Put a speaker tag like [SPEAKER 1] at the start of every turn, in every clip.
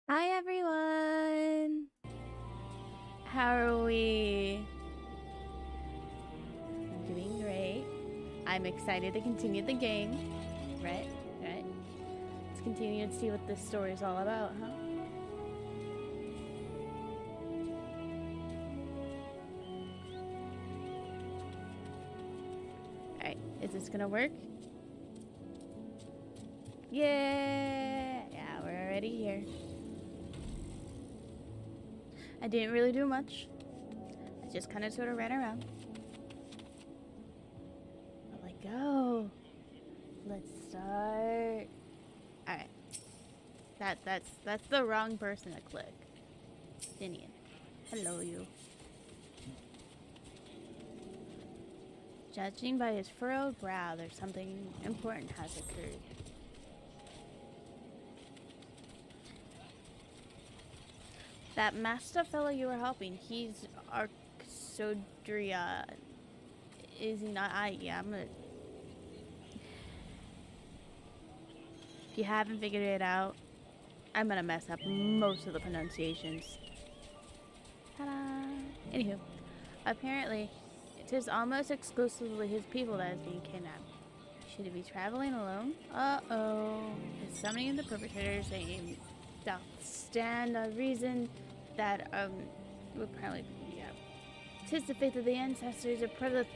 [SPEAKER 1] Hi everyone! How are we? I'm doing great. I'm excited to continue the game. Right? Let's continue and see what this story is all about, huh? Alright, is this gonna work? Yeah! Yeah, we're already here. I didn't really do much. I just kind of sort of ran around. But like, go! Let's start. Alright. That's the wrong person to click. Dinian. Hello, you. Judging by his furrowed brow, there's something important has occurred. That master fellow you were helping, he's Arxodria. Is he not? Yeah, I'm gonna... If you haven't figured it out, I'm gonna mess up most of the pronunciations. Ta-da! Anywho, apparently, it is almost exclusively his people that is being kidnapped. Should he be traveling alone? Uh-oh. Is summoning the perpetrators a doth stand a reason that, would probably be, yeah. 'Tis the faith of the ancestors are prevalent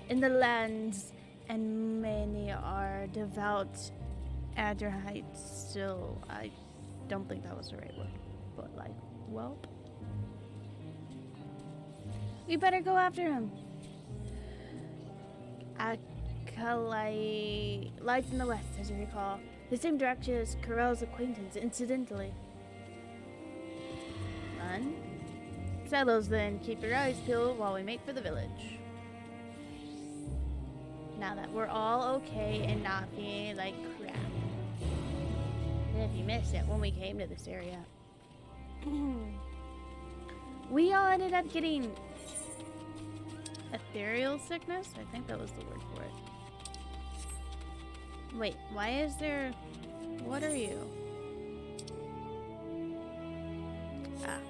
[SPEAKER 1] in the lands, and many are devout Adrahites still. I don't think that was the right word, but like, well, we better go after him. Akalai lies in the west, as you recall. The same direction as Corell's acquaintance, incidentally. None? Settles then. Keep your eyes peeled while we make for the village. Now that we're all okay and not feeling like crap. And if you missed it when we came to this area, we all ended up getting ethereal sickness? I think that was the word for it. Wait, why is there... What are you? Ah.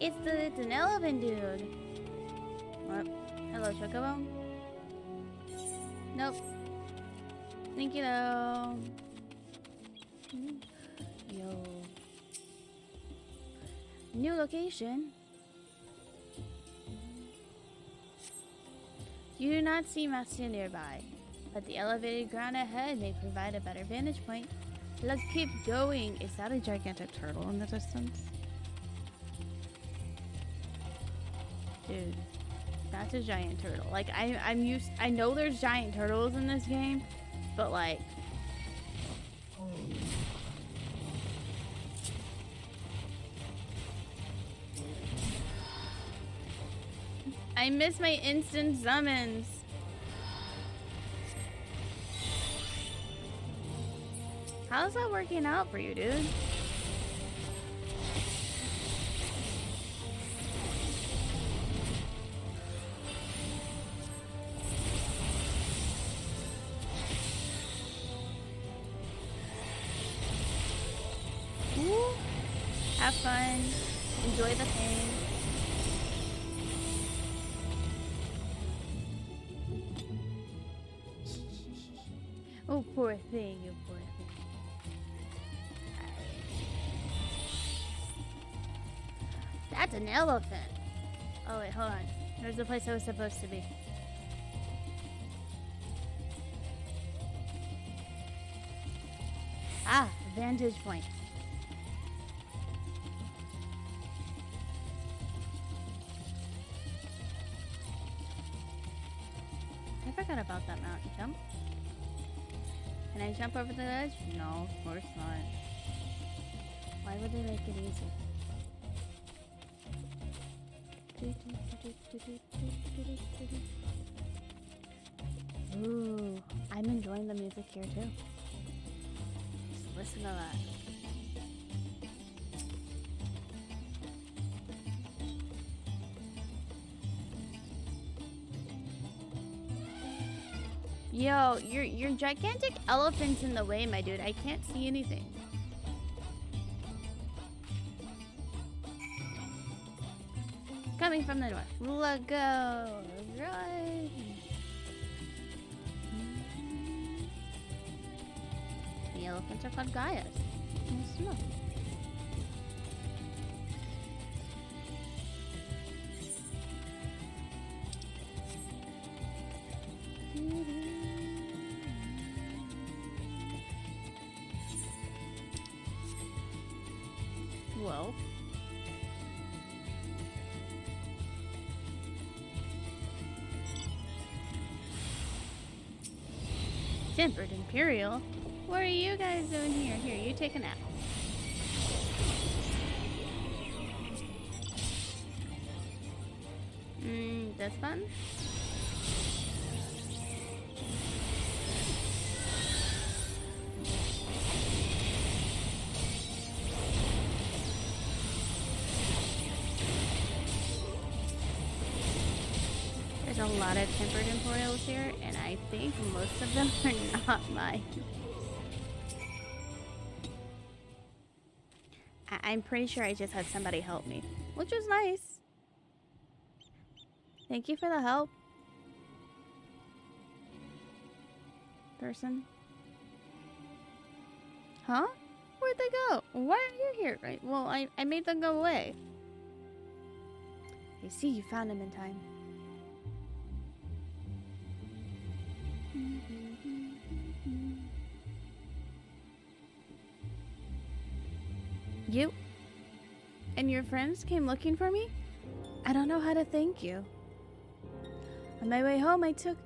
[SPEAKER 1] It's an elephant dude. What? Hello, Chocobo? Nope. Thank you though. Yo. New location. You do not see Master nearby, but the elevated ground ahead may provide a better vantage point. Let's keep going. Is that a gigantic turtle in the distance? Dude, that's a giant turtle. Like, I know there's giant turtles in this game, but like... I miss my instant summons. How's that working out for you, dude? Ooh. Have fun. Enjoy the pain. Oh, poor thing, you poor thing. That's an elephant. Oh, wait, hold on. There's the place I was supposed to be. Ah, vantage point. I forgot about that mountain jump. Can I jump over the edge? No, of course not. Why would they make it easy? Ooh, I'm enjoying the music here too. Just listen to that. Yo, your gigantic elephant's in the way, my dude. I can't see anything. Coming from the north. Let go. Right. The elephants are called Gaias. Yes, Whoa. Tempered Imperial? What are you guys doing here? Here, you take a nap. That's fun. There's a lot of tempered Imperials here, and I think most of them are not mine. I'm pretty sure I just had somebody help me, which was nice. Thank you for the help, person. Huh? Where'd they go? Why are you here? Right. Well, I made them go away. I see you found them in time. You and your friends came looking for me? I don't know how to thank you. On my way home, I took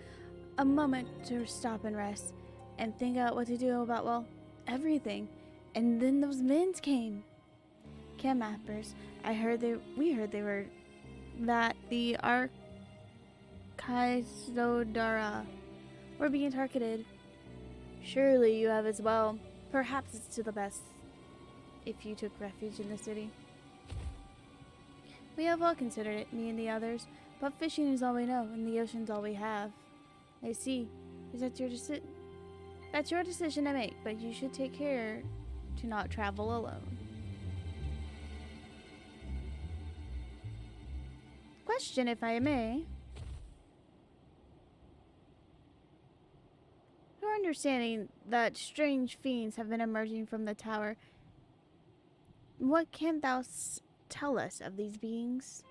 [SPEAKER 1] a moment to stop and rest and think out what to do about, well, everything. And then those men came. Kidnappers. We heard they were that the Arkaisodara were being targeted. Surely you have as well. Perhaps it's to the best if you took refuge in the city. We have all considered it, me and the others, but fishing is all we know, and the ocean's all we have. I see. Is that your decision? That's your decision to make, but you should take care to not travel alone. Question, if I may. Your understanding that strange fiends have been emerging from the tower. What can thou tell us of these beings?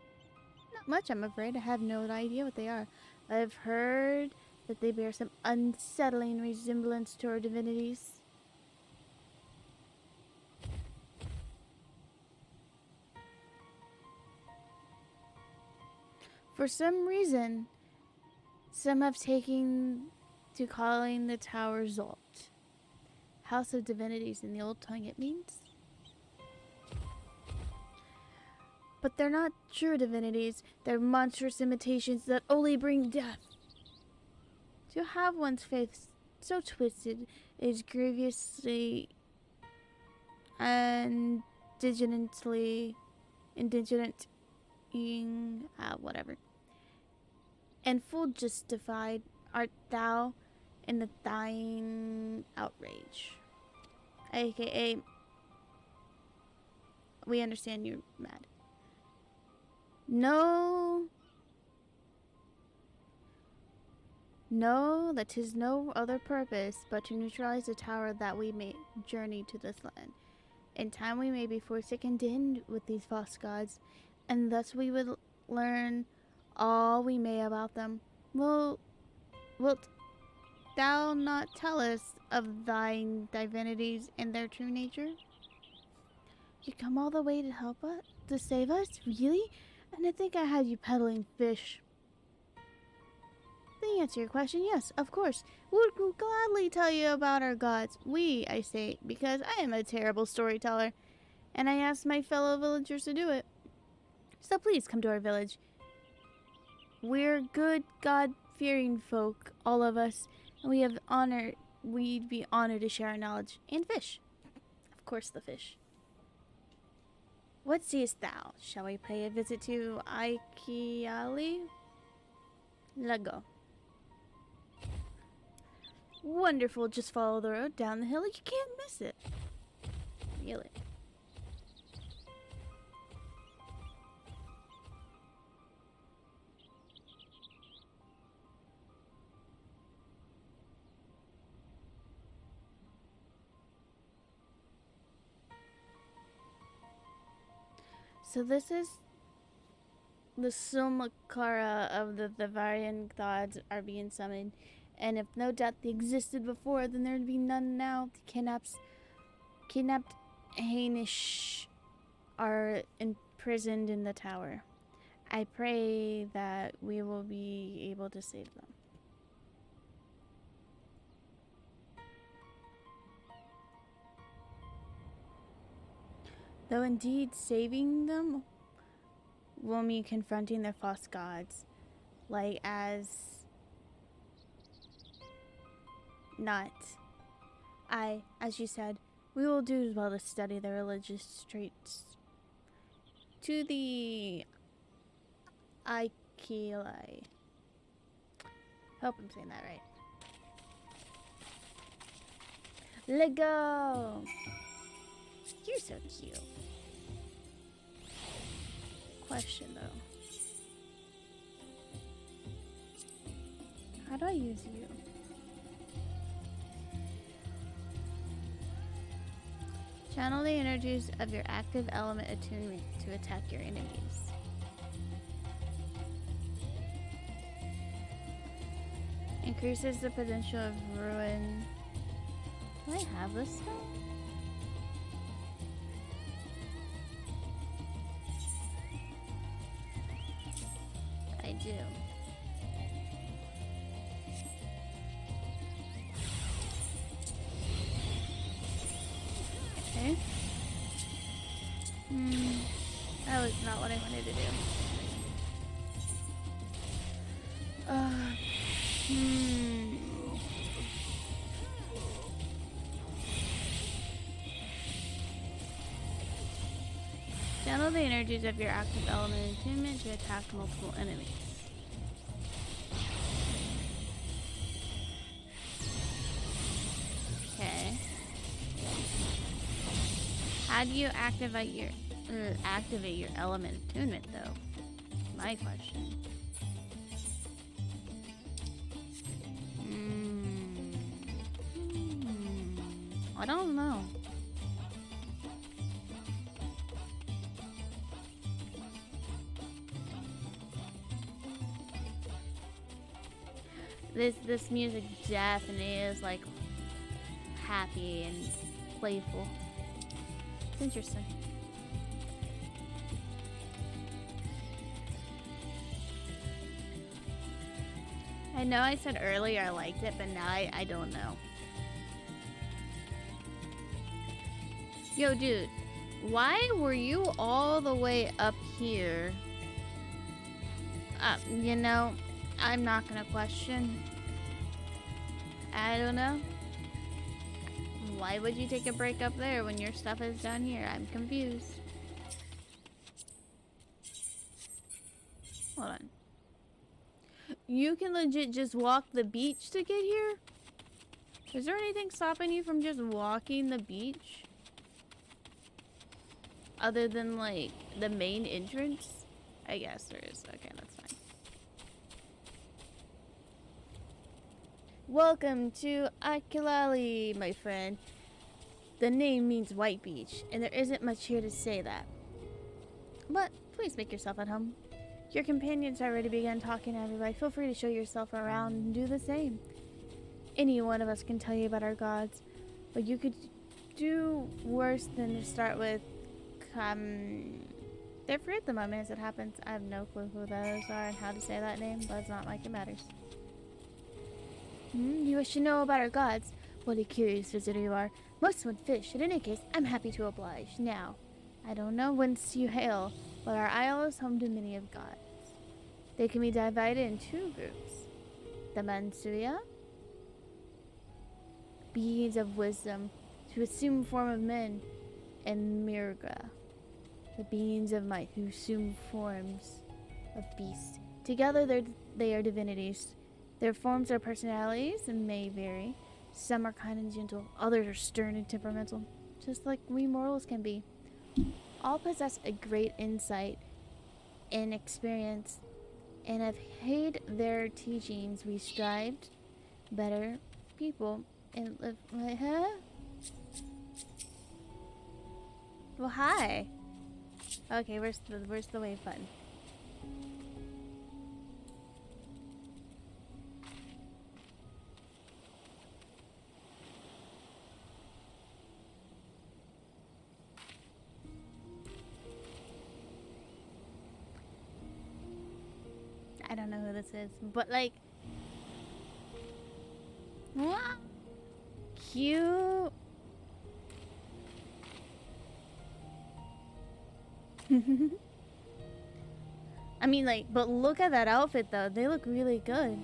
[SPEAKER 1] Not much, I'm afraid. I have no idea what they are. I've heard that they bear some unsettling resemblance to our divinities. For some reason, some have taken to calling the tower Zolt. House of Divinities in the old tongue, it means. But they're not true divinities. They're monstrous imitations that only bring death. To have one's faith so twisted is grievously and whatever. And full justified art thou in the thine outrage. AKA, we understand you're mad. No, that 'tis no other purpose but to neutralize the tower that we may journey to this land. In time we may be forced to contend with these false gods, and thus we would learn all we may about them. Wilt thou not tell us of thine divinities and their true nature? You come all the way to help us? To save us? Really? And I think I had you peddling fish. The answer to your question, yes, of course. We would gladly tell you about our gods. We, I say, because I am a terrible storyteller, and I asked my fellow villagers to do it. So please come to our village. We're good, God-fearing folk, all of us, and we'd be honored to share our knowledge and fish. Of course, the fish. What seest thou? Shall we pay a visit to Aight? Let's go. Wonderful, just follow the road down the hill. You can't miss it. Really. So this is the Sulmakara of the Varian gods are being summoned, and if no doubt they existed before, then there'd be none now. The kidnapped Hainish are imprisoned in the tower. I pray that we will be able to save them. Though indeed saving them will mean confronting their false gods, like as not. As you said, we will do as well to study their religious traits. To the Aikilai. Hope I'm saying that right. Let go! You're so cute. Question though. How do I use you? Channel the energies of your active element attunement to attack your enemies. Increases the potential of ruin. Do I have this spell? I do. Okay. That was not what I wanted to do. Channel the energies of your active element attunement to attack multiple enemies. Okay. How do you activate your element attunement though? My question. I don't know. This music definitely is like happy and playful. It's interesting. I know I said earlier I liked it, but now I don't know. Yo, dude, why were you all the way up here? You know, I'm not gonna question. I don't know. Why would you take a break up there when your stuff is down here? I'm confused. Hold on. You can legit just walk the beach to get here? Is there anything stopping you from just walking the beach? Other than, like, the main entrance? I guess there is. Okay, that's fine. Welcome to Akilali, my friend. The name means white beach, and there isn't much here to say that. But please make yourself at home. Your companions already began talking to everybody. Feel free to show yourself around and do the same. Any one of us can tell you about our gods, but you could do worse than to start with they're free at the moment as it happens. I have no clue who those are and how to say that name, but it's not like it matters. You wish to know about our gods? What a curious visitor you are. Most would fish. In any case, I'm happy to oblige. Now, I don't know whence you hail, but our isle is home to many of gods. They can be divided in two groups. The Mansuya, beings of wisdom, to assume form of men, and Mirga, the beings of might who assume forms of beasts. Together they are divinities. Their forms or personalities may vary, Some are kind and gentle, others are stern and temperamental, just like we mortals can be. All possess a great insight and experience, and have heed their teachings. We strived better people and live. Huh? Well, hi. Okay, where's the wave button? I don't know who this is, but like, wow, cute. I mean, like, but look at that outfit though. They look really good.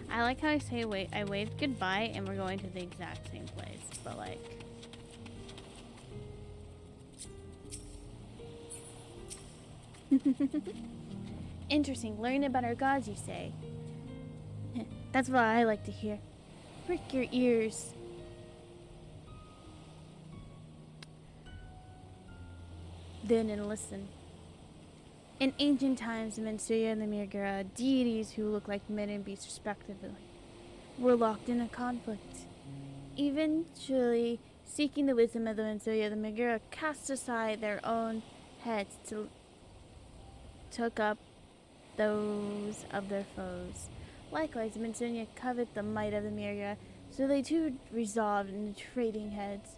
[SPEAKER 1] I like how I say wait. I waved goodbye and we're going to the exact same place, but like. Interesting. Learning about our gods, you say? That's what I like to hear. Prick your ears. Then and listen. In ancient times, the Mensuya and the Mirgara, deities who look like men and beasts respectively, were locked in a conflict. Eventually, seeking the wisdom of the Mensuya, the Mirgara cast aside their own heads to took up those of their foes. Likewise, the Mensuya covet the might of the Mirgara, so they too resolved into trading heads.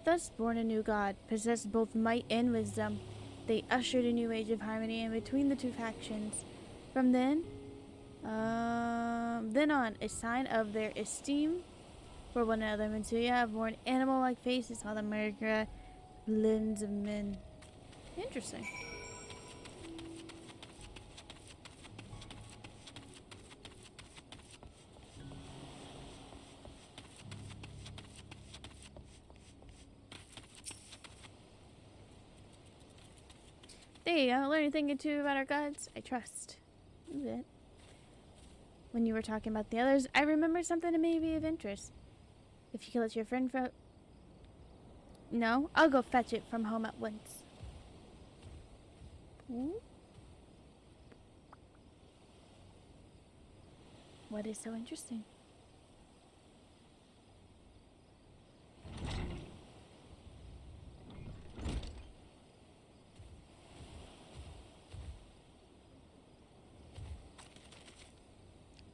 [SPEAKER 1] Thus born a new god, possessed both might and wisdom. They ushered a new age of harmony in between the two factions. From then on, a sign of their esteem for one another, Mensuya have worn animal-like faces, while the Mirgara limbs of men. Interesting. There you go. Learn a thing or two about our gods. I trust. A bit. When you were talking about the others, I remembered something that may be of interest. If you could let your friend No? I'll go fetch it from home at once. Ooh. What is so interesting?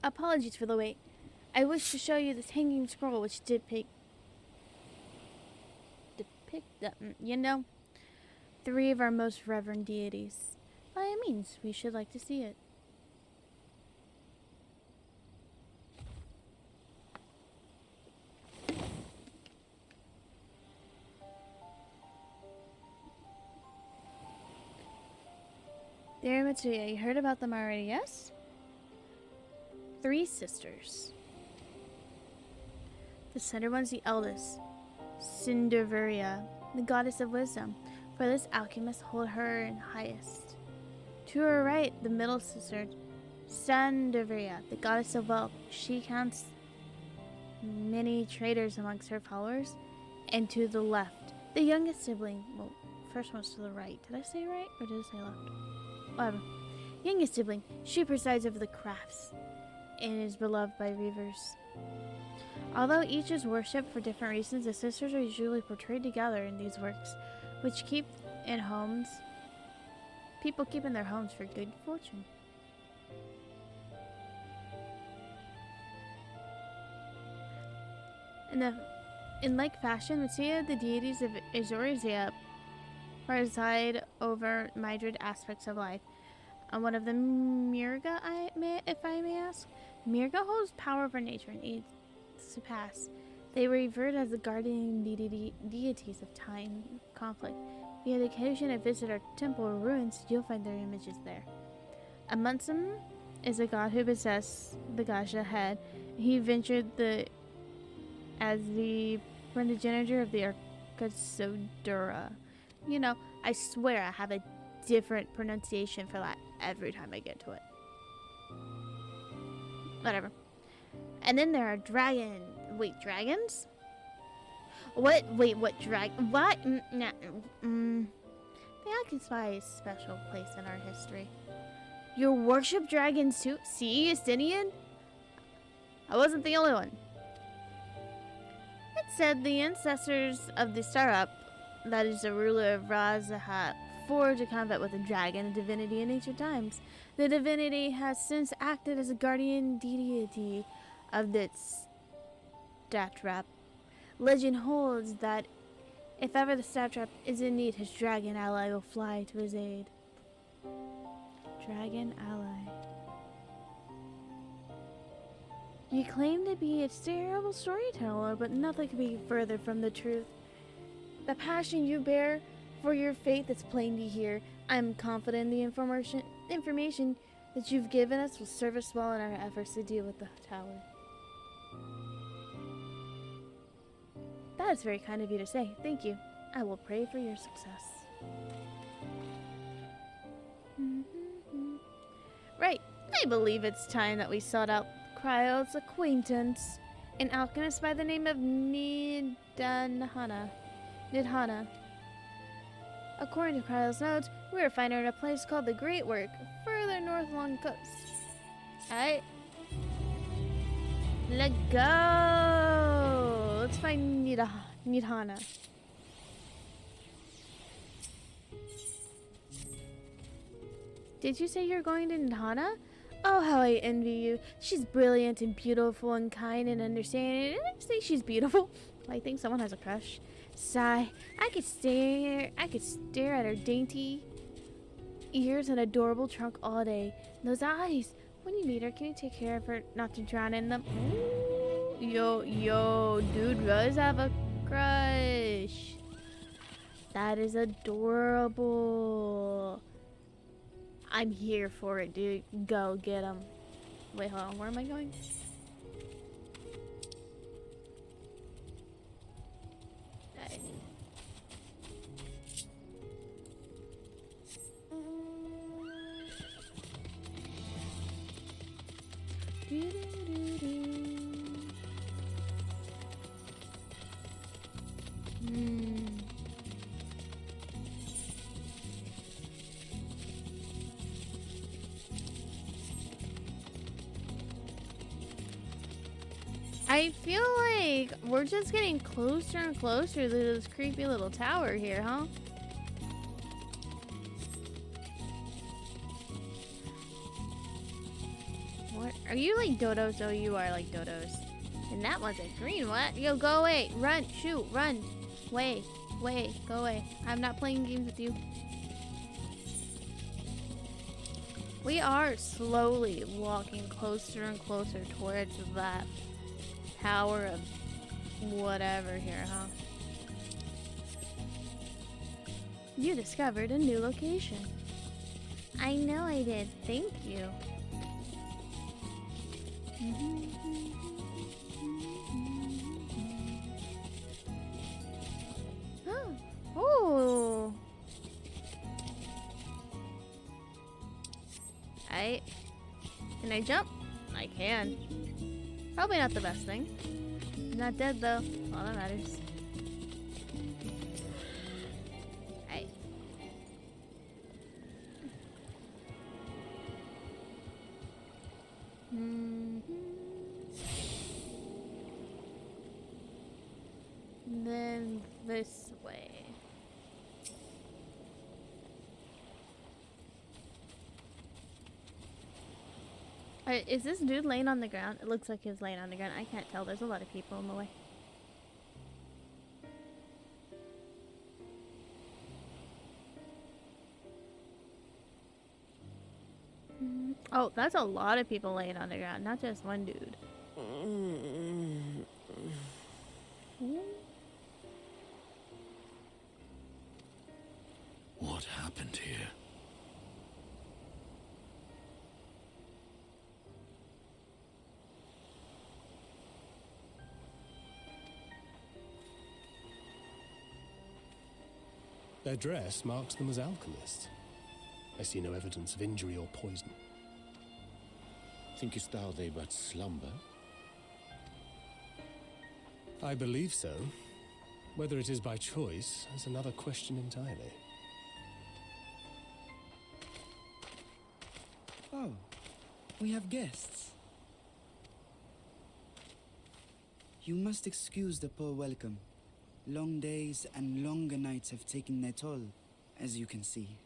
[SPEAKER 1] Apologies for the wait. I wish to show you this hanging scroll which depict three of our most reverend deities. By all means, we should like to see it. Dear Matsuya, you heard about them already, yes? 3 sisters. The center one's the eldest, Cinderveria, the goddess of wisdom. For this alchemist hold her in highest. To her right, the middle sister, Sanderveria, the goddess of wealth. She counts many traders amongst her followers. And to the left, the youngest sibling. Well, first one's to the right. Did I say right or did I say left? Whatever. Youngest sibling. She presides over the crafts and is beloved by reavers. Although each is worshipped for different reasons, the sisters are usually portrayed together in these works, which keep in homes. People keep in their homes for good fortune. In like fashion, Mitsuya, the deities of Azorizia, preside over myriad aspects of life. And one of the Mirga, if I may ask, Mirga holds power over nature and aids to pass. They were revered as the guardian deities of time conflict. If you had occasion to visit our temple or ruins, you'll find their images there. Amongst them is a god who possessed the Gaja head. He ventured as the progenitor of the Arcasodura. You know, I swear I have a different pronunciation for that every time I get to it. Whatever. And then there are dragons? What? Wait, what what? They occupy a special place in our history. You worship dragons too? See, Justinian? I wasn't the only one. It said the ancestors of the Startup, that is the ruler of Razahat, forged a combat with a dragon, a divinity in ancient times. The divinity has since acted as a guardian deity of this satrap. Legend holds that if ever the satrap is in need, his dragon ally will fly to his aid. Dragon ally. You claim to be a terrible storyteller, but nothing could be further from the truth. The passion you bear for your faith is plain to hear. I'm confident the information that you've given us will serve us well in our efforts to deal with the tower. That is very kind of you to say. Thank you. I will pray for your success. Right. I believe it's time that we sought out Cryot's acquaintance, an alchemist by the name of Nidhana. According to Cryot's notes, we are finding her in a place called the Great Work, further north along the coast. Alright. Let's go! Let's find Nidhana. Did you say you're going to Nidhana? Oh, how I envy you. She's brilliant and beautiful and kind and understanding. Did I say she's beautiful? I think someone has a crush. Sigh. I could stare at her dainty ears and adorable trunk all day. Those eyes. When you meet her, can you take care of her not to drown in them? Ooh. Yo, dude does have a crush. That is adorable. I'm here for it, dude. Go get him. Wait, hold on. Where am I going? I feel like we're just getting closer and closer to this creepy little tower here, huh? What? Are you like dodos? Oh, you are like dodos. And that one's a green. What? Yo, go away. Run. Shoot. Run. Way. Go away. I'm not playing games with you. We are slowly walking closer and closer towards that tower of whatever here, huh? You discovered a new location. I know I did. Thank you. Oh. Can I jump? I can. Probably not the best thing. I'm not dead though. All that matters. Hey. Then this way. Is this dude laying on the ground? It looks like he was laying on the ground. I can't tell. There's a lot of people in the way. Oh, that's a lot of people laying on the ground, not just one dude.
[SPEAKER 2] What happened here?
[SPEAKER 3] Their dress marks them as alchemists.
[SPEAKER 2] I see no evidence of injury or poison.
[SPEAKER 3] Thinkest thou they but slumber?
[SPEAKER 2] I believe so. Whether it is by choice is another question entirely.
[SPEAKER 4] Oh, we have guests. You must excuse the poor welcome. Long days and longer nights have taken their toll, as you can see.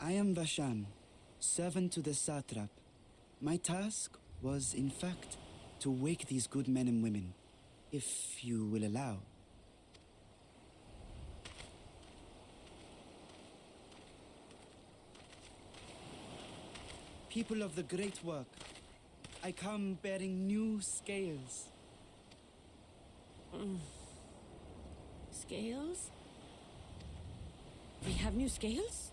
[SPEAKER 4] I am Vashan, servant to the satrap. My task was, in fact, to wake these good men and women, if you will allow. People of the great work, I come bearing new scales.
[SPEAKER 5] Scales? We have new scales?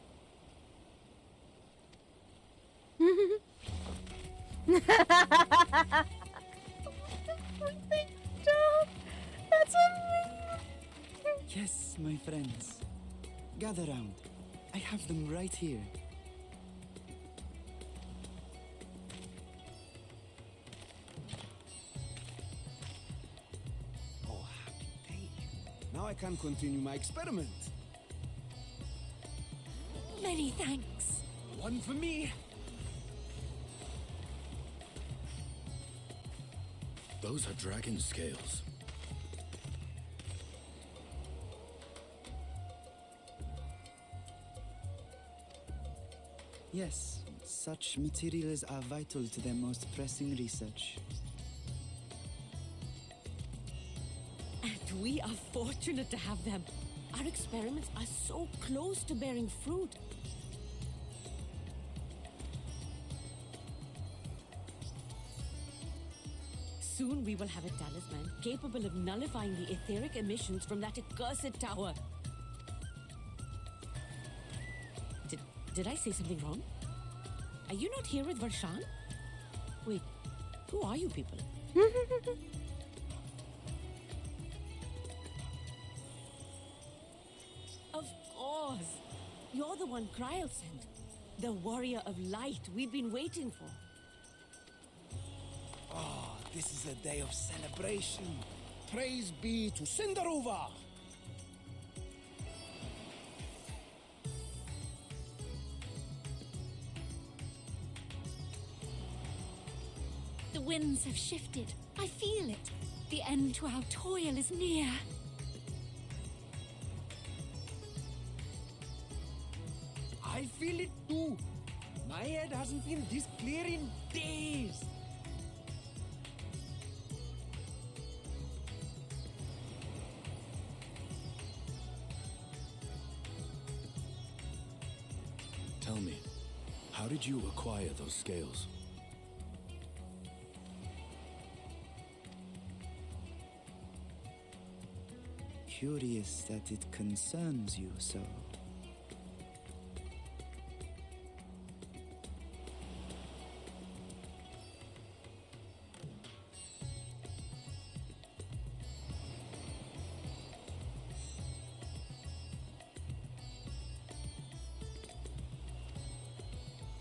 [SPEAKER 1] That's amazing.
[SPEAKER 4] Yes, my friends. Gather round. I have them right here.
[SPEAKER 6] Oh, happy day. Now I can continue my experiment.
[SPEAKER 5] Many thanks.
[SPEAKER 6] One for me.
[SPEAKER 3] Those are dragon scales.
[SPEAKER 4] Yes, such materials are vital to their most pressing research.
[SPEAKER 5] And we are fortunate to have them. Our experiments are so close to bearing fruit. Soon we will have a talisman capable of nullifying the etheric emissions from that accursed tower. Did I say something wrong? Are you not here with Varshan? Wait, who are you people? Of course! You're the one Kryl sent. The warrior of light we've been waiting for.
[SPEAKER 6] Oh, this is a day of celebration. Praise be to Cinderova.
[SPEAKER 7] The winds have shifted. I feel it. The end to our toil is near.
[SPEAKER 6] I feel it too. My head hasn't been this clear in days.
[SPEAKER 3] Tell me, how did you acquire those scales?
[SPEAKER 4] Curious that it concerns you so.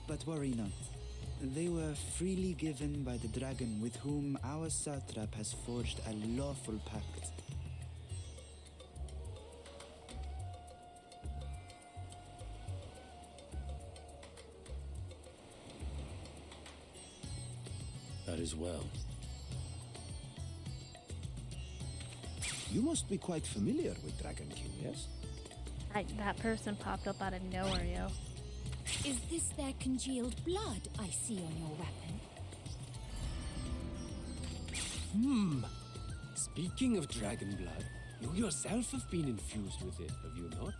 [SPEAKER 4] But worry not. They were freely given by the dragon with whom our satrap has forged a lawful pact.
[SPEAKER 3] That is well.
[SPEAKER 6] You must be quite familiar with Dragon King, yes?
[SPEAKER 1] That person popped up out of nowhere, yo.
[SPEAKER 7] Is this their congealed blood I see on your weapon?
[SPEAKER 6] Speaking of dragon blood, you yourself have been infused with it, have you not?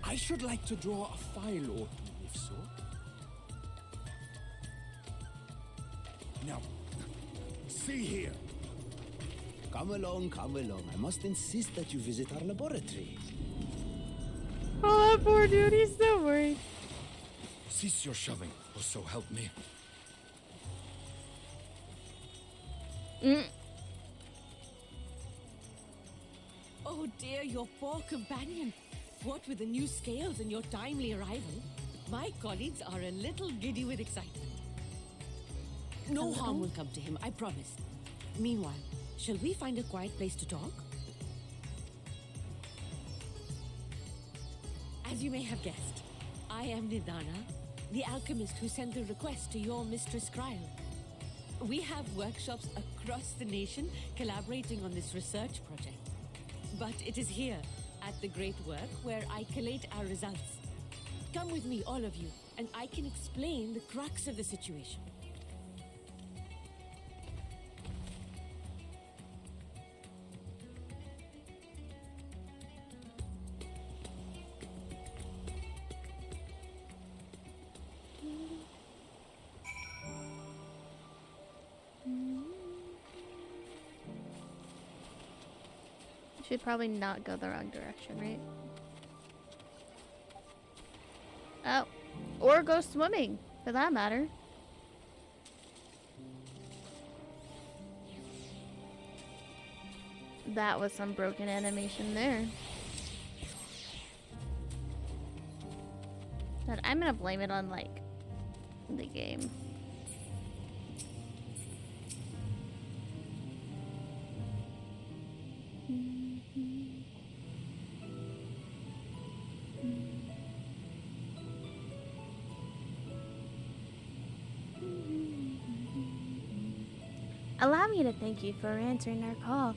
[SPEAKER 6] I should like to draw a file or two, if so. Now, see here. Come along, come along. I must insist that you visit our laboratory.
[SPEAKER 1] Oh, that poor dude, he's so worried.
[SPEAKER 3] Cease your shoving, or so help me.
[SPEAKER 1] Mm.
[SPEAKER 5] Oh dear, your poor companion. What with the new scales and your timely arrival, my colleagues are a little giddy with excitement. No harm will come to him, I promise. Meanwhile, shall we find a quiet place to talk? As you may have guessed, I am Nidana, the alchemist who sent the request to your Mistress Kryl. We have workshops across the nation collaborating on this research project. But it is here, at the Great Work, where I collate our results. Come with me, all of you, and I can explain the crux of the situation.
[SPEAKER 1] Should probably not go the wrong direction, right? Oh, or go swimming, for that matter. That was some broken animation there. But I'm gonna blame it on, like, the game. Allow me to thank you for answering our call.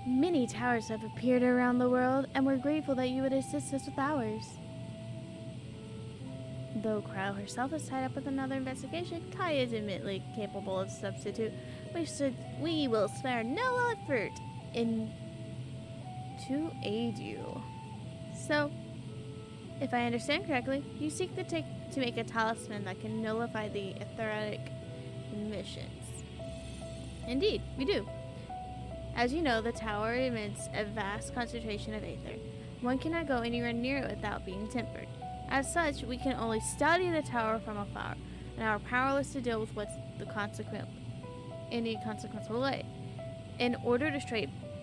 [SPEAKER 1] Many towers have appeared around the world, and we're grateful that you would assist us with ours. Though Crow herself is tied up with another investigation, Kai is admittedly capable of substitute. We will spare no effort to aid you. So, if I understand correctly, you seek to make a talisman that can nullify the etheric missions. Indeed, we do. As you know, the tower emits a vast concentration of aether. One cannot go anywhere near it without being tempered. As such, we can only study the tower from afar, and are powerless to deal with any consequential way. In order to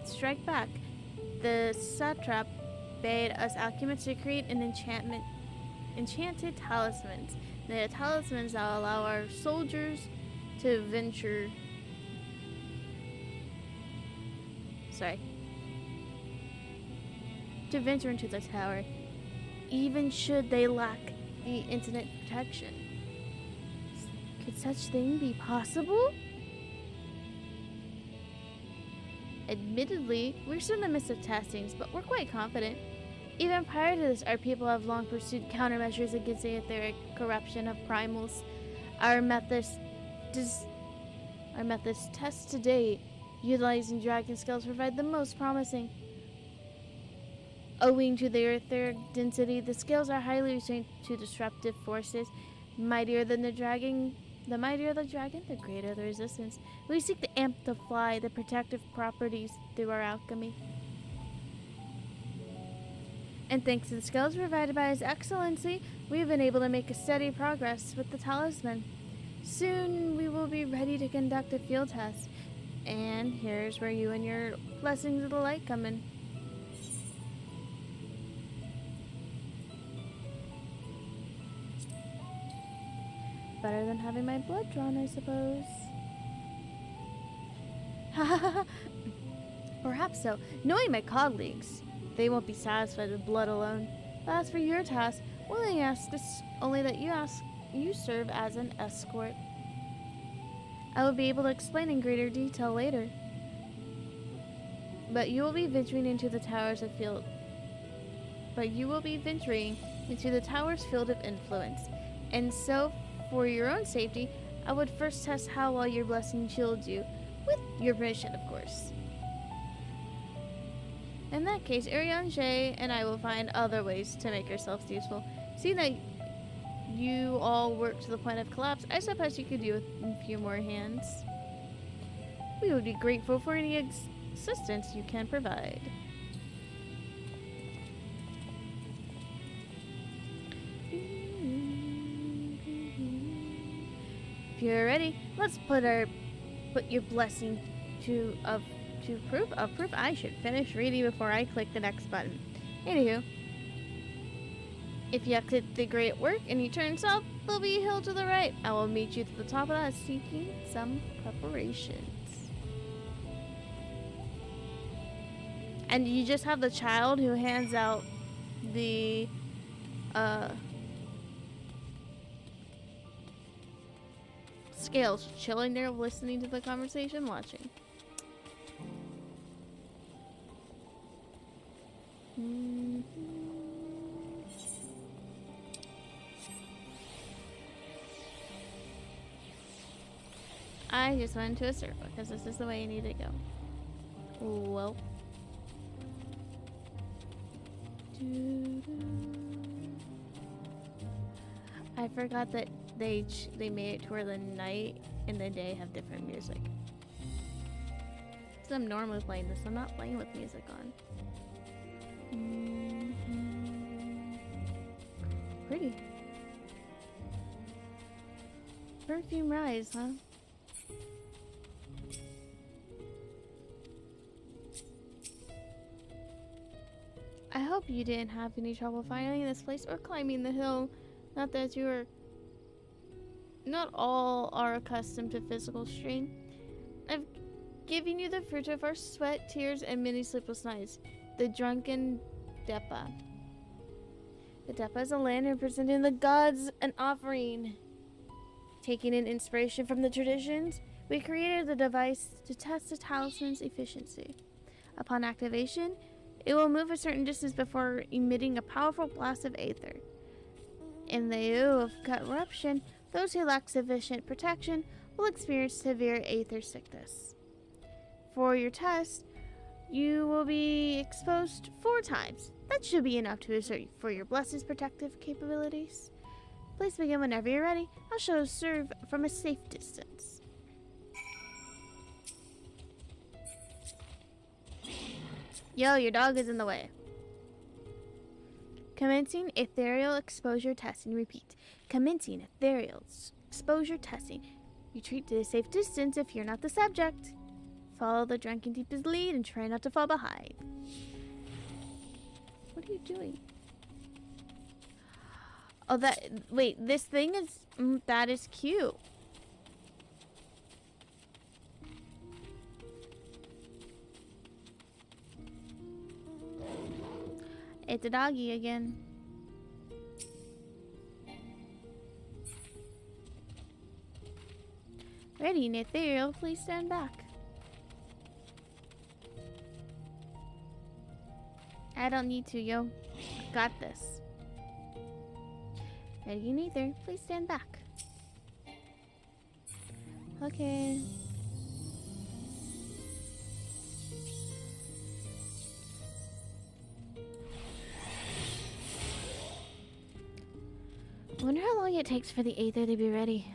[SPEAKER 1] strike back, the satrap bade us alchemists to create an enchanted talismans. The talismans that will allow our soldiers to venture into the tower, even should they lack the internet protection. Could such thing be possible? Admittedly, we're still in the midst of testings, but we're quite confident. Even prior to this, our people have long pursued countermeasures against the etheric corruption of primals. Our methods tests to date, utilizing dragon scales, provide the most promising. Owing to their etheric density, the scales are highly resistant to disruptive forces. The mightier the dragon, the greater the resistance. We seek to amplify the protective properties through our alchemy. And thanks to the scales provided by His Excellency, we have been able to make a steady progress with the talisman. Soon we will be ready to conduct a field test. And here's where you and your blessings of the light come in. Better than having my blood drawn, I suppose. Perhaps so. Knowing my colleagues, they won't be satisfied with blood alone. But as for your task, only that you serve as an escort. I will be able to explain in greater detail later. But you will be venturing into the tower's field of influence. And so, for your own safety, I would first test how well your blessing shields you, with your permission, of course. In that case, Urianger and I will find other ways to make ourselves useful. Seeing that you all work to the point of collapse, I suppose you could do with a few more hands. We would be grateful for any assistance you can provide. If you're ready, let's put our put your blessing to proof. I should finish reading before I click the next button. Anywho, if you exit the great work and you turn south, there'll be a hill to the right. I will meet you at the top of that, seeking some preparations. And you just have the child who hands out the scales, chilling there, listening to the conversation, watching. I just went into a circle because this is the way you need to go. Well. I forgot that they made it to where the night and the day have different music. So I'm normally playing this. I'm not playing with music on. Pretty. Perfume Rise, huh? I hope you didn't have any trouble finding this place or climbing the hill. Not that you are... Not all are accustomed to physical strain. I've given you the fruit of our sweat, tears, and many sleepless nights. The drunken Depa. The Depa is a land representing the gods and offering. Taking in inspiration from the traditions, we created the device to test the talisman's efficiency. Upon activation, it will move a certain distance before emitting a powerful blast of aether. In the lieu of corruption, those who lack sufficient protection will experience severe aether sickness. For your test, you will be exposed 4 times. That should be enough to assert for your blessing's protective capabilities. Please begin whenever you're ready. I'll show serve from a safe distance. Yo, your dog is in the way. Commencing ethereal exposure testing. Repeat. Commencing ethereal exposure testing. Retreat to a safe distance if you're not the subject. Follow the drunken deep's lead and try not to fall behind. What are you doing? Oh, wait, this thing is, that is cute. It's a doggy again. Ready, Ethereal, please stand back. I don't need to, yo. Got this. Ready, Nether, please stand back. Okay. Wonder how long it takes for the Aether to be ready.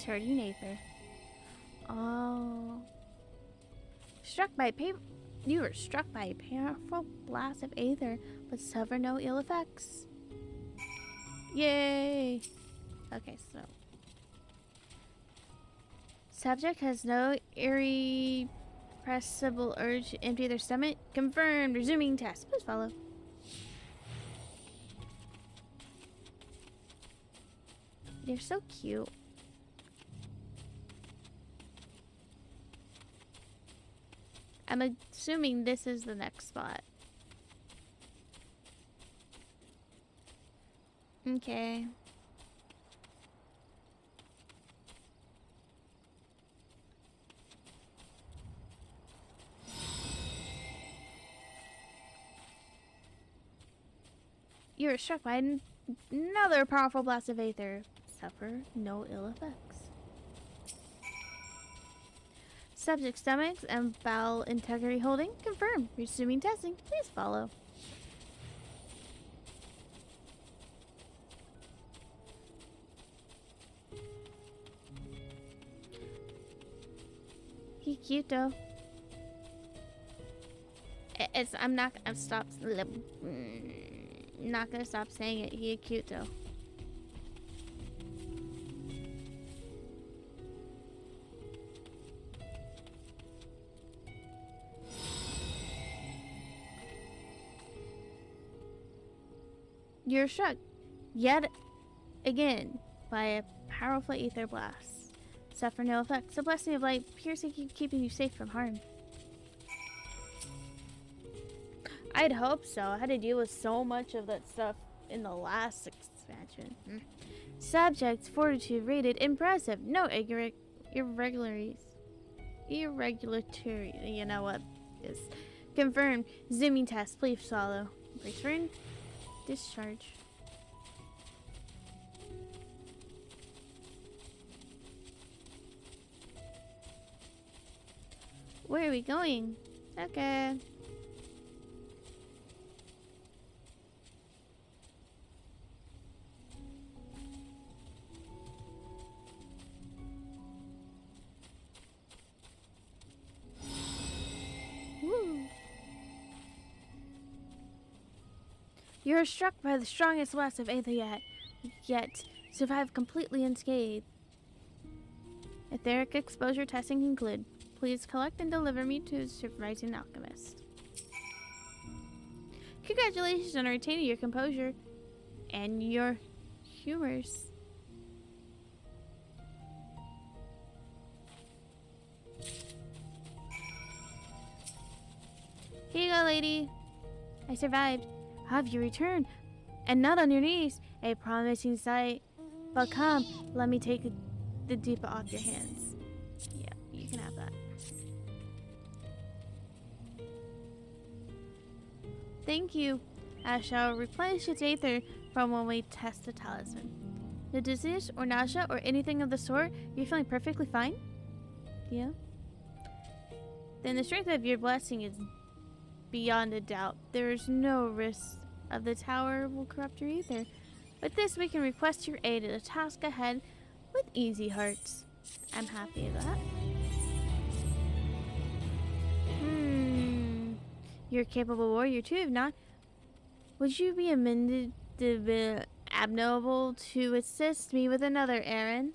[SPEAKER 1] Hurting Aether. Oh. You were struck by a powerful blast of Aether, but suffer no ill effects. Yay! Okay, so. Subject has no irrepressible urge to empty their stomach. Confirmed. Resuming test. Please follow. They're so cute. I'm assuming this is the next spot. Okay. You were struck by Another powerful blast of aether. Suffer no ill effects. Subject stomachs and bowel integrity holding. Confirm. Resuming testing. Please follow. He cute though. I'm not gonna stop saying it. He cute though. You're struck yet again by a powerful ether blast. Suffer no effects. The blessing of light piercing, keeping you safe from harm. I'd hope so. I had to deal with so much of that stuff in the last expansion. Subject fortitude rated impressive. No irregularities. Irregulatory. You know what? Is confirmed. Zooming test. Please follow. Return. Discharge. Where are we going? Okay. Woo. You are struck by the strongest blast of Aight, yet survive completely unscathed. Etheric exposure testing concluded. Please collect and deliver me to Supervising Alchemist. Congratulations on retaining your composure and your humors. Here you go, lady. I survived. Have you returned? And not on your knees. A promising sight. But come, let me take the deeper off your hands. Yeah, you can have that. Thank you. I shall replenish its aether from when we test the talisman. No dizziness or nausea or anything of the sort? You're feeling perfectly fine? Yeah? Then the strength of your blessing is beyond a doubt. There is no risk of the tower will corrupt your ether. With this, we can request your aid in a task ahead with easy hearts. I'm happy with that. You're a capable warrior too, if not. Would you be amended to be abnoble to assist me with another errand?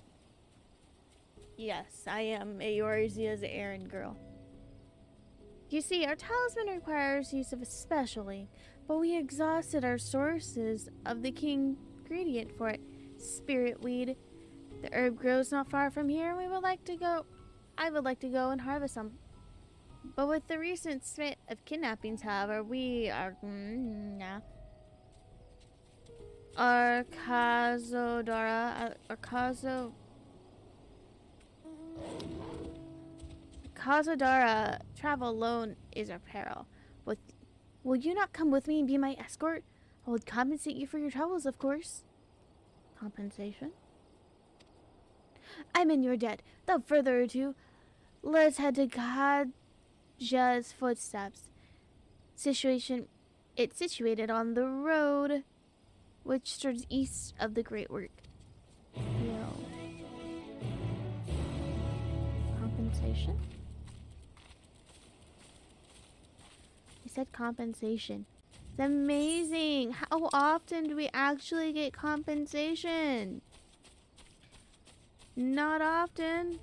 [SPEAKER 1] Yes, I am Eorzea's errand girl. You see, our talisman requires use of a special link, but we exhausted our sources of the king ingredient for it, spirit weed. The herb grows not far from here, and I would like to go and harvest some. But with the recent spate of kidnappings, however, we are Kazodara travel alone is our peril. Will you not come with me and be my escort? I would compensate you for your troubles, of course. Compensation? I'm in your debt. Without further ado, let's head to Kaja's footsteps. It's situated on the road which turns east of the Great Work. Yo. Compensation? I said compensation. It's amazing. How often do we actually get compensation? Not often.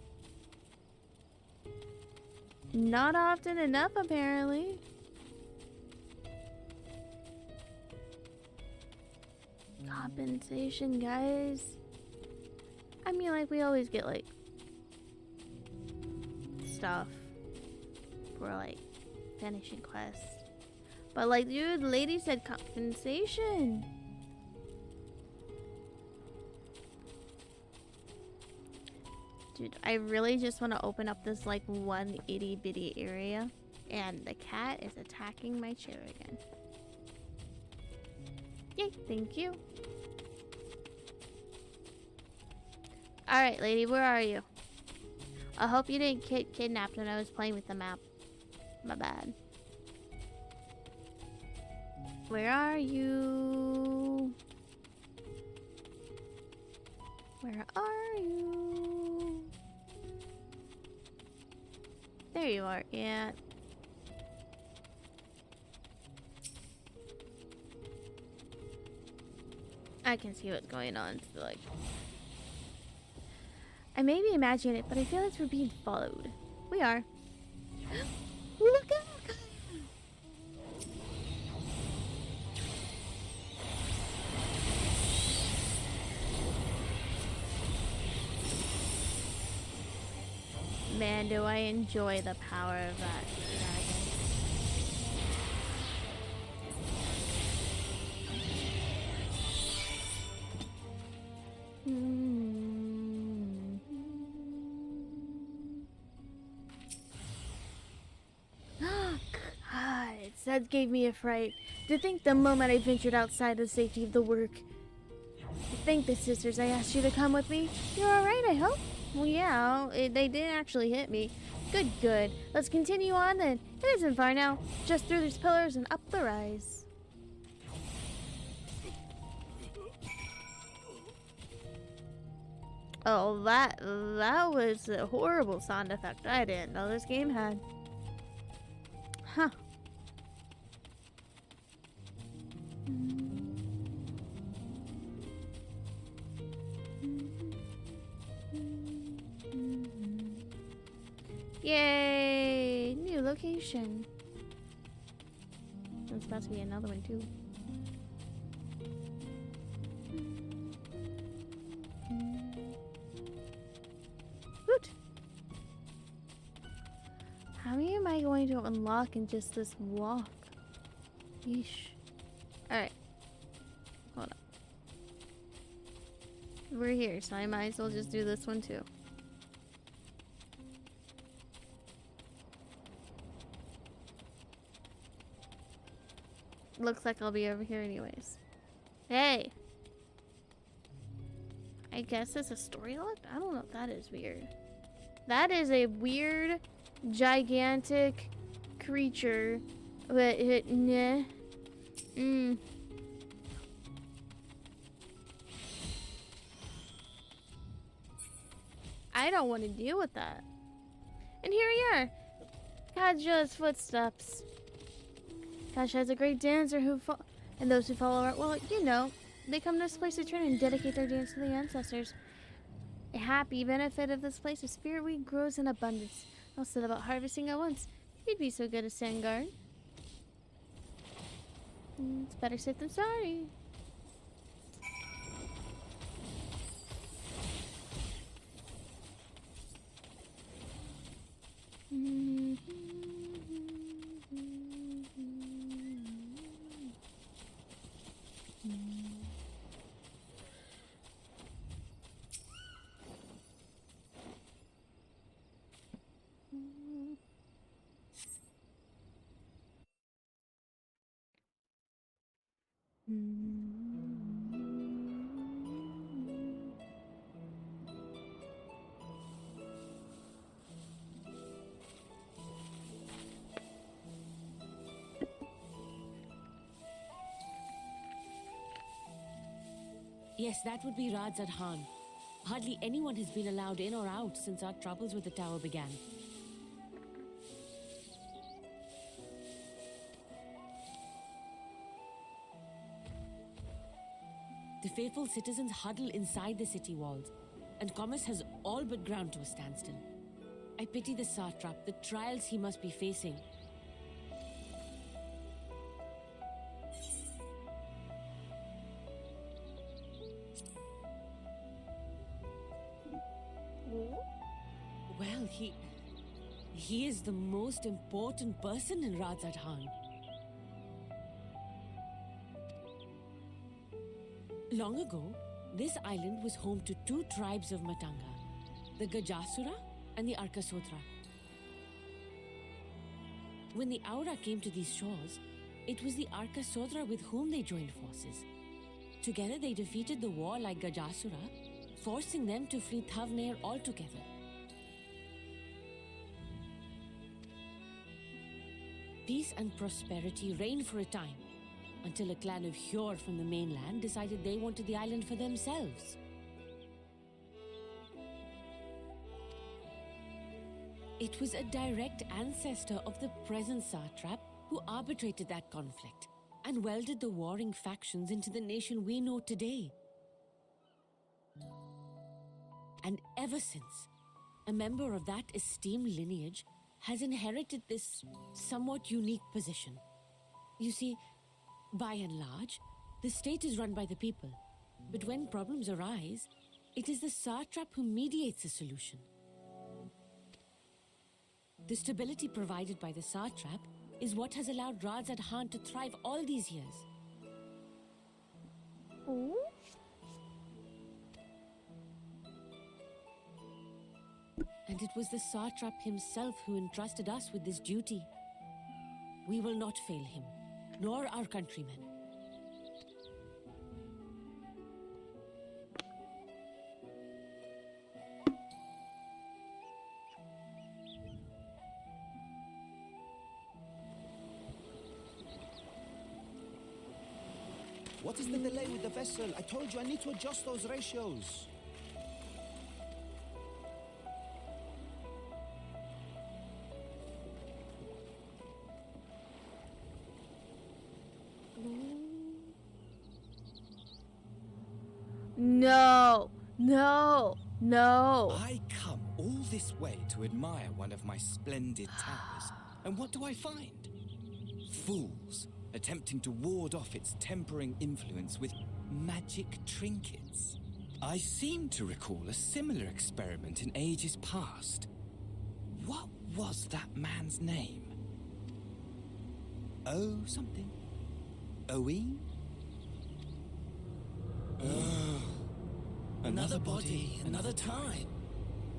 [SPEAKER 1] Not often enough, apparently. Compensation, guys. I mean, like, we always get, like, stuff for, like, finishing quests. But, like, dude, the lady said compensation. Dude, I really just want to open up this, like, one itty bitty area. And the cat is attacking my chair again. Yay, thank you. Alright, lady, where are you? I hope you didn't get kidnapped when I was playing with the map. My bad. Where are you? Where are you? There you are, yeah. I can see what's going on. So like, I may be imagining it, but I feel like we're being followed. We are. Look out! Man, do I enjoy the power of that dragon. God, that gave me a fright. To think the moment I ventured outside the safety of the work. To think the sisters, I asked you to come with me. You're alright, I hope? Well, yeah, they didn't actually hit me. Good, good. Let's continue on then. It isn't far now. Just through these pillars and up the rise. Oh, that was a horrible sound effect. I didn't know this game had. Huh. Yay! New location. There's about to be another one too. Woot! How many am I going to unlock in just this walk? Yeesh. Alright. Hold up. We're here, so I might as well just do this one too. Looks like I'll be over here anyways. Hey! I guess it's a story locked? I don't know if that is weird. That is a weird, gigantic creature. But nah. I don't want to deal with that. And here we are. Kaja's footsteps. Kasha is a great dancer and those who follow her, well, you know, they come to this place to train and dedicate their dance to the ancestors. A happy benefit of this place is spirit weed grows in abundance. I'll set about harvesting at once. You'd be so good to stand guard. It's better safe than sorry.
[SPEAKER 5] Yes, that would be Radzad Khan. Hardly anyone has been allowed in or out since our troubles with the tower began. The faithful citizens huddle inside the city walls, and commerce has all but ground to a standstill. I pity the satrap, the trials he must be facing. Well, he is the most important person in Radzad Khan. Long ago, this island was home to two tribes of Matanga, the Gajasura and the Arkasotra. When the Aura came to these shores, it was the Arkasotra with whom they joined forces. Together they defeated the warlike Gajasura, forcing them to flee Thavnair altogether. Peace and prosperity reigned for a time, until a clan of Hjord from the mainland decided they wanted the island for themselves. It was a direct ancestor of the present satrap who arbitrated that conflict and welded the warring factions into the nation we know today. And ever since, a member of that esteemed lineage has inherited this somewhat unique position. You see, by and large, the state is run by the people. But when problems arise, it is the satrap who mediates a solution. The stability provided by the satrap is what has allowed Radzad Khan to thrive all these years.
[SPEAKER 1] Ooh.
[SPEAKER 5] And it was the satrap himself who entrusted us with this duty. We will not fail him, nor our countrymen.
[SPEAKER 4] What is the delay with the vessel? I told you I need to adjust those ratios.
[SPEAKER 1] No, no, no.
[SPEAKER 8] I come all this way to admire one of my splendid towers, and what do I find? Fools attempting to ward off its tempering influence with magic trinkets. I seem to recall a similar experiment in ages past. What was that man's name? Oh, something. Owen? Another body, another time.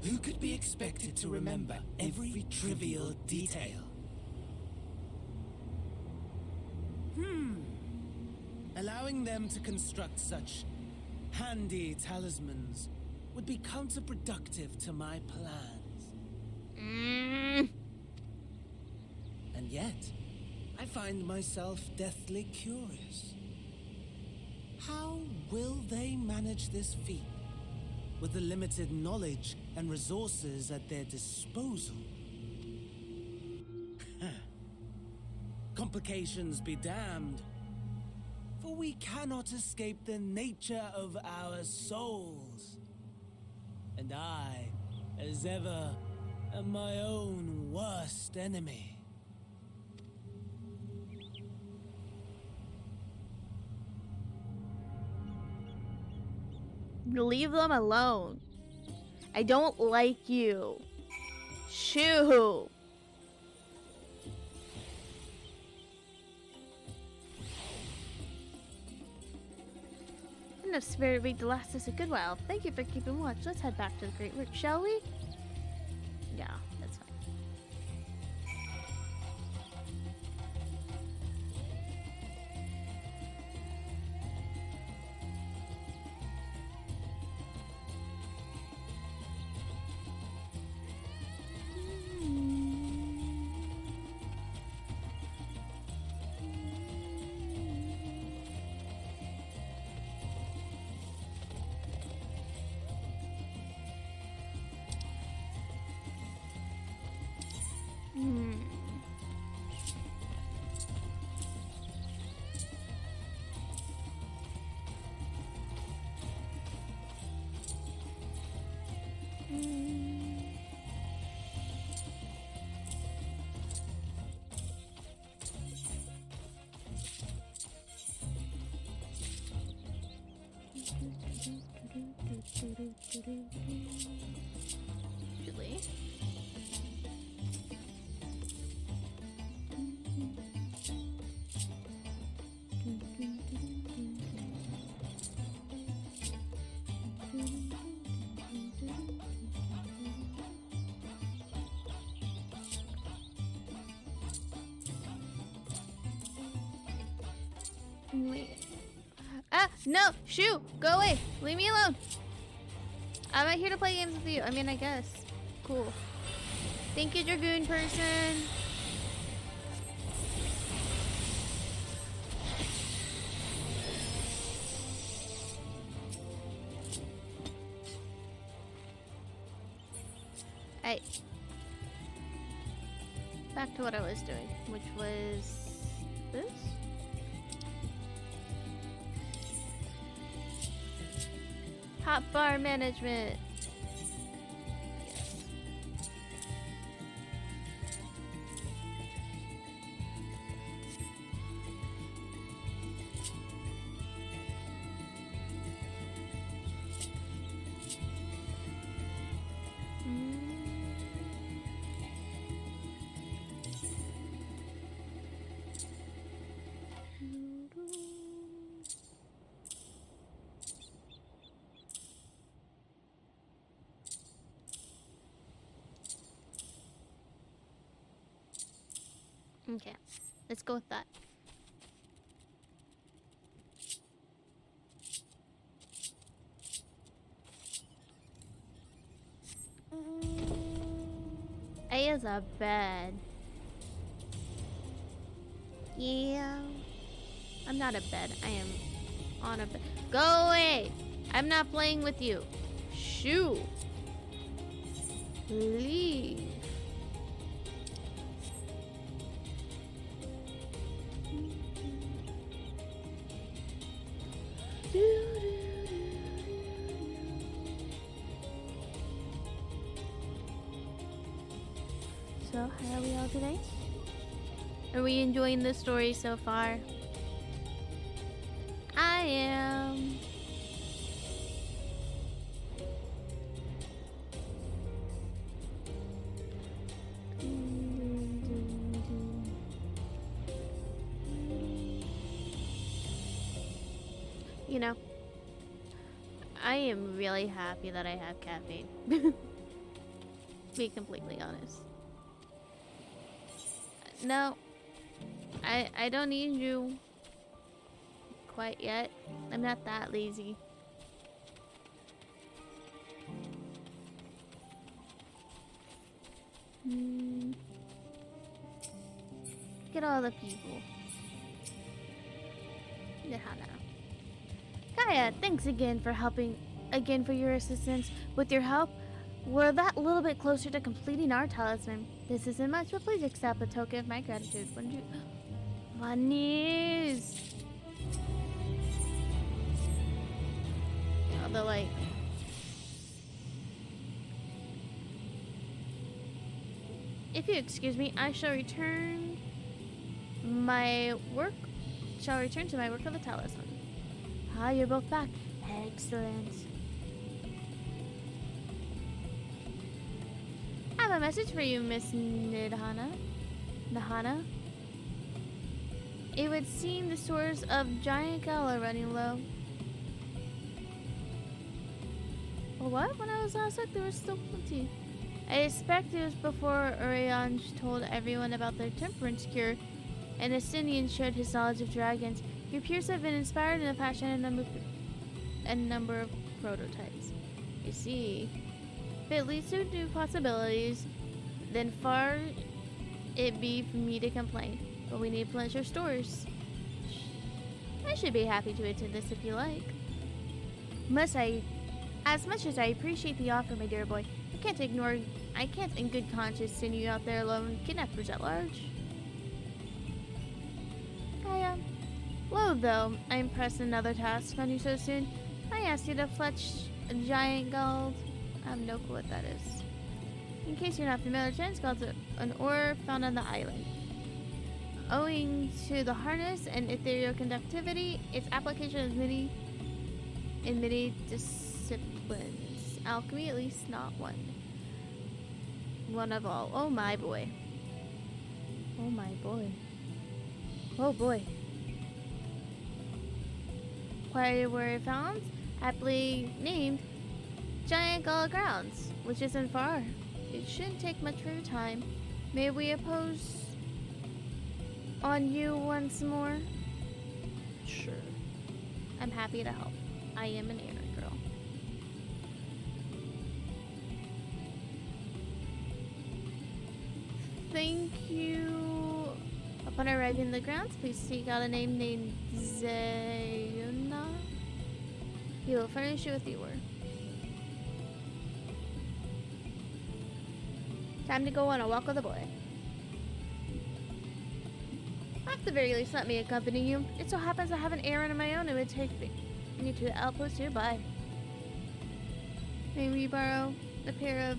[SPEAKER 8] Who could be expected to remember every trivial detail?
[SPEAKER 9] Allowing them to construct such handy talismans would be counterproductive to my plans. And yet, I find myself deathly curious. How will they manage this feat with the limited knowledge and resources at their disposal? Complications be damned, for we cannot escape the nature of our souls. And I, as ever, am my own worst enemy.
[SPEAKER 1] Leave them alone. I don't like you. Shoo. Enough spirit week to last us a good while. Thank you for keeping watch. Let's head back to the Great Work, shall we? Yeah, that's fine. Really? Wait. Ah, no! Shoo! Go away! Leave me alone! I'm not here to play games with you. I mean, I guess. Cool. Thank you, Dragoon person. Hey. Back to what I was doing, which was this. Hot bar management. Yes. Okay, let's go with that. A is a bed. Yeah. I'm not a bed. I am on a bed. Go away! I'm not playing with you. Shoo! Leave. So, how are we all today? Are we enjoying the story so far? I am. You know, I am really happy that I have caffeine. To be completely honest. No, I don't need you quite yet. I'm not that lazy. Look at all the people. Kaya, thanks again for your assistance. With your help, we're that little bit closer to completing our talisman. This isn't much, but please accept a token of my gratitude. Wouldn't you? Monies! Oh, they're like... If you excuse me, I shall return to my work of the talisman. Ah, you're both back. Excellent. I have a message for you, Miss Nahana. It would seem the stores of Giant Gal are running low. Well, what? When I was last there was still plenty. I expect it was before Urian told everyone about their temperance cure, and Asinian showed his knowledge of dragons. Your peers have been inspired and have fashioned a number of prototypes. You see, if it leads to new possibilities, then far it be for me to complain. But we need pleasure stores. I should be happy to attend this if you like. As much as I appreciate the offer, my dear boy, I can't in good conscience send you out there alone, kidnappers at large. Though I impressed another task on you so soon, I asked you to fetch a giant gold. I have no clue what that is. In case you're not familiar, giant gold's an ore found on the island. Owing to the harness and ethereal conductivity, its application is in many disciplines. Alchemy, at least not one. One of all. Oh my boy. Oh my boy. Oh boy. Where were found, aptly named Giant Gull Grounds, which isn't far. It shouldn't take much of your time. May we impose on you once more? Sure. I'm happy to help. I am an errand girl. Thank you. Upon arriving in the grounds, please seek out a name named Zayuna. He will furnish you with the ore. Time to go on a walk with the boy. At the very least, let me accompany you. It so happens I have an errand of my own and would take me to the outpost nearby. May we borrow a pair of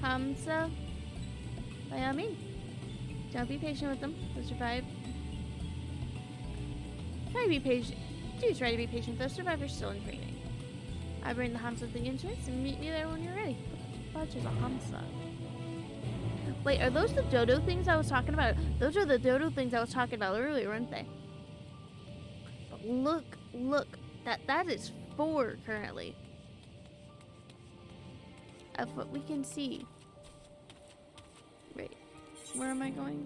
[SPEAKER 1] Hamsa? By all means. Don't be patient with them. They'll survive. Try to be patient. Do try to be patient. Those survivors still in training. I bring the Hamsa to the entrance and meet me there when you're ready. What is a Hamsa? Wait, are those the dodo things I was talking about? Those are the dodo things I was talking about earlier, weren't they? But look. That is 4 currently. Of what we can see. Wait, where am I going?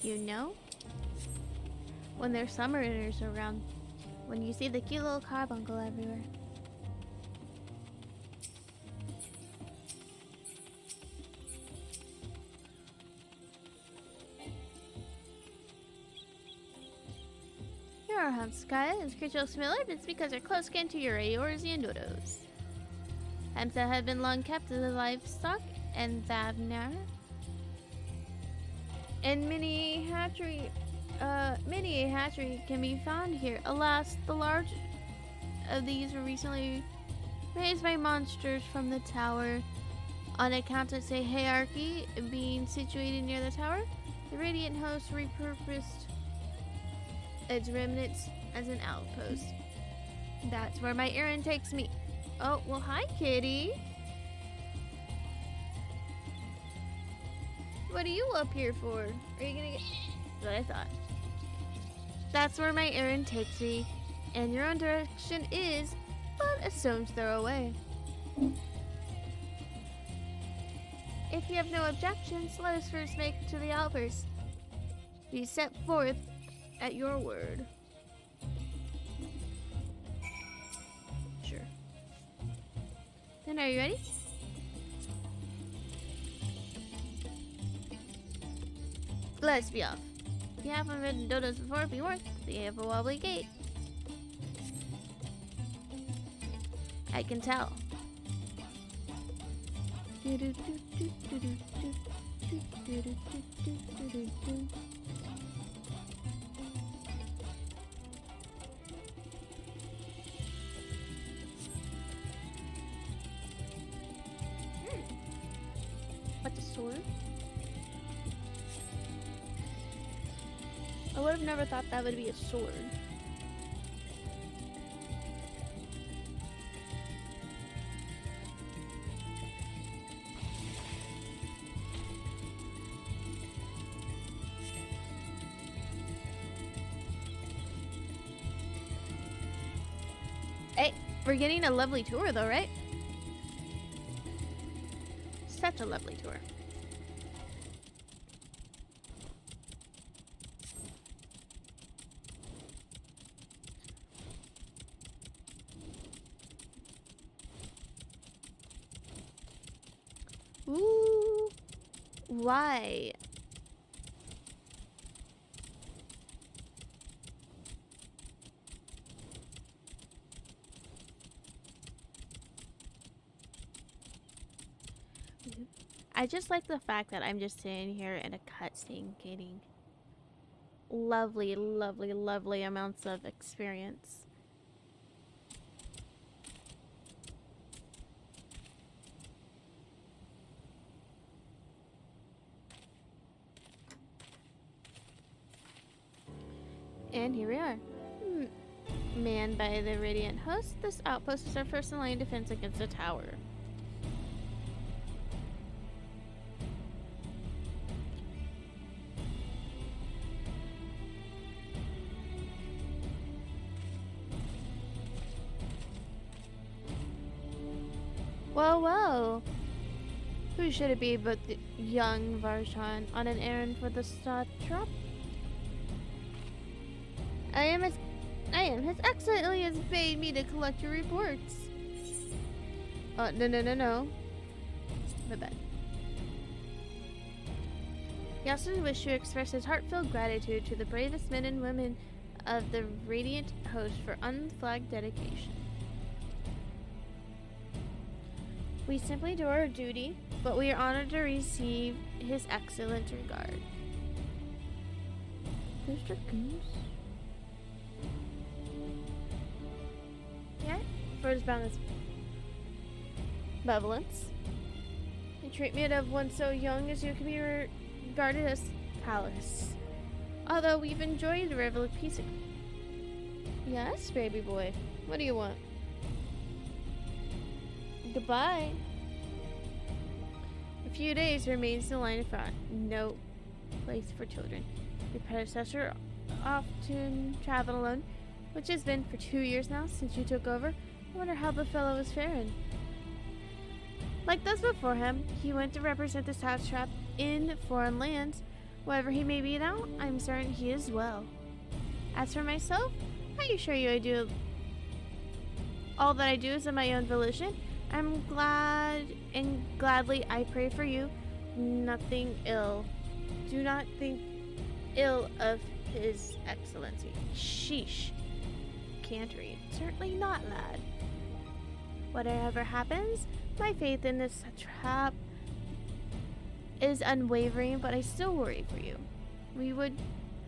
[SPEAKER 1] You know? When there's summoners around. When you see the cute little carbuncle everywhere. Here are Hamskaya. This creature looks familiar, but it's because they're close kin to your Eorzean dodos. Hamsa have been long kept as a livestock, and Thavnar. And mini hatchery can be found here. Alas, the large of these were recently raised by monsters from the tower. On account of a hierarchy being situated near the tower, the Radiant Host repurposed its remnants as an outpost. That's where my errand takes me. Oh, well, hi, kitty. What are you up here for? Are you gonna get... That's what I thought. That's where my errand takes me. And your own direction is but a stone's throw away. If you have no objections, let us first make to the outburst. Be set forth at your word. Sure. Then are you ready? Let's be off. If you haven't ridden dodos before, be warned, they have a wobbly gait. I can tell. What's a sword? I would have never thought that would be a sword. Hey, we're getting a lovely tour though, right? Such a lovely tour. Ooh, why? I just like the fact that I'm just sitting here in a cutscene getting lovely, lovely, lovely amounts of experience. And here we are. Manned by the Radiant Host, this outpost is our first line of defense against the tower. Well, well. Who should it be but the young Varshan on an errand for the satrap? I am His Excellency has paid me to collect your reports. No. My bad. He also wished to express his heartfelt gratitude to the bravest men and women of the Radiant Host for unflagged dedication. We simply do our duty, but we are honored to receive his excellent regard. Mr. Goose? Yeah? For his boundless benevolence. The treatment of one so young as you can be regarded as callous. Although we've enjoyed the revel of peace. Yes, baby boy. What do you want? Goodbye. A few days remains the line of front. No place for children. Your predecessor often traveled alone, which has been for 2 years now since you took over. I wonder how the fellow is faring. Like those before him, he went to represent the satrap in foreign lands. Wherever he may be now, I'm certain he is well. As for myself, I assure you I do all that I do is of my own volition. I'm glad and gladly I pray for you. Nothing ill. Do not think ill of His Excellency. Sheesh. Can't read. Certainly not, lad. Whatever happens, my faith in this trap is unwavering, but I still worry for you. We would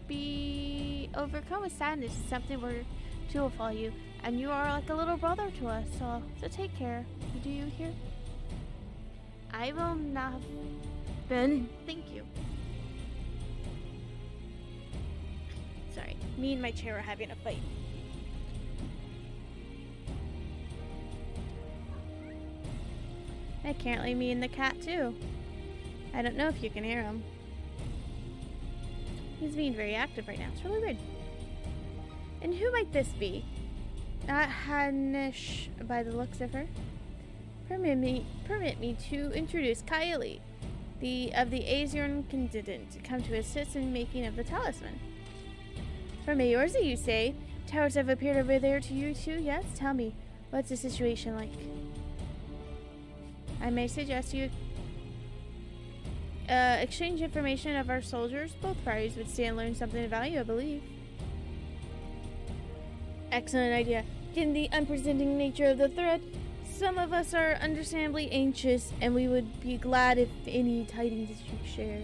[SPEAKER 1] be overcome with sadness if something were to befall you, and you are like a little brother to us, so take care. Do you hear? I will not. Ben, thank you. Sorry, me and my chair are having a fight. Apparently me and the cat too. I don't know if you can hear him. He's being very active right now. It's really weird. And who might this be? Not Hanish by the looks of her. Permit me to introduce Kylie, of the Azion contingent, to come to assist in making of the talisman. From Eorza, you say? Towers have appeared over there to you too, yes? Tell me, what's the situation like? I may suggest you exchange information of our soldiers. Both parties would stand to learn something of value, I believe. Excellent idea. Given the unprecedented nature of the threat, some of us are understandably anxious, and we would be glad if any tidings you share.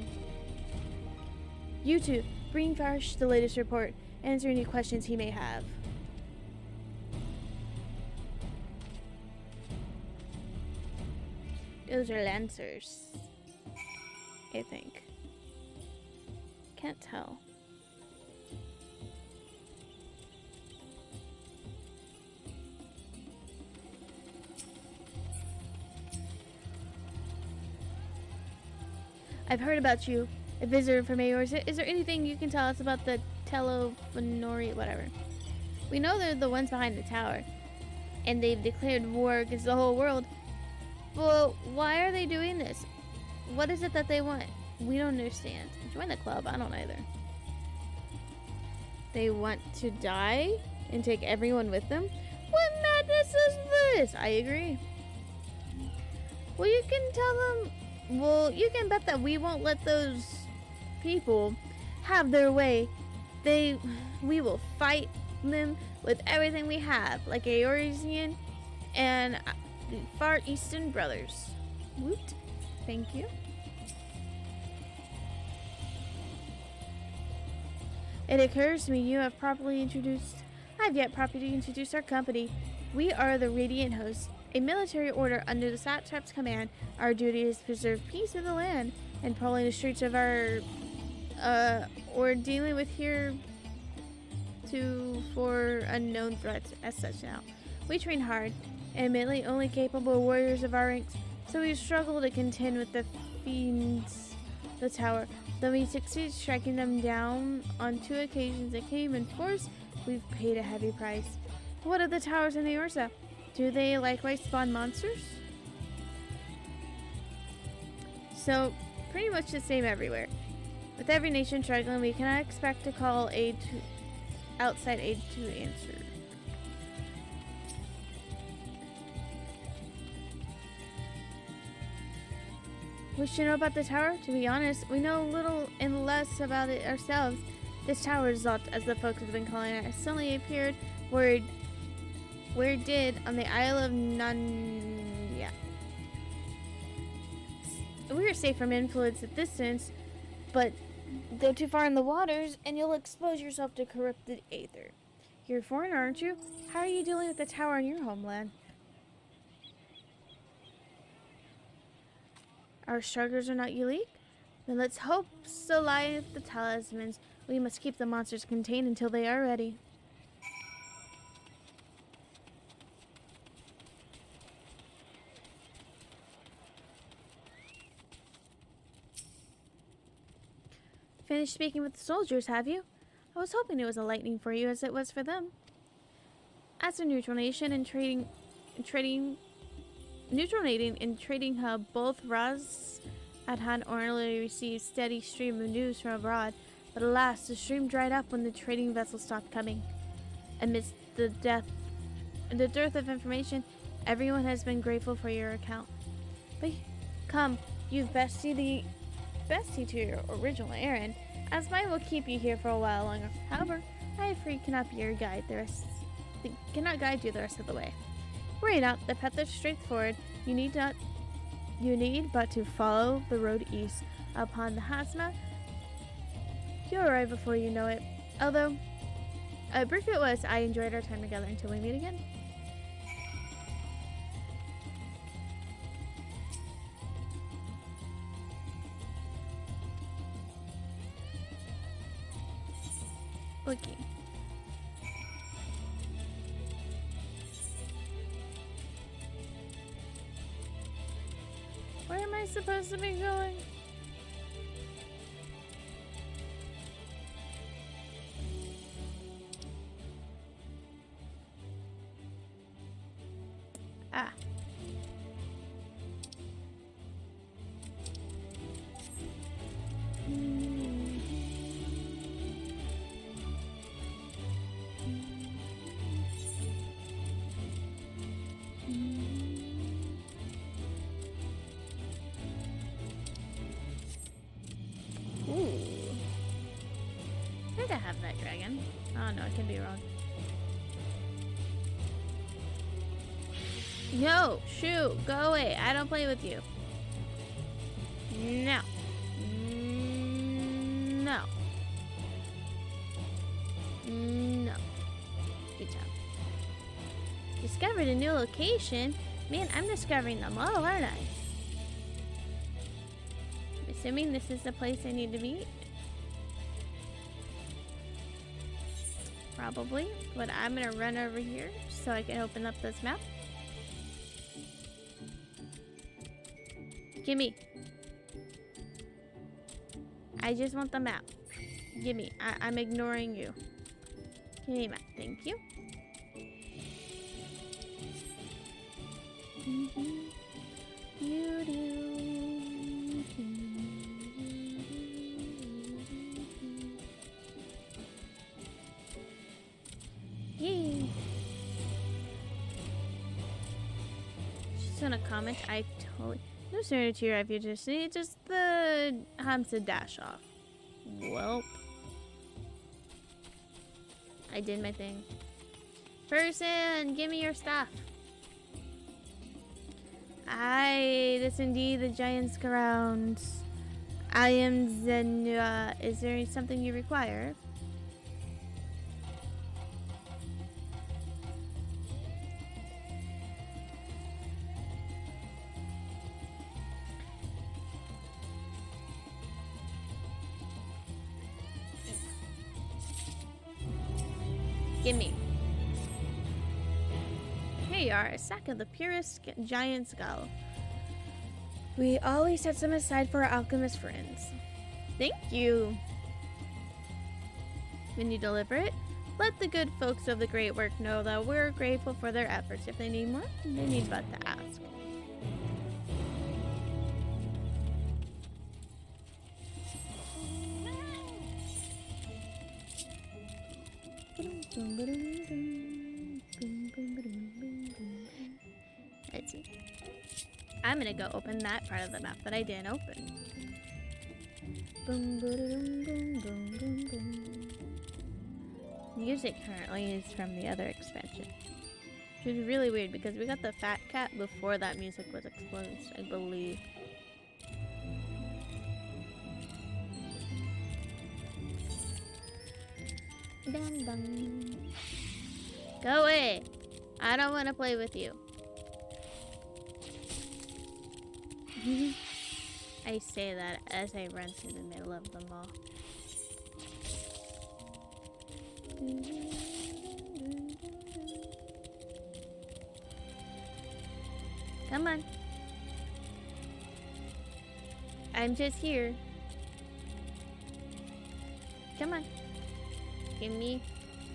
[SPEAKER 1] You two, bring Farsh the latest report. Answer any questions he may have. Those are lancers, I think. Can't tell. I've heard about you, a visitor from Eorza. Is there anything you can tell us about the Telophenori, whatever? We know they're the ones behind the tower, and they've declared war against the whole world. Well, why are they doing this? What is it that they want? We don't understand. Join the club. I don't either. They want to die and take everyone with them? What madness is this? I agree. Well, you can tell them... Well, you can bet that we won't let those people have their way. We will fight them with everything we have, like Eorzian and the Far Eastern Brothers. Woot. Thank you. It occurs to me I have yet properly introduced our company. We are the Radiant Host, a military order under the Satrap's command. Our duty is to preserve peace in the land and patrolling the streets of our, or dealing with for unknown threats as such now. We train hard, and admittedly only capable warriors of our ranks, so we struggle to contend with the fiends, the tower. Though we succeeded striking them down on 2 occasions that came in force, we've paid a heavy price. What of the towers in the Eorza? Do they likewise spawn monsters? So, pretty much the same everywhere. With every nation struggling, we cannot expect to call aid outside aid to answer. We should know about the tower. To be honest, we know little and less about it ourselves. This tower is Zot, as the folks have been calling it, suddenly appeared where it did on the Isle of Nanya. We are safe from influence at this distance, but go too far in the waters and you'll expose yourself to corrupted aether. You're a foreigner, aren't you? How are you dealing with the tower in your homeland? Our struggles are not unique? Then let's hope so lie the talismans. We must keep the monsters contained until they are ready. Finished speaking with the soldiers, have you? I was hoping it was a lightning for you as it was for them. As a neutral nation and neutralinating and trading hub, both Raz had ordinarily received steady stream of news from abroad, but alas, the stream dried up when the trading vessels stopped coming. Amidst the dearth of information, everyone has been grateful for your account. But come, you've bestie to your original errand, as mine will keep you here for a while longer. However, I afraid cannot be your guide cannot guide you the rest of the way. Worry not, the path is straightforward. You need but to follow the road east. Upon the Hazma, you'll arrive before you know it. Although, brief it was, I enjoyed our time together until we meet again. Okay. Where am I supposed to be going? Ah. I think I have that dragon. Oh no, I can be wrong. No, shoo, go away. I don't play with you. No. No. No. Good job. Discovered a new location? Man, I'm discovering them all, aren't I? I'm assuming this is the place I need to be. Probably, but I'm gonna run over here so I can open up this map. Gimme. I just want the map. Gimme. I'm ignoring you. Gimme map. Thank you. Yay. Just gonna comment. I totally. No sooner to your refugees, just the Hamza dash off. Welp. I did my thing. Person, give me your stuff. Aye, this indeed the giant's grounds. I am Zenua. Is there something you require? Gimme. Here you are, a sack of the purest giant skull. We always set some aside for our alchemist friends. Thank you. When you deliver it, let the good folks of the great work know that we're grateful for their efforts. If they need more, they need but to ask. Let's see. I'm gonna go open that part of the map that I didn't open. Music currently is from the other expansion. Which is really weird because we got the fat cat before that music was exposed, I believe. Dum dum. Go away! I don't want to play with you. I say that as I run through the middle of them all. Come on. I'm just here. Come on. Gimme.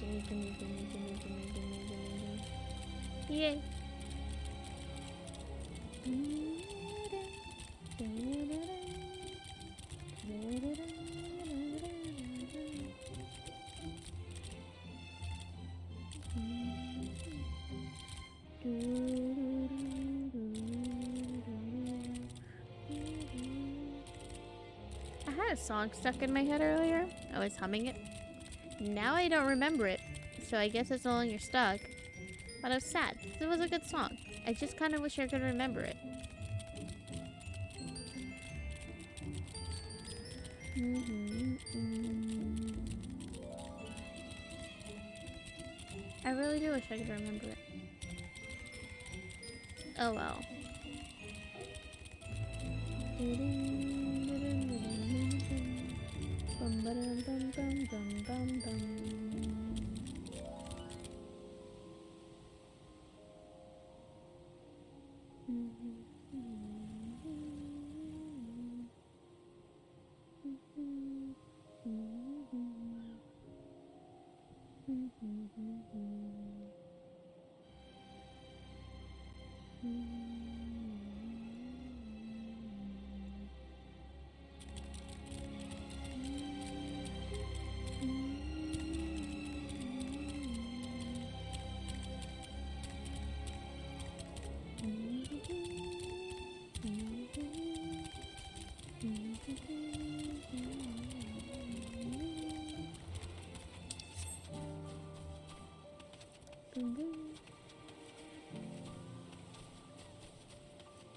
[SPEAKER 1] Gimme. Yay. I had a song stuck in my head earlier. I was humming it. Now I don't remember it, so I guess it's no longer stuck. But I was sad. It was a good song. I just kind of wish I could remember it. I really do wish I could remember it. Oh well.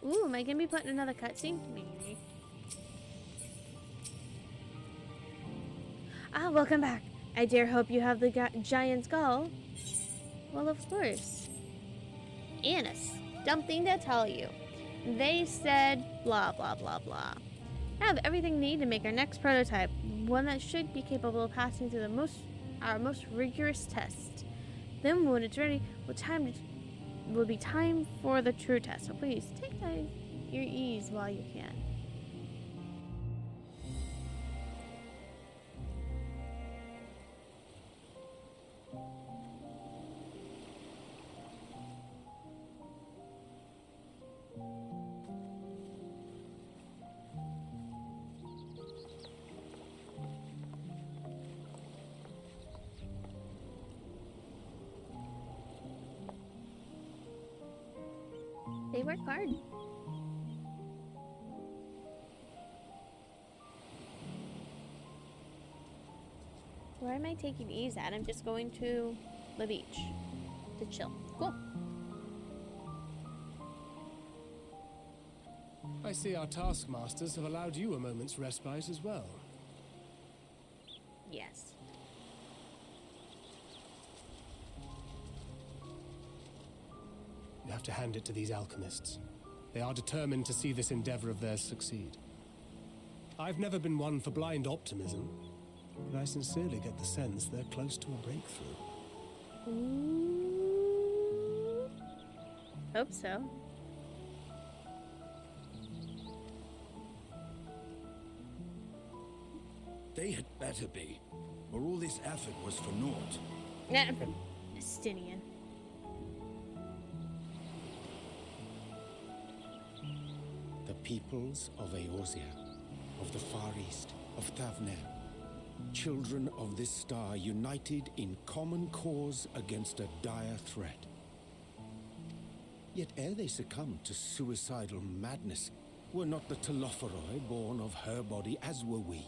[SPEAKER 1] Ooh, am I gonna be put in another cutscene? Maybe. Ah, welcome back. I dare hope you have the giant skull. Well, of course. Annis, something to tell you. They said blah blah blah blah. I have everything needed to make our next prototype, one that should be capable of passing through our most rigorous test. Then when it's ready, will be time for the true test. So please take your ease while you can. They work hard. Where am I taking ease at? I'm just going to the beach to chill. Cool.
[SPEAKER 2] I see our taskmasters have allowed you a moment's respite as well.
[SPEAKER 1] Yes.
[SPEAKER 2] You have to hand it to these alchemists. They are determined to see this endeavor of theirs succeed. I've never been one for blind optimism, but I sincerely get the sense they're close to a breakthrough.
[SPEAKER 1] Ooh. Hope so.
[SPEAKER 3] They had better be, or all this effort was for naught.
[SPEAKER 1] Nah, Justinian.
[SPEAKER 10] The peoples of Eorzea, of the Far East, of Tavner.
[SPEAKER 3] children of this star united in common cause against a dire threat. Yet ere they succumbed to suicidal madness, were not the Telophoroi born of her body as were we?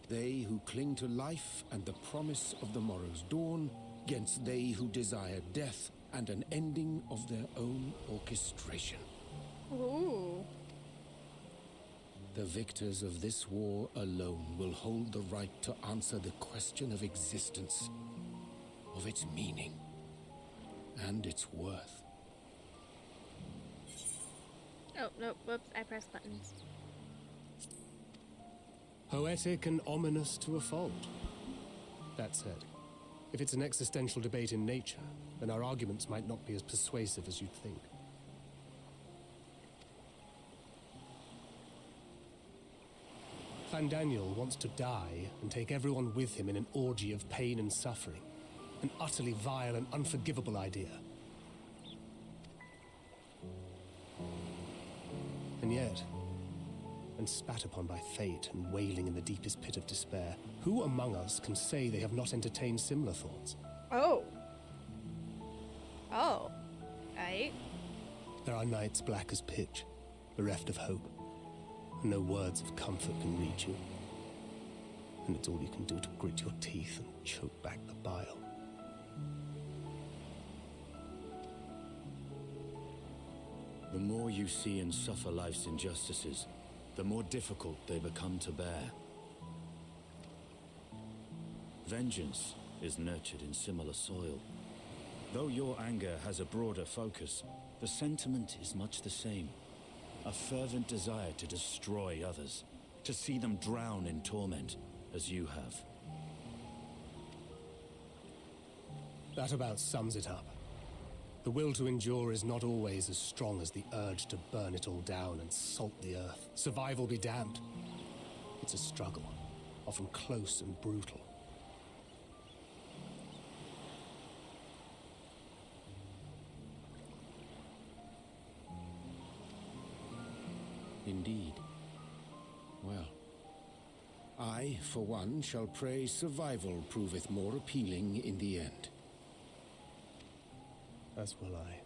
[SPEAKER 3] They who cling to life and the promise of the morrow's dawn, against they who desire death and an ending of their own orchestration.
[SPEAKER 1] Ooh.
[SPEAKER 3] The victors of this war alone will hold the right to answer the question of existence, of its meaning, and its worth.
[SPEAKER 1] Oh, no, whoops, I pressed buttons.
[SPEAKER 2] Poetic and ominous to a fault. That said, if it's an existential debate in nature, then our arguments might not be as persuasive as you'd think. Fandaniel wants to die and take everyone with him in an orgy of pain and suffering. An utterly vile and unforgivable idea. And yet, when spat upon by fate and wailing in the deepest pit of despair, who among us can say they have not entertained similar thoughts?
[SPEAKER 1] Oh. Oh. Aight.
[SPEAKER 2] There are nights black as pitch, bereft of hope, and no words of comfort can reach you. And it's all you can do to grit your teeth and choke back the bile.
[SPEAKER 3] The more you see and suffer life's injustices, the more difficult they become to bear. Vengeance is nurtured in similar soil. Though your anger has a broader focus, the sentiment is much the same. A fervent desire to destroy others, to see them drown in torment, as you have.
[SPEAKER 2] That about sums it up. The will to endure is not always as strong as the urge to burn it all down and salt the earth. Survival be damned. It's a struggle, often close and brutal.
[SPEAKER 3] Indeed. Well, I, for one, shall pray survival proveth more appealing in the end.
[SPEAKER 2] As will I.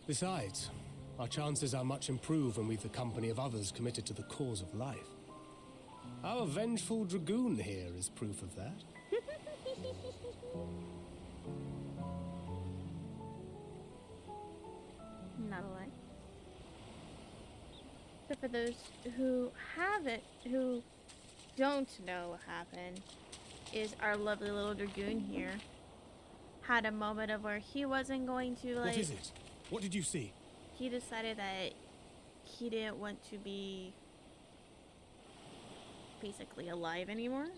[SPEAKER 2] Besides, our chances are much improved when we've the company of others committed to the cause of life. Our vengeful dragoon here is proof of that.
[SPEAKER 1] Not a lie. So for those who don't know what happened, is our lovely little dragoon here had a moment of where he wasn't going to, like...
[SPEAKER 2] What is it? What did you see?
[SPEAKER 1] He decided that he didn't want to be basically alive anymore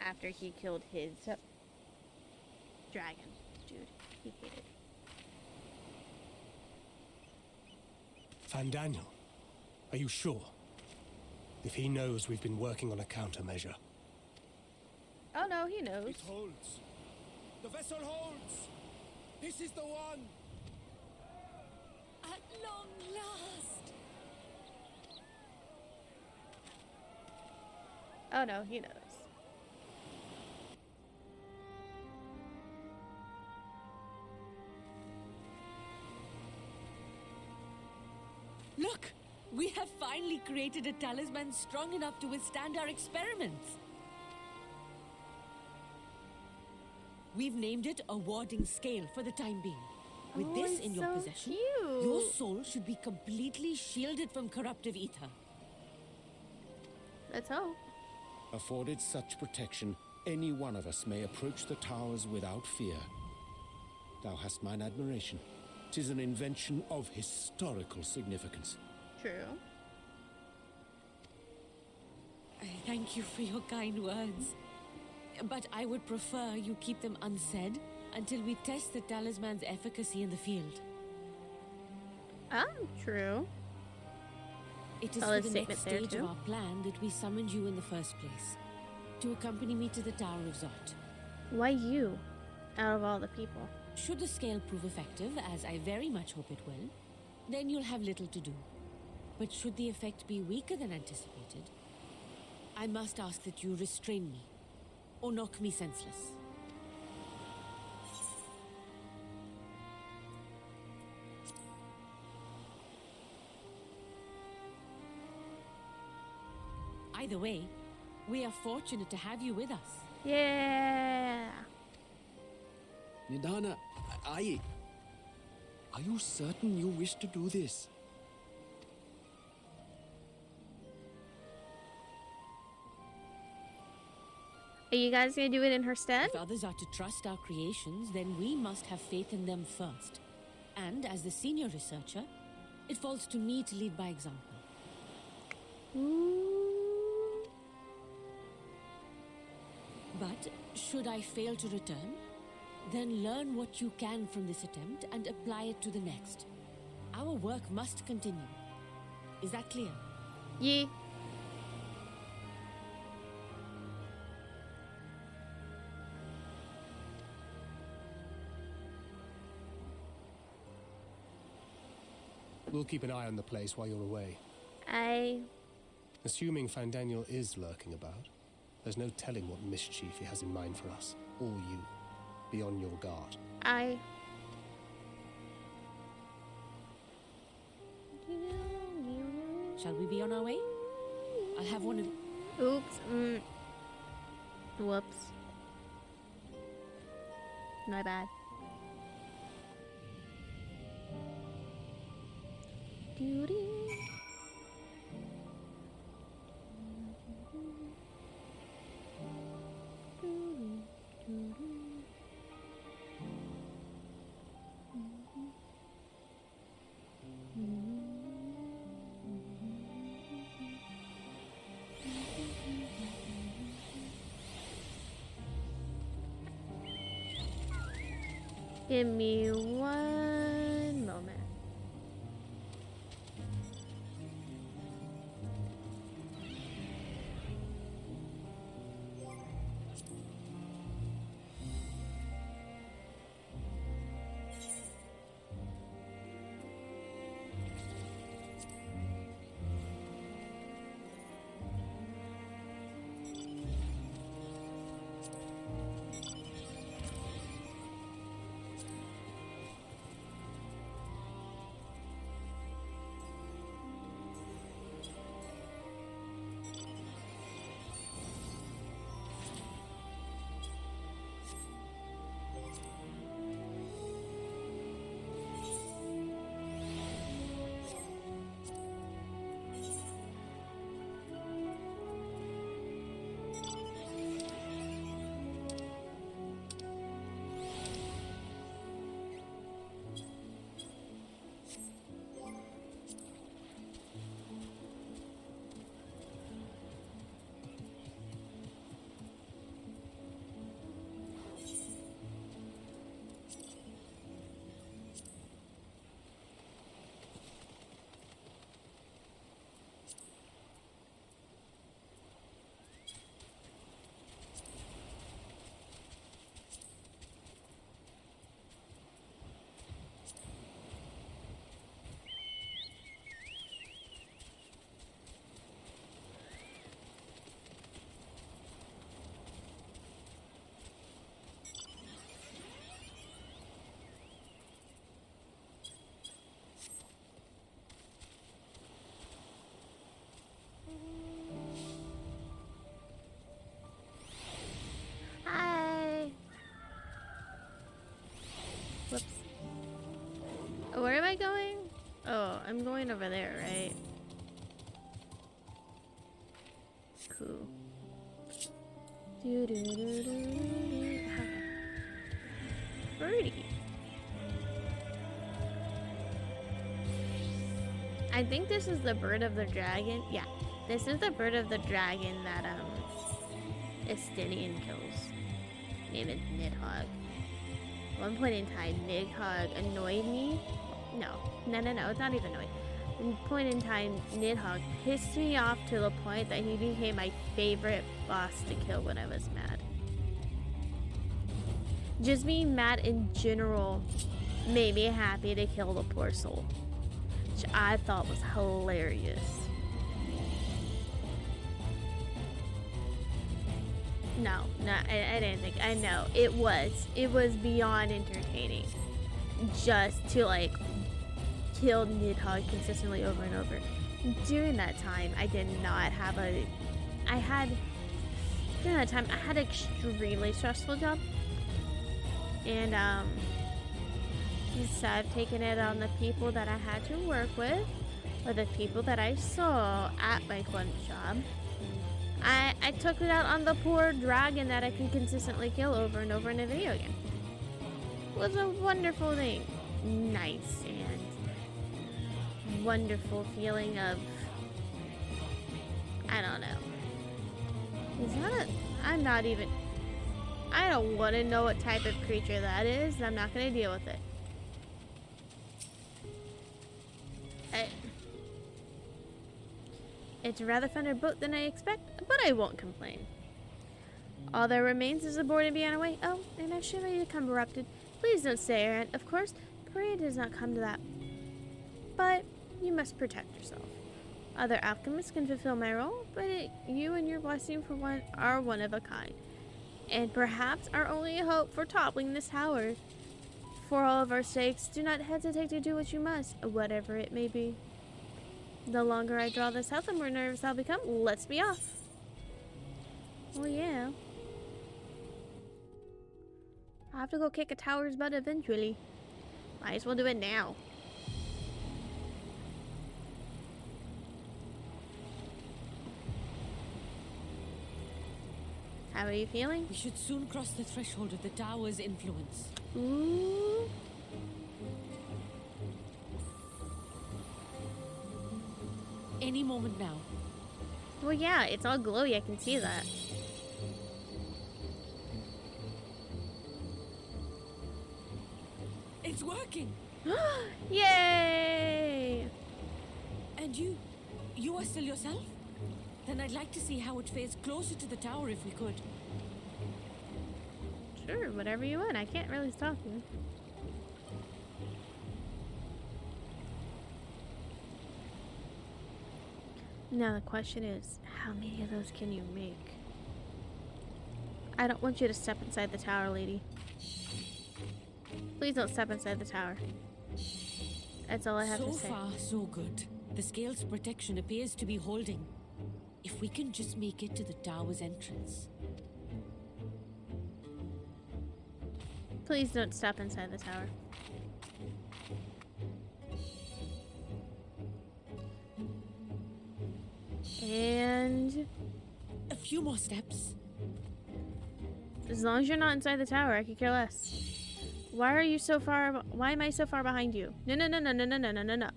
[SPEAKER 1] after he killed his dragon. Dude, he hated.
[SPEAKER 2] Fandaniel, are you sure? If he knows we've been working on a countermeasure.
[SPEAKER 1] Oh no, he knows.
[SPEAKER 6] It holds. The vessel holds! This is the one!
[SPEAKER 7] At long last!
[SPEAKER 1] Oh no, he knows.
[SPEAKER 5] Look! We have finally created a talisman strong enough to withstand our experiments. We've named it a warding scale for the time being. With
[SPEAKER 1] Oh,
[SPEAKER 5] this
[SPEAKER 1] it's
[SPEAKER 5] in your
[SPEAKER 1] so
[SPEAKER 5] possession,
[SPEAKER 1] cute.
[SPEAKER 5] your soul should be completely shielded from corruptive ether.
[SPEAKER 1] Let's hope.
[SPEAKER 3] Afforded such protection, any one of us may approach the towers without fear. Thou hast mine admiration. 'Tis an invention of historical significance.
[SPEAKER 1] True.
[SPEAKER 5] I thank you for your kind words. But I would prefer you keep them unsaid until we test the talisman's efficacy in the field.
[SPEAKER 1] True.
[SPEAKER 5] It is
[SPEAKER 1] Oh,
[SPEAKER 5] for
[SPEAKER 1] there's
[SPEAKER 5] the
[SPEAKER 1] statement
[SPEAKER 5] next
[SPEAKER 1] there,
[SPEAKER 5] stage
[SPEAKER 1] too.
[SPEAKER 5] of our plan that we summoned you in the first place. To accompany me to the Tower of Zot.
[SPEAKER 1] Why you? Out of all the people.
[SPEAKER 5] Should the scale prove effective, as I very much hope it will, then you'll have little to do. But should the effect be weaker than anticipated, I must ask that you restrain me, or knock me senseless. Either way, we are fortunate to have you with us.
[SPEAKER 1] Yeah.
[SPEAKER 6] Nidana, Aight, are you certain you wish to do this?
[SPEAKER 1] Are you guys gonna do it in her stead?
[SPEAKER 5] If others are to trust our creations, then we must have faith in them first. And as the senior researcher, it falls to me to lead by example.
[SPEAKER 1] Ooh.
[SPEAKER 5] But should I fail to return, then learn what you can from this attempt and apply it to the next. Our work must continue. Is that clear?
[SPEAKER 1] Yeah.
[SPEAKER 2] We'll keep an eye on the place while you're away. Assuming Fandaniel is lurking about, there's no telling what mischief he has in mind for us, or you. Be on your guard.
[SPEAKER 5] Shall we be on our way? I'll have one of...
[SPEAKER 1] Oops. Whoops. My bad. Duty. Give me one moment. Whoops. Where am I going? Oh, I'm going over there, right? Cool. Okay. Birdie. I think this is the bird of the dragon. Yeah, this is the bird of the dragon that Estinian kills. Name is Nidhogg. One point in time, Nidhogg annoyed me. No, it's not even annoyed. One point in time, Nidhogg pissed me off to the point that he became my favorite boss to kill when I was mad. Just being mad in general made me happy to kill the poor soul, which I thought was hilarious. No, I didn't think. I know it was beyond entertaining, just to like kill Nidhogg consistently over and over. During that time, I did not have a. During that time, I had an extremely stressful job, and so I've taken it on the people that I had to work with, or the people that I saw at my club job. I took it out on the poor dragon that I can consistently kill over and over in a video game. It was a wonderful thing. Nice and wonderful feeling of, I don't know. Is that a, I'm not even, I don't want to know what type of creature that is. I'm not going to deal with it. It's a rather funner boat than I expect, but I won't complain. All that remains is the board and beyond away. Oh, and I should ready to come erupted. Please don't stay, Aunt. Of course, prayer does not come to that. But you must protect yourself. Other alchemists can fulfill my role, but you and your blessing for one are one of a kind. And perhaps our only hope for toppling this tower. For all of our sakes, do not hesitate to do what you must, whatever it may be. The longer I draw this out, the more nervous I'll become. Let's be off. Well, yeah. I'll have to go kick a tower's butt eventually. Might as well do it now. How are you feeling?
[SPEAKER 5] We should soon cross the threshold of the tower's influence.
[SPEAKER 1] Ooh.
[SPEAKER 5] Any moment now.
[SPEAKER 1] Well, yeah, it's all glowy. I can see that.
[SPEAKER 5] It's working!
[SPEAKER 1] Yay!
[SPEAKER 5] And you are still yourself? Then I'd like to see how it fares closer to the tower if we could.
[SPEAKER 1] Sure, whatever you want. I can't really stop you. Now the question is, how many of those can you make? I don't want you to step inside the tower, lady. Please don't step inside the tower. That's all I have to say.
[SPEAKER 5] So far, so good. The scale's protection appears to be holding. If we can just make it to the tower's entrance.
[SPEAKER 1] Please don't step inside the tower. And
[SPEAKER 5] a few more steps.
[SPEAKER 1] As long as you're not inside the tower, I could care less. Why are you so far? Why am I so far behind you? No, no, no, no, no, no, no, no, no, no.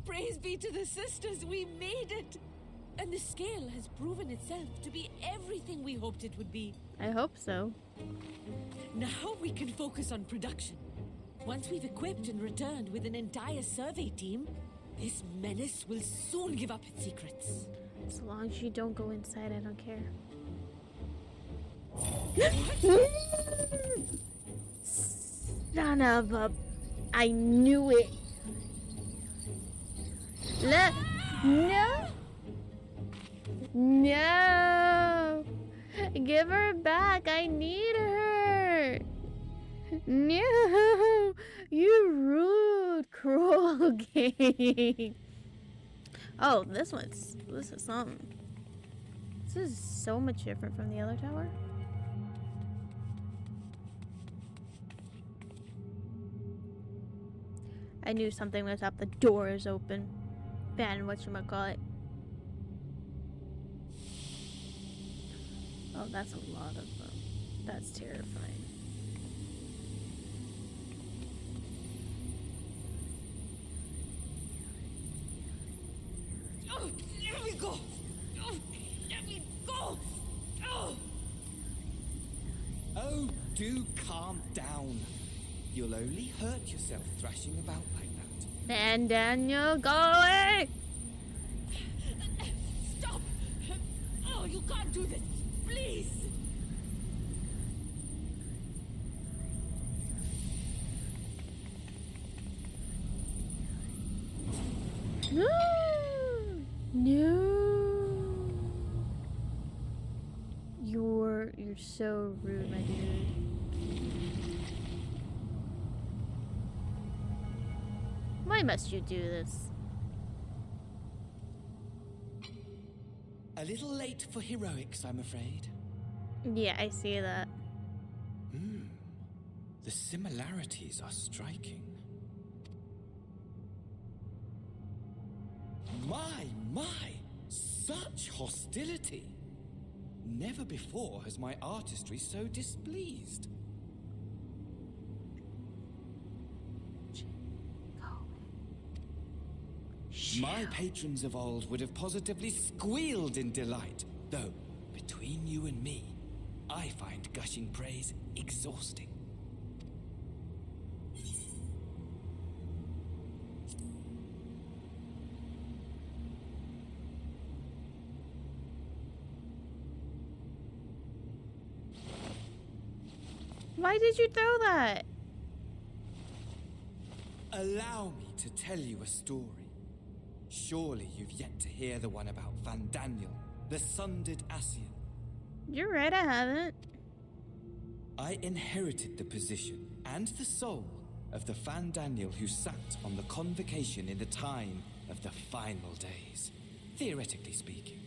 [SPEAKER 5] Praise be to the sisters, we made it! And the scale has proven itself to be everything we hoped it would be.
[SPEAKER 1] I hope so.
[SPEAKER 5] Now we can focus on production. Once we've equipped and returned with an entire survey team, this menace will soon give up its secrets.
[SPEAKER 1] As long as you don't go inside, I don't care. Son of a... I knew it. No! No! Give her back. I need her. No! You rude, cruel game. Oh, this is something. This is so much different from the other tower. I knew something was up. The door is open. Ben, whatchamacallit. Oh, that's a lot of them. That's terrifying.
[SPEAKER 5] Oh, let me go! Oh, let me go! Oh!
[SPEAKER 8] Oh, do calm down. You'll only hurt yourself thrashing about like that.
[SPEAKER 1] And Daniel, go away!
[SPEAKER 5] Stop! Oh, you can't do this! Please!
[SPEAKER 1] No! No! so rude, my dude. Why must you do this?
[SPEAKER 8] A little late for heroics, I'm afraid.
[SPEAKER 1] Yeah, I see that.
[SPEAKER 8] The similarities are striking. My! Such hostility! Never before has my artistry so displeased. My patrons of old would have positively squealed in delight, though, between you and me, I find gushing praise exhausting.
[SPEAKER 1] Why did you throw that?
[SPEAKER 8] Allow me to tell you a story. Surely you've yet to hear the one about Van Daniel, the sundered Ascian.
[SPEAKER 1] You're right, I haven't.
[SPEAKER 8] I inherited the position and the soul of the Van Daniel who sat on the convocation in the time of the final days, theoretically speaking.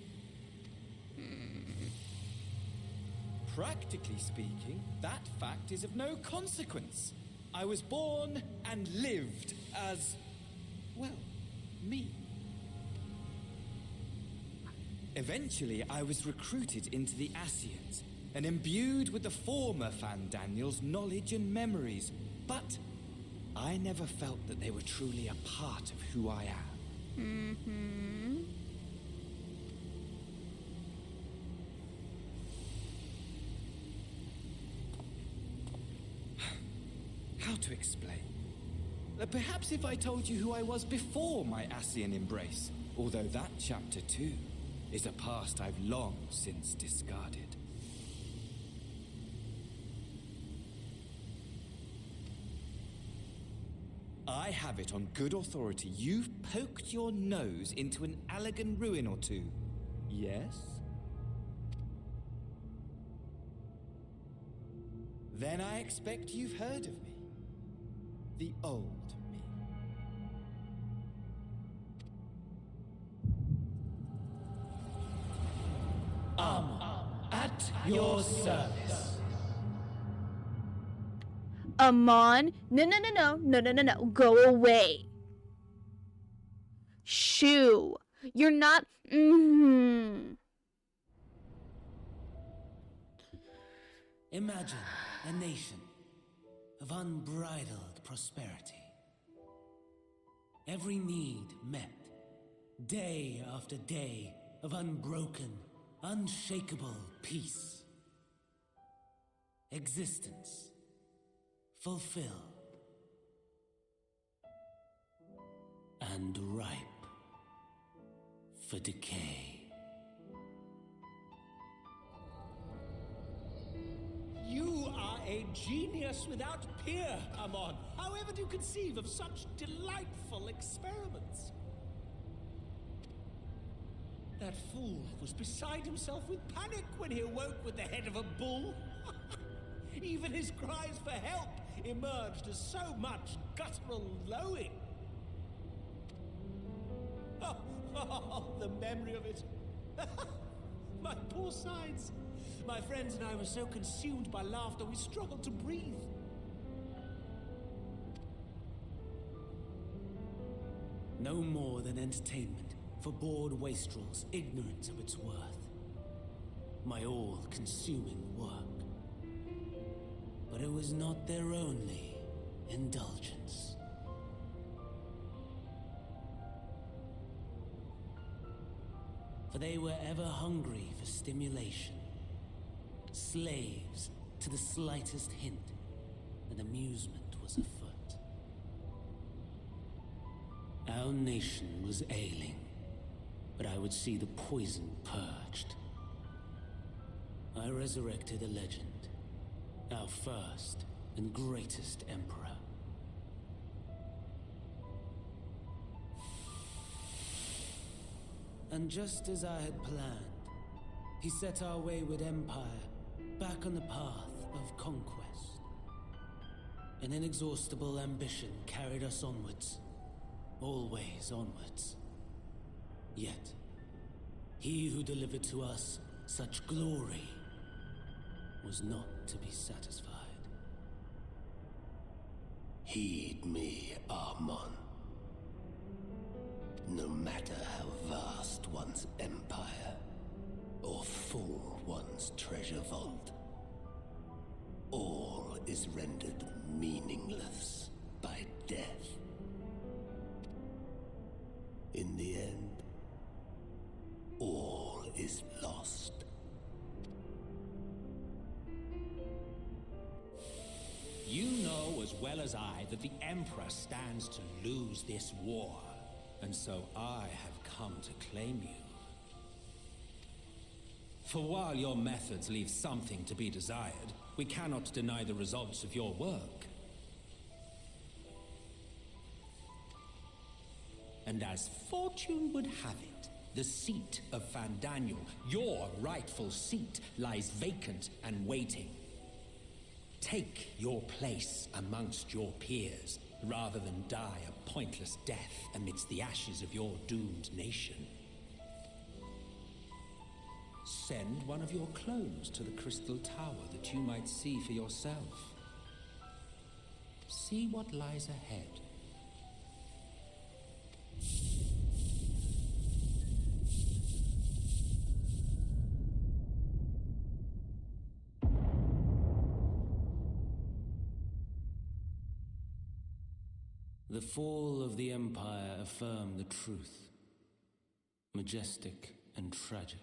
[SPEAKER 8] Practically speaking, that fact is of no consequence. I was born and lived as, well, me. Eventually, I was recruited into the Ascians and imbued with the former Van Daniel's knowledge and memories, but I never felt that they were truly a part of who I am. How to explain? Perhaps if I told you who I was before my Ascian embrace, although that chapter too is a past I've long since discarded. I have it on good authority you've poked your nose into an Allegan ruin or two. Yes? Then I expect you've heard of me. The old me.
[SPEAKER 9] At your service.
[SPEAKER 1] Amon, no, go away. Shoo, you're not.
[SPEAKER 9] Imagine a nation of unbridled prosperity. Every need met, day after day of unbroken, unshakable peace. Existence fulfilled and ripe for decay.
[SPEAKER 10] You are a genius without peer, Amon. However do you conceive of such delightful experiments? That fool was beside himself with panic when he awoke with the head of a bull. Even his cries for help emerged as so much guttural lowing. Oh, the memory of it. My poor sides. My friends and I were so consumed by laughter we struggled to breathe.
[SPEAKER 9] No more than entertainment for bored wastrels ignorant of its worth. My all-consuming work. But it was not their only indulgence. For they were ever hungry for stimulation. Slaves to the slightest hint that amusement was afoot. Our nation was ailing, but I would see the poison purged. I resurrected a legend, our first and greatest emperor. And just as I had planned, he set our wayward empire back on the path of conquest. An inexhaustible ambition carried us onwards, always onwards. Yet, he who delivered to us such glory was not to be satisfied.
[SPEAKER 10] Heed me, Armon. No matter how vast one's empire, or full one's treasure vault, all is rendered meaningless by death. In the end, all is lost.
[SPEAKER 11] You know as well as I that the Emperor stands to lose this war, and so I have come to claim you. For while your methods leave something to be desired, we cannot deny the results of your work. And as fortune would have it, the seat of Fandaniel, your rightful seat, lies vacant and waiting. Take your place amongst your peers, rather than die a pointless death amidst the ashes of your doomed nation. Send one of your clones to the Crystal Tower that you might see for yourself. See what lies ahead.
[SPEAKER 9] The fall of the Empire affirmed the truth, majestic and tragic,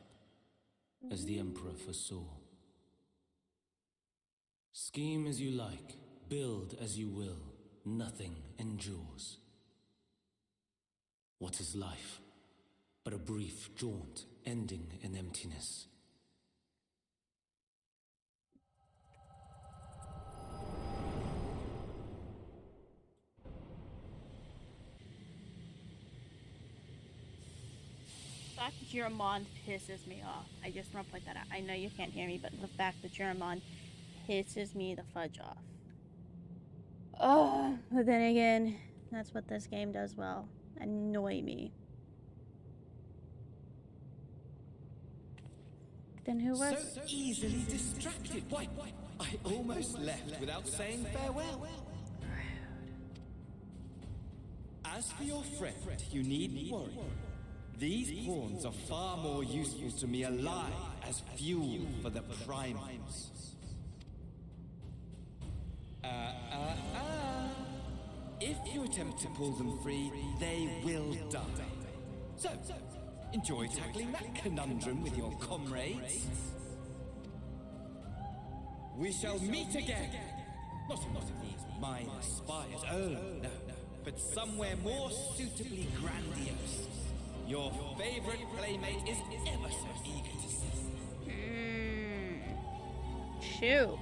[SPEAKER 9] as the Emperor foresaw. Scheme as you like, build as you will, nothing endures. What is life but a brief jaunt ending in emptiness?
[SPEAKER 1] The fact that Juramon pisses me off. I just want to point that out. I know you can't hear me, but the fact that Juramon pisses me the fudge off. Oh, but then again, that's what this game does well. Annoy me. Then who was...
[SPEAKER 8] So easily distracted. Why, I almost left without saying farewell. As for your friend, you needn't worry. These pawns are far more useful to me alive as fuel for the primals. If you attempt to pull them free, they will die. So, enjoy tackling that conundrum with your comrades. We shall meet again. Not in one of these minor spires, oh no, but somewhere more suitably grandiose. Your favorite playmate is ever so eager to see.
[SPEAKER 1] Shoot.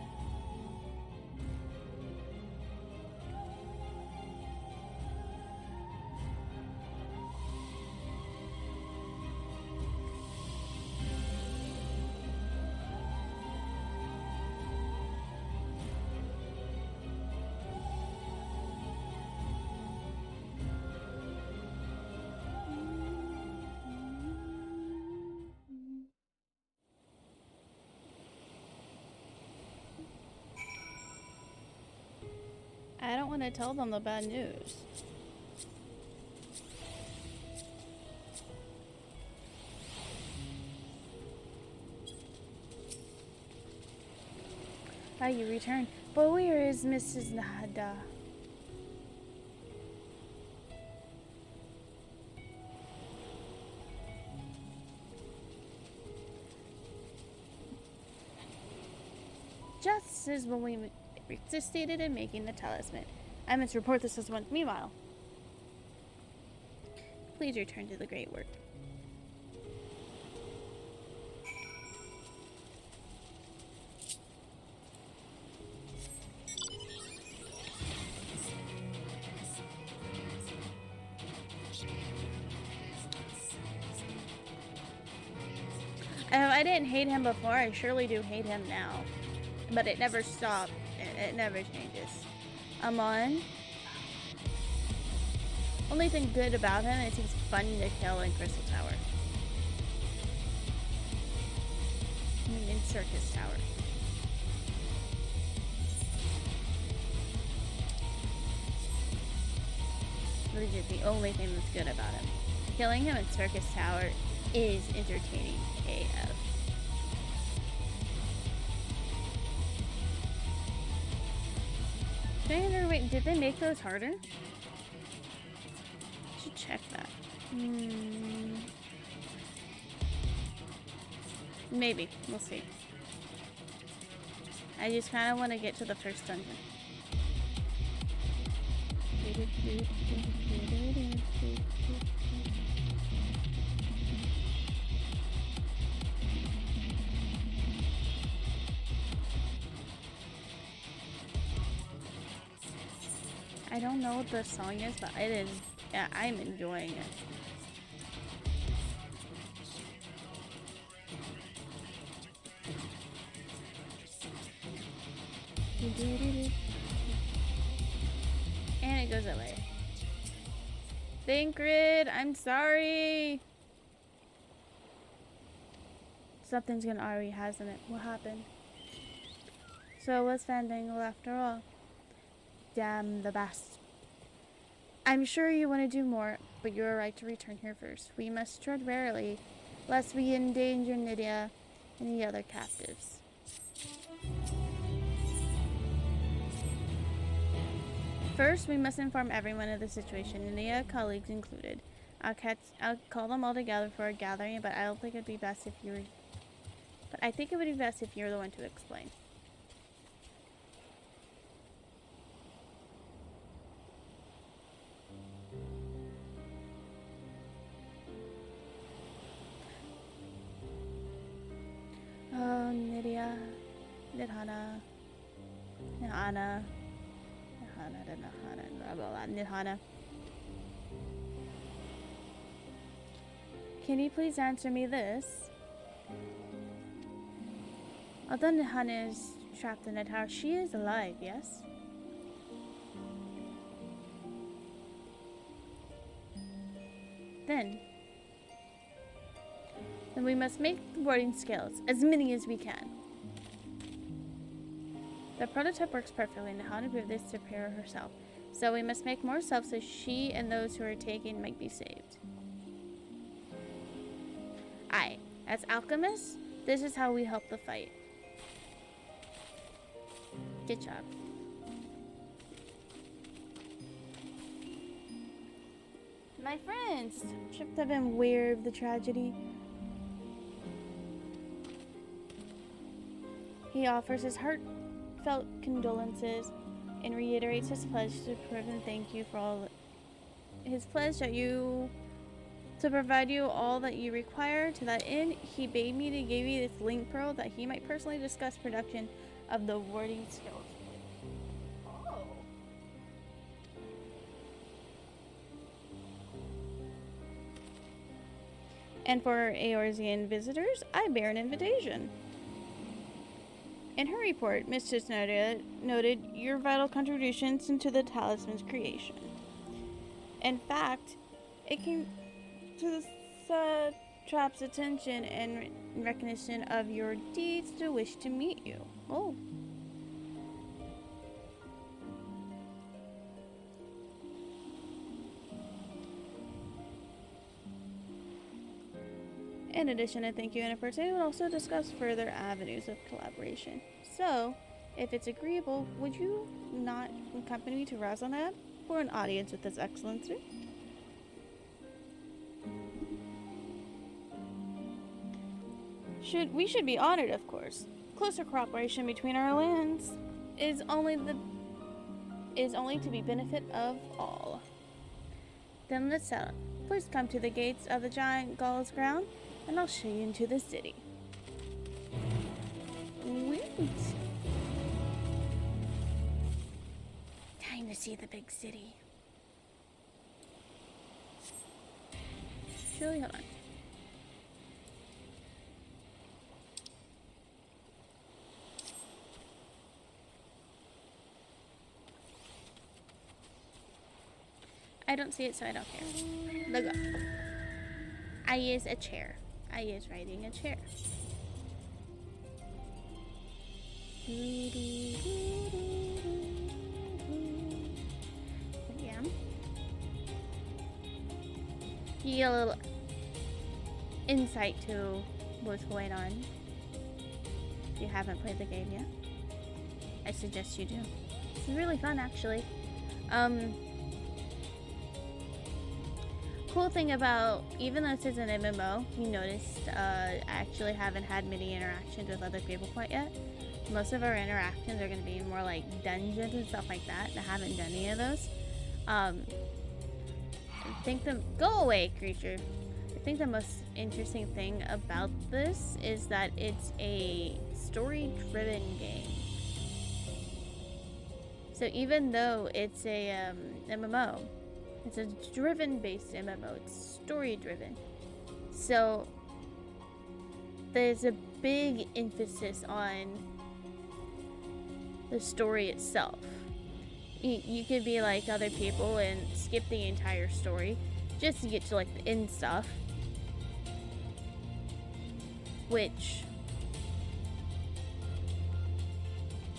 [SPEAKER 1] I don't want to tell them the bad news. Ah, you returned. But where is Mrs. Nahada? Just as when we succeeded in making the talisman. I meant to report this as one. Meanwhile, please return to the great work. I didn't hate him before. I surely do hate him now. But it never stopped. It never changes. I'm on. Only thing good about him is he's fun to kill in Crystal Tower. In Circus Tower. Legit, the only thing that's good about him. Killing him in Circus Tower is entertaining AF. Wait, did they make those harder? I should check that. Maybe. We'll see. I just kind of want to get to the first dungeon. I don't know what the song is, but it is. Yeah, I'm enjoying it. And it goes away. Thinkrid, I'm sorry. Something's gonna already hasn't it? What happened? So it was Fandangle after all. Damn the best. I'm sure you want to do more, but you are right to return here first. We must tread warily, lest we endanger Nydia and the other captives. First, we must inform everyone of the situation, Nydia, colleagues included. I'll call them all together for a gathering, but I don't think it'd be best if you were. But I think it would be best if you're the one to explain. Oh, Nydia, Nidhana, Nidhana. Can you please answer me this? Although Nidhana is trapped in a tower, she is alive, yes? Then we must make the warding scales, as many as we can. The prototype works perfectly, and Nidhana proved this to prepare herself. So we must make more self so she and those who are taken might be saved. Aye, as alchemists, this is how we help the fight. Good job. My friends, tripped have been aware of the tragedy. He offers his heartfelt condolences and reiterates his pledge to prove and thank you for all his pledge that you to provide you all that you require. To that end, he bade me to give you this link pearl that he might personally discuss production of the warding skills. Oh. And for Eorzean visitors, I bear an invitation. In her report, Mistress noted your vital contributions into the talisman's creation. In fact, it came to the satrap's attention and recognition of your deeds to wish to meet you. Oh. In addition to thank you in a person, we will also discuss further avenues of collaboration. So, if it's agreeable, would you not accompany me to Razanab for an audience with His Excellency? We should be honored, of course. Closer cooperation between our lands is only to be benefit of all. Then let's settle. Please come to the gates of the giant Gauls ground, and I'll show you into the city. Wait. Time to see the big city. Surely, hold on. I don't see it, so I don't care. Look up. I is a chair. I is riding a chair. Yeah. You get a little insight to what's going on. If you haven't played the game yet, I suggest you do. It's really fun, actually. Cool thing about, even though this is an MMO, you noticed I actually haven't had many interactions with other people quite yet. Most of our interactions are going to be more like dungeons and stuff like that, and I haven't done any of those. I think go away, creature. I think the most interesting thing about this is that it's a story-driven game. So even though it's a MMO, it's a driven-based MMO. It's story-driven. So there's a big emphasis on the story itself. You could be like other people and skip the entire story just to get to like the end stuff, which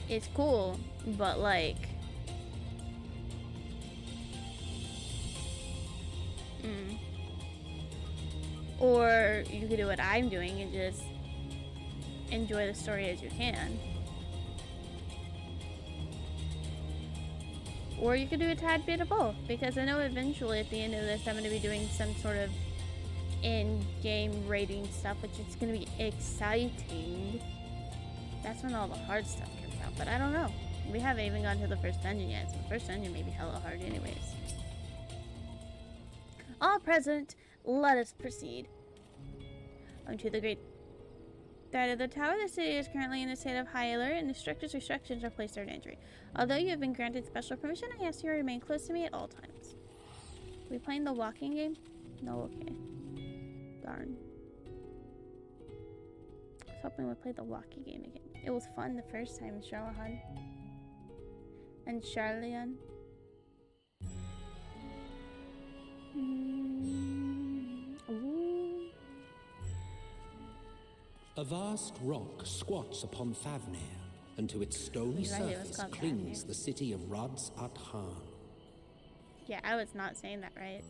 [SPEAKER 1] is cool, but like or you could do what I'm doing and just enjoy the story as you can. Or you could do a tad bit of both, because I know eventually at the end of this I'm going to be doing some sort of in-game rating stuff, which is going to be exciting. That's when all the hard stuff comes out, but I don't know. We haven't even gone to the first dungeon yet, so the first dungeon may be hella hard anyways. All present, let us proceed. Onto the great threat of the tower. The city is currently in a state of high alert, and the strictest restrictions are placed on entry. Although you have been granted special permission, I ask you to remain close to me at all times. Are we playing the walking game? No, okay. Darn. I was hoping we'd play the walking game again. It was fun the first time, Charlahan. And Charlian. Ooh.
[SPEAKER 11] A vast rock squats upon Favnir, and to its stony surface clings the city of Rods at Han.
[SPEAKER 1] Yeah, I was not saying that right.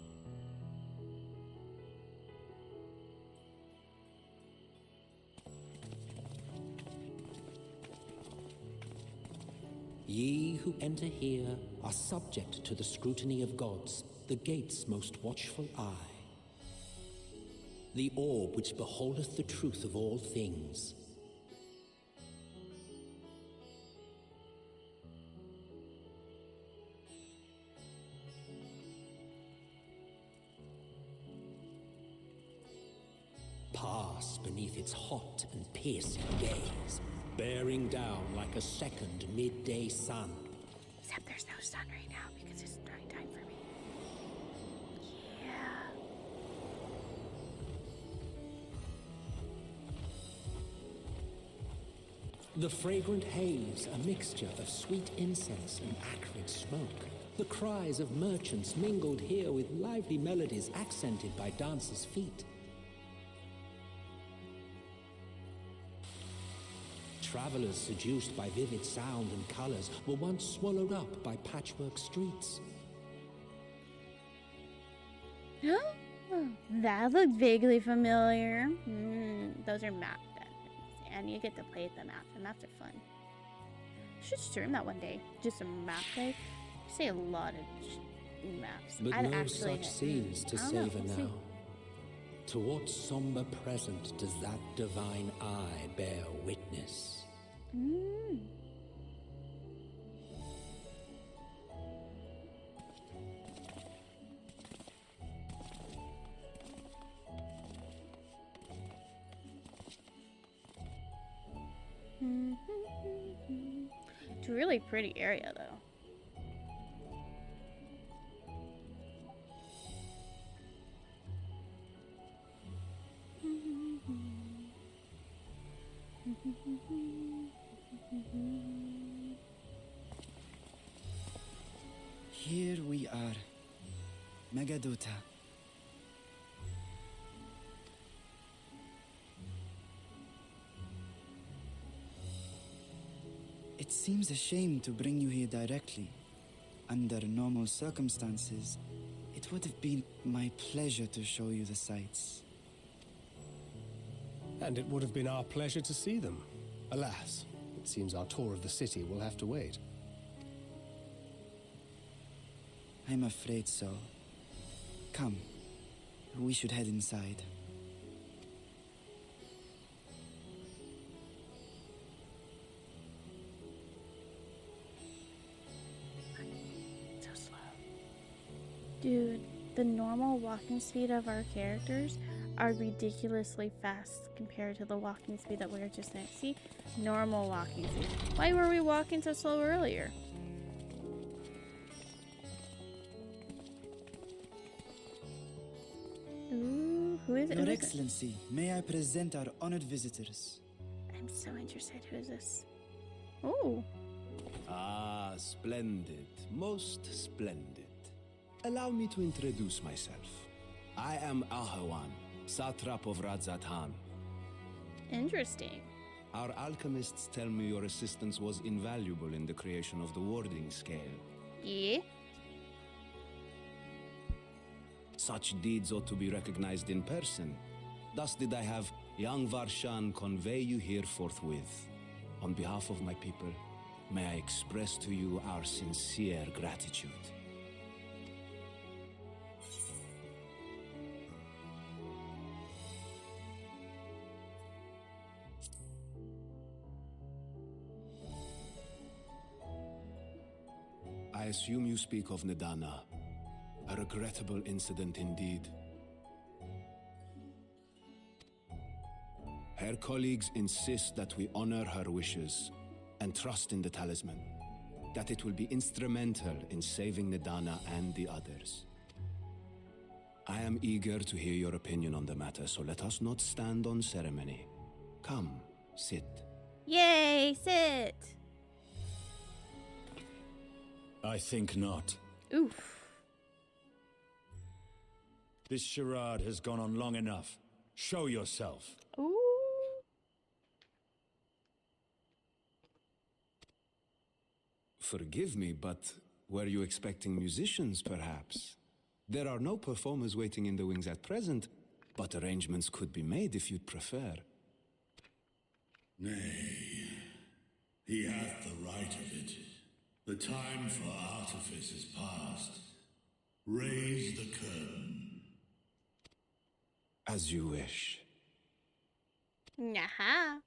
[SPEAKER 11] Ye who enter here are subject to the scrutiny of gods, the gate's most watchful eye. The orb which beholdeth the truth of all things. Pass beneath its hot and piercing gaze, bearing down like a second midday sun.
[SPEAKER 1] Except there's no sun right now because it's night time for me. Yeah.
[SPEAKER 11] The fragrant haze, a mixture of sweet incense and acrid smoke. The cries of merchants mingled here with lively melodies accented by dancers' feet. Travelers seduced by vivid sound and colors were once swallowed up by patchwork streets.
[SPEAKER 1] That looked vaguely familiar. Those are map dungeons, and you get to play with the maps. The maps are fun. I should stream that one day. Just a map day. I see a lot of maps.
[SPEAKER 11] But
[SPEAKER 1] I'd
[SPEAKER 11] no
[SPEAKER 1] actually
[SPEAKER 11] such scenes to savor now. To what somber present does that divine eye bear witness?
[SPEAKER 1] It's a really pretty area, though.
[SPEAKER 4] Here we are. Megaduta. It seems a shame to bring you here directly. Under normal circumstances, it would have been my pleasure to show you the sights.
[SPEAKER 2] And it would have been our pleasure to see them. Alas, it seems our tour of the city will have to wait.
[SPEAKER 4] I'm afraid so. Come, we should head inside.
[SPEAKER 1] So slow. Dude, the normal walking speed of our characters are ridiculously fast compared to the walking speed that we were just at. See? Normal walking speed. Why were we walking so slow earlier? Ooh, who is it?
[SPEAKER 4] Your
[SPEAKER 1] Who is it?
[SPEAKER 4] Excellency, may I present our honored visitors?
[SPEAKER 1] I'm so interested. Who is this? Oh,
[SPEAKER 6] Ah, splendid. Most splendid. Allow me to introduce myself. I am Ahawan, satrap of Radzatan.
[SPEAKER 1] interesting.
[SPEAKER 6] Our alchemists tell me your assistance was invaluable in the creation of the warding scale.
[SPEAKER 1] Yeah.
[SPEAKER 6] Such deeds ought to be recognized in person. Thus did I have young Varshan convey you here forthwith. On behalf of my people, may I express to you our sincere gratitude. I assume you speak of Nidana. A regrettable incident indeed. Her colleagues insist that we honor her wishes and trust in the talisman, that it will be instrumental in saving Nidana and the others. I am eager to hear your opinion on the matter, so let us not stand on ceremony. Come, sit.
[SPEAKER 1] Yay, sit.
[SPEAKER 12] I think not.
[SPEAKER 1] Oof.
[SPEAKER 12] This charade has gone on long enough. Show yourself.
[SPEAKER 1] Ooh.
[SPEAKER 6] Forgive me, but were you expecting musicians, perhaps? There are no performers waiting in the wings at present, but arrangements could be made if you'd prefer.
[SPEAKER 13] Nay, he hath the right of it. The time for artifice is past. Raise the curtain.
[SPEAKER 6] As you wish.
[SPEAKER 1] Nah.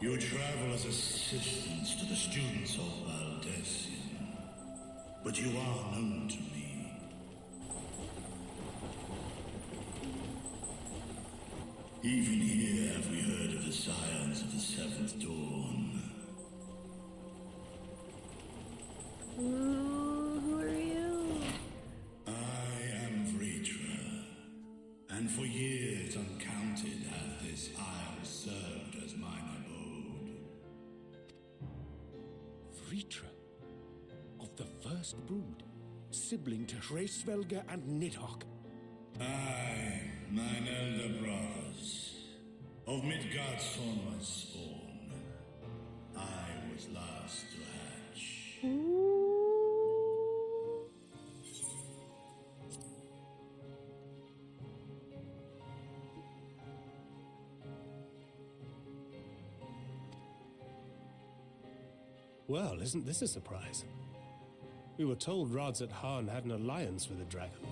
[SPEAKER 13] You travel as assistants to the students of Valdesian, but you are known to me. Even here have we heard of the scions of the Seventh Dawn.
[SPEAKER 1] Ooh, who are you?
[SPEAKER 13] I am Vritra, and for years uncounted hath this isle served as mine abode.
[SPEAKER 3] Vritra, of the first brood, sibling to Hraesvelga and Nidhogg.
[SPEAKER 13] Aye, mine elder brothers. Of Midgard's Sonma's spawn, I was last to hatch.
[SPEAKER 2] Well, isn't this a surprise? We were told Radzatan had an alliance with a dragon.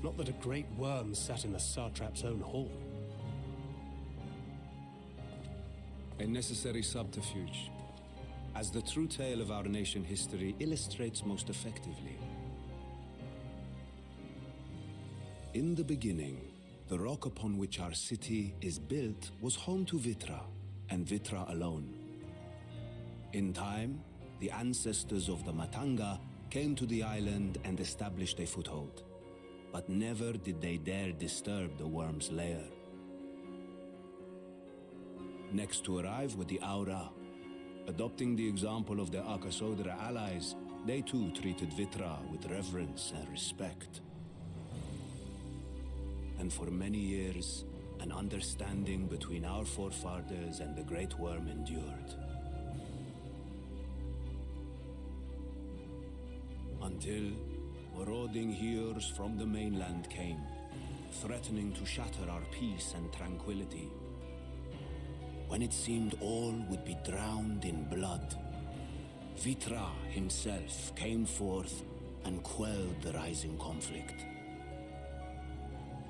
[SPEAKER 2] Not that a great worm sat in the satrap's own hall.
[SPEAKER 6] A necessary subterfuge, as the true tale of our nation history illustrates most effectively. In the beginning, the rock upon which our city is built was home to Vitra, and Vitra alone. In time, the ancestors of the Matanga came to the island and established a foothold. But never did they dare disturb the worm's lair. Next to arrive were the Aura, Adopting the example of their Akasodra allies, they too treated Vitra with reverence and respect. And for many years, an understanding between our forefathers and the Great Worm endured. Until marauding heroes from the mainland came, threatening to shatter our peace and tranquility. When it seemed all would be drowned in blood, Vitra himself came forth and quelled the rising conflict.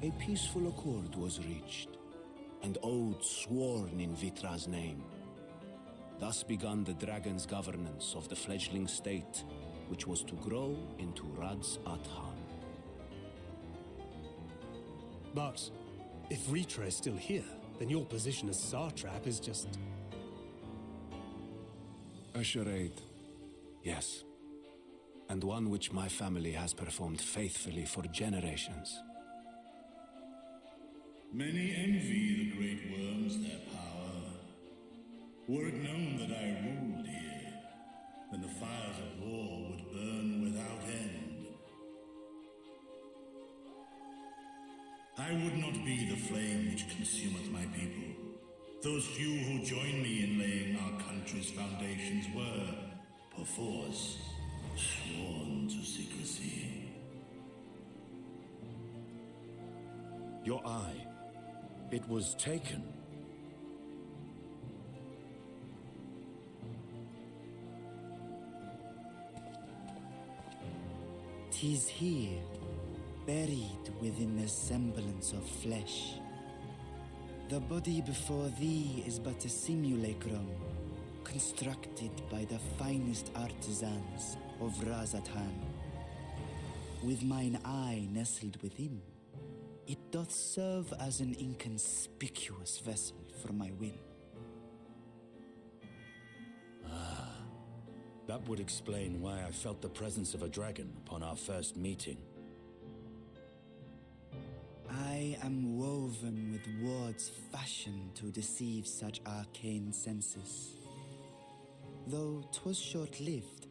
[SPEAKER 6] A peaceful accord was reached, and oaths sworn in Vitra's name. Thus began the dragon's governance of the fledgling state, which was to grow into Radz Athan.
[SPEAKER 2] But if Ritra is still here, then your position as Satrap is just...
[SPEAKER 6] A charade, yes. And one which my family has performed faithfully for generations.
[SPEAKER 13] Many envy the great worms their power. Were it known that I ruled here, then the fires of war would burn without end. I would not be the flame which consumeth my people. Those few who joined me in laying our country's foundations were, perforce, sworn to secrecy.
[SPEAKER 12] Your eye. It was taken.
[SPEAKER 4] "'Tis here, buried within the semblance of flesh. The body before thee is but a simulacrum, constructed by the finest artisans of Razatan. With mine eye nestled within, it doth serve as an inconspicuous vessel for my whim."
[SPEAKER 12] That would explain why I felt the presence of a dragon upon our first meeting.
[SPEAKER 4] I am woven with words fashioned to deceive such arcane senses. Though 'twas short-lived,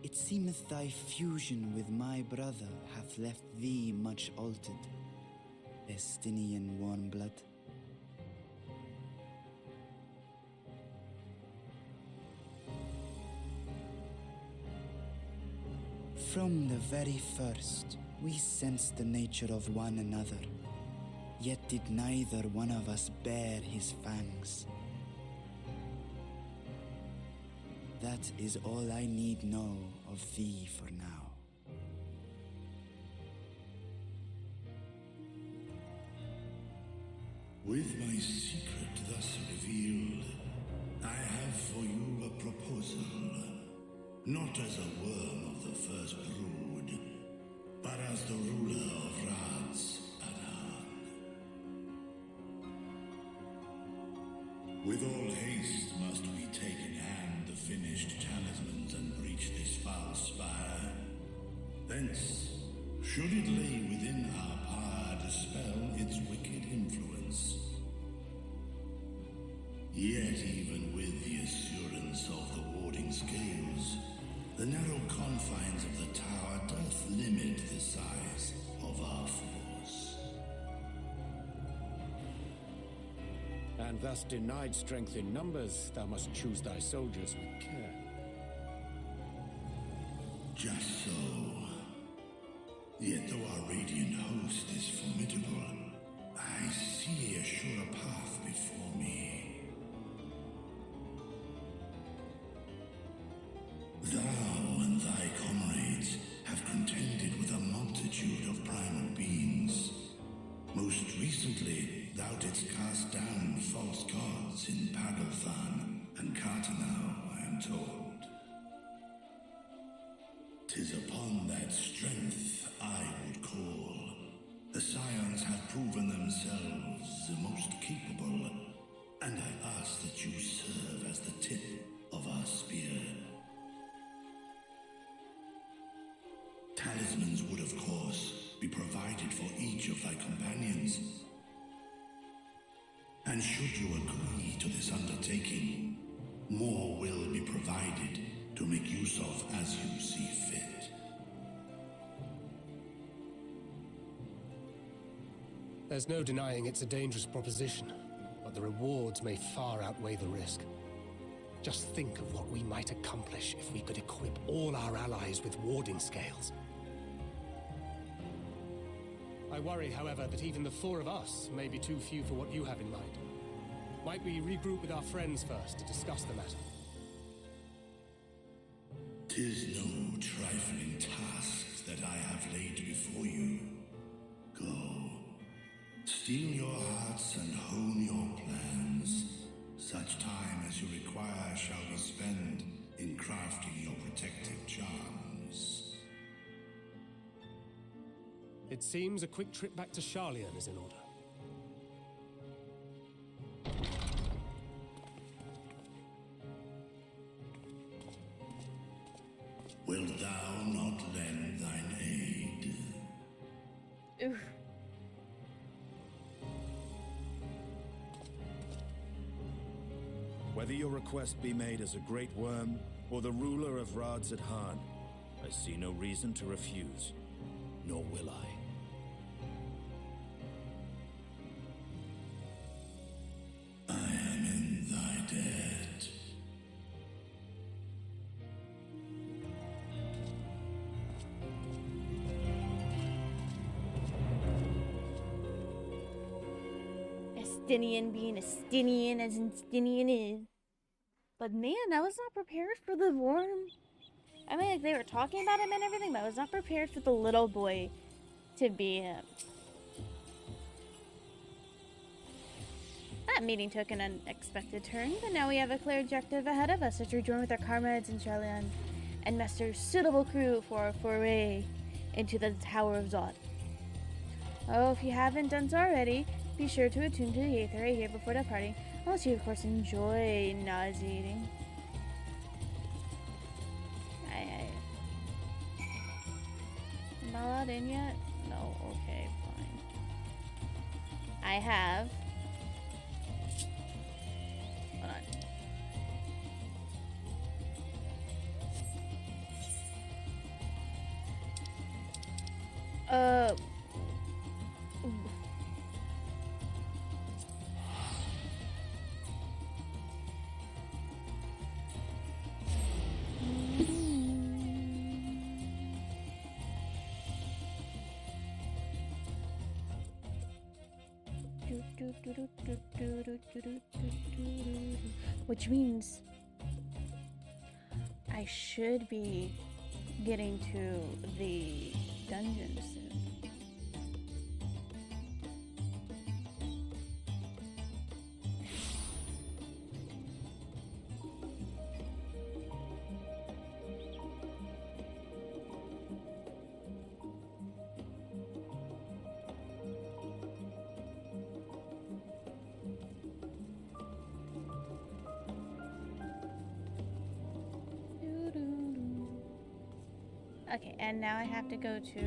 [SPEAKER 4] it seemeth thy fusion with my brother hath left thee much altered, Estinian warm blood. From the very first, we sensed the nature of one another, yet did neither one of us bare his fangs. That is all I need know of thee for now.
[SPEAKER 13] With my secret thus revealed, I have for you a proposal. Not as a worm of the first brood, but as the ruler of Radz Athan. With all haste must we take in hand the finished talismans and breach this foul spire. Thence, should it lay within our power, dispel its wicked influence. Yet even with the assurance of the warding scales, the narrow confines of the tower doth limit the size of our force.
[SPEAKER 3] And thus denied strength in numbers, thou must choose thy soldiers with care.
[SPEAKER 13] Just so. Yet though our radiant host is formidable, I see a surer path before me. Thou and thy comrades have contended with a multitude of primal beings. Most recently, thou didst cast down false gods in Pagalthan and Cartanau, I am told. 'Tis upon that strength I would call. The Scions have proven themselves the most capable, and I ask that you serve as the tip of our spear. Talismans would, of course, be provided for each of thy companions. And should you agree to this undertaking, More will be provided to make use of as you see fit.
[SPEAKER 2] There's no denying it's a dangerous proposition, but the rewards may far outweigh the risk. Just think of what we might accomplish if we could equip all our allies with warding scales. I worry, however, that even the 4 of us may be too few for what you have in mind. Might we regroup with our friends first to discuss the matter?
[SPEAKER 13] 'Tis no trifling task that I have laid before you. Go. Steel your hearts and hone your plans. Such time as you require shall be spent in crafting your protective charms.
[SPEAKER 2] It seems a quick trip back to Charlian is in order.
[SPEAKER 13] Wilt thou not lend thine aid?
[SPEAKER 1] Oof.
[SPEAKER 12] Whether your request be made as a great worm or the ruler of Rads at Han, I see no reason to refuse, nor will I.
[SPEAKER 13] I am in thy debt.
[SPEAKER 1] Estinian being Estinian as Estinian is. But man, I was not prepared for the worm. I mean, like, they were talking about him and everything, but I was not prepared for the little boy to be him. That meeting took an unexpected turn, but now we have a clear objective ahead of us to rejoin with our comrades in Charlian and muster suitable crew for a foray into the Tower of Zod. Oh, if you haven't done so already, be sure to attune to the Aether right here before departing, unless you of course enjoy nauseating. Am I allowed in yet? No, okay, fine. I have... Hold on. Which means I should be getting to the dungeon soon. Okay, and now I have to go to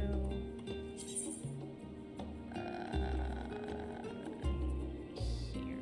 [SPEAKER 1] here.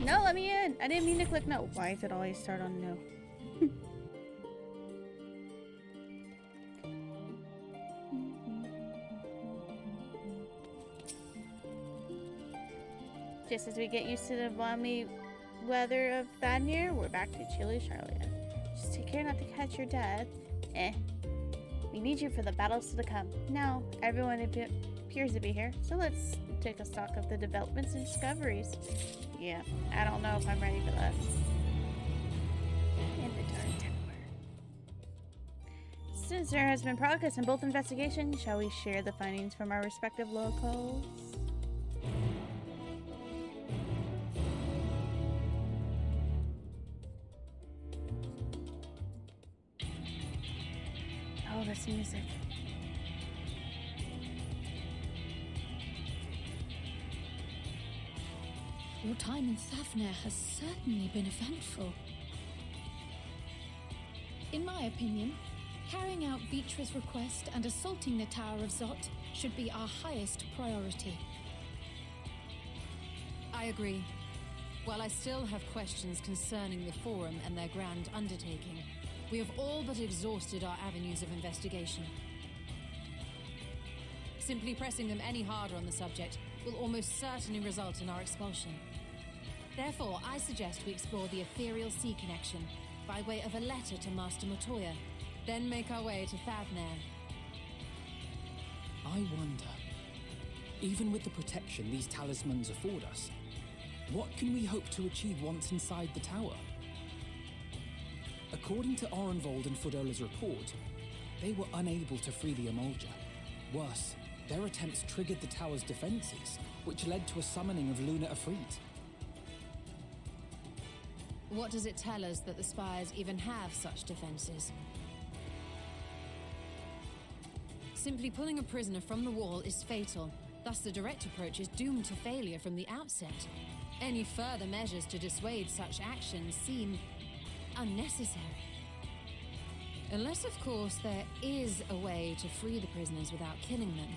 [SPEAKER 1] No, let me in. I didn't mean to click no. Why does it always start on no? Just as we get used to the balmy weather of Vanir, we're back to chilly Charlotte. Just take care not to catch your death. We need you for the battles to come. Now, everyone appears to be here, so let's take a stock of the developments and discoveries. Yeah, I don't know if I'm ready for that. Inventory tower. Since there has been progress in both investigations, shall we share the findings from our respective locals? Oh, this music.
[SPEAKER 7] time in Thavnair has certainly been eventful. In my opinion, carrying out Vitra's request and assaulting the Tower of Zot should be our highest priority.
[SPEAKER 14] I agree. While I still have questions concerning the Forum and their grand undertaking, we have all but exhausted our avenues of investigation. Simply pressing them any harder on the subject will almost certainly result in our expulsion. Therefore, I suggest we explore the ethereal sea connection by way of a letter to Master Motoya, then make our way to Thavnair.
[SPEAKER 15] I wonder, even with the protection these talismans afford us, what can we hope to achieve once inside the tower? According to Orenvold and Fodola's report, they were unable to free the Emulger. Worse, their attempts triggered the tower's defenses, which led to a summoning of Luna Afrit.
[SPEAKER 14] What does it tell us that the Spires even have such defenses? Simply pulling a prisoner from the wall is fatal, thus the direct approach is doomed to failure from the outset. Any further measures to dissuade such actions seem unnecessary. Unless, of course, there is a way to free the prisoners without killing them,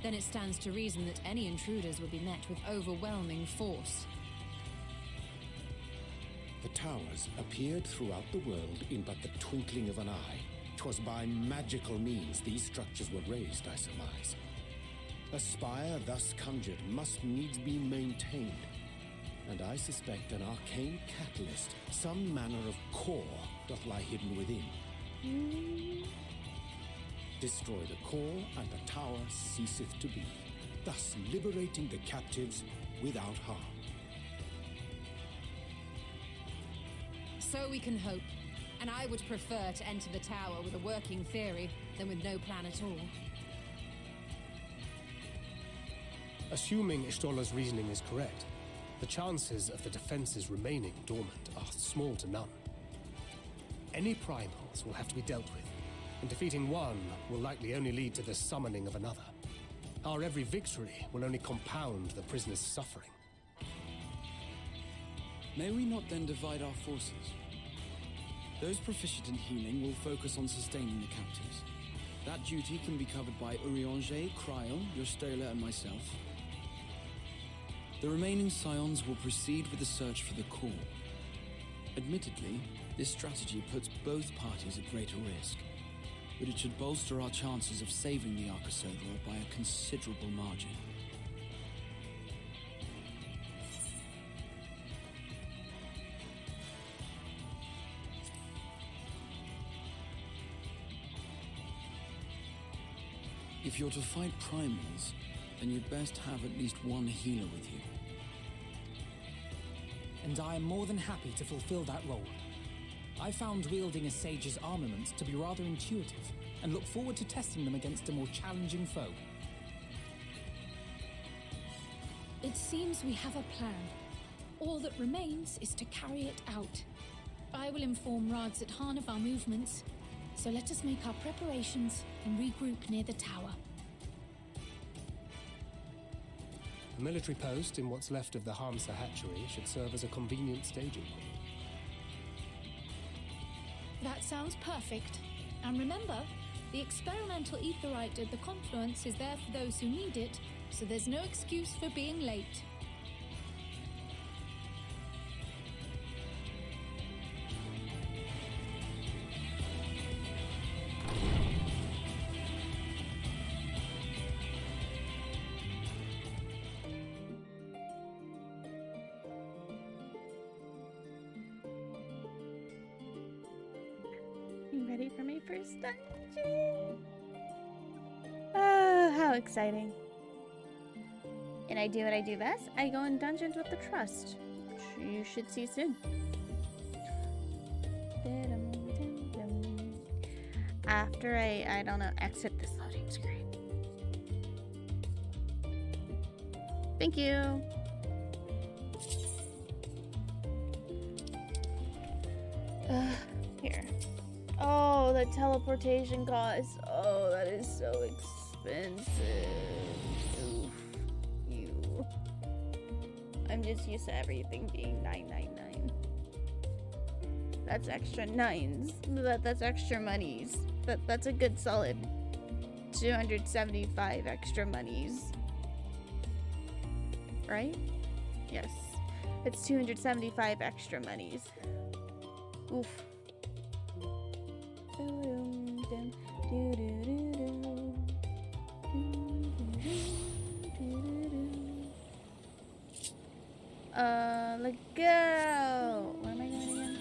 [SPEAKER 14] then it stands to reason that any intruders would be met with overwhelming force.
[SPEAKER 3] The towers appeared throughout the world in but the twinkling of an eye. 'Twas by magical means these structures were raised, I surmise. A spire thus conjured must needs be maintained, and I suspect an arcane catalyst, some manner of core, doth lie hidden within. Destroy the core, and the tower ceaseth to be, thus liberating the captives without harm.
[SPEAKER 14] So we can hope, and I would prefer to enter the tower with a working theory than with no plan at all.
[SPEAKER 2] Assuming Ishtola's reasoning is correct, the chances of the defenses remaining dormant are small to none. Any primals will have to be dealt with, and defeating one will likely only lead to the summoning of another. Our every victory will only compound the prisoner's suffering.
[SPEAKER 15] May we not then divide our forces? Those proficient in healing will focus on sustaining the captives. That duty can be covered by Urianger, Cryle, Yostela, and myself. The remaining Scions will proceed with the search for the core. Admittedly, this strategy puts both parties at greater risk, but it should bolster our chances of saving the Arcosodra by a considerable margin. If you're to fight primals, then you'd best have at least one healer with you.
[SPEAKER 16] And I am more than happy to fulfill that role. I found wielding a sage's armaments to be rather intuitive, and look forward to testing them against a more challenging foe.
[SPEAKER 7] It seems we have a plan. All that remains is to carry it out. I will inform Radzat Han of our movements, so let us make our preparations and regroup near the tower.
[SPEAKER 2] A military post in what's left of the Hamsa hatchery should serve as a convenient staging point.
[SPEAKER 7] That sounds perfect. And remember, the experimental aetheryte at the confluence is there for those who need it, so there's no excuse for being late.
[SPEAKER 1] You ready for my first dungeon? Oh, how exciting. And I do what I do best. I go in dungeons with the trust, which you should see soon. After I don't know, exit this loading screen. Thank you. Here. Oh, the teleportation cost. Oh, that is so expensive. Oof. You. I'm I'm just used to everything being 999. That's extra nines. That's extra monies. That's a good solid 275 extra monies. Right? Yes. It's 275 extra monies. Oof. Let's go. What am I doing again?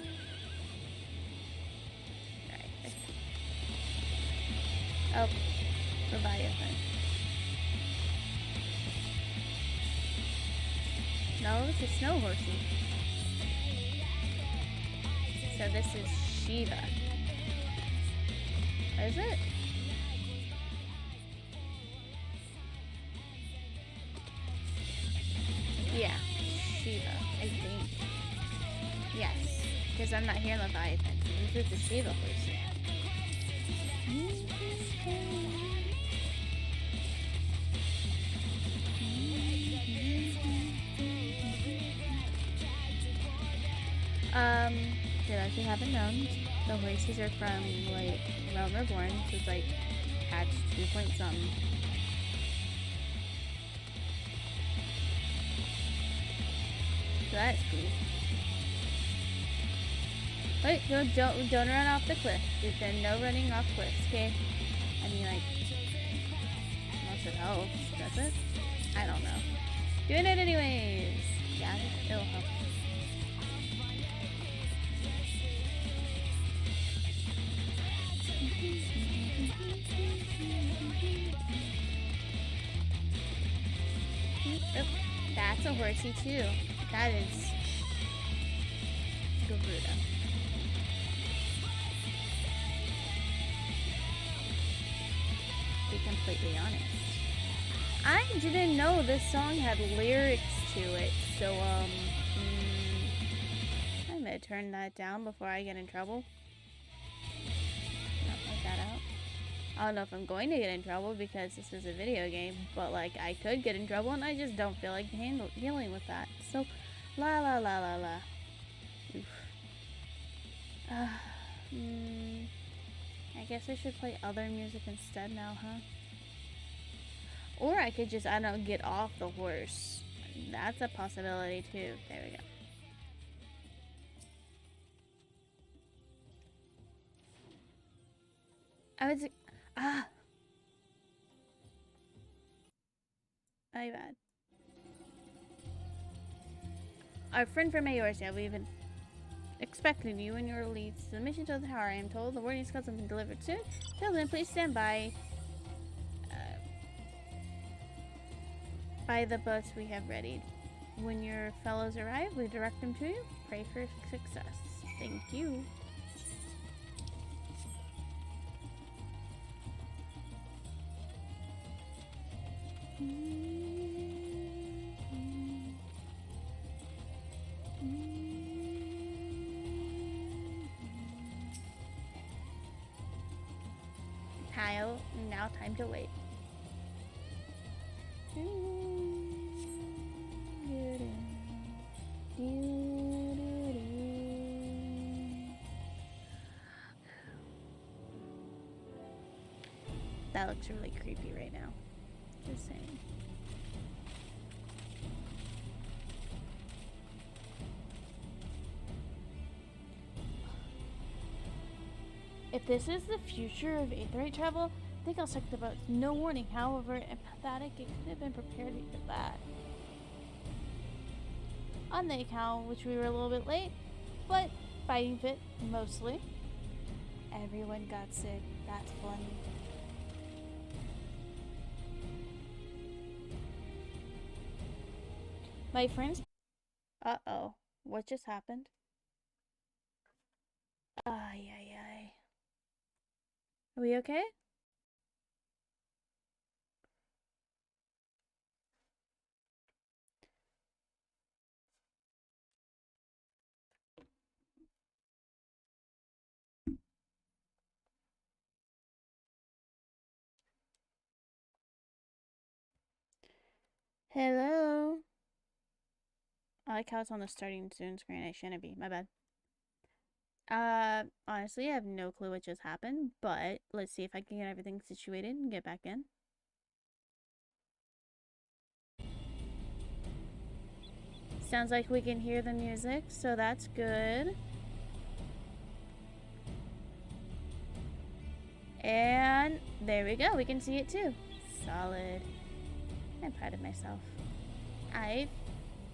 [SPEAKER 1] Alright. Oh, Leviathan. No, it's a snow horsey. So this is Shiva. Is it? Yeah, Shiva, I think. Yes, because I'm not hearing Leviathan. So this is the Shiva horsey. Those who haven't known, the horses are from, like, Realm Reborn, so it's, like, hatch 2 point something. So that's cool. Wait, no, don't run off the cliff. There's no running off cliffs, okay? I mean, like, unless it helps, does it? I don't know. Doing it anyways. Yeah, it'll help. Oh, that's a horsey too. That is Garuda. To be completely honest, I didn't know this song had lyrics to it, so I'm gonna turn that down before I get in trouble. Not point that out. I don't know if I'm going to get in trouble because this is a video game, but like I could get in trouble and I just don't feel like dealing with that. So, la la la la la. Oof. I guess I should play other music instead now, huh? Or I could just, I don't know, get off the horse. That's a possibility too. There we go. I was, my bad. Our friend from Eorzea, we've been expecting you when you release the mission to the tower. I am told the warning scout has been delivered soon. Till then, please stand by. By the bus we have readied. When your fellows arrive, we direct them to you. Pray for success. Thank you. Kyle, now time to wait. That looks really creepy right now. Just saying. If this is the future of Aight travel, I think I'll check the boats. No warning, however empathetic, it could have been prepared for that. On the account, which we were a little bit late, but fighting fit, mostly. Everyone got sick, that's funny. My friends... Uh-oh, what just happened? Ay, ay, ay. Are we okay? Hello? I like how it's on the starting soon screen. I shouldn't be. My bad. Honestly, I have no clue what just happened, but let's see if I can get everything situated and get back in. Sounds like we can hear the music, so that's good. And there we go. We can see it too. Solid. I'm proud of myself. I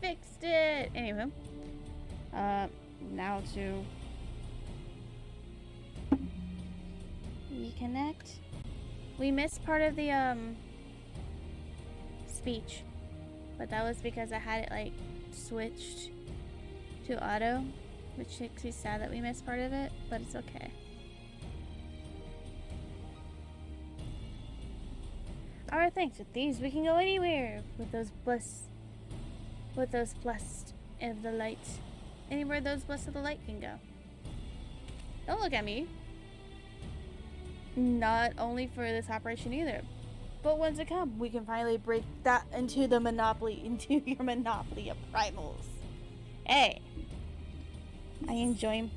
[SPEAKER 1] fixed it. Anywho, now to reconnect. We missed part of the speech, but that was because I had it like switched to auto, which makes me sad that we missed part of it, but it's okay. Alright, thanks. With these, we can go anywhere with those blessed of the light. Anywhere those blessed of the light can go. Don't look at me. Not only for this operation either, but once it comes, we can finally break that into your monopoly of primals. Hey, I enjoy.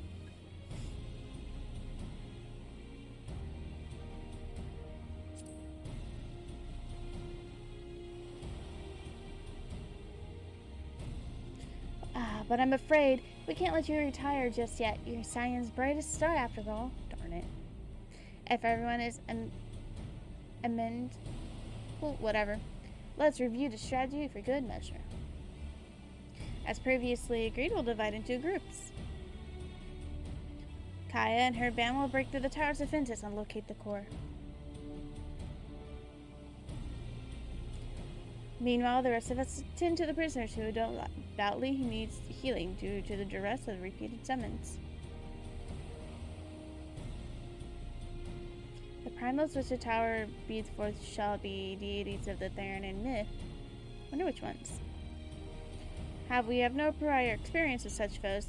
[SPEAKER 1] But I'm afraid we can't let you retire just yet. You're Cyan's brightest star, after all. Darn it. If everyone is well, whatever. Let's review the strategy for good measure. As previously agreed, we'll divide into groups. Kaya and her band will break through the towers of Ventus and locate the core. Meanwhile, the rest of us tend to the prisoners who don't doubtly needs healing due to the duress of repeated summons. The primals which the tower beats forth shall be deities of the Theron and myth. Wonder which ones. We have no prior experience with such foes.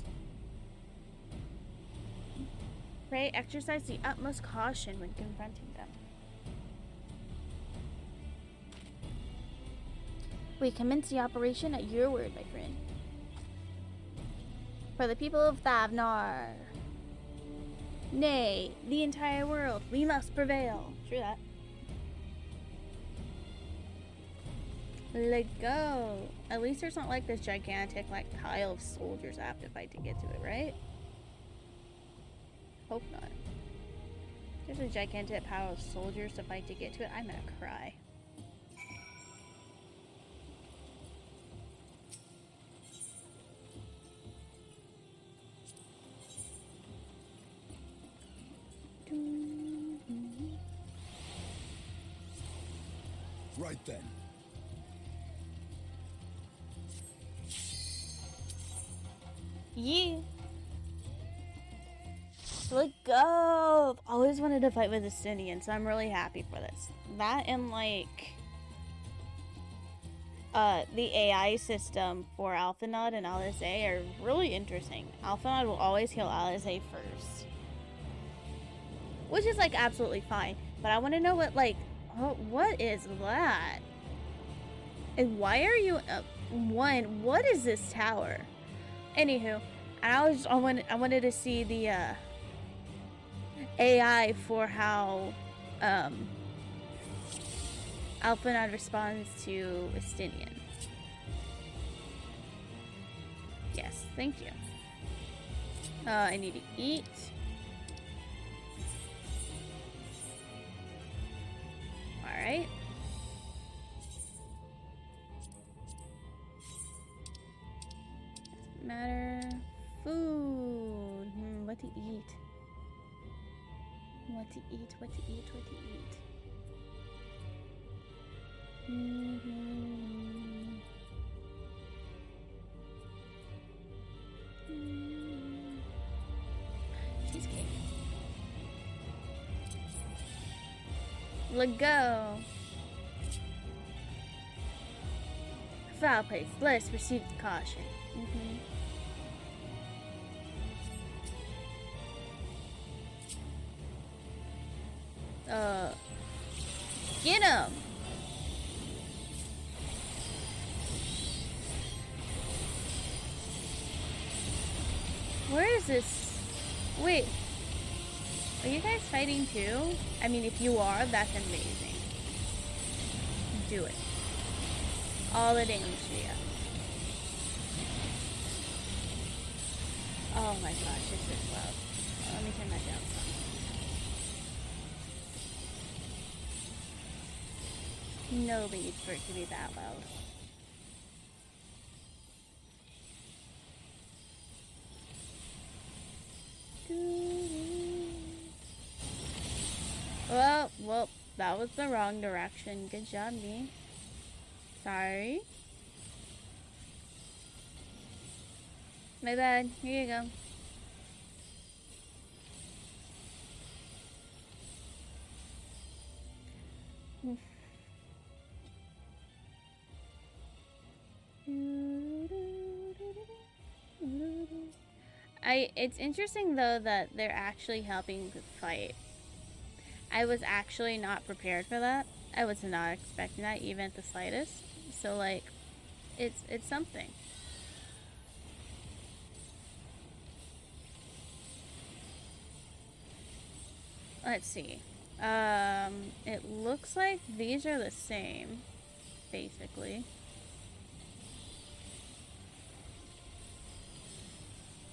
[SPEAKER 1] Pray exercise the utmost caution when confronting them. We commence the operation at your word, my friend. For the people of Thavnar. Nay, the entire world, we must prevail. True that. Let go. At least there's not like this gigantic pile of soldiers I have to fight to get to it, right? Hope not. If there's a gigantic pile of soldiers to fight to get to it, I'm gonna cry.
[SPEAKER 6] Right then.
[SPEAKER 1] Yeah. Let go. I've always wanted to fight with Estinian, so I'm really happy for this. That and the AI system for Alphanod and Alizé are really interesting. Alphanod will always heal Alizé first, which is absolutely fine. But I want to know what is that? And why are you what is this tower? Anywho, I wanted to see the AI for how Alphanod responds to Estinian. Yes, thank you. I need to eat. Alright. Doesn't matter. Food. What to eat? What to eat? What to eat? What to eat? Cheesecake. Let go. Foul place. Let us receive caution. Get him. Where is this? Wait. Are you guys fighting too? I mean, if you are, that's amazing. Do it. All the damage to you. Oh my gosh, it's just loud. Let me turn that down some. No need for it to be that loud. Well, that was the wrong direction. Good job, me. Sorry. My bad. Here you go. It's interesting though that they're actually helping the fight. I was actually not prepared for that. I was not expecting that even at the slightest. So like, it's something. Let's see. It looks like these are the same, basically.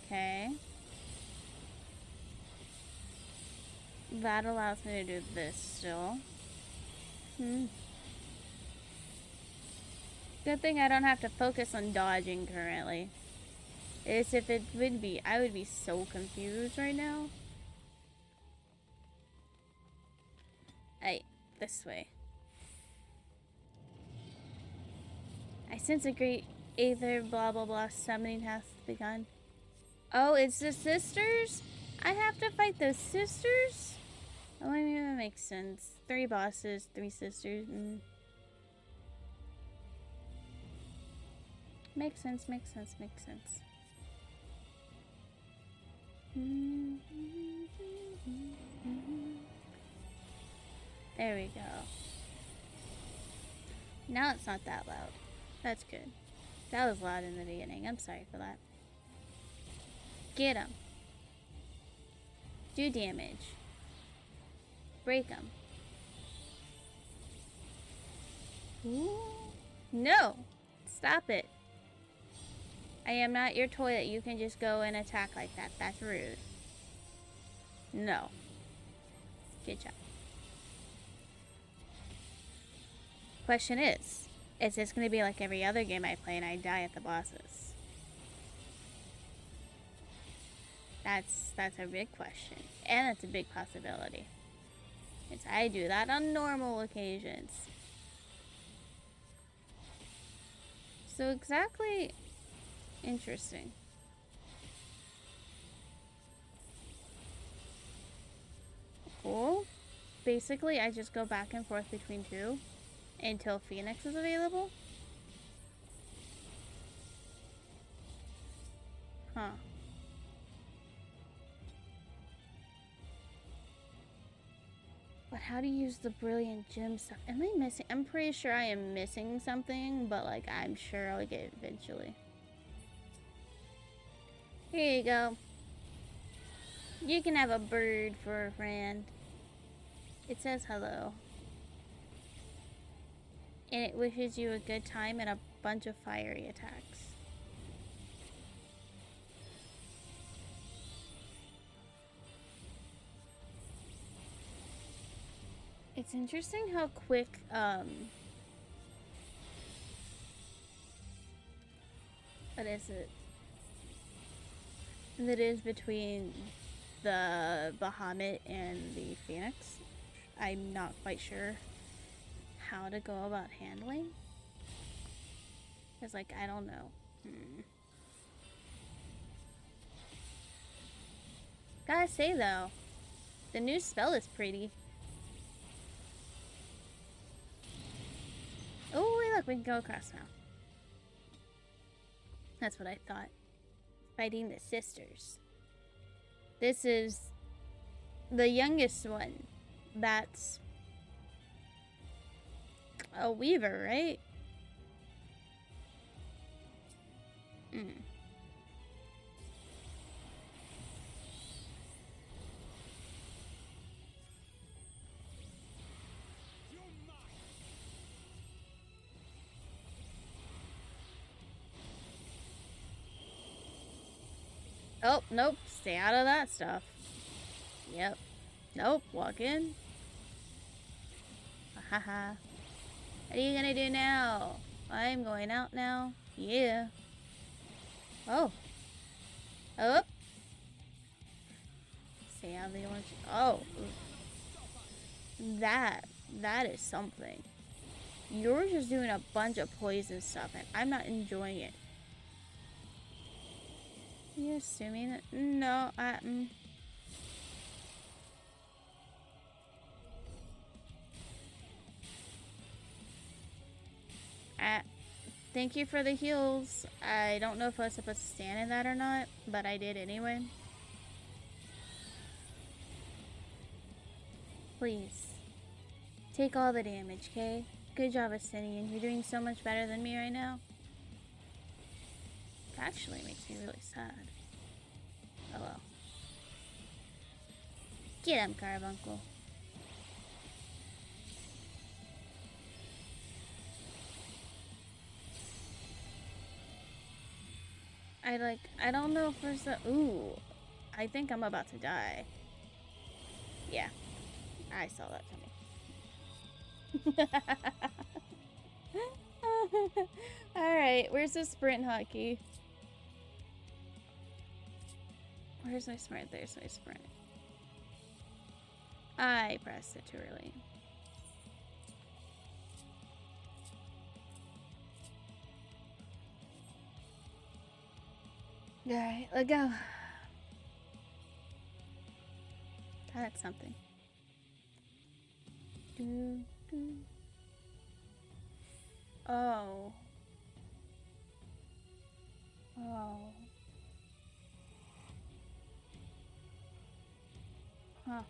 [SPEAKER 1] Okay. That allows me to do this still. Good thing I don't have to focus on dodging currently. As if it would be, I would be so confused right now. Aight, this way. I sense a great aether blah blah blah summoning has begun. Oh, it's the sisters? I have to fight those sisters? Oh, I mean, that makes sense. 3 bosses, 3 sisters. Makes sense, makes sense, makes sense. There we go. Now it's not that loud. That's good. That was loud in the beginning. I'm sorry for that. Get him. Do damage. Break him. Ooh. No! Stop it. I am not your toy that you can just go and attack like that. That's rude. No. Good job. Question is this going to be like every other game I play and I die at the bosses? That's a big question. And it's a big possibility. Because I do that on normal occasions. So exactly... Interesting. Cool. Basically, I just go back and forth between 2 until Phoenix is available. Huh. But how to use the brilliant gem stuff? Am I missing? I'm pretty sure I am missing something, but like I'm sure I'll get it eventually. Here you go. You can have a bird for a friend. It says hello. And it wishes you a good time and a bunch of fiery attacks. It's interesting how quick, what is it? That is between the Bahamut and the Phoenix. I'm not quite sure how to go about handling. Because, like, I don't know. Gotta say, though, the new spell is pretty. Oh, wait, look, we can go across now. That's what I thought. Fighting the sisters. This is the youngest one. That's a weaver, right? Oh, nope. Stay out of that stuff. Yep. Nope. Walk in. Haha. What are you gonna do now? I'm going out now. Yeah. Oh. Oh. Stay out of the orange. Oh. That is something. You're just doing a bunch of poison stuff and I'm not enjoying it. You assuming that? No, thank you for the heals. I don't know if I was supposed to stand in that or not, but I did anyway. Please. Take all the damage, okay? Good job, Ascension. You're doing so much better than me right now. It actually makes me really sad. Oh well. Get him, Carbuncle. I don't know if there's a... Ooh. I think I'm about to die. Yeah. I saw that coming. Alright, where's the sprint hotkey? Where's my sprint? There's my sprint. I pressed it too early. Alright, let's go. That's something. Oh. Oh. Huh.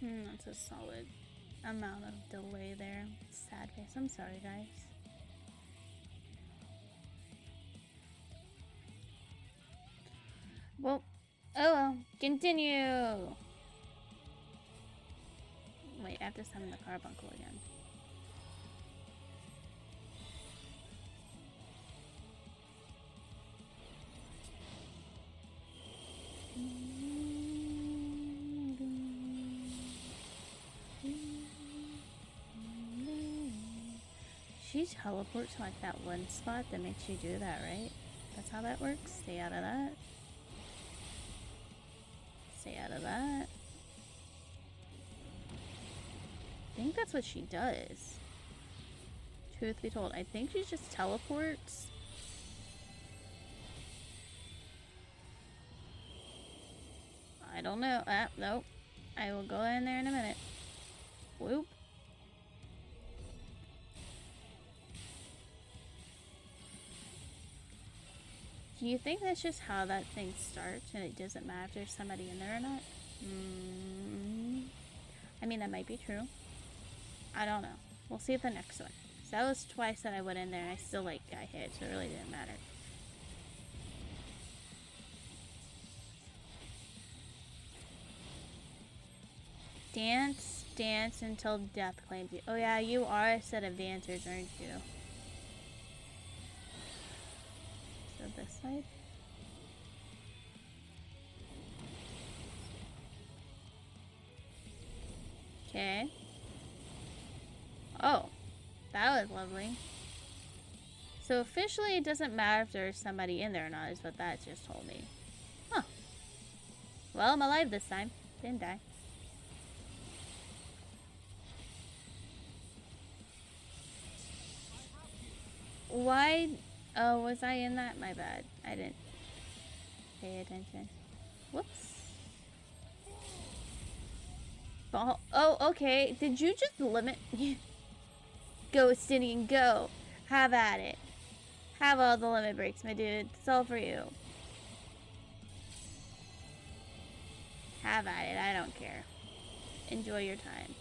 [SPEAKER 1] That's a solid amount of delay there. Sad face. I'm sorry, guys. Well, oh well. Continue. Wait, I have to summon the carbuncle again. She teleports to like that one spot that makes you do that, right? That's how that works? Stay out of that. Stay out of that. I think that's what she does. Truth be told, I think she just teleports. I don't know. Nope. I will go in there in a minute. Whoop. Do you think that's just how that thing starts and it doesn't matter if there's somebody in there or not? I mean, that might be true. I don't know. We'll see at the next one. So that was twice that I went in there and I still got hit, so it really didn't matter. Dance, dance until death claims you. Oh yeah, you are a set of dancers, aren't you? So this side. Okay. Oh, that was lovely. So officially it doesn't matter if there's somebody in there or not, is what that just told me. Huh. Well, I'm alive this time. Didn't die. Why? Oh, was I in that? My bad. I didn't pay attention. Whoops. Ball. Oh, okay. Did you just limit? Go, Stinian, go. Have at it. Have all the limit breaks, my dude. It's all for you. Have at it. I don't care. Enjoy your time.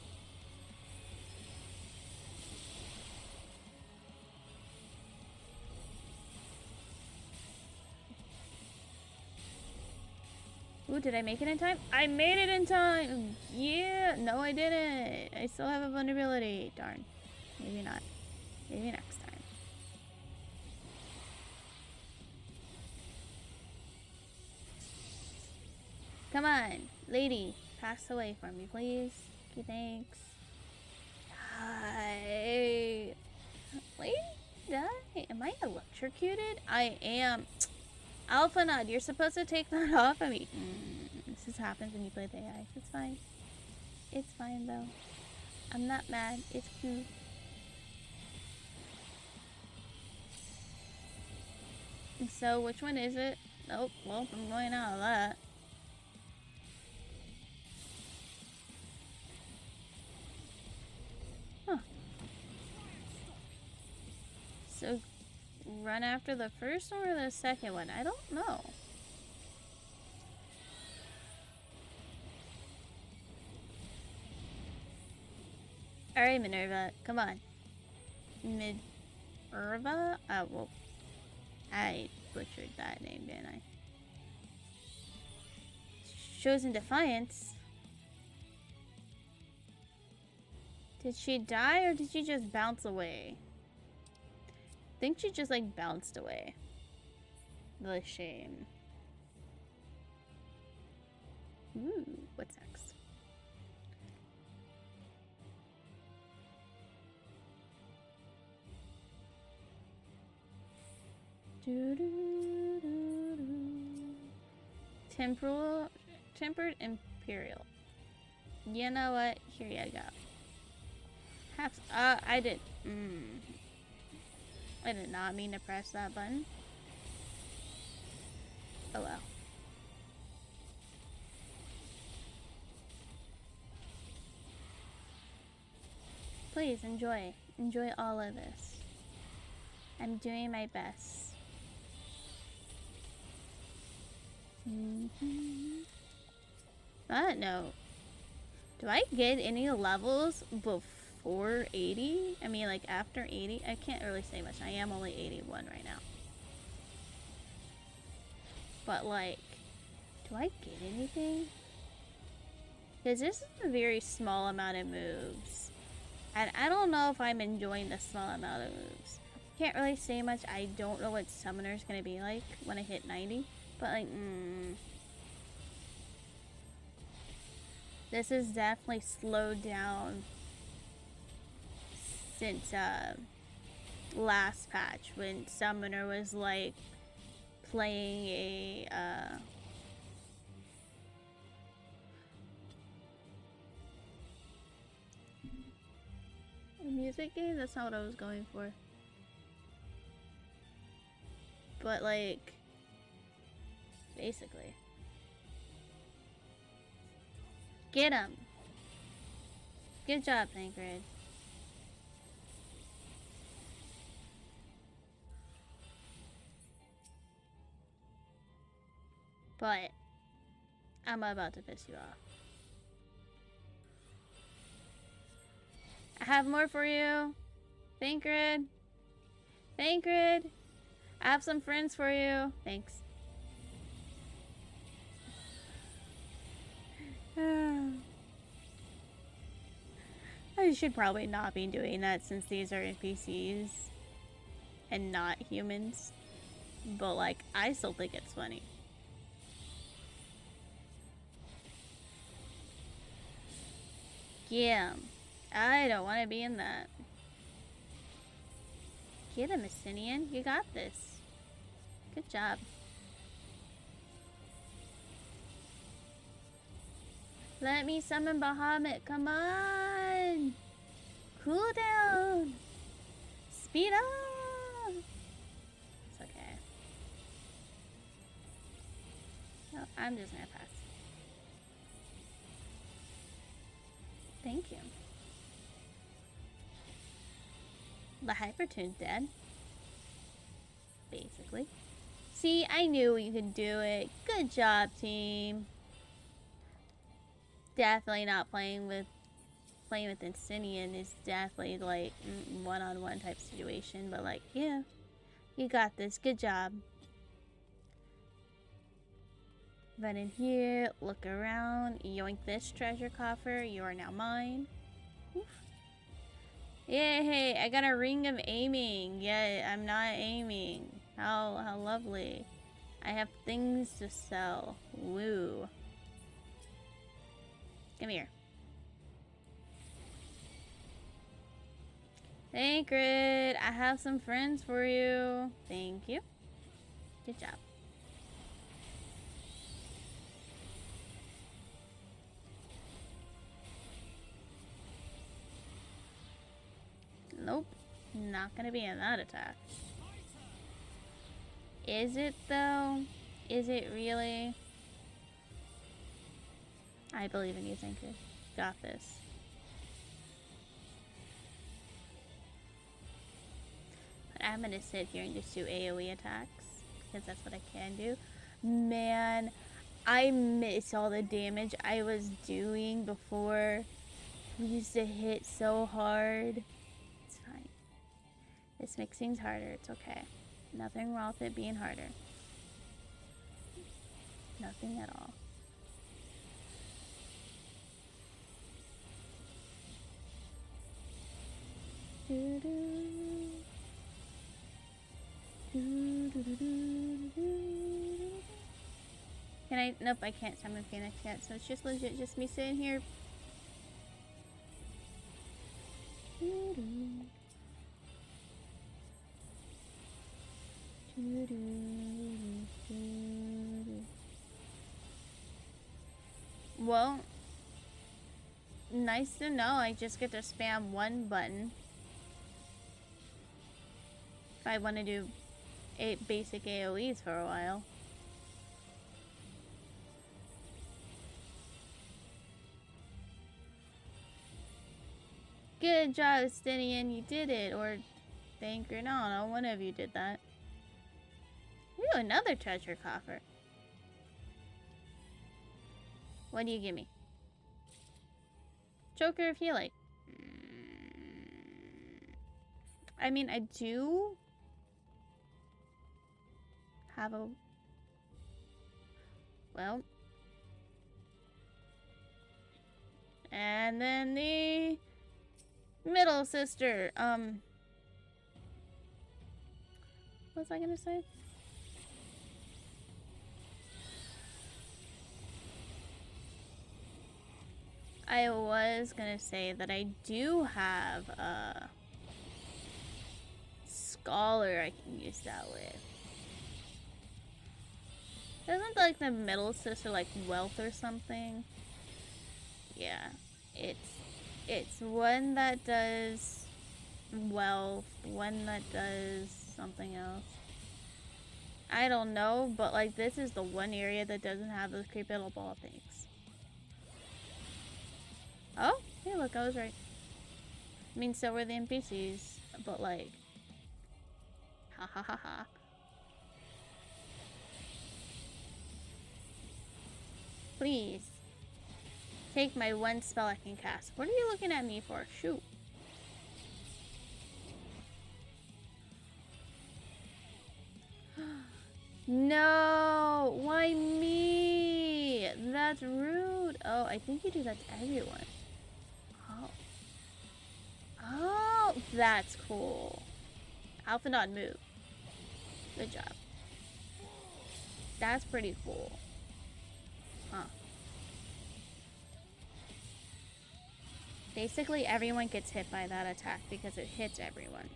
[SPEAKER 1] Ooh, did I make it in time? I made it in time! Yeah! No, I didn't! I still have a vulnerability. Darn. Maybe not. Maybe next time. Come on, lady. Pass away for me, please. Okay, thanks. Hi. Lady, die? Am I electrocuted? I am. Alpha Nod, you're supposed to take that off of me. This just happens when you play the AI. It's fine. It's fine, though. I'm not mad. It's cute. So, which one is it? Oh, well, I'm going out of that. Huh. So, run after the first one or the second one? I don't know. Alright, Minerva, come on. Minerva? Well, I butchered that name, didn't I? Shows in defiance. Did she die or did she just bounce away? I think she just like bounced away. The shame. Ooh, what's next? Tempered Imperial. You know what? Here you go. I did not mean to press that button. Oh well. Please enjoy. Enjoy all of this. I'm doing my best. That note. Do I get any levels before 80? I mean, like after 80? I can't really say much. I am only 81 right now. But like, do I get anything? Because this is a very small amount of moves. And I don't know if I'm enjoying the small amount of moves. Can't really say much. I don't know what Summoner's gonna be like when I hit 90. But like, this is definitely slowed down since last patch when Summoner was like playing a music game. That's not what I was going for. But like, basically. Get him. Good job, Tancred. But I'm about to piss you off. I have more for you. Tancred. Tancred. I have some friends for you. Thanks. I should probably not be doing that since these are NPCs and not humans. But like, I still think it's funny. Yeah, I don't want to be in that. Get him, Messinian. You got this. Good job. Let me summon Bahamut. Come on. Cool down. Speed up. It's okay. No, I'm just gonna pass. Thank you. The Hypertune's dead. Basically. See, I knew you could do it. Good job, team. Definitely not playing with Insignian is definitely like one-on-one type situation, but like, yeah, you got this. Good job. Run in here, look around, yoink this treasure coffer. You are now mine. Oof. Yay, I got a ring of aiming. Yeah, I'm not aiming. How lovely. I have things to sell. Woo. Come here. Tancred, I have some friends for you. Thank you. Good job. Nope. Not gonna be in that attack. Is it though? Is it really? I believe in you, Tancred. Got this. But I'm gonna sit here and just do AoE attacks because that's what I can do. Man, I miss all the damage I was doing before. We used to hit so hard. It's fine. This makes things harder. It's okay. Nothing wrong with it being harder. Nothing at all. Can I? Nope, I can't summon Phoenix yet, so it's just legit just me sitting here. Well, nice to know I just get to spam one button. If I want to do 8 basic AoEs for a while. Good job, Stinian, you did it. Or Thanker, no, one of you did that. Ooh, another treasure coffer. What do you give me? Joker of Healing. I mean, I do have a... Well. And then the middle sister. What was I gonna say? I was gonna say that I do have a scholar I can use that with. Isn't like the middle sister like wealth or something? Yeah, it's one that does wealth, one that does something else. I don't know, but like this is the one area that doesn't have those creepy little ball things. Oh, hey, look, I was right. I mean, so were the NPCs, but like, ha ha ha ha. Please, take my one spell I can cast. What are you looking at me for? Shoot. No, why me? That's rude. Oh, I think you do that to everyone. Oh. Oh, that's cool. Alpha Nod move. Good job. That's pretty cool. Huh. Basically, everyone gets hit by that attack because it hits everyone.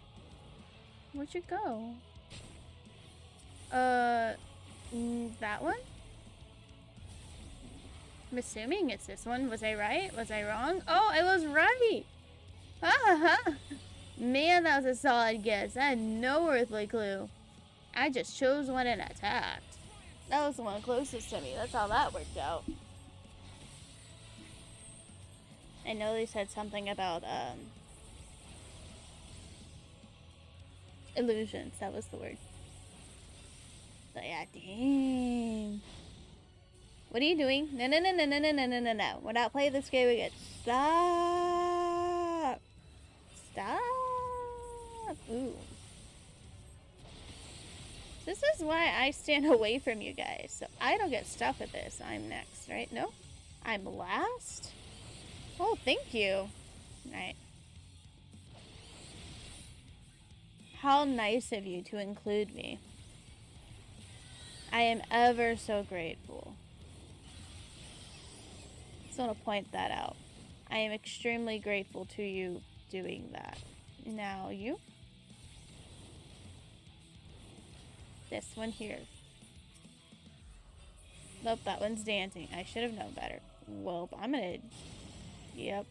[SPEAKER 1] Where'd you go? That one? I'm assuming it's this one. Was I right? Was I wrong? Oh, I was right! Ah, man, that was a solid guess. I had no earthly clue. I just chose one and attacked. That was the one closest to me. That's how that worked out. I know they said something about, illusions. That was the word. But yeah, dang. What are you doing? No, no, no, no, no, no, no, no, no, no. We're not playing this game again. Stop. Stop. Ooh. This is why I stand away from you guys. So I don't get stuck with this. I'm next, right? No? I'm last? Oh, thank you. Alright. How nice of you to include me. I am ever so grateful. Just want to point that out. I am extremely grateful to you doing that. Now you. This one here. Nope, that one's dancing. I should have known better. Well, I'm gonna... Yep.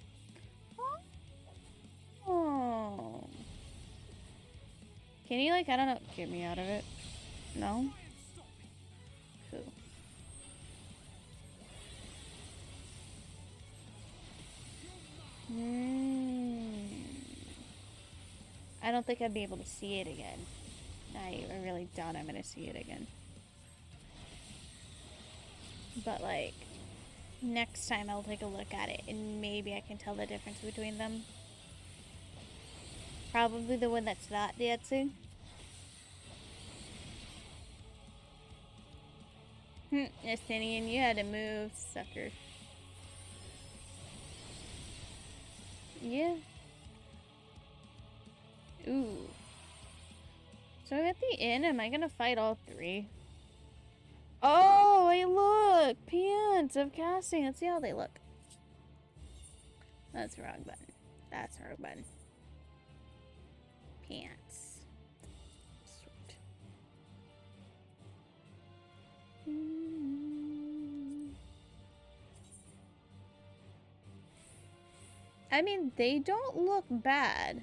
[SPEAKER 1] Oh. Can you, like, I don't know, get me out of it? No? Cool. I don't think I'd be able to see it again. I really doubt I'm gonna see it again. But, like, next time I'll take a look at it and maybe I can tell the difference between them. Probably the one that's not dancing. Justinian, you had to move, sucker. Yeah. Ooh. So at the end, am I gonna fight all three? Oh, hey look! Pants of casting. Let's see how they look. That's the wrong button. That's the wrong button. Pants. Sweet. I mean, they don't look bad.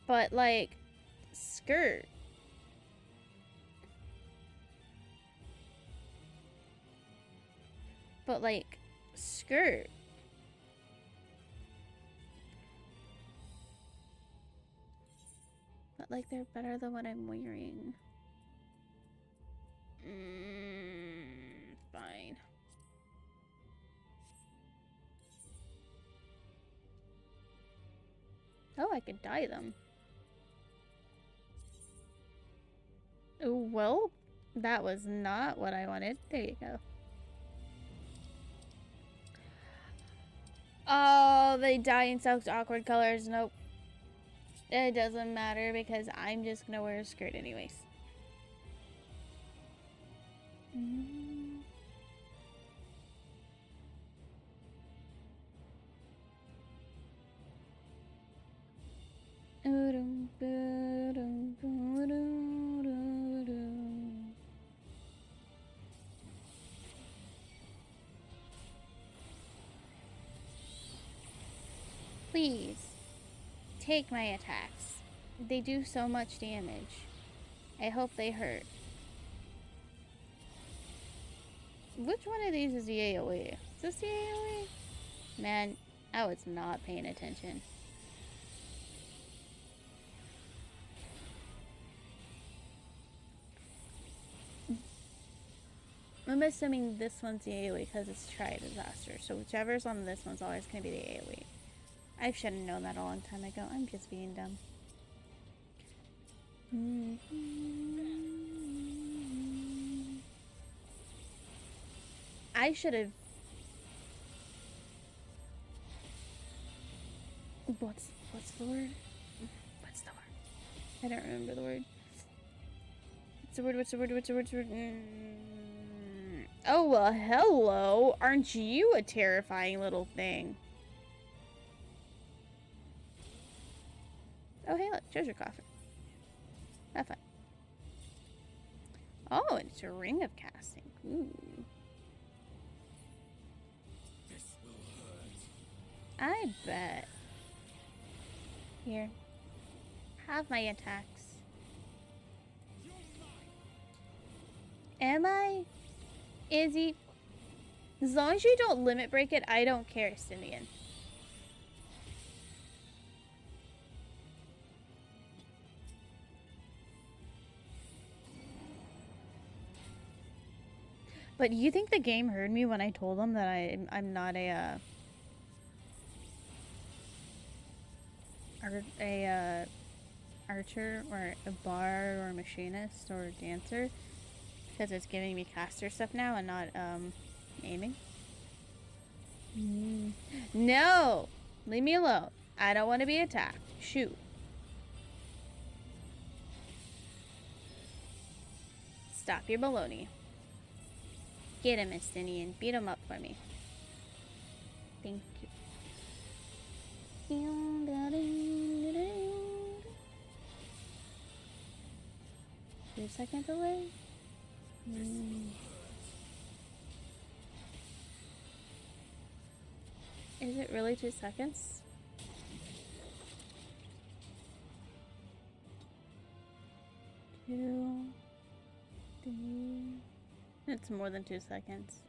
[SPEAKER 1] But, like, skirt. But, like, skirt. But, like, they're better than what I'm wearing. Fine. Oh, I could dye them. Oh, well, that was not what I wanted. There you go. Oh, they dye in such awkward colors. Nope. It doesn't matter because I'm just gonna wear a skirt anyways. Please, take my attacks. They do so much damage. I hope they hurt. Which one of these is the AoE? Is this the AoE? Man, I was not paying attention. I'm assuming this one's the AoE because it's Tri-Disaster. So whichever's on this one's always going to be the AoE. I should have known that a long time ago. I'm just being dumb. I should have... What's the word? What's the word? I don't remember the word. What's the word? Oh, well, hello. Aren't you a terrifying little thing? Oh, hey, look, treasure coffer. Have fun. Oh, it's a ring of casting. Ooh.
[SPEAKER 3] This will hurt.
[SPEAKER 1] I bet. Here. Have my attacks. Am I? Izzy? As long as you don't limit break it, I don't care, Stynian. But you think the game heard me when I told them that I'm not a archer or a bard or a machinist or a dancer, because it's giving me caster stuff now and not aiming? No! Leave me alone. I don't want to be attacked. Shoot. Stop your baloney. Get him, Estinian. Beat him up for me. Thank you. 2 second delay? Is it really 2 seconds? Two, 3. It's more than 2 seconds.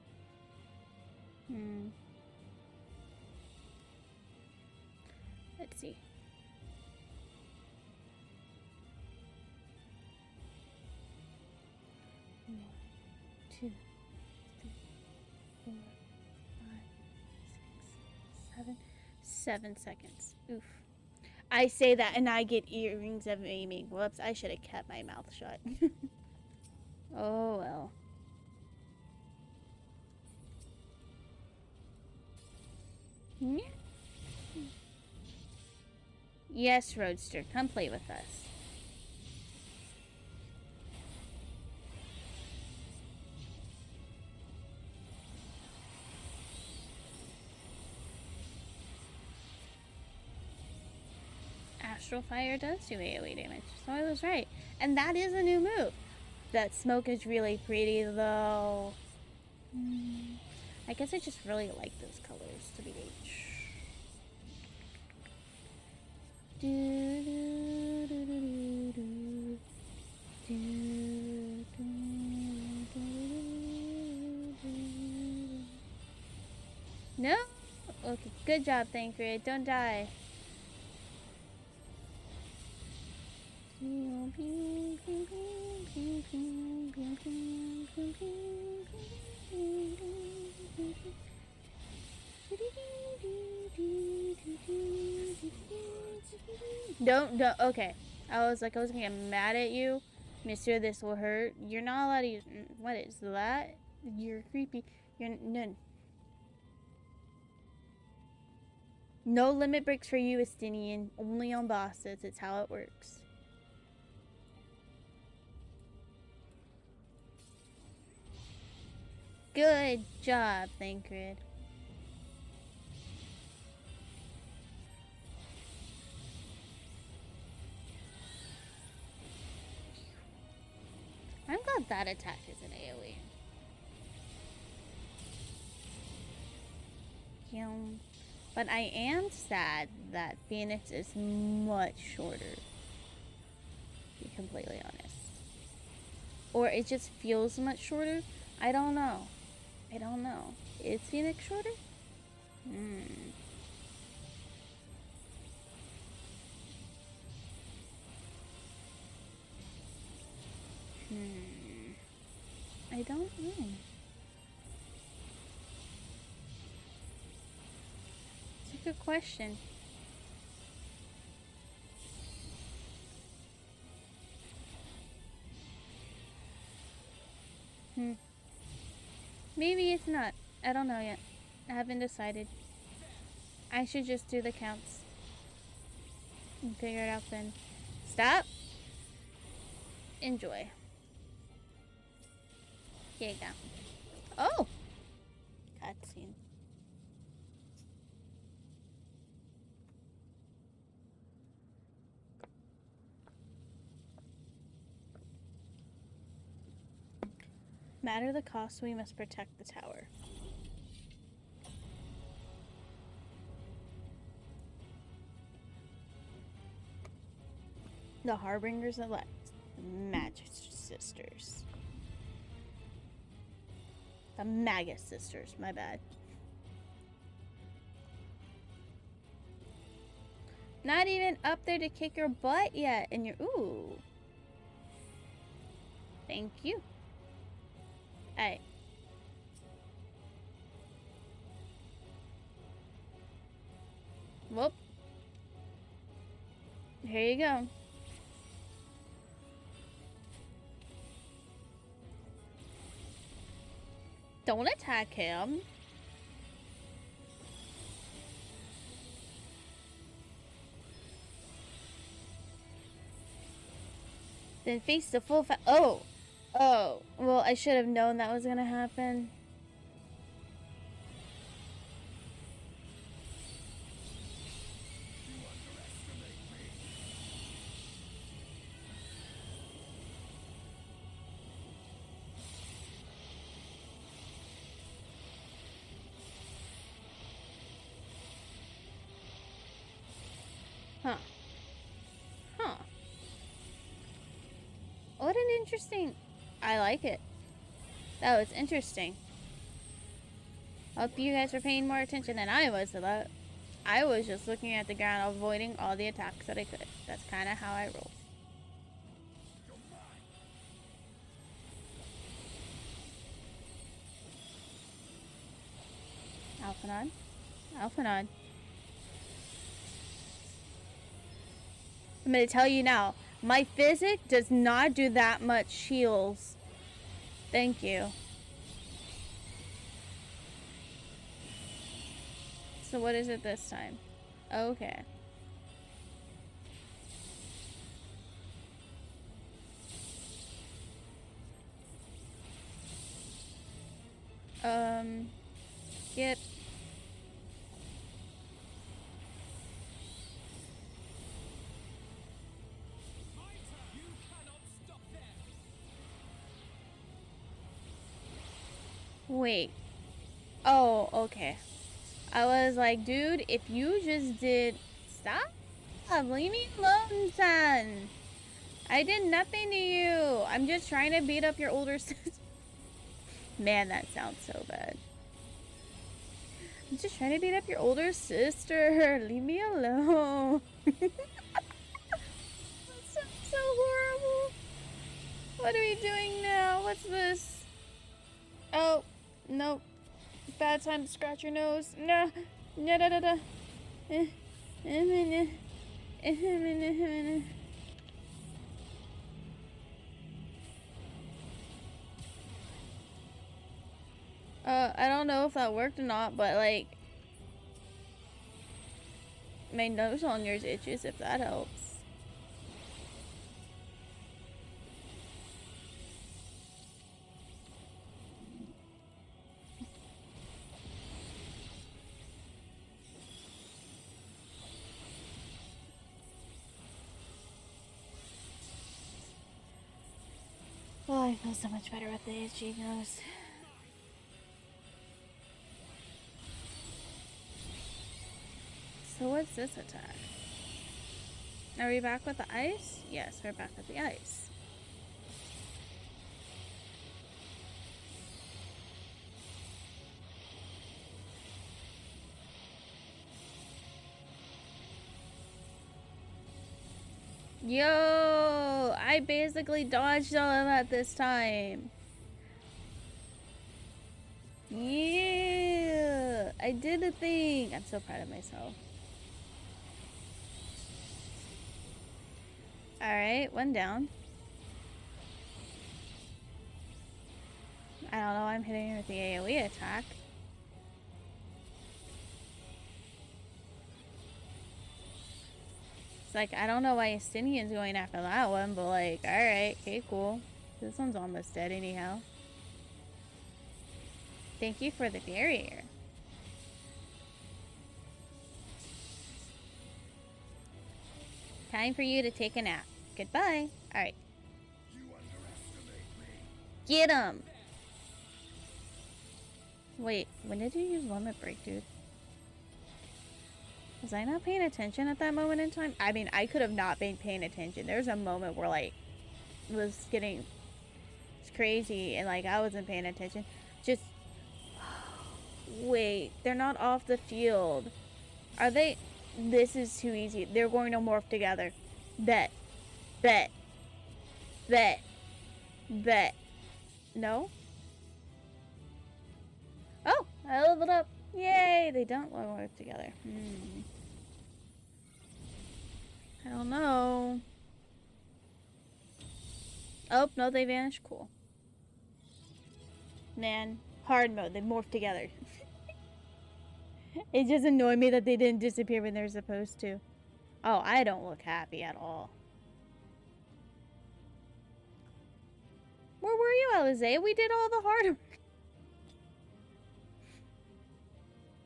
[SPEAKER 1] Let's see. One, 2, 3, 4, 5, 6, 7. 7 seconds. Oof. I say that and I get earrings of aiming. Whoops, I should have kept my mouth shut. Oh well. Yes, Roadster, come play with us. Astral Fire does do AoE damage, so I was right. And that is a new move. That smoke is really pretty, though. I guess I just really like those colors to be H. No? Okay, good job, Thancred. Don't die. Don't, okay. I was gonna get mad at you. Mister, this will hurt. You're not allowed to use, what is that? You're creepy. You're, none. No limit breaks for you, Estinian. Only on bosses. It's how it works. Good job, Thancred. I'm glad that attack is an AoE. But I am sad that Phoenix is much shorter. To be completely honest. Or it just feels much shorter. I don't know. Is Phoenix shorter? I don't know. It's a good question. Maybe it's not. I don't know yet. I haven't decided. I should just do the counts and figure it out then. Stop. Enjoy. Here you go. Oh! Cutscene. Matter the cost, we must protect the tower. The Harbingers elect. Magic Sisters. The Magus Sisters, my bad. Not even up there to kick your butt yet, and you're ooh. Thank you. Alright. Whoop. Here you go. Don't attack him. Then face the full oh. Oh. Well, I should have known that was gonna happen. Huh. Huh. What an interesting... I like it. That was interesting. Hope you guys were paying more attention than I was to that. I was just looking at the ground, avoiding all the attacks that I could. That's kind of how I roll. Alphanod. Alphanod. I'm going to tell you now, my physic does not do that much heals. Thank you. So what is it this time? Okay. Get... Wait. Oh, okay. I was like, dude, if you just did... Stop! Leave me alone, son! I did nothing to you! I'm just trying to beat up your older sister. Man, that sounds so bad. I'm just trying to beat up your older sister. Leave me alone. That sounds so horrible. What are we doing now? What's this? Oh, nope. Bad time to scratch your nose. No. No, da, da, da. I don't know if that worked or not, but like, my nose on yours itches if that helps. Oh, I feel so much better with the itchy nose. So what's this attack? Are we back with the ice? Yes, we're back with the ice. Yo, I basically dodged all of that this time. Yeah, I did a thing. I'm so proud of myself. Alright, one down. I don't know, I'm hitting with the AoE attack. It's like, I don't know why Estinian's going after that one, but like, alright, okay, cool. This one's almost dead anyhow. Thank you for the barrier. Time for you to take a nap. Goodbye. Alright. Get him! Wait, when did you use limit break, dude? Was I not paying attention at that moment in time? I mean, I could have not been paying attention. There was a moment where, like, was getting crazy and, like, I wasn't paying attention. Just... Wait, they're not off the field. Are they... This is too easy. They're going to morph together. Bet. Bet. Bet. Bet. No? Oh, I leveled up. Yay! They don't work together. I don't know. Oh, no, they vanished. Cool. Man, hard mode. They morphed together. It just annoyed me that they didn't disappear when they're supposed to. Oh, I don't look happy at all. Where were you, Alizé? We did all the hard work.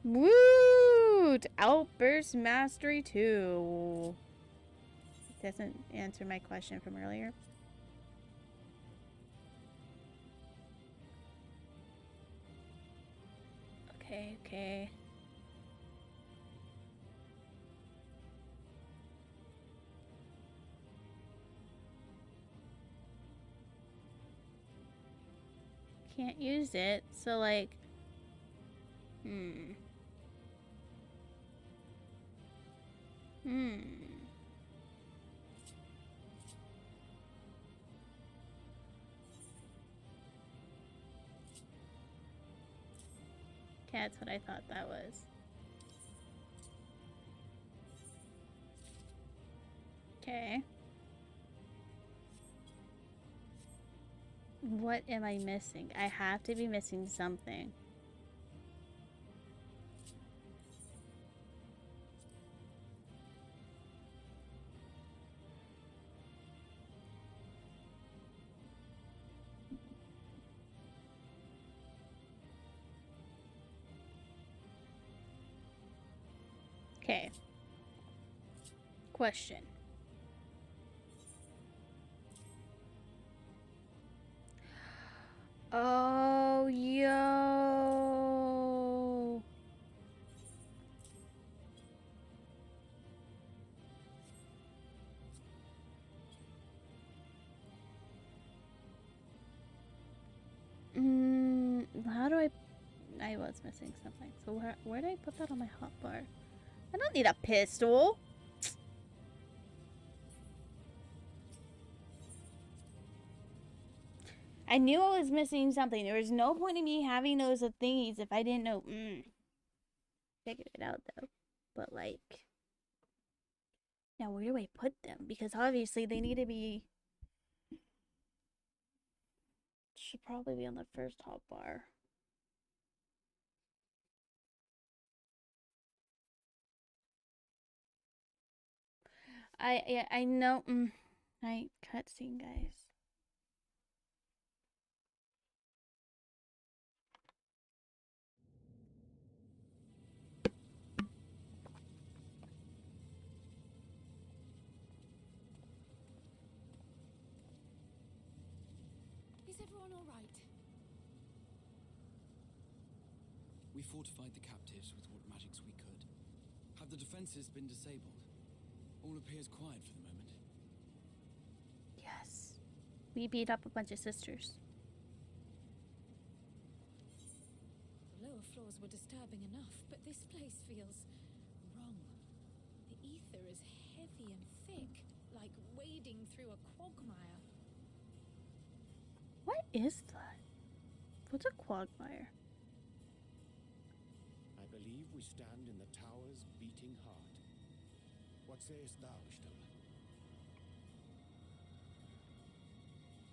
[SPEAKER 1] Woot! Outburst Mastery 2. It doesn't answer my question from earlier. Okay, okay. Can't use it, so like... Okay, that's what I thought that was. Okay. What am I missing? I have to be missing something. Okay. Question. Oh, yo. How do I was missing something. So where did I put that on my hotbar? I don't need a pistol. I knew I was missing something. There was no point in me having those thingies if I didn't know. Figured it out though. But like, now where do I put them? Because obviously they need to be. Should probably be on the first hotbar. I know. I cutscene, guys.
[SPEAKER 7] Is everyone all right?
[SPEAKER 15] We fortified the captives with what magics we could. Have the defenses been disabled? All appears quiet for the moment.
[SPEAKER 1] Yes. We beat up a bunch of sisters.
[SPEAKER 7] The lower floors were disturbing enough, but this place feels wrong. The ether is heavy and thick, like wading through a quagmire.
[SPEAKER 1] What is that? What's a quagmire?
[SPEAKER 3] I believe we stand in the tower's beating heart. What sayest thou, Stella?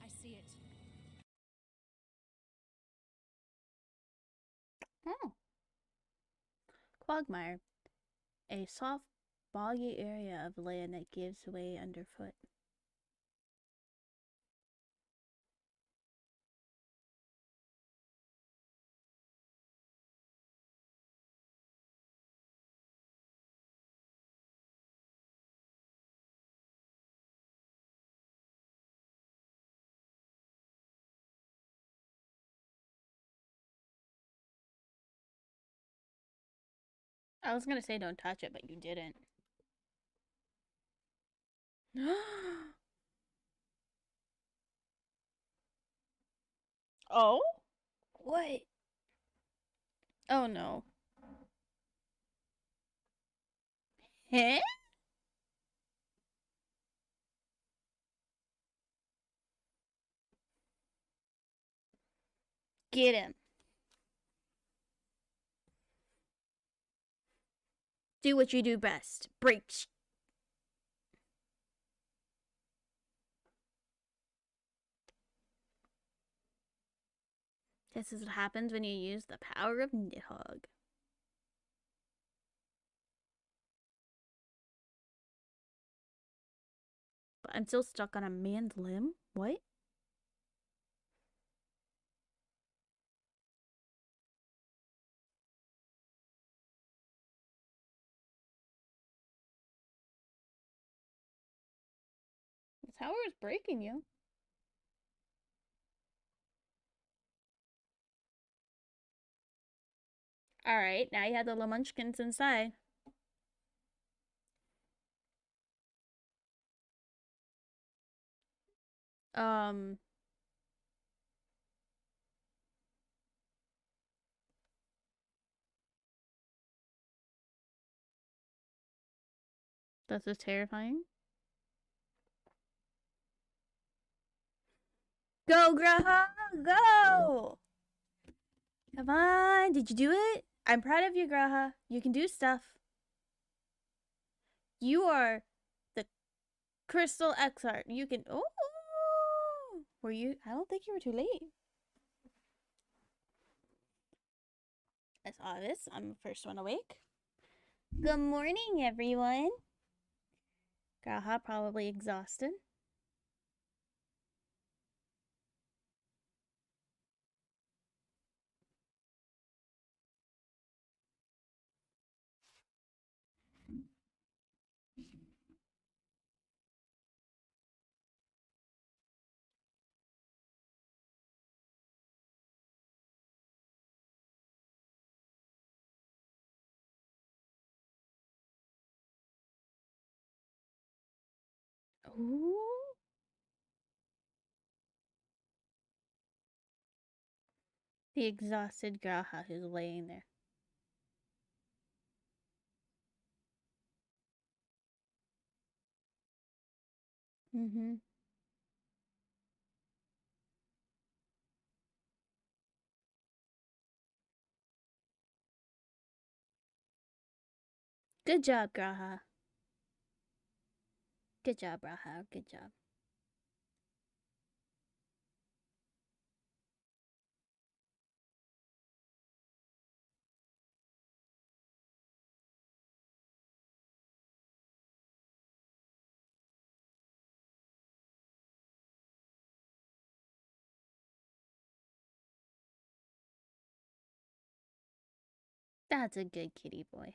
[SPEAKER 7] I see it.
[SPEAKER 1] Oh. Quagmire. A soft, boggy area of land that gives way underfoot. I was gonna say don't touch it, but you didn't. Oh? What? Oh no. Huh? Get him. Do what you do best. Break. This is what happens when you use the power of Nidhogg. But I'm still stuck on a man's limb? What? The tower is breaking you. Alright, now you have the little munchkins inside. That's just terrifying. Go, Graha! Go! Come on, did you do it? I'm proud of you, Graha. You can do stuff. You are the Crystal Exarch. You can. Oh! Were you? I don't think you were too late. I saw this. I'm the first one awake. Good morning, everyone. Graha probably exhausted. Ooh. The exhausted Graha who's laying there. Mm-hmm. Good job, Graha. Good job, Graha. Good job. That's a good kitty boy.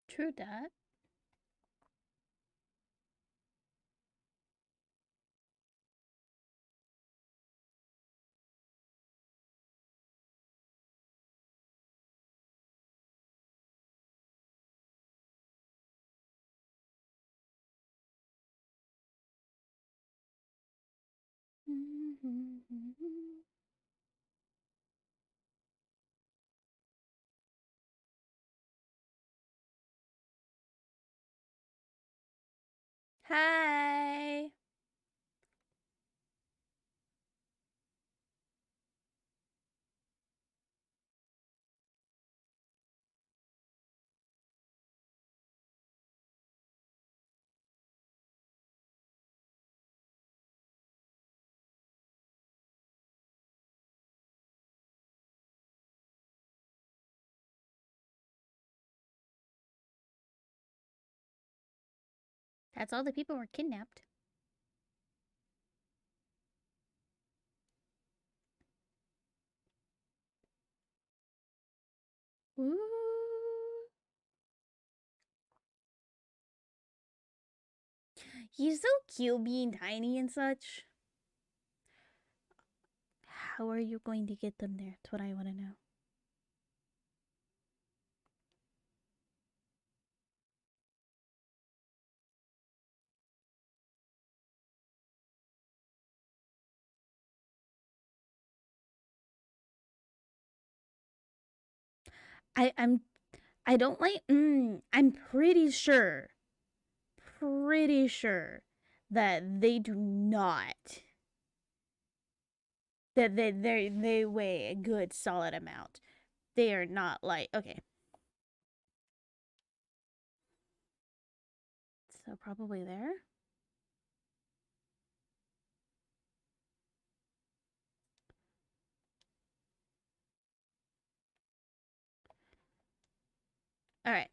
[SPEAKER 1] True that. Hi. That's all the people were kidnapped. Woo. He's so cute being tiny and such. How are you going to get them there? That's what I want to know. I'm I don't like I'm pretty sure that they do not, that they weigh a good solid amount. They are not like, okay. So probably there. All right.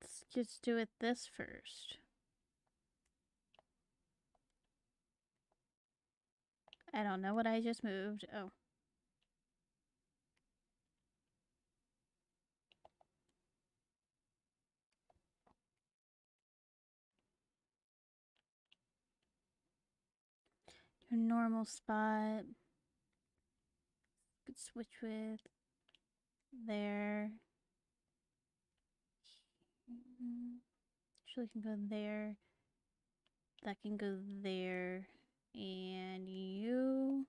[SPEAKER 1] Let's just do it this first. I don't know what I just moved. Oh. Your normal spot. Could switch with there. Actually can go there. That can go there. And you.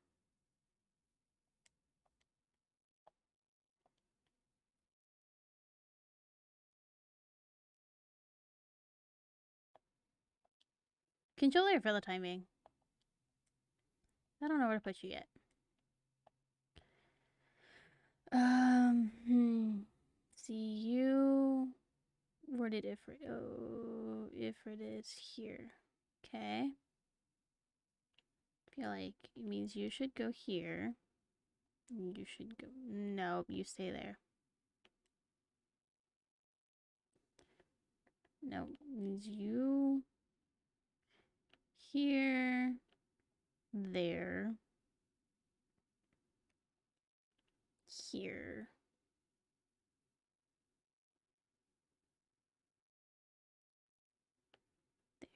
[SPEAKER 1] Controller for the time being. I don't know where to put you yet. See you. Where did Ifrit? Oh, Ifrit is here. Okay. Feel like it means you should go here. You should go. No, you stay there. No, means you here, there, here.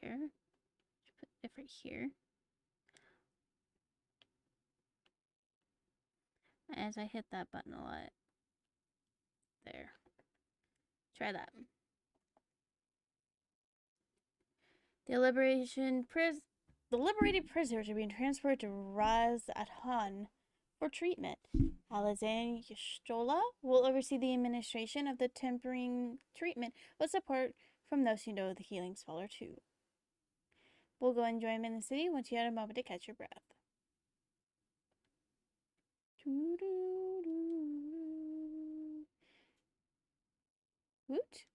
[SPEAKER 1] There. Put it right here. As I hit that button a lot. There. Try that. The liberated prisoners are being transported to Raz Adhan for treatment. Alazan Yashtola will oversee the administration of the tempering treatment with support from those who know the healing spell or two. We'll go enjoy him in the city once you had a moment to catch your breath. Woot.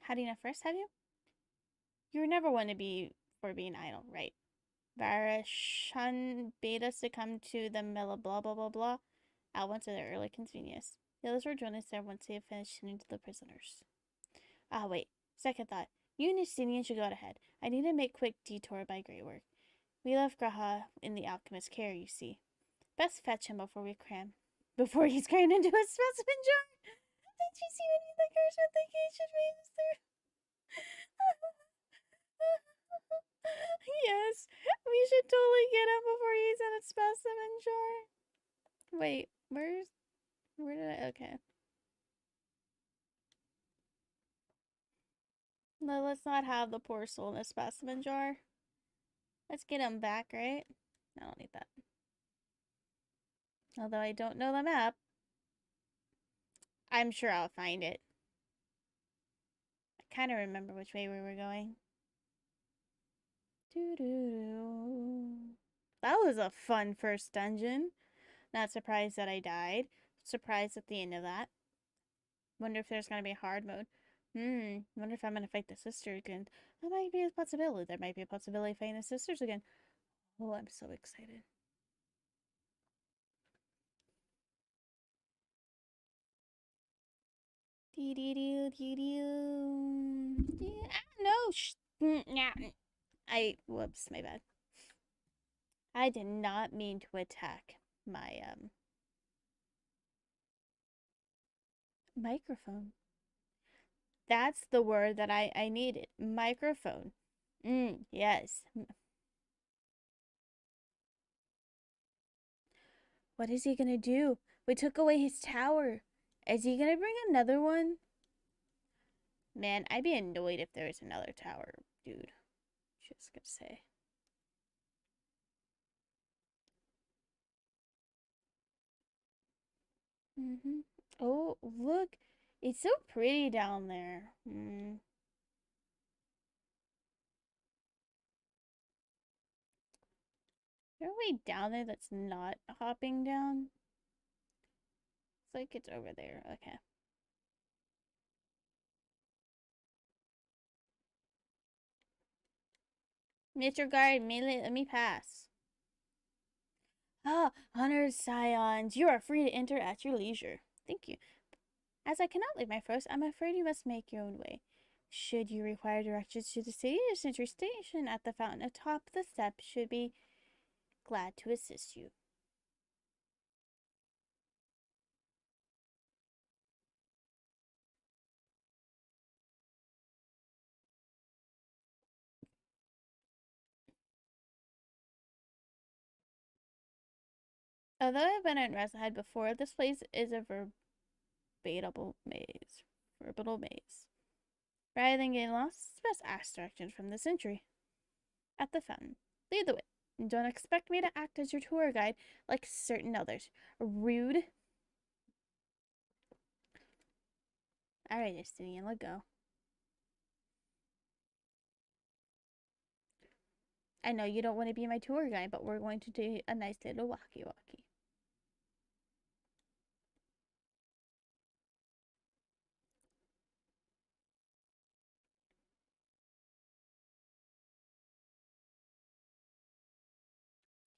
[SPEAKER 1] Had enough rest, have you? You were never one to be for being idle, right? Varashan bade us to come to the Mela blah blah blah blah at once at their early convenience. The others were joined us there once they had finished tending to the prisoners. Ah, wait. Second thought. You and Justinian should go out ahead. I need to make quick detour by Grey Work. We left Graha in the alchemist's care, you see. Best fetch him before he's crammed into a specimen jar. Did you see any of the curse with the Ancient Maidens there? Yes, we should totally get him before he's in a specimen jar. Wait, where did I, okay. No, let's not have the poor soul in a specimen jar. Let's get him back, right? I don't need that. Although I don't know the map, I'm sure I'll find it. I kind of remember which way we were going. That was a fun first dungeon. Not surprised that I died. Surprised at the end of that. Wonder if there's gonna be a hard mode. Wonder if I'm gonna fight the sisters again. That might be a possibility. There might be a possibility of fighting the sisters again. Oh, I'm so excited. Dee dee dee dee dee. No, whoops, my bad. I did not mean to attack my, microphone. That's the word that I needed. Microphone. Yes. What is he gonna do? We took away his tower. Is he gonna bring another one? Man, I'd be annoyed if there was another tower, dude. Just gonna say. Oh, look. It's so pretty down there. Is there a way down there that's not hopping down? It's like it's over there. Okay. Mr. Guard, let me pass. Ah, honored scions, you are free to enter at your leisure. Thank you. As I cannot leave my post, I'm afraid you must make your own way. Should you require directions to the city or sentry station at the fountain atop the steps, should be glad to assist you. Although I've been in Rezahead before, this place is a veritable maze. Veritable maze. Rather than getting lost, it's best ask directions from the sentry at the fountain. Lead the way. And don't expect me to act as your tour guide like certain others. Rude. Alright, Justinian, let go. I know you don't want to be my tour guide, but we're going to do a nice little walkie-walkie.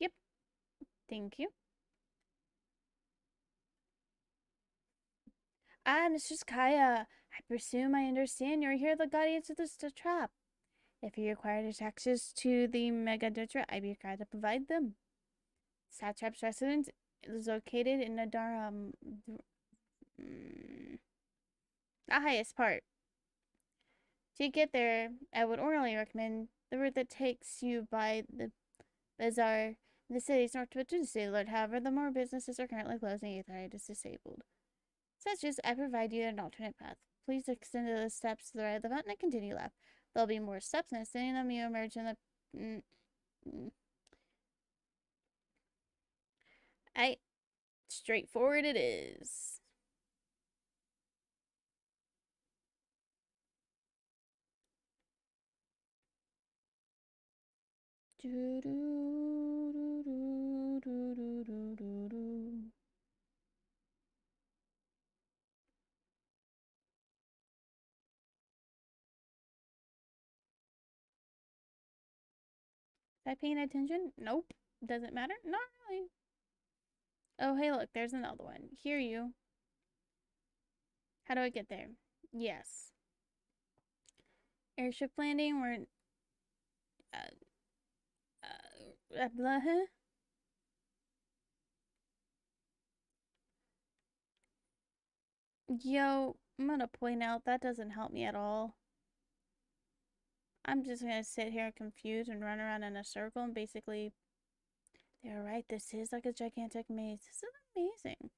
[SPEAKER 1] Yep. Thank you. Ah, Mistress Kaya, I presume I understand you're here the guardians of the trap. If you require access to the Mega Dutra, I'd be glad to provide them. Satrap's residence is located in the the highest part. To get there, I would orally recommend the route that takes you by the bazaar in the city's north to the city Lord. However, the more businesses are currently closed and Ethernet is disabled. Such as I provide you an alternate path. Please extend the steps to the right of the fountain and continue left. There'll be more steps, and ascending them, you emerge in the. Straightforward it is. Do do do do do do do do do. Am I paying attention? Nope. Doesn't matter? Not really. Oh, hey, look, there's another one. Hear you. How do I get there? Yes. Airship landing, we're. Blah. Yo, I'm gonna point out that doesn't help me at all. I'm just gonna sit here confused and run around in a circle and basically. They're right, this is like a gigantic maze. This is amazing.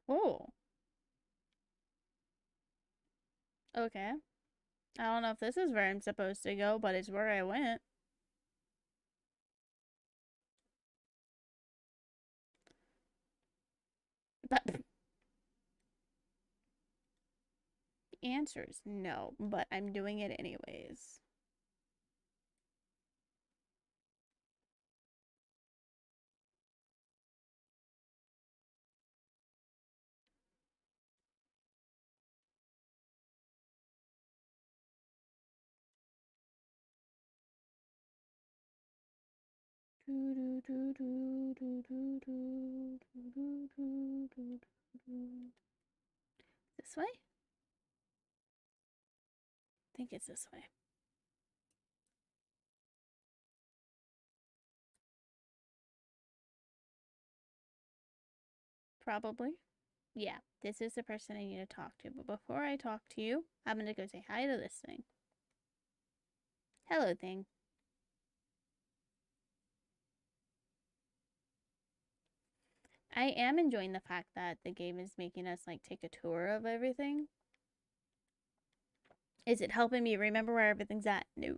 [SPEAKER 1] Oh. Okay. I don't know if this is where I'm supposed to go, but it's where I went. But the answer is no, but I'm doing it anyways. This way? I think it's this way. Probably. Yeah, this is the person I need to talk to. But before I talk to you, I'm gonna go say hi to this thing. Hello, thing. I am enjoying the fact that the game is making us like take a tour of everything. Is it helping me remember where everything's at? No.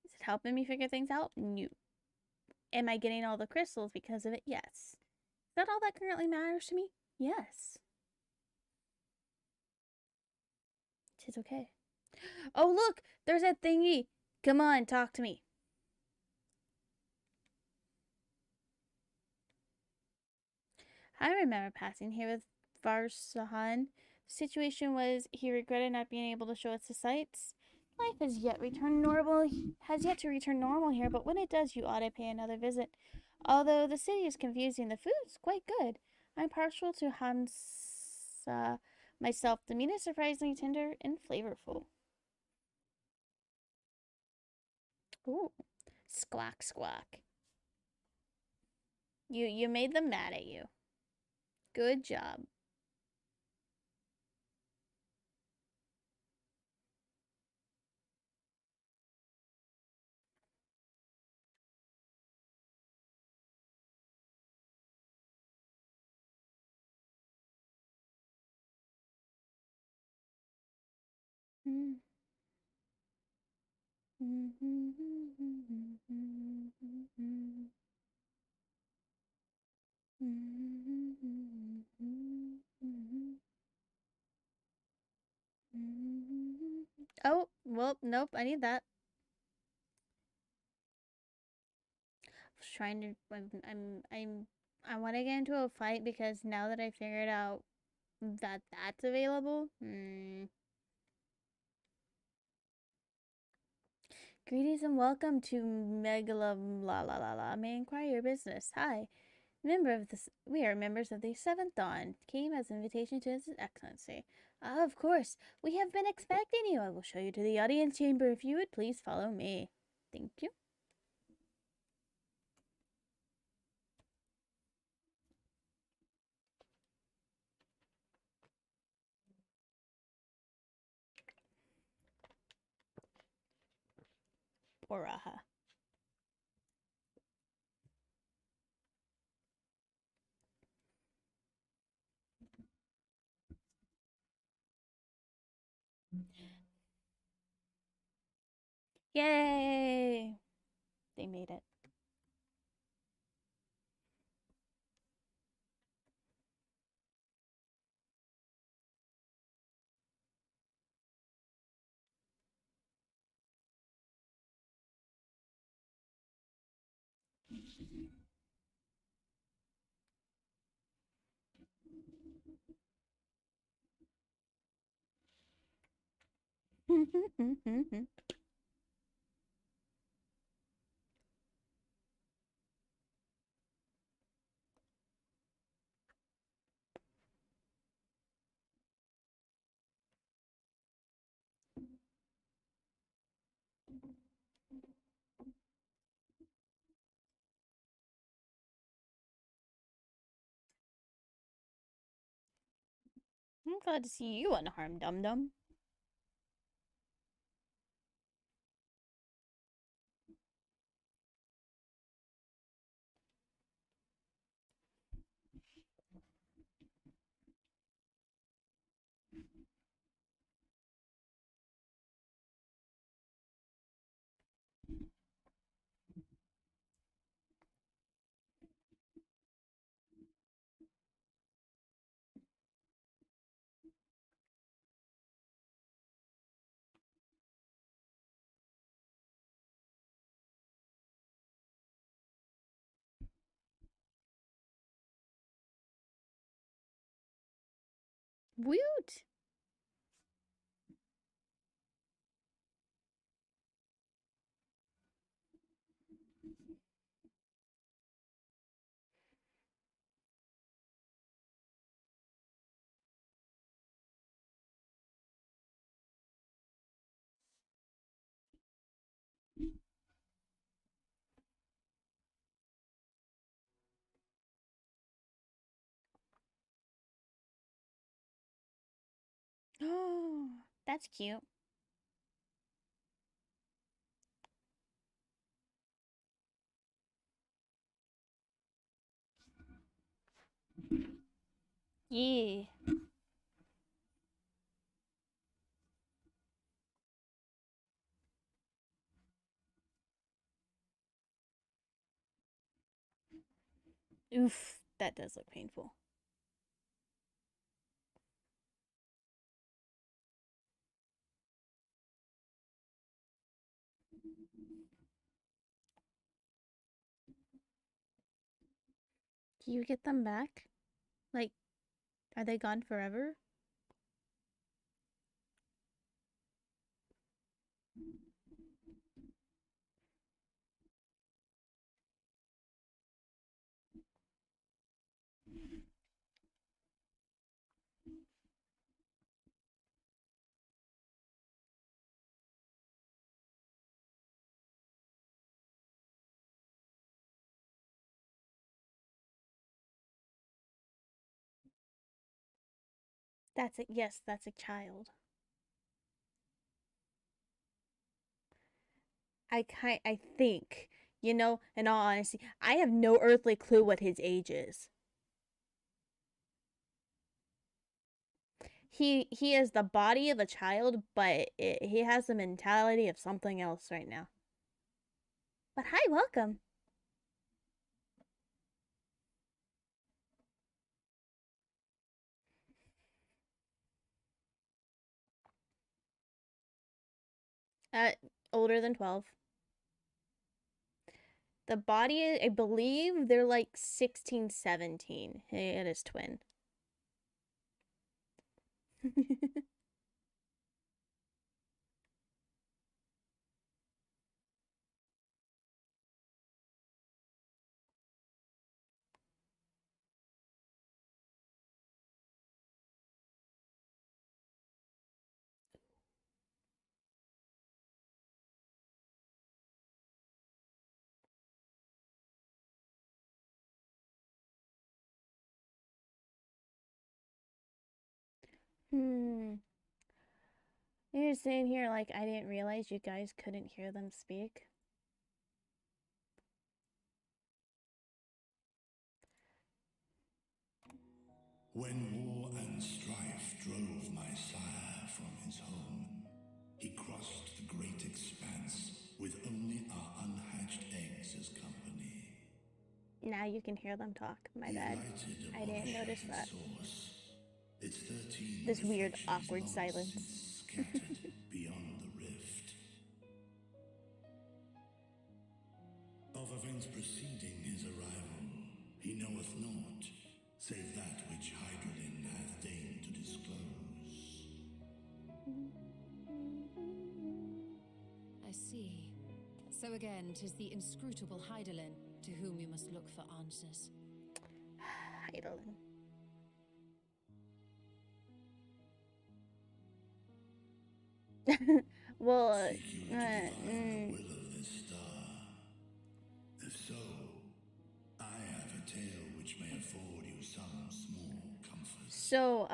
[SPEAKER 1] Is it helping me figure things out? No. Am I getting all the crystals because of it? Yes. Is that all that currently matters to me? Yes. Tis okay. Oh, look! There's that thingy! Come on, talk to me. I remember passing here with Varsahan. The situation was he regretted not being able to show us the sights. Life has yet to return normal here, but when it does, you ought to pay another visit. Although the city is confusing, the food's quite good. I'm partial to Hansa myself. The meat is surprisingly tender and flavorful. Ooh, squawk squawk. You made them mad at you. Good job. Mm. Oh, well, nope, I need that. I was trying to, I want to get into a fight because now that I figured out that that's available, Greetings and welcome to Megala la la la la. May I inquire your business? Hi. We are members of the Seventh Dawn. Came as an invitation to His Excellency. Of course. We have been expecting you. I will show you to the audience chamber if you would please follow me. Thank you. Oraha. Yay! They made it. I'm glad to see you unharmed, Dum Dum. Woot! Oh, that's cute. Yeah. Oof, that does look painful. Do you get them back? Like, are they gone forever? That's a yes, that's a child. I think, you know, in all honesty, I have no earthly clue what his age is. He has the body of a child, but he has the mentality of something else right now. But hi, welcome. 'Older than 12. The body, I believe they're like 16, 17. It is twin. You're sitting here like I didn't realize you guys couldn't hear them speak.
[SPEAKER 13] When war and strife drove my sire from his home, he crossed the great expanse with only our unhatched eggs as company.
[SPEAKER 1] Now you can hear them talk. My bad. I didn't notice that.
[SPEAKER 13] Source. Its 13
[SPEAKER 1] This weird,
[SPEAKER 13] reflections
[SPEAKER 1] awkward
[SPEAKER 13] long
[SPEAKER 1] silence.
[SPEAKER 13] since scattered beyond the rift. Of events preceding his arrival, he knoweth naught, save that which Hydralin hath deigned to disclose.
[SPEAKER 14] I see. So again, 'tis the inscrutable Hydaelyn to whom we must look for answers.
[SPEAKER 1] Hydaelyn. Well,
[SPEAKER 13] Seek you to divine the will of this star? If so, I have a tale which may afford you some small comfort.
[SPEAKER 1] So,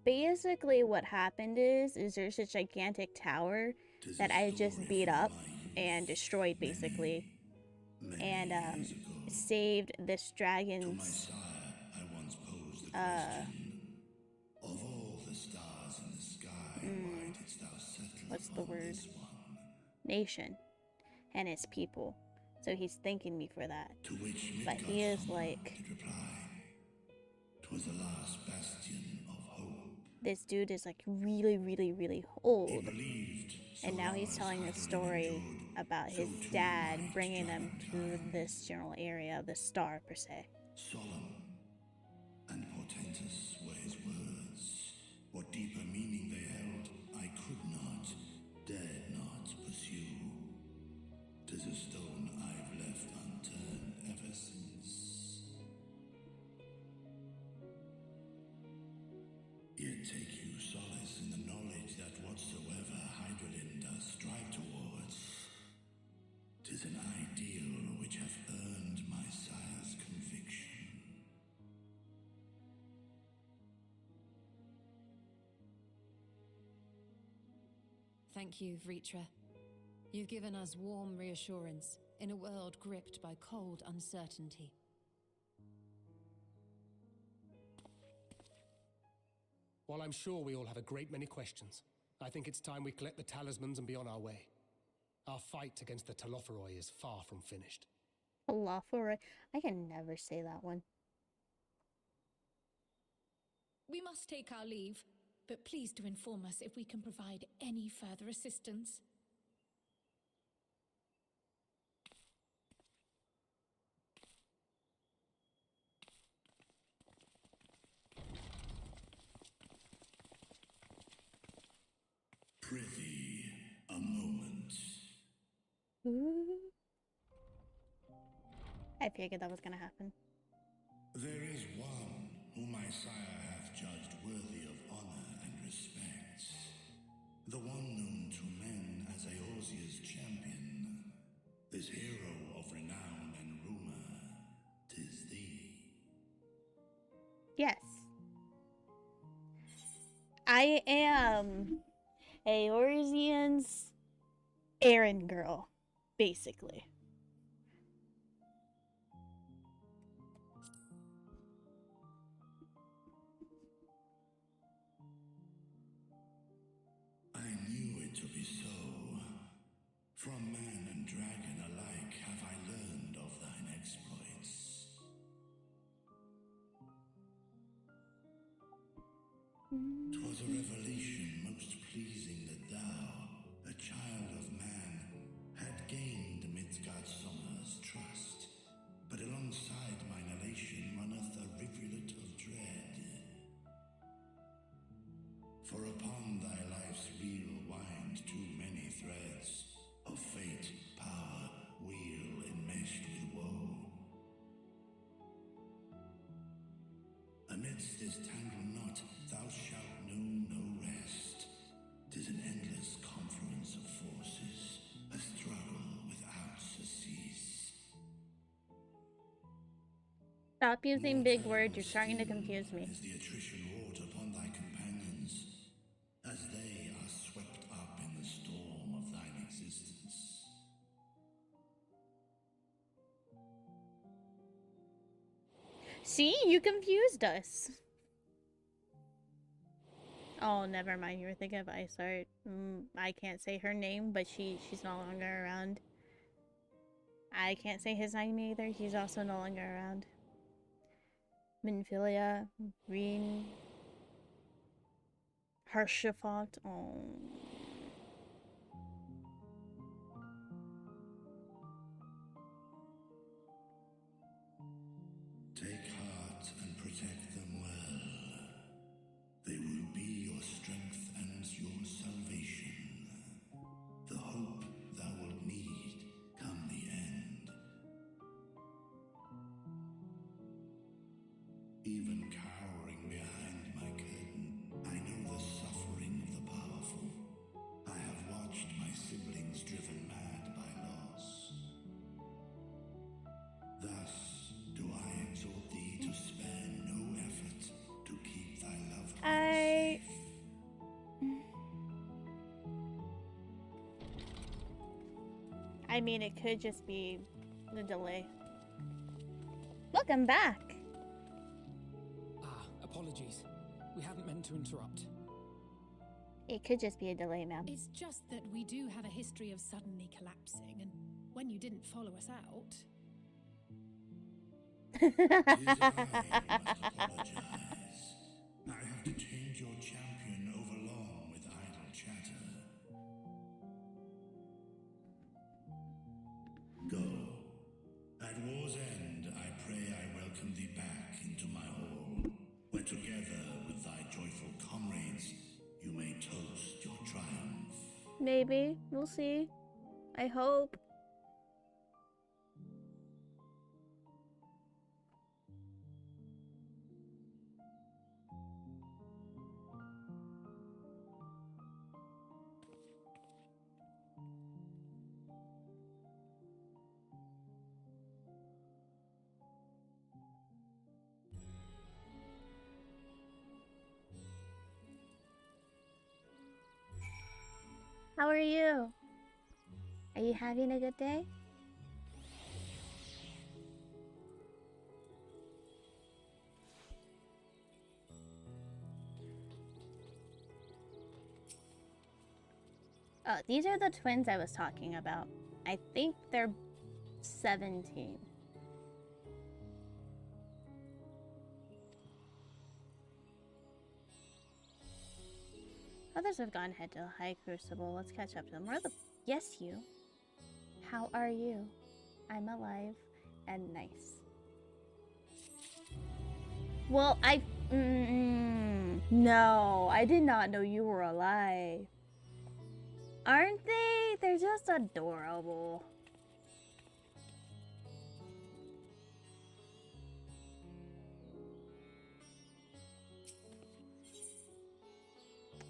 [SPEAKER 1] basically what happened is there's a gigantic tower that I just beat up and destroyed, basically. And, saved this dragon's,
[SPEAKER 13] To my sire, I once posed the question, of all the stars in the sky, why didst thou settle
[SPEAKER 1] what's the
[SPEAKER 13] upon
[SPEAKER 1] word?
[SPEAKER 13] this one?
[SPEAKER 1] Nation. And its people. So he's thanking me for that.
[SPEAKER 13] To which
[SPEAKER 1] But he is
[SPEAKER 13] Midgard's
[SPEAKER 1] like,
[SPEAKER 13] did reply, 'twas the last bastion of hope.
[SPEAKER 1] this dude is like really, really, really old.
[SPEAKER 13] He believed, so
[SPEAKER 1] And now
[SPEAKER 13] long
[SPEAKER 1] he's
[SPEAKER 13] as
[SPEAKER 1] telling a
[SPEAKER 13] Hydaelyn
[SPEAKER 1] story
[SPEAKER 13] endured,
[SPEAKER 1] about
[SPEAKER 13] so
[SPEAKER 1] his
[SPEAKER 13] too
[SPEAKER 1] dad
[SPEAKER 13] might
[SPEAKER 1] bringing them to
[SPEAKER 13] Dragonkind.
[SPEAKER 1] this general area, the star per se.
[SPEAKER 13] Solemn and portentous were his words. What deeper meaning they held, I could not, dared not pursue. 'Tis a stone I've left unturned ever since. Yet take you solace in the knowledge that whatsoever Hydralyn does strive towards, 'tis an ideal which hath earned my sire's conviction.
[SPEAKER 14] Thank you, Vritra. You've given us warm reassurance in a world gripped by cold uncertainty.
[SPEAKER 2] While I'm sure we all have a great many questions, I think it's time we collect the talismans and be on our way. Our fight against the Telophoroi is far from finished.
[SPEAKER 1] Telophoroi? I can never say that one.
[SPEAKER 7] We must take our leave, but please do inform us if we can provide any further assistance.
[SPEAKER 13] Prithee, a moment.
[SPEAKER 1] Ooh. I figured that was gonna happen.
[SPEAKER 13] There is one whom my sire hath judged worthy of honor and respect. The one known to men as Eorzea's champion. This hero of renown and rumor, 'tis thee.
[SPEAKER 1] Yes. I am Eorzean's errand girl, basically.
[SPEAKER 13] I knew it to be so. From man and dragon alike have I learned of thine exploits. 'Twas a revelation most pleasing that thou, a child of man, had gained Midgardsormr's trust. But alongside mine elation runneth a rivulet of dread. For upon thy life's reel wind too many threads of fate, power, wheel enmeshed with woe. Amidst this tangled knot thou shalt know no rest. 'Tis an endless confluence of forces, a struggle without surcease.
[SPEAKER 1] Stop using big words, you're starting to confuse me.
[SPEAKER 13] Is the attrition wrought upon thy companions, as they are swept up in the storm of thine existence?
[SPEAKER 1] See, you confused us. Oh, never mind. You were thinking of Aight. I can't say her name, but she's no longer around. I can't say his name either. He's also no longer around. Minfilia, Reen, Harshafont. Oh.
[SPEAKER 13] Take heart and protect them well. They will be your strength and your salvation. The hope thou wilt need come the end. Even cowering behind my curtain, I know the suffering of the powerful. I have watched my siblings driven mad by loss. Thus do I exhort thee to spare no effort to keep thy loved ones safe.
[SPEAKER 1] I mean, it could just be the delay. Look, I'm back.
[SPEAKER 16] Apologies. We hadn't meant to interrupt.
[SPEAKER 1] It could just be a delay, ma'am.
[SPEAKER 7] It's just that we do have a history of suddenly collapsing, and when you didn't follow us out...
[SPEAKER 13] Tis I must apologize. I have detained your champion overlong with idle chatter. Go. At war's end, I pray I welcome thee back into my hall, where together with thy joyful comrades, you may toast your triumph.
[SPEAKER 1] Maybe. We'll see. I hope. How are you? Are you having a good day? Oh, these are the twins I was talking about. I think they're 17. Others have gone head to the High Crucible. Let's catch up to them. Where the... Yes, you. How are you? I'm alive and nice. Well, no, I did not know you were alive. Aren't they? They're just adorable.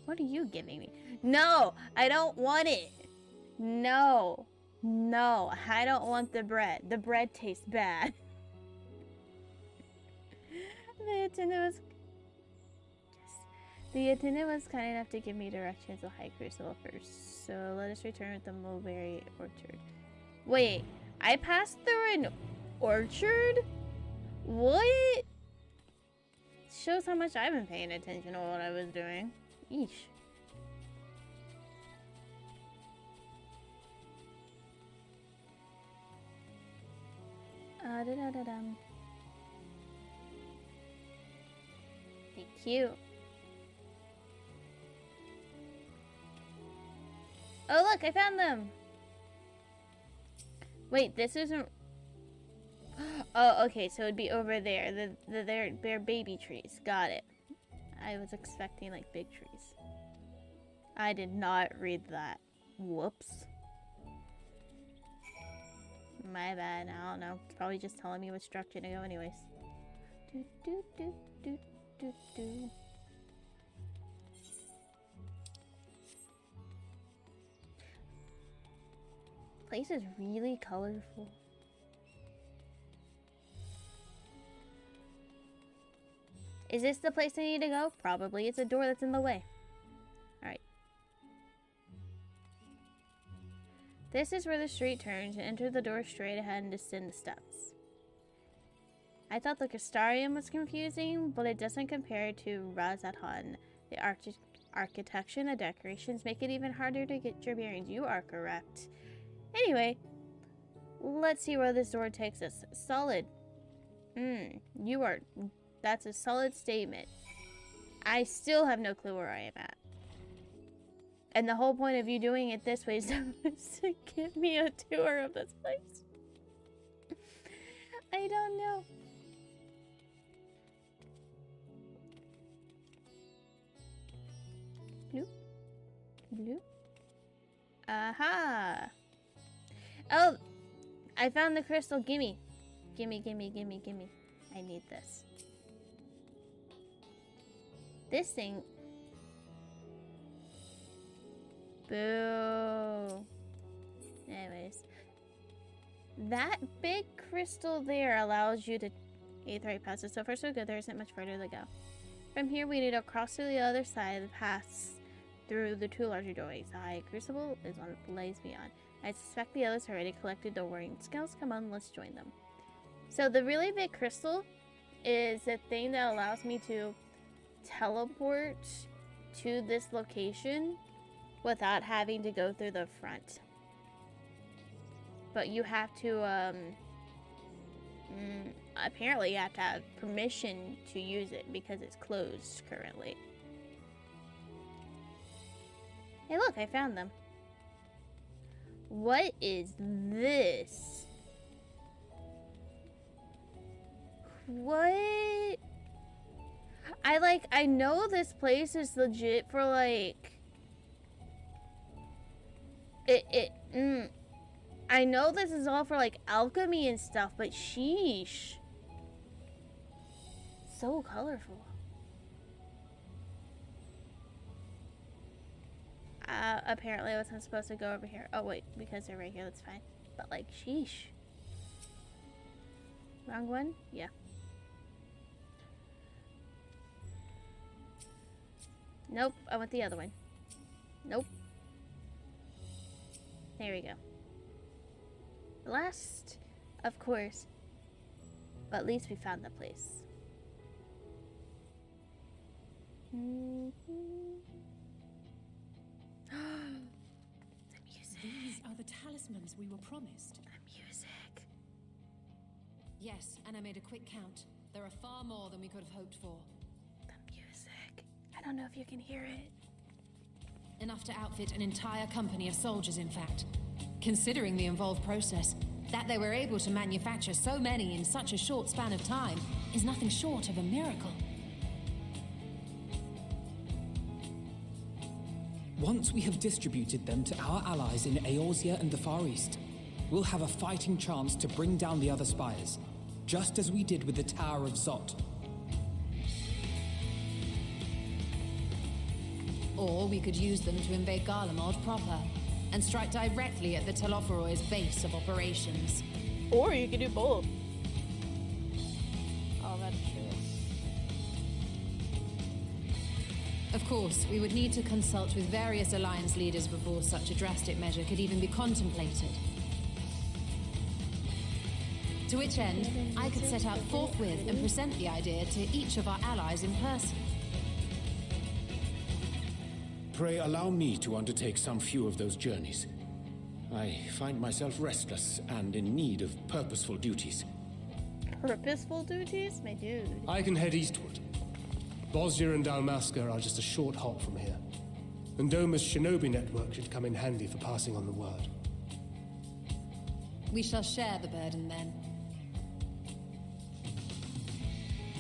[SPEAKER 1] What are you giving me? No, I don't want it. No, no, I don't want the bread. The bread tastes bad. The attendant was... Yes. The attendant was kind enough to give me directions to High Crucible first. So let us return with the mulberry orchard. Wait, I passed through an orchard? What? Shows how much I've been paying attention to what I was doing. Eesh. Da-da-da-dum. Thank you. Oh look, I found them! Wait, this isn't... Oh, okay, so it'd be over there. They're baby trees. Got it. I was expecting, like, big trees. I did not read that. Whoops. My bad. I don't know. It's probably just telling me which direction to go anyways. Do, do, do, do, do, do. Place is really colorful. Is this the place I need to go? Probably. It's a door that's in the way. Alright. This is where the street turns. Enter the door straight ahead and descend the steps. I thought the Castarium was confusing, but it doesn't compare to Razathan. The architecture and the decorations make it even harder to get your bearings. You are correct. Anyway, let's see where this door takes us. Solid. You are... That's a solid statement. I still have no clue where I am at. And the whole point of you doing it this way is to give me a tour of this place. I don't know. Bloop. Bloop. Aha! Oh! I found the crystal. Gimme. Gimme, gimme, gimme, gimme. I need this. This thing... Boo. Anyways. That big crystal there allows you to... Aight passes. So far so good. There isn't much further to go. From here we need to cross to the other side of the pass through the two larger doorways. The High Crucible is on the blaze beyond. I suspect the others already collected the warring scales. Come on, let's join them. So the really big crystal is the thing that allows me to teleport to this location without having to go through the front. But you have to, apparently you have to have permission to use it because it's closed currently. Hey look, I found them. What is this? What? I know this place is legit for like... I know this is all for like alchemy and stuff, but sheesh. So colorful. Apparently I wasn't supposed to go over here. Oh wait, because they're right here, that's fine. But like, sheesh. Wrong one? Yeah. Nope, I want the other one. Nope. There we go. Last, of course, but at least we found the place. The music.
[SPEAKER 14] These are the talismans we were promised.
[SPEAKER 1] The music.
[SPEAKER 14] Yes, and I made a quick count. There are far more than we could have hoped for.
[SPEAKER 1] The music. I don't know if you can hear it.
[SPEAKER 14] Enough to outfit an entire company of soldiers, in fact. Considering the involved process, that they were able to manufacture so many in such a short span of time is nothing short of a miracle.
[SPEAKER 16] Once we have distributed them to our allies in Eorzea and the Far East, we'll have a fighting chance to bring down the other spires, just as we did with the Tower of Zot.
[SPEAKER 14] Or we could use them to invade Garlemald proper, and strike directly at the Telophoroid's base of operations.
[SPEAKER 1] Or you could do both. Oh, that's true.
[SPEAKER 14] Of course, we would need to consult with various alliance leaders before such a drastic measure could even be contemplated. To which end, I could set out forthwith and present the idea to each of our allies in person.
[SPEAKER 3] Pray allow me to undertake some few of those journeys. I find myself restless and in need of purposeful duties.
[SPEAKER 1] Purposeful duties? My dude.
[SPEAKER 2] I can head eastward. Bosnia and Dalmasca are just a short hop from here. And Doma's shinobi network should come in handy for passing on the word.
[SPEAKER 14] We shall share the burden then.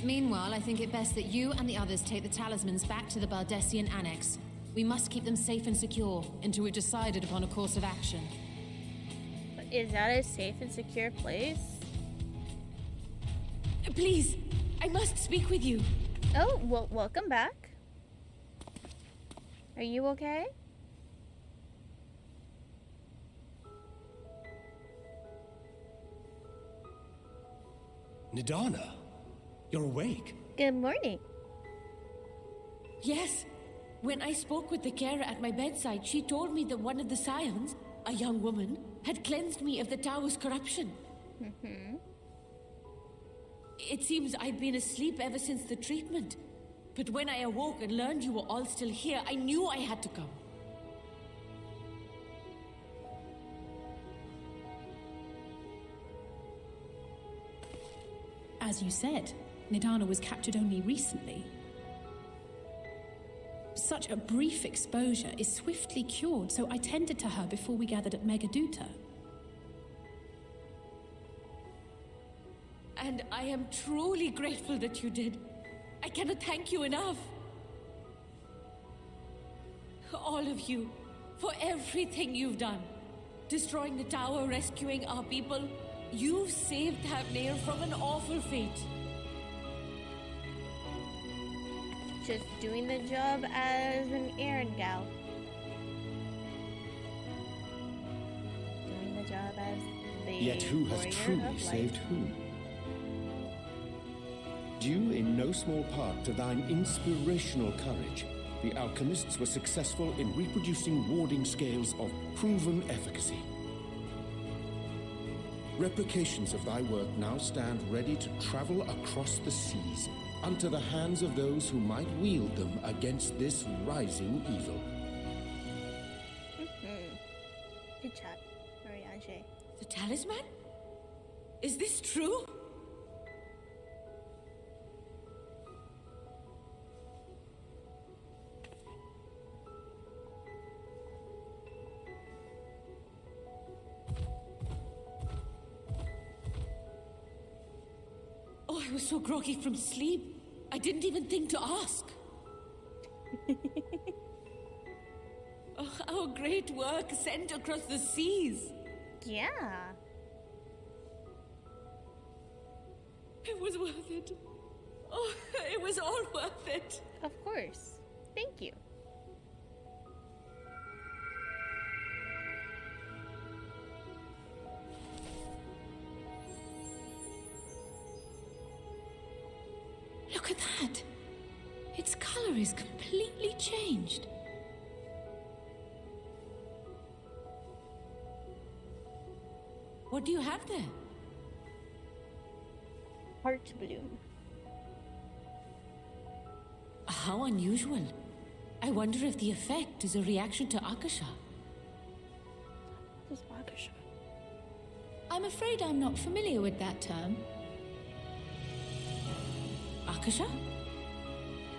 [SPEAKER 14] Meanwhile, I think it best that you and the others take the talismans back to the Baldessian Annex. We must keep them safe and secure until we've decided upon a course of action.
[SPEAKER 1] But is that a safe and secure place?
[SPEAKER 5] Please, I must speak with you.
[SPEAKER 1] Oh, well, welcome back. Are you okay?
[SPEAKER 2] Nidana, you're awake.
[SPEAKER 1] Good morning.
[SPEAKER 5] Yes. When I spoke with the carer at my bedside, she told me that one of the scions, a young woman, had cleansed me of the tower's corruption. It seems I'd been asleep ever since the treatment. But when I awoke and learned you were all still here, I knew I had to come.
[SPEAKER 7] As you said, Nidana was captured only recently. Such a brief exposure is swiftly cured, so I tended to her before we gathered at Megaduta.
[SPEAKER 5] And I am truly grateful that you did. I cannot thank you enough. All of you, for everything you've done. Destroying the tower, rescuing our people. You've saved Thavnair from an awful fate.
[SPEAKER 1] Just doing the job as an errand gal. Doing the job as the
[SPEAKER 3] Yet who has
[SPEAKER 1] warrior
[SPEAKER 3] truly
[SPEAKER 1] of light.
[SPEAKER 3] saved whom? Due in no small part to thine inspirational courage, the alchemists were successful in reproducing warding scales of proven efficacy. Replications of thy work now stand ready to travel across the seas, unto the hands of those who might wield them against this rising evil.
[SPEAKER 1] Good job, Marianne.
[SPEAKER 5] The talisman? Is this true? Oh, I was so groggy from sleep. I didn't even think to ask. Oh, our great work sent across the seas.
[SPEAKER 1] Yeah.
[SPEAKER 5] It was worth it. Oh, it was all worth it.
[SPEAKER 1] Of course. Thank you.
[SPEAKER 7] Look at that! Its color is completely changed.
[SPEAKER 5] What do you have there?
[SPEAKER 1] Heart bloom.
[SPEAKER 5] How unusual. I wonder if the effect is a reaction to Akasha.
[SPEAKER 1] What is Akasha?
[SPEAKER 7] I'm afraid I'm not familiar with that term.
[SPEAKER 5] Akasha?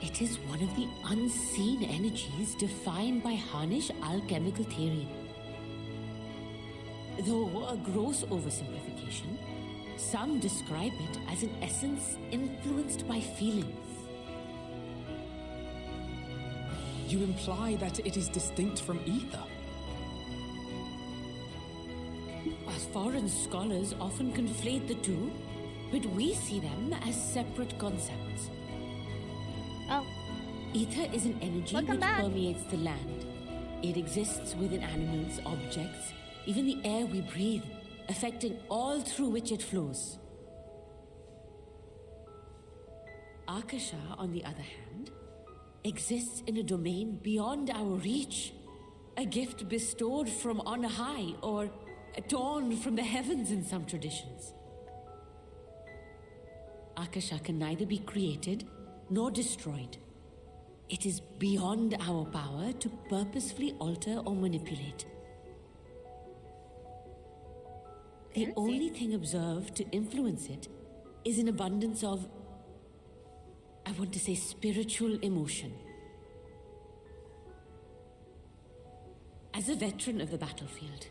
[SPEAKER 5] It is one of the unseen energies defined by Harnish alchemical theory. Though a gross oversimplification, some describe it as an essence influenced by feelings.
[SPEAKER 16] You imply that it is distinct from ether?
[SPEAKER 5] Foreign scholars often conflate the two, but we see them as separate concepts.
[SPEAKER 1] Oh.
[SPEAKER 5] Ether is an energy
[SPEAKER 1] Welcome
[SPEAKER 5] which
[SPEAKER 1] back.
[SPEAKER 5] permeates the land. It exists within animals, objects, even the air we breathe, affecting all through which it flows. Akasha, on the other hand, exists in a domain beyond our reach. A gift bestowed from on high, or torn from the heavens in some traditions. Akasha can neither be created nor destroyed. It is beyond our power to purposefully alter or manipulate. The only thing observed to influence it is an abundance of, I want to say, spiritual emotion. As a veteran of the battlefield,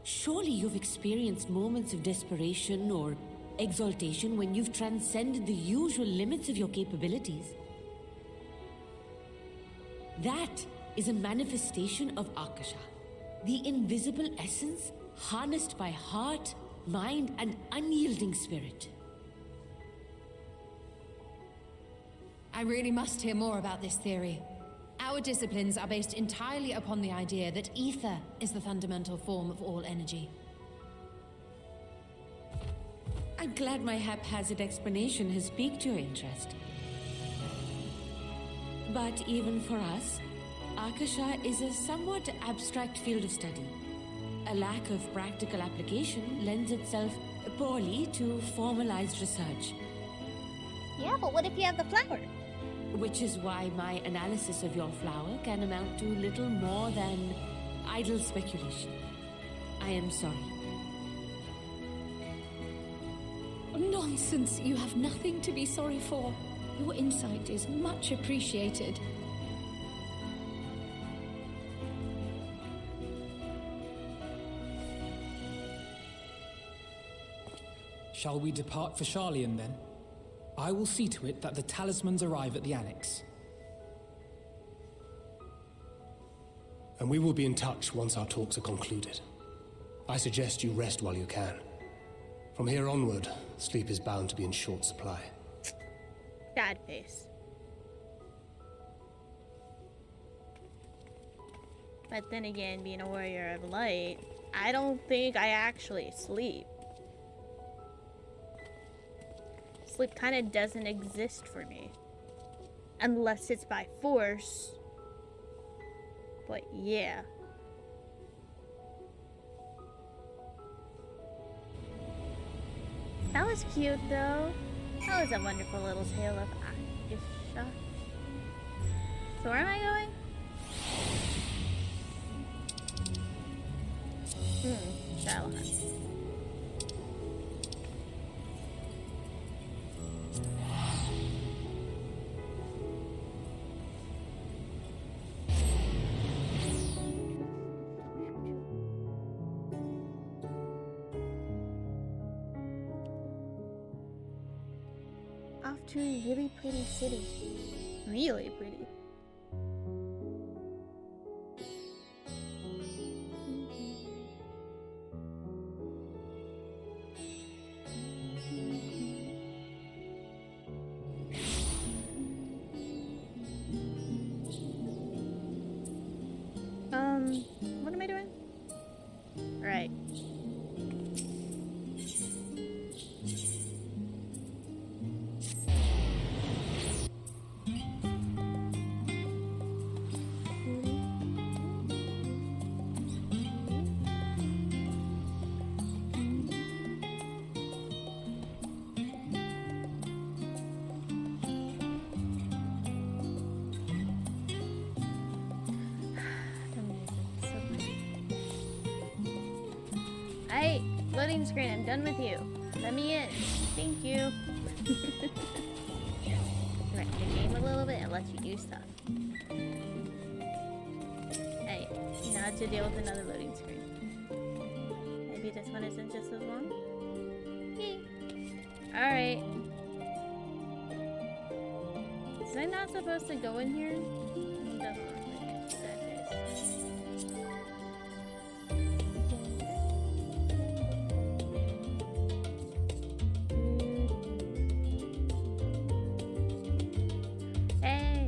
[SPEAKER 5] surely you've experienced moments of desperation or exaltation when you've transcended the usual limits of your capabilities. That is a manifestation of Akasha, the invisible essence harnessed by heart, mind, and unyielding spirit.
[SPEAKER 14] I really must hear more about this theory. Our disciplines are based entirely upon the idea that ether is the fundamental form of all energy.
[SPEAKER 5] I'm glad my haphazard explanation has piqued your interest. But even for us, Akasha is a somewhat abstract field of study. A lack of practical application lends itself poorly to formalized research.
[SPEAKER 1] Yeah, but what if you have the flower?
[SPEAKER 5] Which is why my analysis of your flower can amount to little more than idle speculation. I am sorry.
[SPEAKER 7] Nonsense! You have nothing to be sorry for. Your insight is much appreciated.
[SPEAKER 16] Shall we depart for Sharlayan then? I will see to it that the talismans arrive at the Annex.
[SPEAKER 2] And we will be in touch once our talks are concluded. I suggest you rest while you can. From here onward, sleep is bound to be in short supply.
[SPEAKER 1] Sad face. But then again, being a warrior of light, I don't think I actually sleep. Sleep kind of doesn't exist for me. Unless it's by force. But yeah. That was cute though. That was a wonderful little tale of Akasha. So where am I going? Shalom. Off to a really pretty city. Really pretty. What am I doing? Right. loading screen. I'm done with you. Let me in. Thank you. Let the game a little bit and let you do stuff. Hey, now to deal with another loading screen. Maybe this one isn't just as long? Alright. Is I not supposed to go in here? It doesn't look like it. Sad face. Hey!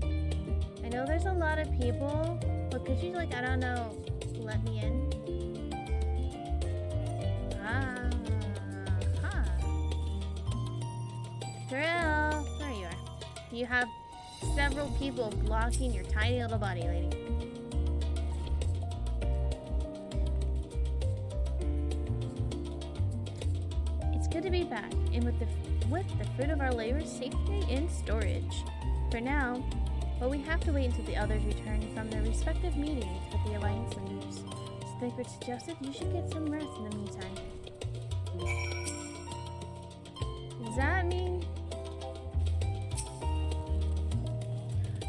[SPEAKER 1] I know there's a lot of people, but could you, like, I don't know, let me in? Drill! There you are. You have several people blocking your tiny little body, lady. It's good to be back, and with the fruit of our labors safely in storage. For now, but we have to wait until the others return from their respective meetings with the Alliance leaders. So they suggested you should get some rest in the meantime. Does that mean?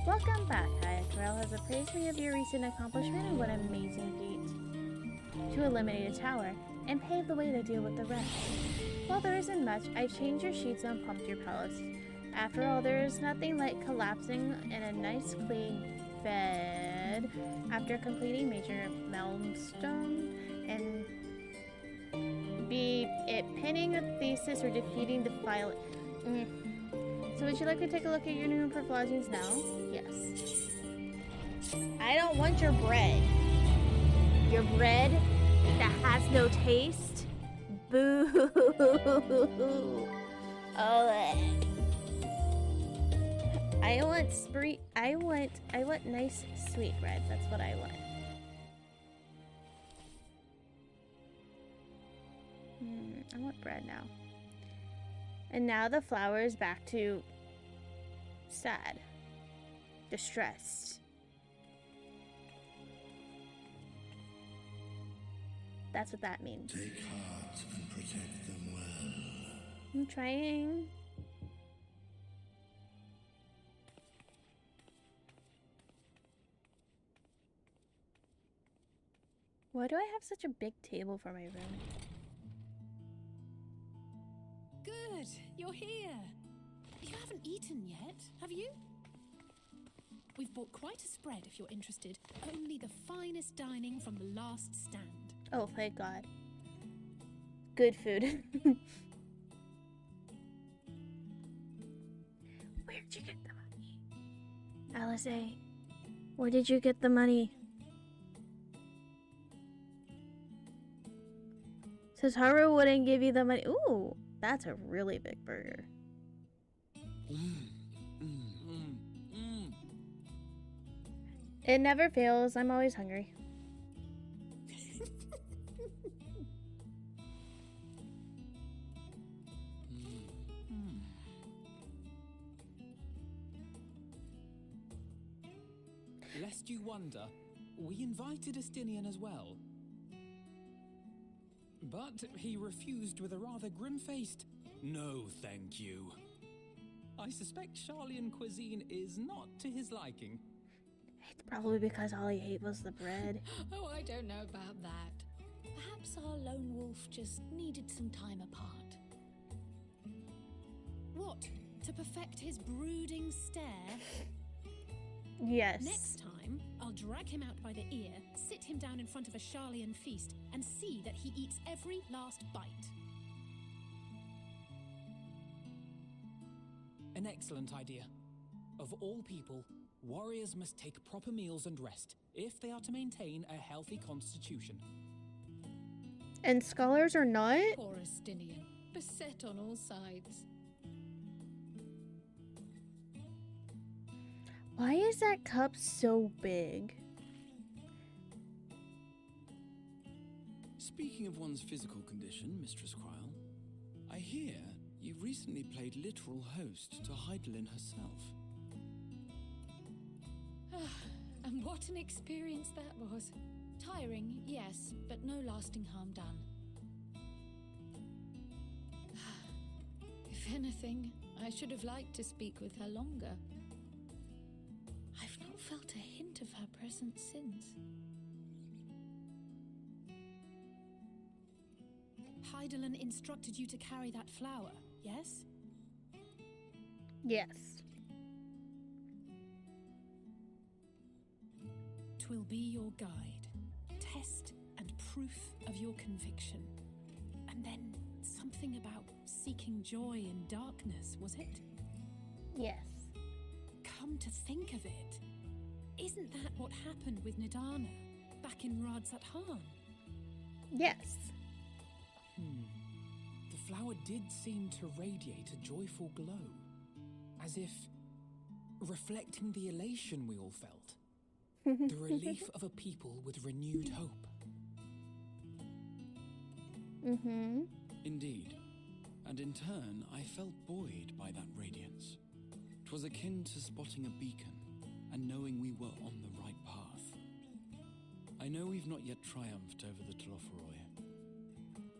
[SPEAKER 1] Welcome back, Ayakarel has appraised me of your recent accomplishment and what an amazing feat to eliminate a tower and pave the way to deal with the rest. While there isn't much, I've changed your sheets and pumped your pellets. After all, there is nothing like collapsing in a nice clean bed after completing major milestone and be it pinning a thesis or defeating the file. So would you like to take a look at your new improved lodgings now? Yes. I don't want your bread. Your bread that has no taste? Boo! Oh, I want nice sweet bread. That's what I want. I want bread now. And now the flower is back to sad, distressed. That's what that means.
[SPEAKER 13] Take heart and protect them well.
[SPEAKER 1] I'm trying. Why do I have such a big table for my room?
[SPEAKER 7] Good, you're here. You haven't eaten yet, have you? We've bought quite a spread if you're interested. Only the finest dining from the last stand.
[SPEAKER 1] Oh, thank God. Good food. Where'd you get the money? Alice A, where did you get the money? Says Haru wouldn't give you the money. Ooh, that's a really big burger. It never fails. I'm always hungry.
[SPEAKER 15] Lest you wonder, we invited Estinian as well. But he refused with a rather grim-faced, "No, thank you." I suspect Charlian cuisine is not to his liking.
[SPEAKER 1] It's probably because all he ate was the bread.
[SPEAKER 7] Oh, I don't know about that. Perhaps our lone wolf just needed some time apart. What? To perfect his brooding stare?
[SPEAKER 1] Yes.
[SPEAKER 7] Next time, I'll drag him out by the ear, sit him down in front of a Charlian feast, and see that he eats every last bite.
[SPEAKER 15] An excellent idea. Of all people, warriors must take proper meals and rest if they are to maintain a healthy constitution.
[SPEAKER 1] And scholars are not?
[SPEAKER 7] Poor Estinian, beset on all sides.
[SPEAKER 1] Why is that cup so big?
[SPEAKER 15] Speaking of one's physical condition, Mistress Cryle, I hear you recently played literal host to Heidelin herself.
[SPEAKER 7] And what an experience that was. Tiring, yes, but no lasting harm done. If anything, I should have liked to speak with her longer. I've not felt a hint of her presence since. Heidelin instructed you to carry that flower, yes?
[SPEAKER 1] Yes.
[SPEAKER 7] 'Twill be your guide, test and proof of your conviction. And then something about seeking joy in darkness, was it?
[SPEAKER 1] Yes.
[SPEAKER 7] Come to think of it, isn't that what happened with Nidana back in Radzat-Han?
[SPEAKER 1] Yes.
[SPEAKER 16] The flower did seem to radiate a joyful glow, as if reflecting the elation we all felt. The relief of a people with renewed hope.
[SPEAKER 1] Mm-hmm.
[SPEAKER 15] Indeed. And in turn, I felt buoyed by that radiance. 'Twas akin to spotting a beacon and knowing we were on the right path. I know we've not yet triumphed over the Telophoroi,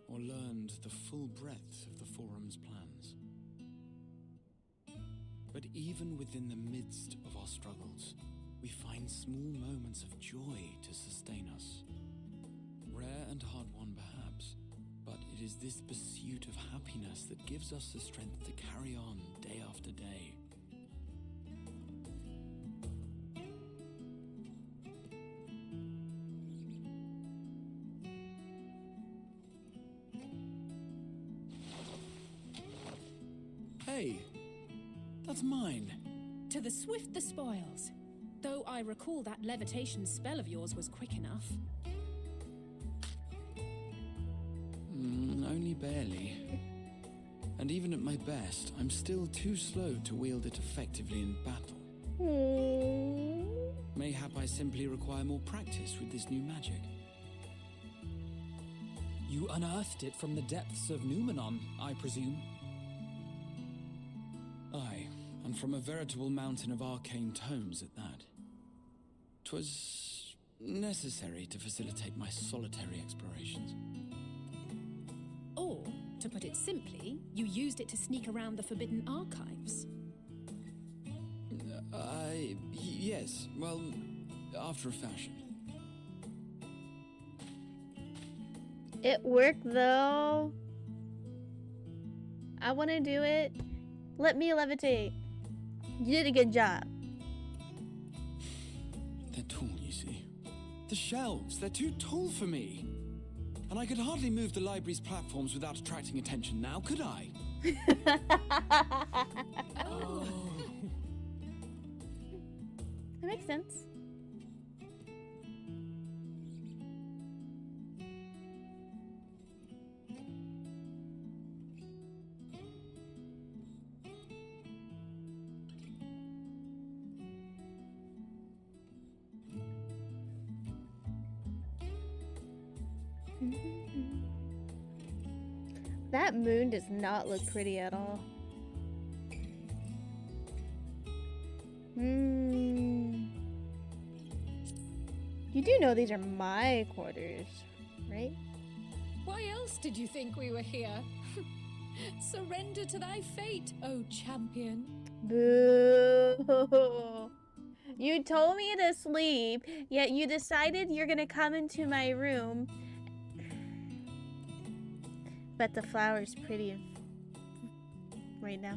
[SPEAKER 15] or learned the full breadth of the Forum's plans. But even within the midst of our struggles, we find small moments of joy to sustain us. Rare and hard-won perhaps, but it is this pursuit of happiness that gives us the strength to carry on day after day. Hey, that's mine.
[SPEAKER 7] To the swift the spoils. Though I recall that levitation spell of yours was quick enough.
[SPEAKER 15] Only barely. And even at my best, I'm still too slow to wield it effectively in battle. Mayhap I simply require more practice with this new magic.
[SPEAKER 16] You unearthed it from the depths of Numenon, I presume?
[SPEAKER 15] Aye, and from a veritable mountain of arcane tomes at that. 'Twas necessary to facilitate my solitary explorations.
[SPEAKER 7] Or, to put it simply, you used it to sneak around the Forbidden Archives.
[SPEAKER 15] Yes, well, after a fashion.
[SPEAKER 1] It worked though. I want to do it. Let me levitate. You did a good job.
[SPEAKER 15] They're tall, you see. The shelves, they're too tall for me. And I could hardly move the library's platforms without attracting attention now, could I?
[SPEAKER 1] Oh. That makes sense. That moon does not look pretty at all. You do know these are my quarters, right?
[SPEAKER 7] Why else did you think we were here? Surrender to thy fate, O champion.
[SPEAKER 1] Boo! You told me to sleep, yet you decided you're gonna come into my room. Bet the flower's pretty right now.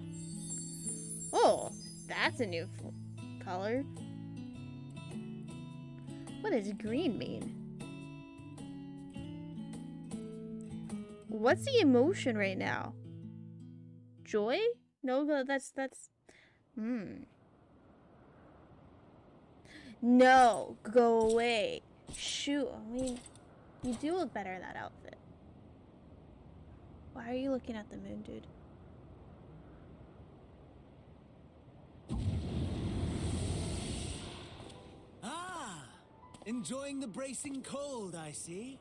[SPEAKER 1] Oh, that's a new color. What does green mean? What's the emotion right now? Joy? No, that's No, go away. Shoot, I mean, you do look better in that outfit. Why are you looking at the moon, dude?
[SPEAKER 9] Ah! Enjoying the bracing cold, I see.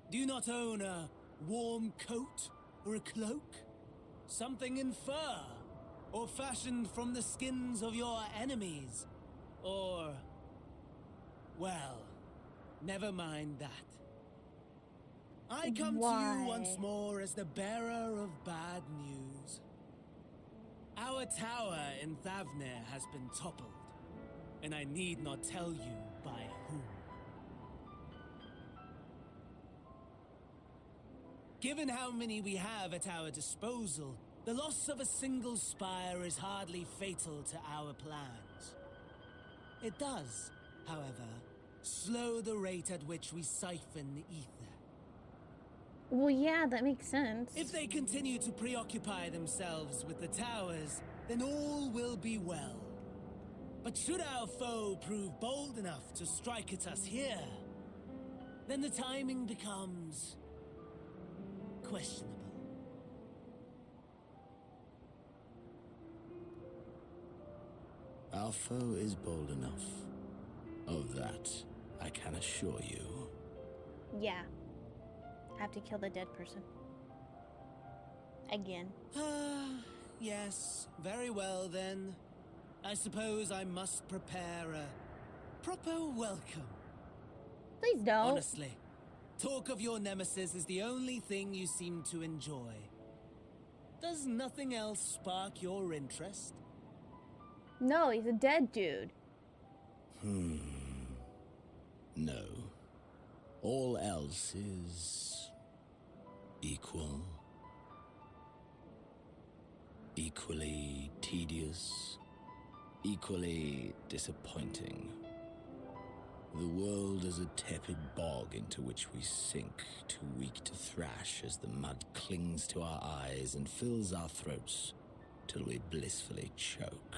[SPEAKER 9] Do you not own a warm coat or a cloak? Something in fur? Or fashioned from the skins of your enemies? Or... well, never mind that. I come to you once more as the bearer of bad news. Our tower in Thavnir has been toppled, and I need not tell you by whom. Given how many we have at our disposal, the loss of a single spire is hardly fatal to our plans. It does, however, slow the rate at which we siphon the ether.
[SPEAKER 1] Well, yeah, that makes sense.
[SPEAKER 9] If they continue to preoccupy themselves with the towers, then all will be well. But should our foe prove bold enough to strike at us here, then the timing becomes questionable.
[SPEAKER 6] Our foe is bold enough. Of that, I can assure you.
[SPEAKER 1] Yeah. Have to kill the dead person. Again.
[SPEAKER 9] Yes, very well then. I suppose I must prepare a proper welcome.
[SPEAKER 1] Please don't.
[SPEAKER 9] Honestly, talk of your nemesis is the only thing you seem to enjoy. Does nothing else spark your interest?
[SPEAKER 1] No, he's a dead dude.
[SPEAKER 6] No. All else is equal. Equally tedious. Equally disappointing. The world is a tepid bog into which we sink, too weak to thrash as the mud clings to our eyes and fills our throats till we blissfully choke.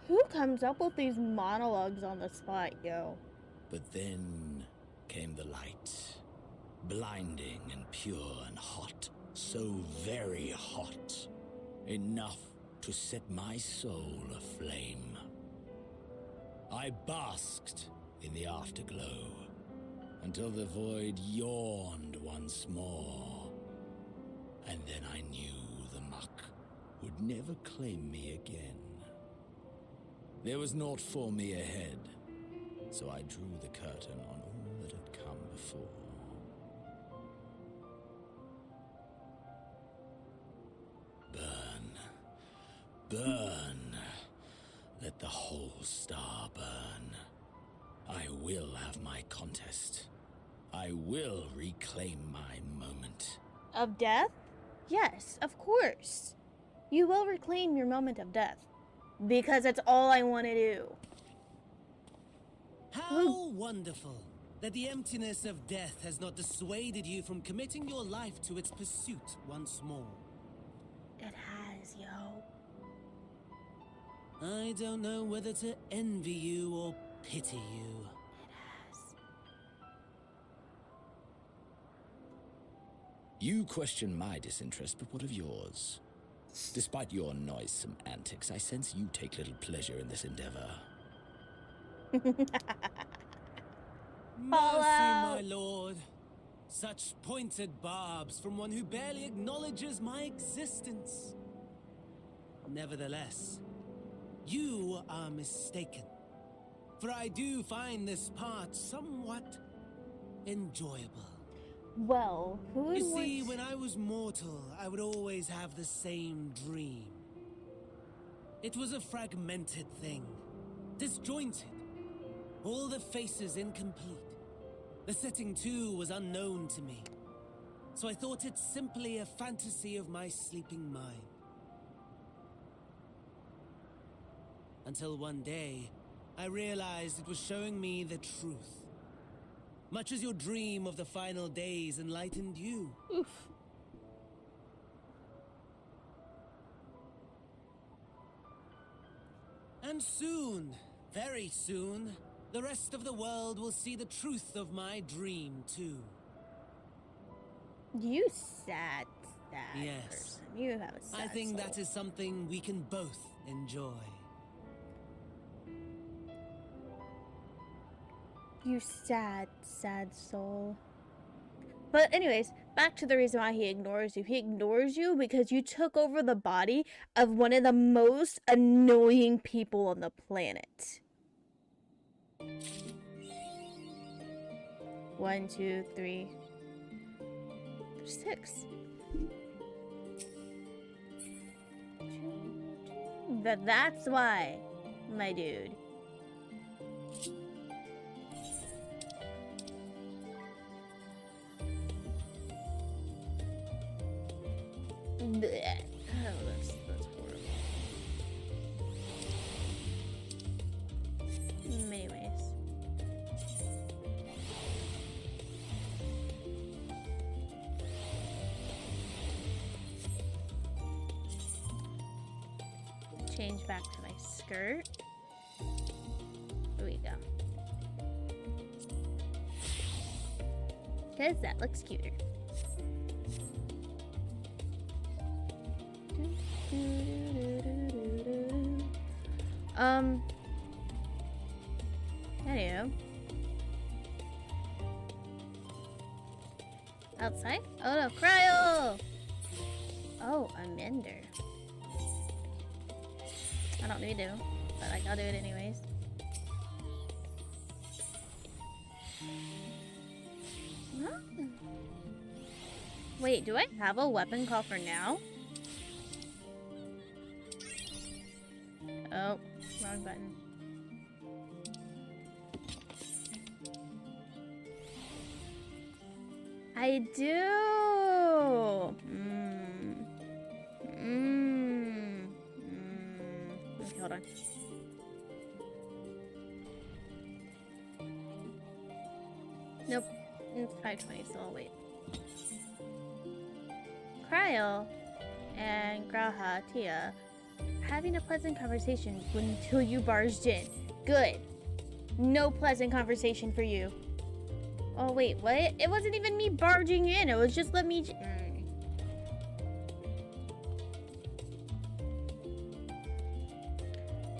[SPEAKER 1] Who comes up with these monologues on the spot, yo?
[SPEAKER 6] But then came the light, blinding and pure and hot, so very hot, enough to set my soul aflame. I basked in the afterglow until the void yawned once more, and then I knew the muck would never claim me again. There was naught for me ahead, so I drew the curtain on all that had come before. Burn, burn, let the whole star burn. I will have my contest. I will reclaim my moment.
[SPEAKER 1] Of death? Yes, of course. You will reclaim your moment of death. Because that's all I want to do.
[SPEAKER 9] How wonderful that the emptiness of death has not dissuaded you from committing your life to its pursuit once more.
[SPEAKER 1] It has, yo.
[SPEAKER 9] I don't know whether to envy you or pity you.
[SPEAKER 6] You question my disinterest, but what of yours? Despite your noisome antics, I sense you take little pleasure in this endeavor.
[SPEAKER 9] Mercy, my lord. Such pointed barbs from one who barely acknowledges my existence. Nevertheless, you are mistaken. For I do find this part somewhat enjoyable.
[SPEAKER 1] Well, who would
[SPEAKER 9] You see, when I was mortal, I would always have the same dream. It was a fragmented thing, disjointed, all the faces incomplete. The setting, too, was unknown to me, so I thought it simply a fantasy of my sleeping mind. Until one day, I realized it was showing me the truth. Much as your dream of the final days enlightened you.
[SPEAKER 1] Oof.
[SPEAKER 9] And soon, very soon, the rest of the world will see the truth of my dream, too.
[SPEAKER 1] You sad
[SPEAKER 9] Yes.
[SPEAKER 1] person. You have a sad
[SPEAKER 9] I think
[SPEAKER 1] soul.
[SPEAKER 9] that is something we can both enjoy.
[SPEAKER 1] You sad soul. But anyways, back to the reason why he ignores you. He ignores you because you took over the body of one of the most annoying people on the planet. 1, 2, 3. There's 6. That's why, my dude. Blech. Oh, that's horrible. Anyways. Change back to my skirt. There we go. Because that looks cuter. Anywho. Outside? Oh no, cryo! Oh, a mender. I don't need to, but like I'll do it anyways. Huh? Wait, do I have a weapon call for now? Oh, wrong button. I do. Okay, hold on. Nope. It's 5:20, so I'll wait. Cryo and Graha Tia having a pleasant conversation until you barged in. Good. No pleasant conversation for you. Oh wait, what? It wasn't even me barging in. It was just let me.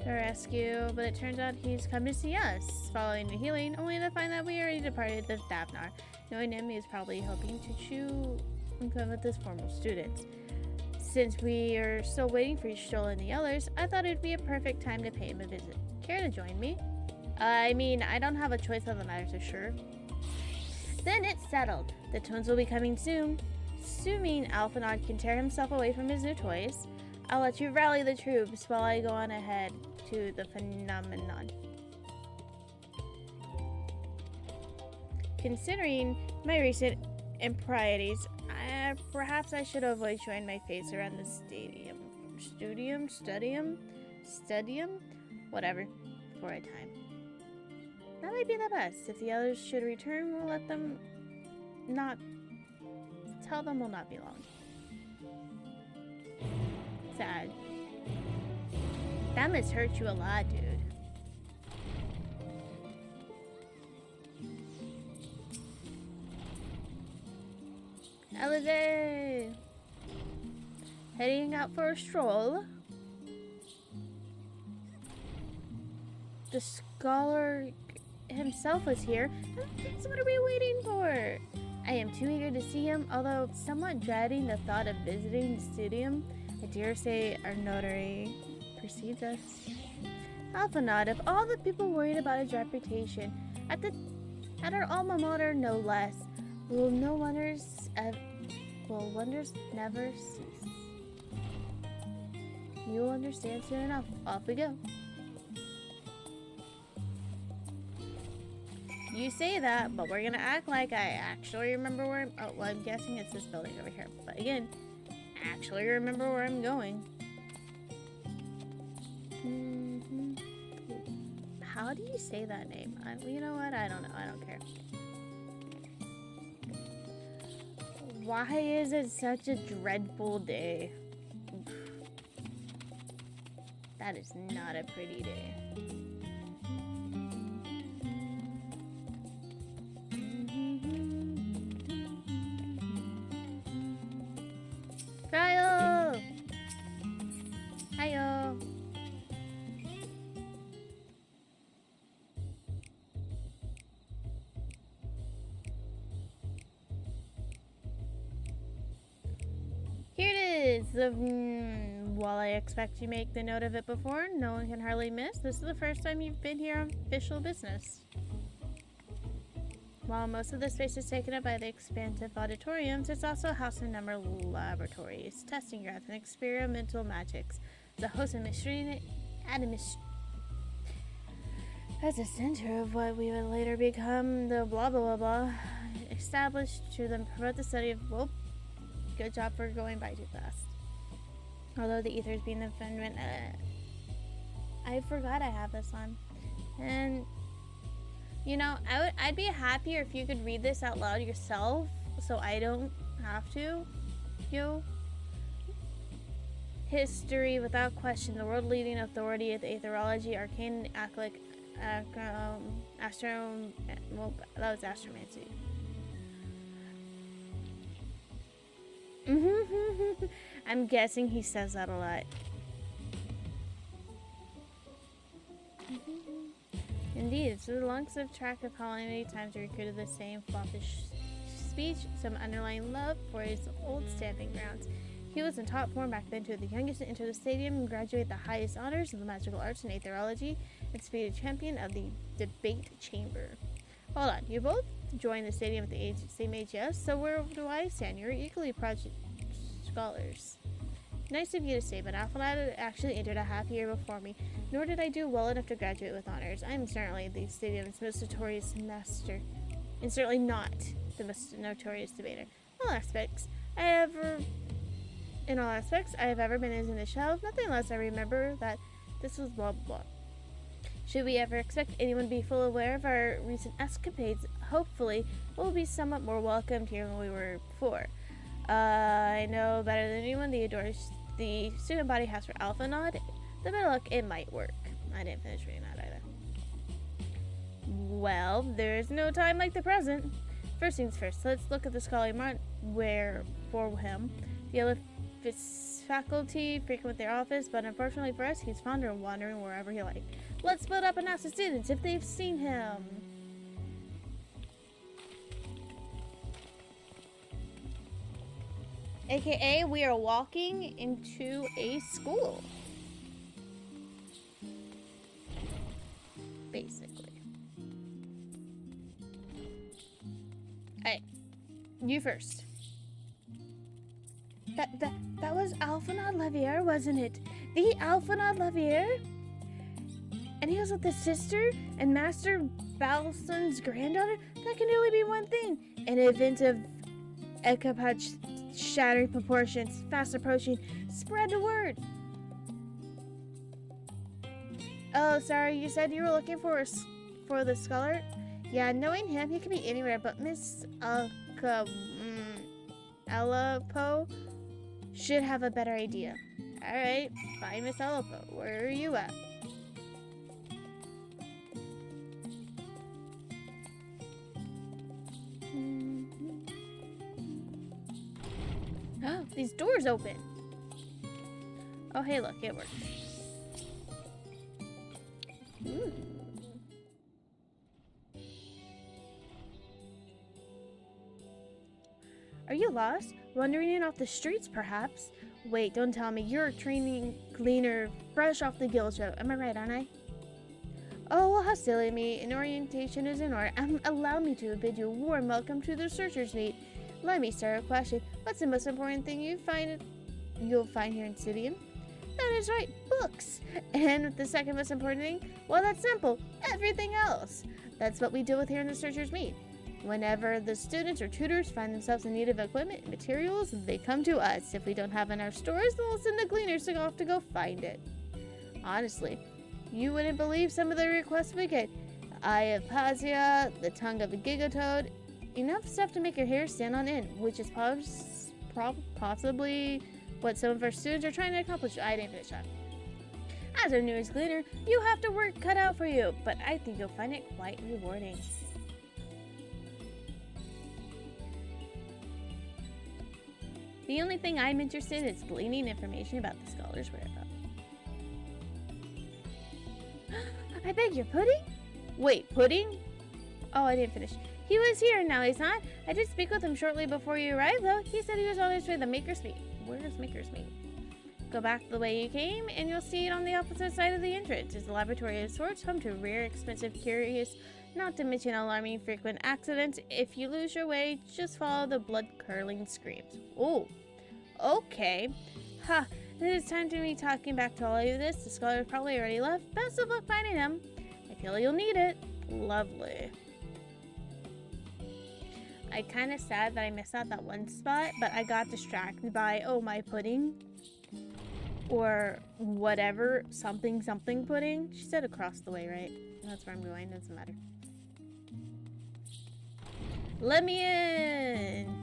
[SPEAKER 1] The rescue, but it turns out he's come to see us, following the healing, only to find that we already departed the Thavnar. Knowing him, he is probably hoping to chew and come with his former students. Since we are still waiting for Stoll and the others, I thought it'd be a perfect time to pay him a visit. Care to join me? I mean, I don't have a choice on the matter, so sure. Then it's settled. The twins will be coming soon. Assuming Alphanod can tear himself away from his new toys, I'll let you rally the troops while I go on ahead to the phenomenon. Considering my recent improprieties, perhaps I should avoid showing my face around the stadium, whatever, for a time. That might be the best. If the others should return, we'll let them not... Tell them we'll not be long. Sad. That must hurt you a lot, dude. Alize! Heading out for a stroll. The scholar himself was here. So what are we waiting for? I am too eager to see him, although somewhat dreading the thought of visiting the stadium. I dare say our notary precedes us. Alphanod, of all the people worried about his reputation, at our alma mater no less, will wonders never cease. You'll understand soon enough. Off we go. You say that, but we're gonna act like I actually remember where I'm... Oh, well, I'm guessing it's this building over here. But again, actually remember where I'm going. How do you say that name? You know what? I don't know. I don't care. Why is it such a dreadful day? That is not a pretty day. Kyle! Hiyo! Here it is! While I expect you make the note of it before, no one can hardly miss. This is the first time you've been here on official business. While most of the space is taken up by the expansive auditoriums, it's also a house and number of laboratories, testing grounds, and experimental magics. The host as the center of what we would later become the blah blah blah blah, established to then promote the study of, well, good job for going by too fast. Although the ethers being the fundament, I forgot I have this on. And, you know, I'd be happier if you could read this out loud yourself, so I don't have to. History, without question, the world-leading authority of aetherology, arcane, aclic, well, that was astromancy. I'm guessing he says that a lot. Indeed, it's a long track of how many times he recruited the same foppish speech, some underlying love for his old stamping grounds. He was in top form back then, to the youngest to enter the stadium and graduate the highest honors of the magical arts and aetherology, and to be the champion of the debate chamber. Hold on, you both joined the stadium at the same age, yes? So where do I stand? You're equally project scholars. Nice of you to say, but Alphanad actually entered a half year before me, nor did I do well enough to graduate with honors. I am certainly the stadium's most notorious master, and certainly not the most notorious debater. In all aspects, I have ever been is in the shell of nothing less. I remember that this was blah blah blah. Should we ever expect anyone to be full aware of our recent escapades, hopefully we'll be somewhat more welcomed here than we were before. I know better than anyone the adores the student body has for Alphanod. The better luck, it might work. I didn't finish reading that either. Well, there's no time like the present. First things first, let's look at the scholarly mark where for him. The other faculty frequent their office, but unfortunately for us, he's fond of wandering wherever he likes. Let's split up and ask the students if they've seen him. AKA, we are walking into a school. Basically. Alright, you first. That was Alphanod Lavier, wasn't it? The Alphanod Lavier? And he was with his sister and Master Balson's granddaughter? That can only be one thing. An event of equipage shattering proportions, fast approaching. Spread the word. Oh, sorry, you said you were looking for the scholar? Yeah, knowing him, he could be anywhere, but Miss Elapo should have a better idea. Alright, bye, Miss Elapo. Where are you at? Oh, these doors open. Oh, hey, look, it worked. Ooh. Are you lost? Wandering off the streets, perhaps? Wait, don't tell me. You're a training gleaner fresh off the guild show. Am I right, aren't I? Oh, well, how silly of me. An orientation is in order. Allow me to bid you a warm welcome to the Searchers Meet. Let me start a question. What's the most important thing you'll find here in Sidian? That is right, books. And the second most important thing? Well, that's simple. Everything else. That's what we deal with here in the Searchers Meet. Whenever the students or tutors find themselves in need of equipment and materials, they come to us. If we don't have it in our stores, then we'll send the gleaners to go find it. Honestly, you wouldn't believe some of the requests we get. Eye of Pasia, the tongue of a gigatoad, enough stuff to make your hair stand on end, which is possibly what some of our students are trying to accomplish. I didn't finish that. As our newest gleaner, you have to work cut out for you, but I think you'll find it quite rewarding. The only thing I'm interested in is gleaning information about the scholar's whereabouts. I beg your pudding? Wait, pudding? Oh, I didn't finish. He was here, now he's not. I did speak with him shortly before you arrived, though. He said he was on his way to the Maker's Meet. Where's Maker's Meet? Go back the way you came, and you'll see it on the opposite side of the entrance. It's a laboratory of sorts, home to rare, expensive, curious, not to mention alarming frequent accidents. If you lose your way, just follow the blood-curdling screams. Oh, okay. Ha, It is time to be talking back to all of you this. The scholar probably already left. Best of luck finding him. I feel you'll need it. Lovely. I kind of sad that I missed out that one spot, but I got distracted by, oh, my pudding. Or whatever, something pudding. She said across the way, right? That's where I'm going, doesn't matter. Let me in!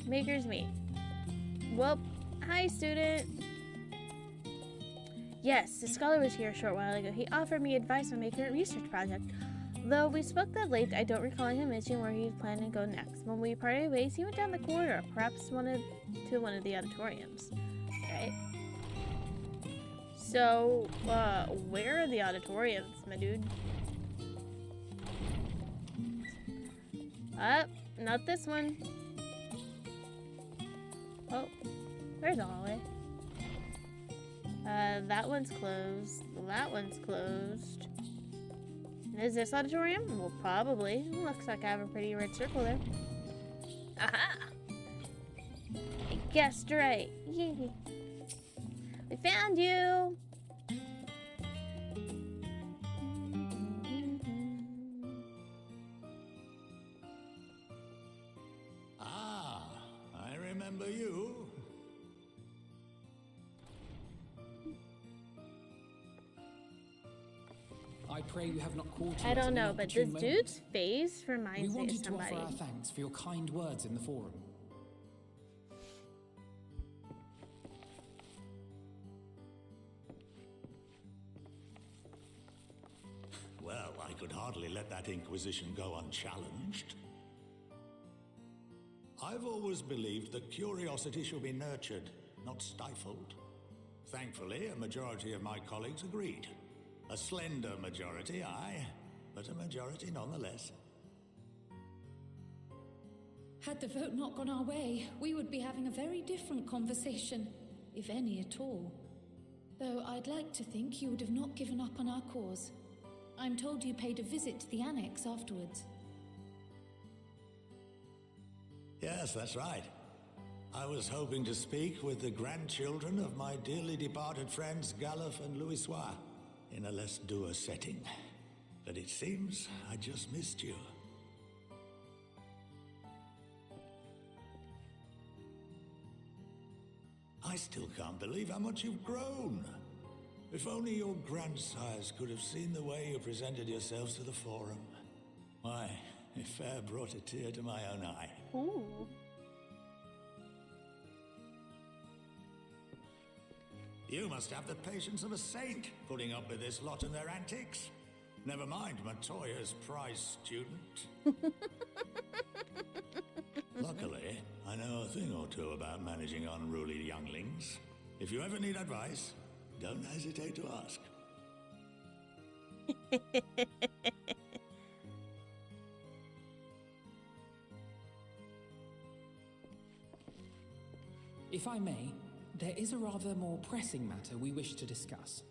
[SPEAKER 1] Maker's Meat. Well, hi, student. Yes, the scholar was here a short while ago. He offered me advice on my current research project. Though we spoke that late, I don't recall him mentioning where he was planning to go next. When we parted ways, he went down the corridor, perhaps to one of the auditoriums. Right? So, where are the auditoriums, my dude? Not this one. Oh, there's a hallway. That one's closed. That one's closed. Is this auditorium? Well, probably. Looks like I have a pretty red circle there. Aha! I guessed right. Yay. We found you!
[SPEAKER 10] Ah, I remember you.
[SPEAKER 16] I pray you have not caught you
[SPEAKER 1] I
[SPEAKER 16] at
[SPEAKER 1] don't
[SPEAKER 16] an
[SPEAKER 1] know, but this
[SPEAKER 16] inopportune moment.
[SPEAKER 1] dude's face reminds
[SPEAKER 16] We
[SPEAKER 1] me of
[SPEAKER 16] wanted to
[SPEAKER 1] somebody.
[SPEAKER 16] offer our thanks for your kind words in the forum.
[SPEAKER 10] Well, I could hardly let that inquisition go unchallenged. I've always believed that curiosity should be nurtured, not stifled. Thankfully, a majority of my colleagues agreed. A slender majority, aye, but a majority nonetheless.
[SPEAKER 7] Had the vote not gone our way, we would be having a very different conversation, if any at all. Though I'd like to think you would have not given up on our cause. I'm told you paid a visit to the annex afterwards.
[SPEAKER 10] Yes, that's right. I was hoping to speak with the grandchildren of my dearly departed friends Galuf and Louisois in a less dour setting. But it seems I just missed you. I still can't believe how much you've grown. If only your grandsires could have seen the way you presented yourselves to the forum. Why, it fair brought a tear to my own eye.
[SPEAKER 1] Ooh.
[SPEAKER 10] You must have the patience of a saint, putting up with this lot and their antics. Never mind Matoya's prize student. Luckily, I know a thing or two about managing unruly younglings. If you ever need advice, don't hesitate to ask.
[SPEAKER 16] If I may, there is a rather more pressing matter we wish to discuss.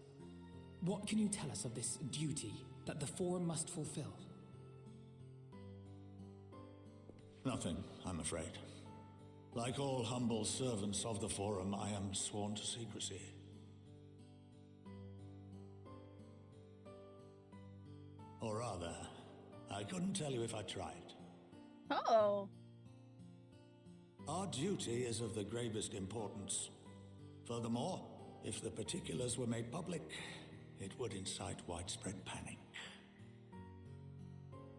[SPEAKER 16] What can you tell us of this duty that the Forum must fulfill?
[SPEAKER 10] Nothing, I'm afraid. Like all humble servants of the Forum, I am sworn to secrecy. Or rather, I couldn't tell you if I tried.
[SPEAKER 1] Oh.
[SPEAKER 10] Our duty is of the gravest importance. Furthermore, if the particulars were made public, it would incite widespread panic.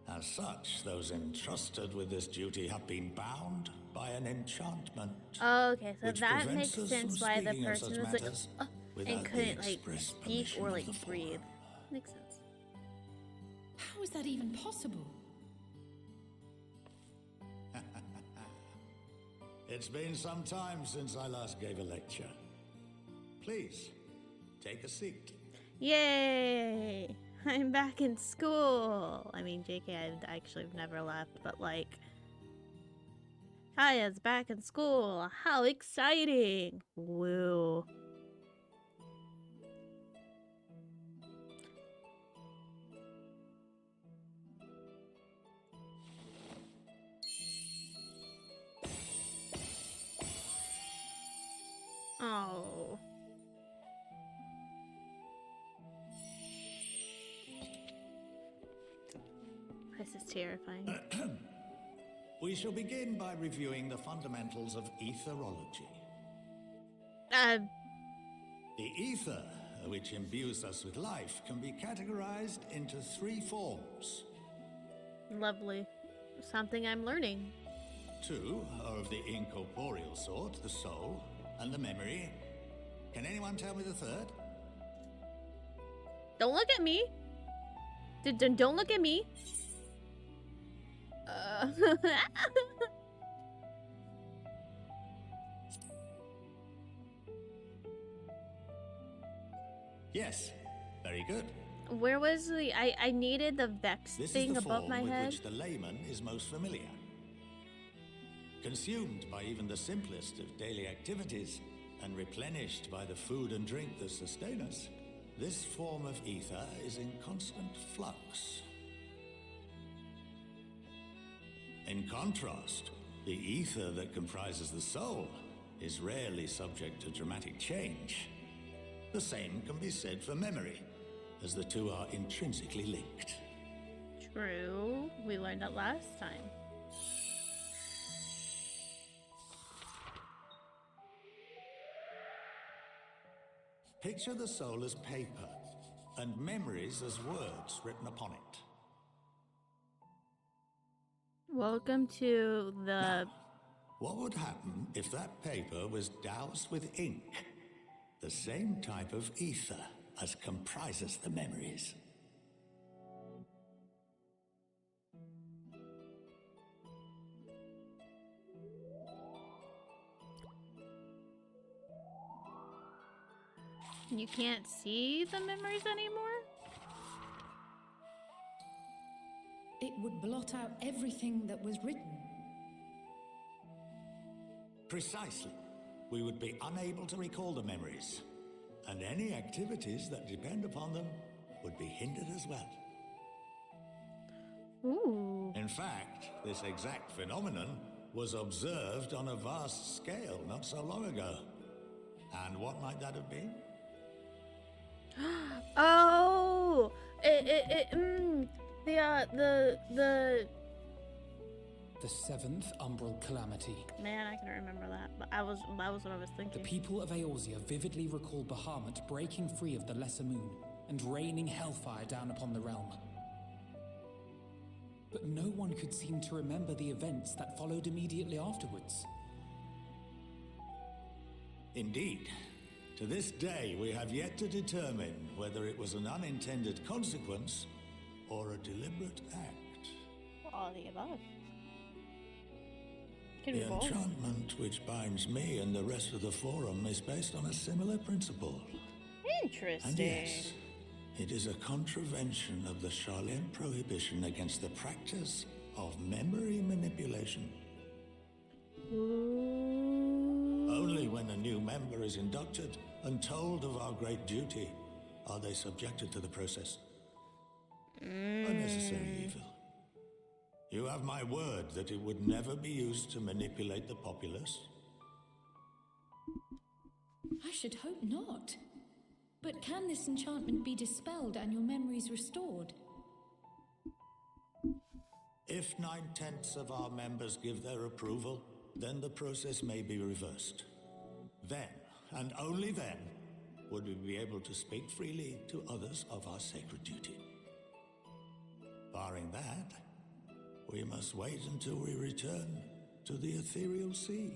[SPEAKER 10] As such, those entrusted with this duty have been bound by an enchantment.
[SPEAKER 1] Oh, okay, so
[SPEAKER 10] which
[SPEAKER 1] that
[SPEAKER 10] prevents
[SPEAKER 1] makes
[SPEAKER 10] us
[SPEAKER 1] sense
[SPEAKER 10] from
[SPEAKER 1] why the
[SPEAKER 10] speaking of
[SPEAKER 1] person
[SPEAKER 10] such
[SPEAKER 1] was like,
[SPEAKER 10] matters
[SPEAKER 1] and
[SPEAKER 10] without the
[SPEAKER 1] couldn't like
[SPEAKER 10] express
[SPEAKER 1] speak
[SPEAKER 10] permission
[SPEAKER 1] or
[SPEAKER 10] of
[SPEAKER 1] like
[SPEAKER 10] the
[SPEAKER 1] breathe.
[SPEAKER 10] Forum.
[SPEAKER 1] Makes sense.
[SPEAKER 7] How is that even possible?
[SPEAKER 10] It's been some time since I last gave a lecture. Please, take a seat.
[SPEAKER 1] Yay! I'm back in school. I mean, JK, I actually have never left, but like, Kaya's back in school. How exciting! Woo. Oh. This is terrifying.
[SPEAKER 10] We shall begin by reviewing the fundamentals of etherology. The ether, which imbues us with life, can be categorized into 3 forms.
[SPEAKER 1] Lovely. Something I'm learning.
[SPEAKER 10] 2 are of the incorporeal sort, the soul and the memory. Can anyone tell me the third?
[SPEAKER 1] Don't look at me. Don't look at me.
[SPEAKER 10] Yes, very good.
[SPEAKER 1] Where was the... I needed the Vex
[SPEAKER 10] This
[SPEAKER 1] thing
[SPEAKER 10] is the
[SPEAKER 1] above
[SPEAKER 10] form
[SPEAKER 1] my
[SPEAKER 10] with
[SPEAKER 1] head.
[SPEAKER 10] which the layman is most familiar. Consumed by even the simplest of daily activities and replenished by the food and drink that sustain us, this form of ether is in constant flux. In contrast, the ether that comprises the soul is rarely subject to dramatic change. The same can be said for memory, as the two are intrinsically linked.
[SPEAKER 1] True. We learned that last time.
[SPEAKER 10] Picture the soul as paper, and memories as words written upon it.
[SPEAKER 1] Welcome to the...
[SPEAKER 10] Now, what would happen if that paper was doused with ink? The same type of ether as comprises the memories.
[SPEAKER 1] You can't see the memories anymore?
[SPEAKER 7] It would blot out everything that was written.
[SPEAKER 10] Precisely. We would be unable to recall the memories, and any activities that depend upon them would be hindered as well.
[SPEAKER 1] Ooh.
[SPEAKER 10] In fact, this exact phenomenon was observed on a vast scale not so long ago. And what might that have been?
[SPEAKER 1] Oh!
[SPEAKER 16] The 7th Umbral Calamity.
[SPEAKER 1] Man, I couldn't remember that, but that was what I was
[SPEAKER 16] The
[SPEAKER 1] thinking.
[SPEAKER 16] people of Eorzea vividly recall Bahamut breaking free of the Lesser Moon and raining hellfire down upon the realm. But no one could seem to remember the events that followed immediately afterwards.
[SPEAKER 10] Indeed. To this day, we have yet to determine whether it was an unintended consequence or a deliberate act.
[SPEAKER 1] All the above. Could be
[SPEAKER 10] The
[SPEAKER 1] both.
[SPEAKER 10] enchantment which binds me and the rest of the Forum is based on a similar principle.
[SPEAKER 1] Interesting.
[SPEAKER 10] And yes, it is a contravention of the Charlene prohibition against the practice of memory manipulation. Only when a new member is inducted and told of our great duty are they subjected to the process. Unnecessary evil. You have my word that it would never be used to manipulate the populace.
[SPEAKER 7] I should hope not. But can this enchantment be dispelled and your memories restored?
[SPEAKER 10] If 9/10 of our members give their approval, then the process may be reversed. Then, and only then, would we be able to speak freely to others of our sacred duty. Barring that, we must wait until we return to the ethereal sea.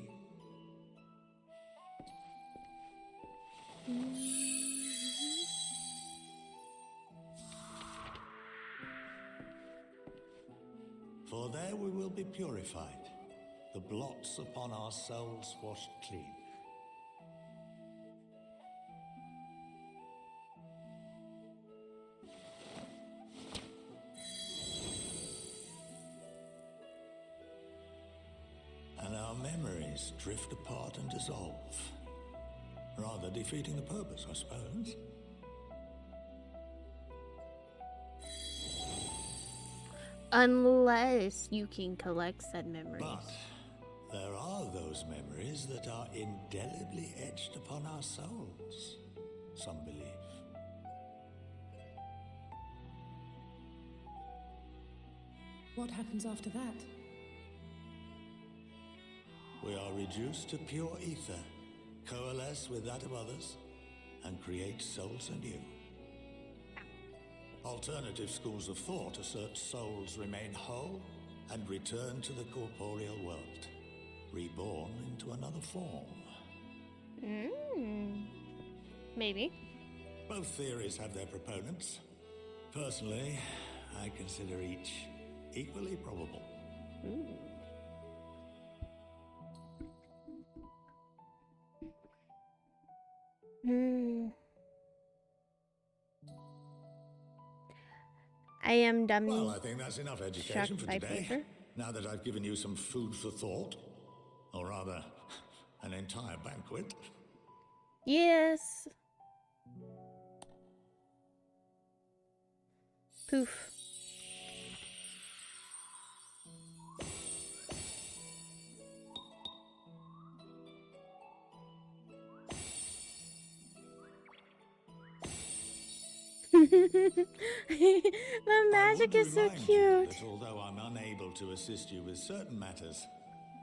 [SPEAKER 10] For there we will be purified, the blots upon our souls washed clean. And our memories drift apart and dissolve, rather defeating the purpose, I suppose.
[SPEAKER 1] Unless you can collect said memories.
[SPEAKER 10] But there are those memories that are indelibly etched upon our souls, some believe.
[SPEAKER 17] What happens after that?
[SPEAKER 10] We are reduced to pure ether, coalesce with that of others, and create souls anew. Alternative schools of thought assert souls remain whole and return to the corporeal world, reborn into another form.
[SPEAKER 1] Maybe.
[SPEAKER 10] Both theories have their proponents. Personally, I consider each equally probable.
[SPEAKER 1] I am dummy.
[SPEAKER 10] Well, I think that's enough education for today.
[SPEAKER 1] Paper.
[SPEAKER 10] Now that I've given you some food for thought, or rather, an entire banquet.
[SPEAKER 1] Yes. Poof. The magic is so cute.
[SPEAKER 10] That although I'm unable to assist you with certain matters,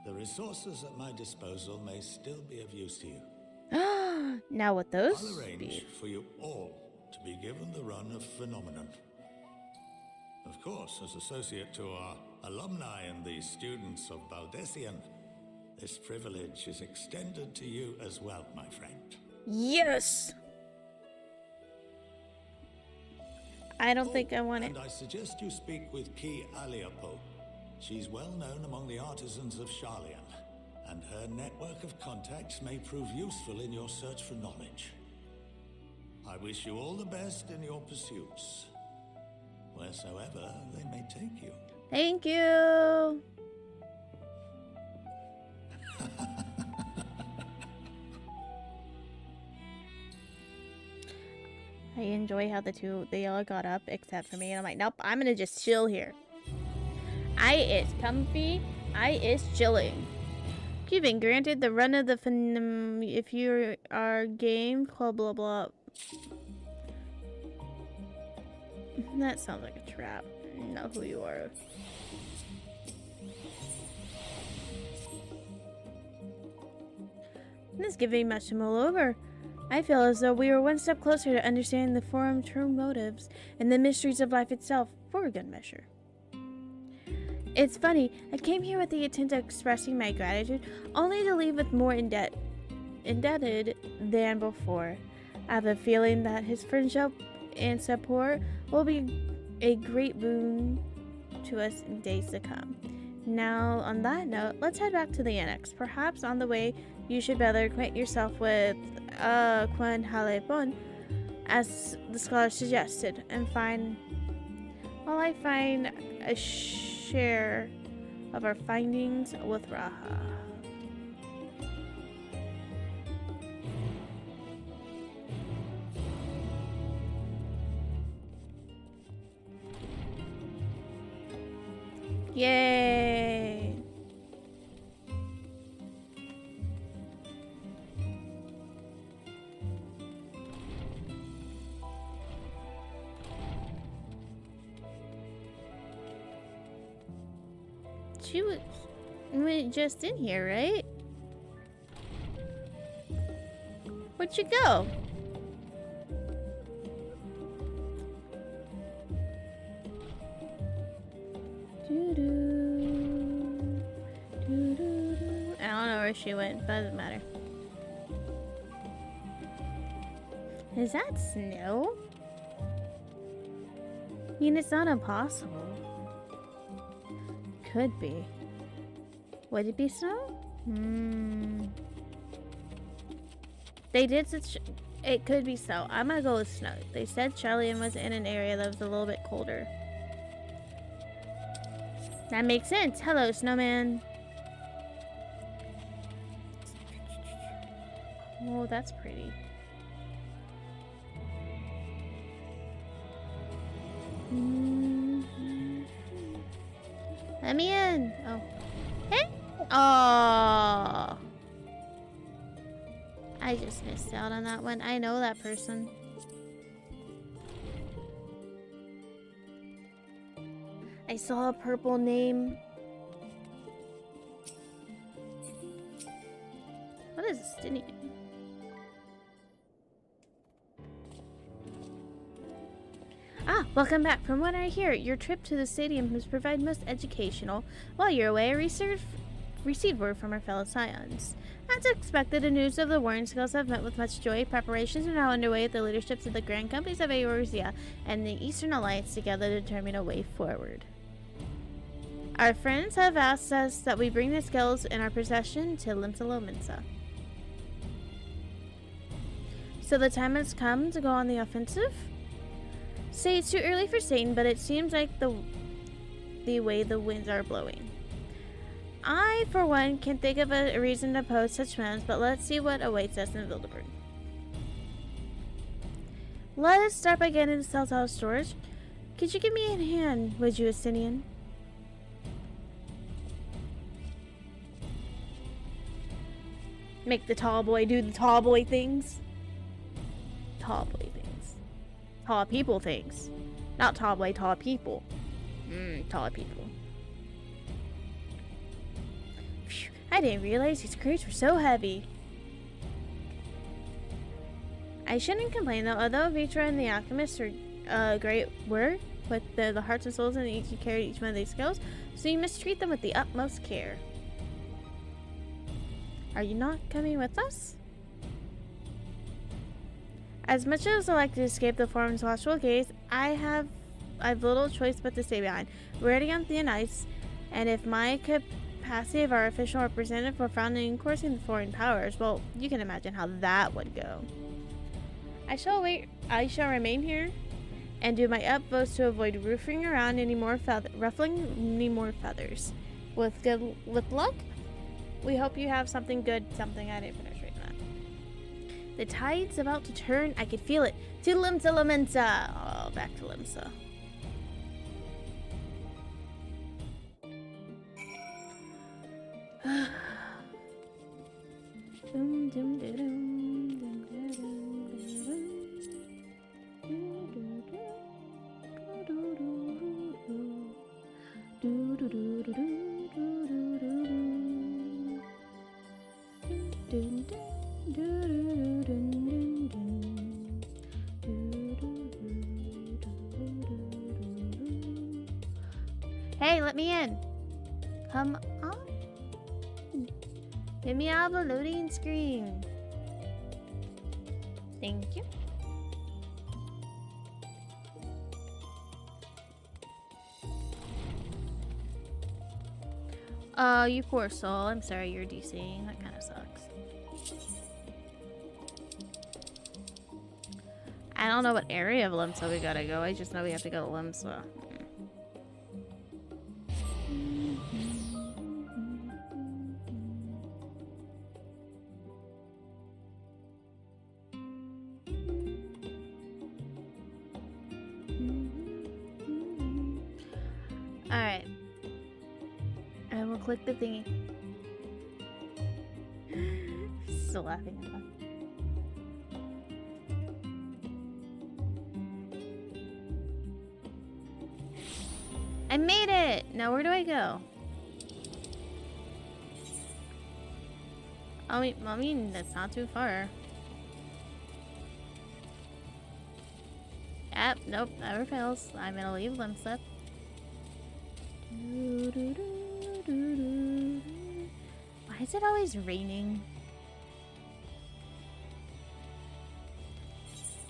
[SPEAKER 10] the resources at my disposal may still be of use to you.
[SPEAKER 1] Now what those
[SPEAKER 10] I'll arrange
[SPEAKER 1] be?
[SPEAKER 10] for you all to be given the run of Phenomenon. Of course, as associate to our alumni and the students of Baldessian, this privilege is extended to you as well, my friend.
[SPEAKER 1] Yes! I don't think I want it.
[SPEAKER 10] And I suggest you speak with Ki Aliapo. She's well known among the artisans of Sharlayan, and her network of contacts may prove useful in your search for knowledge. I wish you all the best in your pursuits, wheresoever they may take you.
[SPEAKER 1] Thank you. I enjoy how they all got up except for me, and I'm like, nope, I'm gonna just chill here. I is comfy. I is chilling. You've been granted the run of the if you are game, blah blah blah. That sounds like a trap. I know who you are. This is giving much to mull over. I feel as though we were one step closer to understanding the forum's true motives and the mysteries of life itself, for a good measure. It's funny, I came here with the intent of expressing my gratitude, only to leave with more indebted than before. I have a feeling that his friendship and support will be a great boon to us in days to come. Now, on that note, let's head back to the annex. Perhaps on the way, you should better acquaint yourself with Quan Halepon, as the scholar suggested, and find a share of our findings with Raha. Yay! She went just in here, right? Where'd you go? I don't know where she went, doesn't matter. Is that snow? I mean, it's not impossible. Could be. Would it be snow? They did such. It could be snow. I'm gonna go with snow. They said Sharlayan was in an area that was a little bit colder. That makes sense. Hello, snowman. Oh, that's pretty. Let me in. Oh. Hey. Oh. I just missed out on that one. I know that person. I saw a purple name. What is Stinian? Ah, welcome back. From what I hear, your trip to the stadium has provided most educational. While you're away, I received word from our fellow Scions. As expected, the news of the Warring Skills have met with much joy. Preparations are now underway with the leaderships of the Grand Companies of Eorzea and the Eastern Alliance together to determine a way forward. Our friends have asked us that we bring the skills in our possession to Limsa. So the time has come to go on the offensive? Say it's too early for Satan, but it seems like the way the winds are blowing. I, for one, can't think of a reason to oppose such plans, but let's see what awaits us in Wildeburg. Let us start by getting the cells out of storage. Could you give me a hand, would you, Estinian? Make the tall boy do the tall boy things. Tall boy things. Tall people things. Not tall boy, tall people. Tall people. Phew, I didn't realize these crates were so heavy. I shouldn't complain though, although Vitra and the Alchemists are great work with the hearts and souls and each carry each one of these skills, so you must treat them with the utmost care. Are you not coming with us? As much as I like to escape the Forum's watchful gaze, I've little choice but to stay behind. We're already on thin ice, and if my capacity of our official representative were found in coursing the foreign powers, well, you can imagine how that would go. I shall remain here and do my utmost to avoid ruffling around any more feathers. With luck, we hope you have something good. Something I didn't finish reading that. The tide's about to turn. I could feel it. To Limsa. Oh, back to Limsa. Hey, let me in. Come on. Get me out of the loading screen. Thank you. Oh, you poor soul. I'm sorry you're DCing. That kind of sucks. I don't know what area of Limsa we gotta go. I just know we have to go to Limsa. Alright. I will click the thingy. Still laughing at that. I made it! Now where do I go? I mean, that's not too far. Yep, nope, never fails. I'm gonna leave Limsa. Why is it always raining?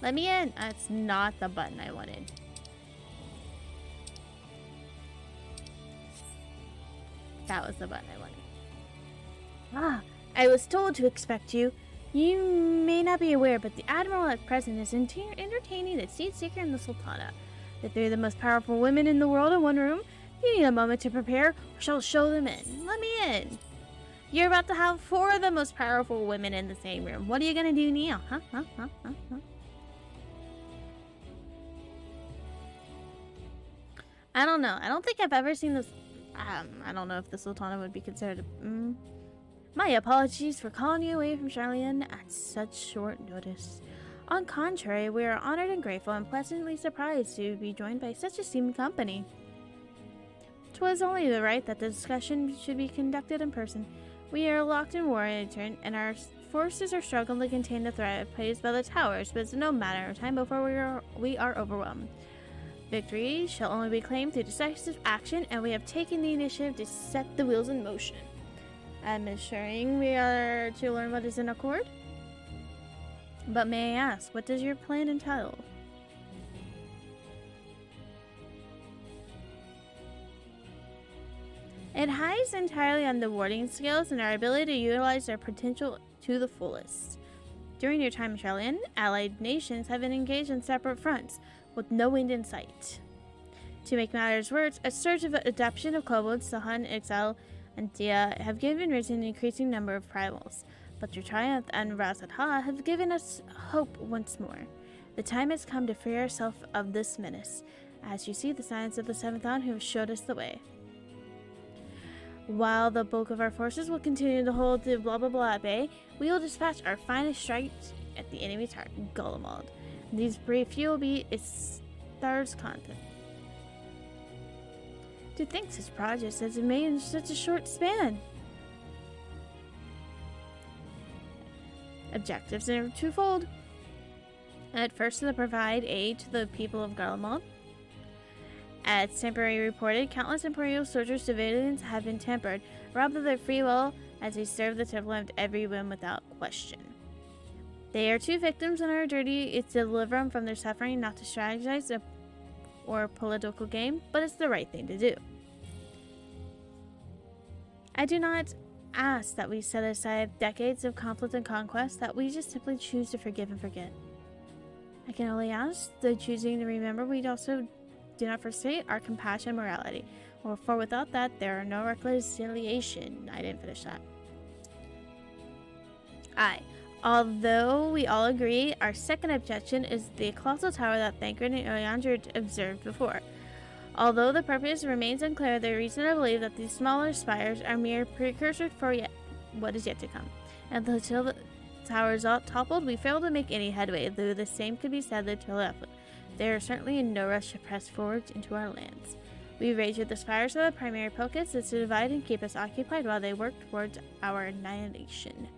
[SPEAKER 1] Let me in! That's not the button I wanted. That was the button I wanted. Ah, I was told to expect you. You may not be aware, but the Admiral at present is entertaining the Seed Seeker and the Sultana. The three of the most powerful women in the world in one room. You need a moment to prepare, or shall show them in. Let me in. You're about to have 4 of the most powerful women in the same room. What are you gonna do now? Huh? I don't know. I don't think I've ever seen this. I don't know if the Sultana would be considered My apologies for calling you away from Charlene at such short notice. On contrary, we are honored and grateful and pleasantly surprised to be joined by such esteemed company. 'Twas only the right that the discussion should be conducted in person. We are locked in war in turn, and our forces are struggling to contain the threat posed by the towers, but it's no matter of time before we are overwhelmed. Victory shall only be claimed through decisive action, and we have taken the initiative to set the wheels in motion. I'm assuring we are to learn what is in accord. But may I ask, what does your plan entail? It hides entirely on the warding skills and our ability to utilize their potential to the fullest. During your time in Charlene, allied nations have been engaged on separate fronts, with no end in sight. To make matters worse, a surge of adoption of kobolds, Sahan, Exile, and Dia have given rise to an increasing number of primals, but your triumph and Razatha have given us hope once more. The time has come to free ourselves of this menace, as you see the signs of the Seventh Dawn who have showed us the way. While the bulk of our forces will continue to hold the blah blah blah at bay, we will dispatch our finest strikes at the enemy's heart, Gullimold. These brief few will be its star's content. To think such projects has been made in such a short span. Objectives are twofold. At first, to provide aid to the people of Gullimold. As temporary reported, countless Imperial soldiers' civilians have been tempered, robbed of their free will as they serve the temple of every whim without question. They are two victims, and our duty is to deliver them from their suffering, not to strategize or political game, but it's the right thing to do. I do not ask that we set aside decades of conflict and conquest, that we just simply choose to forgive and forget. I can only ask the choosing to remember we also do not forsake our compassion and morality, for without that there are no reconciliation. I didn't finish that. Although we all agree, our second objection is the colossal tower that Thancred and Iliandra observed before. Although the purpose remains unclear, there is reason to believe that these smaller spires are mere precursors for what is yet to come. And until the tower is all toppled, we fail to make any headway, though the same could be said of the They are certainly in no rush to press forward into our lands. We rage with the spires of the primary focus is to divide and keep us occupied while they work towards our annihilation.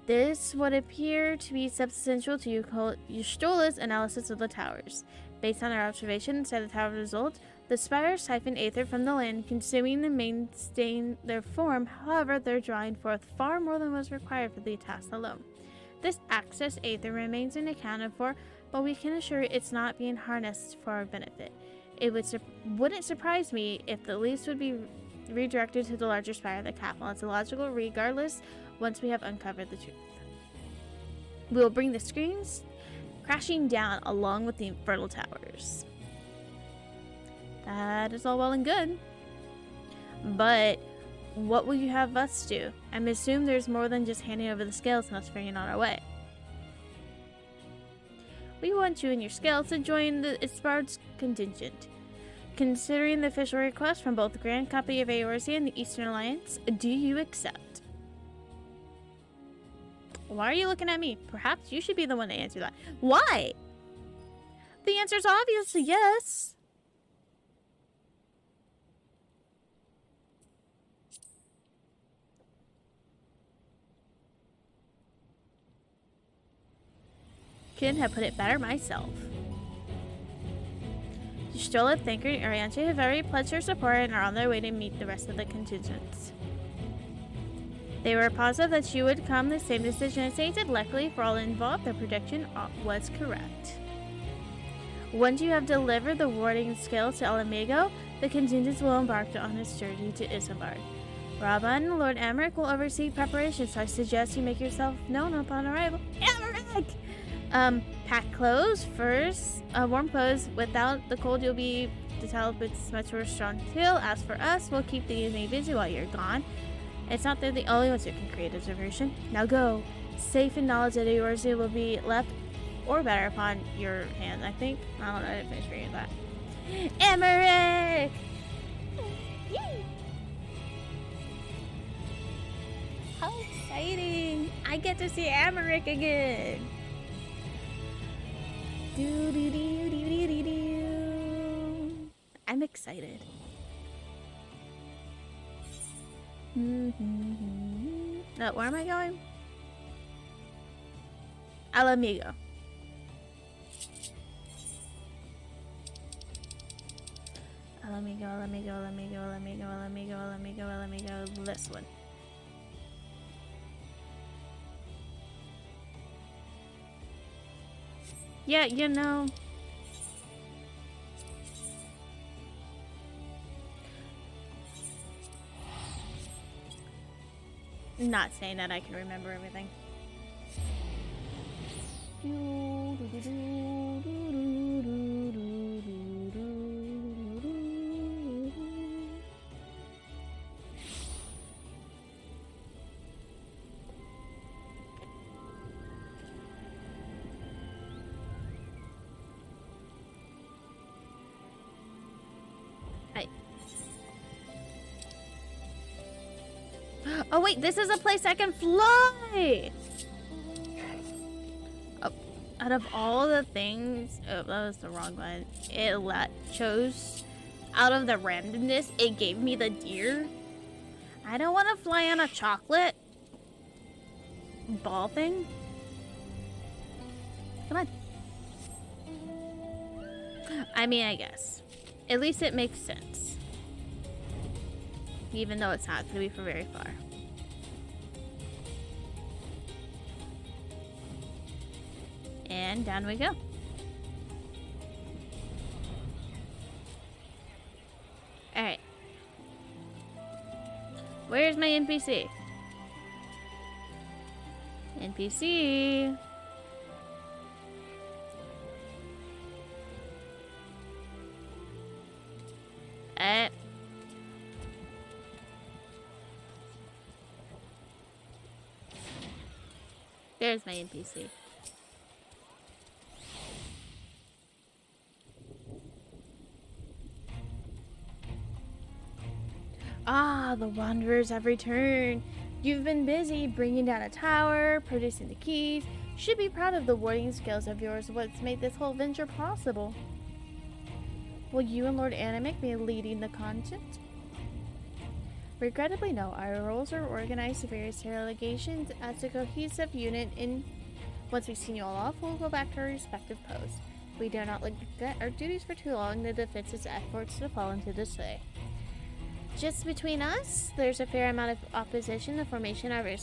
[SPEAKER 1] This would appear to be substantial to Ystola's analysis of the towers. Based on our observation inside the tower result, the spires siphon aether from the land, consuming and maintaining their form. However, they're drawing forth far more than was required for the task alone. This excess aether remains unaccounted for, but we can assure it's not being harnessed for our benefit. It wouldn't surprise me if the least would be redirected to the larger spire of the capital. It's illogical regardless once we have uncovered the truth. We will bring the screens crashing down along with the infernal towers. That is all well and good. But what will you have us do? I assume there's more than just handing over the scales and us figuring on our way. We want you and your scales to join the Ispard's contingent. Considering the official request from both the Grand Company of Eorzea and the Eastern Alliance, do you accept? Why are you looking at me? Perhaps you should be the one to answer that. Why? The answer is obviously yes. Couldn't have put it better myself. Y'shtola, Thancred, and Arianche have already pledged their support and are on their way to meet the rest of the contingents. They were positive that she would come the same decision as stated. Luckily for all involved, their prediction was correct. Once you have delivered the warding skills to El Amigo, the contingents will embark on its journey to Isambard. Raban and Lord Emmerich will oversee preparations, so I suggest you make yourself known upon arrival. Emmerich! Pack clothes first. Warm clothes. Without the cold, you'll be detailed with much more strong tail. As for us, we'll keep the enemy busy while you're gone. It's not they're the only ones who can create a diversion. Now go. Safe in knowledge that Eorzea will be left or better upon your hand, I think. I don't know, I didn't finish reading that. Emmerich! Yay! exciting! I get to see Americ again! I'm excited. No, where am I going? Al Amigo. Al Amigo, Al Amigo, Al Amigo, Al Amigo, Al Amigo, Al Amigo, Al Amigo, this one. Yeah, you know. Not saying that I can remember everything. Oh wait, this is a place I can fly! Oh, out of all the things... Oh, that was the wrong one. It chose... Out of the randomness, it gave me the deer. I don't want to fly on a chocolate ball thing. Come on. I mean, I guess. At least it makes sense. Even though it's not going to be for very far. And down we go. Alright. Where's my NPC? NPC. There's my NPC. Ah, the Wanderers have returned. You've been busy bringing down a tower, producing the keys. You should be proud of the warding skills of yours, what's made this whole venture possible. Will you and Lord Animic be leading the content? Regrettably, no. Our roles are organized to various delegations as a cohesive unit. Once we've seen you all off, we'll go back to our respective posts. We dare not neglect our duties for too long. The defense's efforts to fall into disarray. Just between us, there's a fair amount of opposition. The formation of our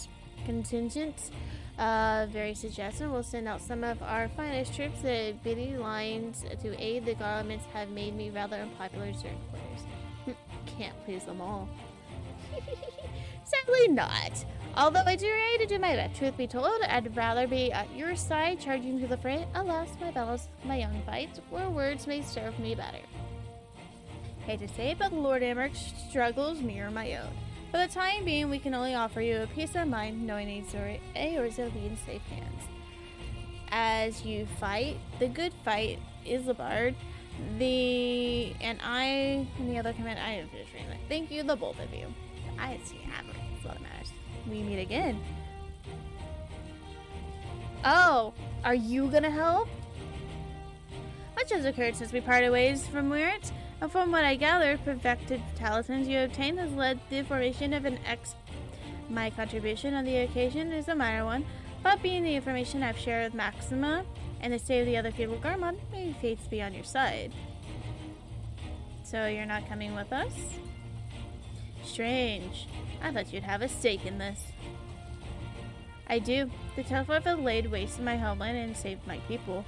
[SPEAKER 1] contingents very suggestive. We'll send out some of our finest troops. The bitty lines to aid the governments have made me rather unpopular in certain quarters. Can't please them all. Sadly not. Although I do ready to do my best. Truth be told, I'd rather be at your side charging to the front. Alas, my battles, my young fights, where words may serve me better. Hate to say it, but Lord Americ's struggles mirror my own. For the time being, we can only offer you a peace of mind knowing yours will be in safe hands. As you fight, the good fight is the bard. And the other command, I didn't finish reading that. Thank you, the both of you. I see Amber. That's what matters. We meet again. Oh, are you gonna help? Much has occurred since we parted ways from Wirt, and from what I gather, perfected talismans you obtained has led to the formation of an My contribution on the occasion is a minor one, but being the information I've shared with Maxima and the state of the other people, Garmon, may fates be on your side. So you're not coming with us? Strange. I thought you'd have a stake in this. I do. The Telfar have laid waste to my homeland and saved my people.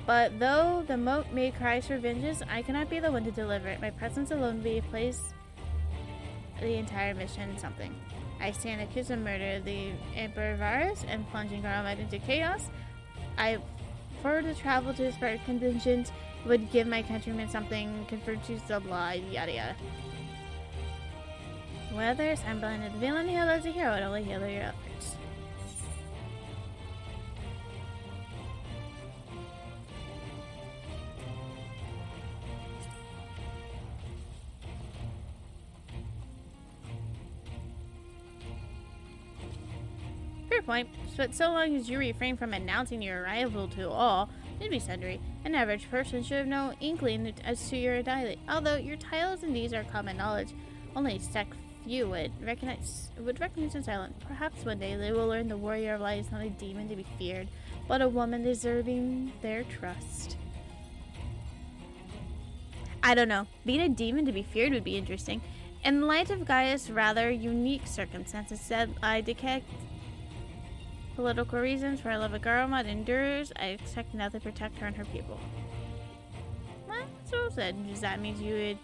[SPEAKER 1] But though the moat may cries for vengeance, I cannot be the one to deliver it. My presence alone will place the entire mission something. I stand accused of murder, the Emperor Varus, and plunging Garmon into chaos. For to travel to his part contingent would give my countrymen something, conferred to Zubla, yada yada. Whether I'm blind to the villain hailed as a hero, it only hail your efforts. point, but so long as you refrain from announcing your arrival to all, maybe sundry, an average person should have no inkling as to your identity. Although your titles and deeds are common knowledge, only select few would recognize in silence. Perhaps one day they will learn the warrior of light is not a demon to be feared, but a woman deserving their trust. I don't know. Being a demon to be feared would be interesting. In light of Gaia's rather unique circumstances, said I detect political reasons for a love of Garlemald endures. I expect now to protect her and her people. Well, so said. Does that mean you would...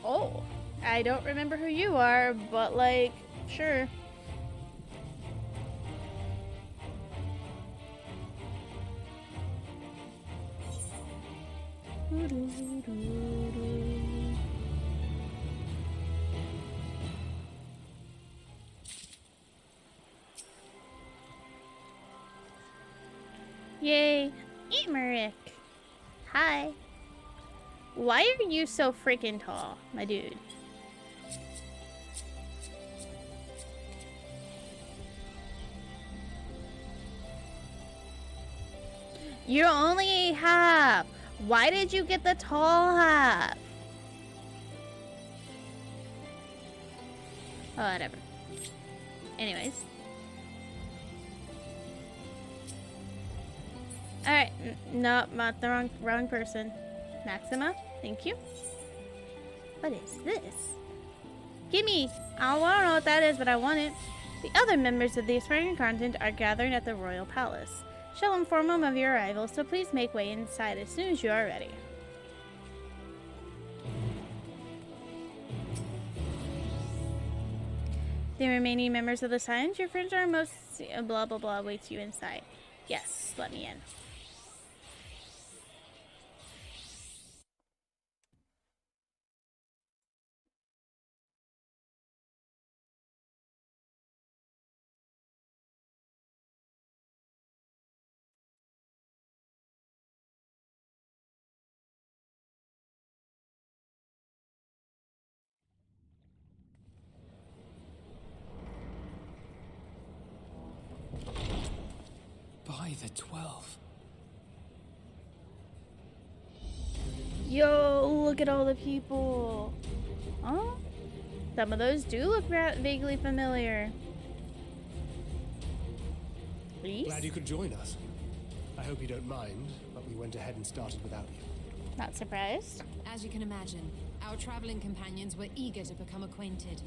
[SPEAKER 1] Oh, I don't remember who you are, but like, sure. Yay! Emmerich! Hi! Why are you so freaking tall, my dude? You're only a half! Why did you get the tall half? Oh, whatever. Anyways. Alright, no, not the wrong person. Maxima, thank you. What is this? Gimme! I don't know what that is, but I want it. The other members of the aspiring content are gathering at the royal palace. Shall inform them of your arrival, so please make way inside as soon as you are ready. The remaining members of the Science, your friends are most blah blah blah waits you inside. Yes, let me in.
[SPEAKER 16] By the 12.
[SPEAKER 1] Yo, look at all the people. Oh, some of those do look vaguely familiar. Please?
[SPEAKER 2] Glad you could join us. I hope you don't mind, but we went ahead and started without you.
[SPEAKER 1] Not surprised.
[SPEAKER 14] As you can imagine, our traveling companions were eager to become acquainted.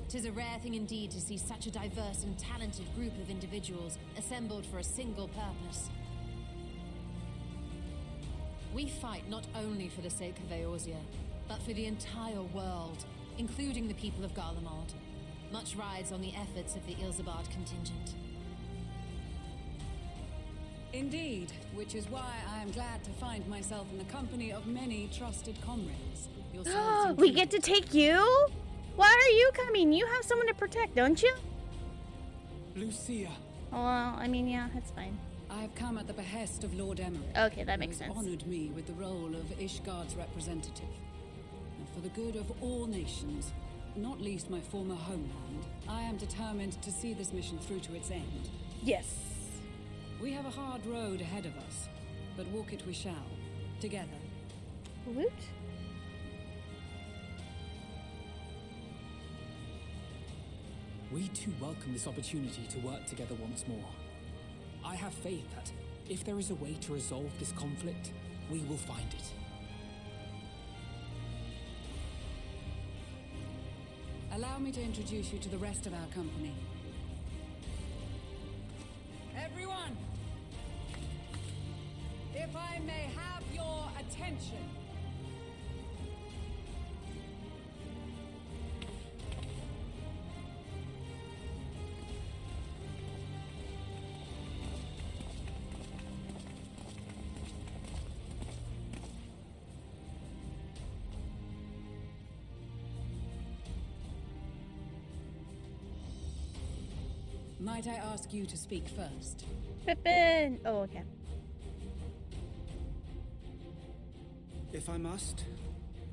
[SPEAKER 14] 'Tis a rare thing indeed to see such a diverse and talented group of individuals assembled for a single purpose. We fight not only for the sake of Eorzea, but for the entire world, including the people of Garlemald. Much rides on the efforts of the Ilzabard contingent.
[SPEAKER 18] Indeed, which is why I am glad to find myself in the company of many trusted comrades.
[SPEAKER 1] We get to take you? Why are you coming? You have someone to protect, don't you?
[SPEAKER 16] Lucia.
[SPEAKER 1] Well, I mean, yeah, that's fine.
[SPEAKER 18] I have come at the behest of Lord Emmerich.
[SPEAKER 1] Okay, that makes sense.
[SPEAKER 18] Who has honored me with the role of Ishgard's representative. And for the good of all nations, not least my former homeland, I am determined to see this mission through to its end.
[SPEAKER 1] Yes.
[SPEAKER 18] We have a hard road ahead of us, but walk it we shall, together.
[SPEAKER 1] Woot.
[SPEAKER 16] We too welcome this opportunity to work together once more. I have faith that if there is a way to resolve this conflict, we will find it.
[SPEAKER 18] Allow me to introduce you to the rest of our company. Everyone! If I may have your attention. Might I ask you to speak first?
[SPEAKER 1] Pippin! Oh, okay.
[SPEAKER 12] If I must.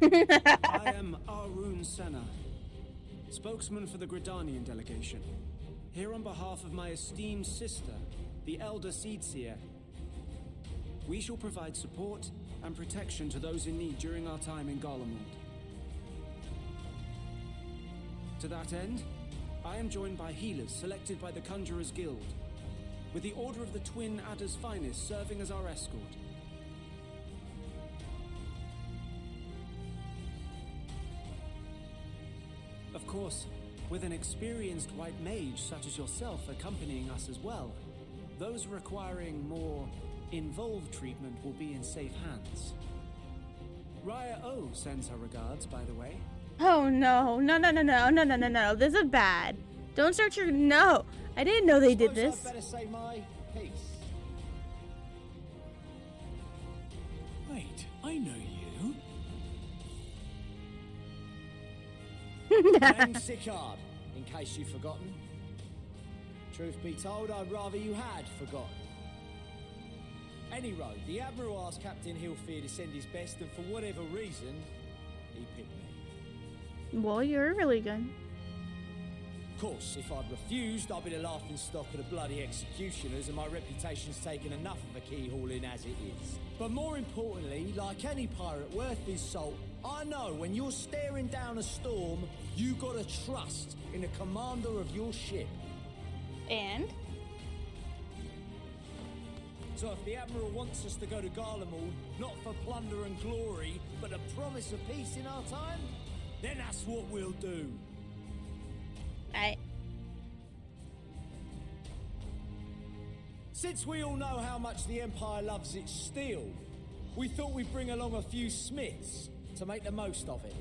[SPEAKER 12] I am Arun Senna, spokesman for the Gridanian delegation,
[SPEAKER 19] Here on behalf of my esteemed sister, the Elder Seedseer, we shall provide support and protection to those in need during our time in Garlemald. To that end, I am joined by healers selected by the Conjurers Guild, with the Order of the Twin Adder's Finest serving as our escort. Of course, with an experienced white mage such as yourself accompanying us as well, those requiring more involved treatment will be in safe hands. Raya O sends her regards, by the way.
[SPEAKER 1] Oh no, no. This is bad. Don't start your no. I didn't know they did this.
[SPEAKER 10] I'd better say my piece.
[SPEAKER 12] Wait, I know you.
[SPEAKER 10] Name's Sicard, in case you've forgotten. Truth be told, I'd rather you had forgotten. Any road, the Admiral asked Captain Hillfear to send his best, and for whatever reason, he picked me.
[SPEAKER 1] Well, you're really good.
[SPEAKER 10] Of course, if I'd refused, I'd be the laughing stock of the bloody executioners, and my reputation's taken enough of a keyhauling as it is. But more importantly, like any pirate worth his salt, I know when you're staring down a storm, you gotta trust in the commander of your ship.
[SPEAKER 1] And?
[SPEAKER 10] So if the Admiral wants us to go to Garlemald, not for plunder and glory, but a promise of peace in our time, then that's what we'll do.
[SPEAKER 1] Aight.
[SPEAKER 10] Since we all know how much the Empire loves its steel, we thought we'd bring along a few smiths to make the most of it.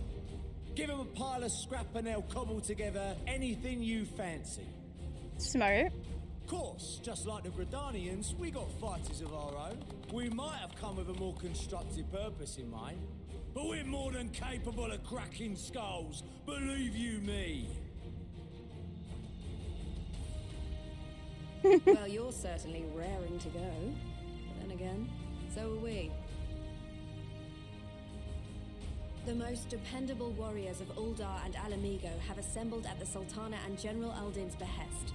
[SPEAKER 10] Give them a pile of scrap and they'll cobble together anything you fancy.
[SPEAKER 1] Smart.
[SPEAKER 10] Of course, just like the Gridanians, we got fighters of our own. We might have come with a more constructive purpose in mind, but we're more than capable of cracking skulls, believe you me.
[SPEAKER 14] Well, you're certainly raring to go. But then again, so are we. The most dependable warriors of Uldar and Alamigo have assembled at the Sultana and General Aldin's behest.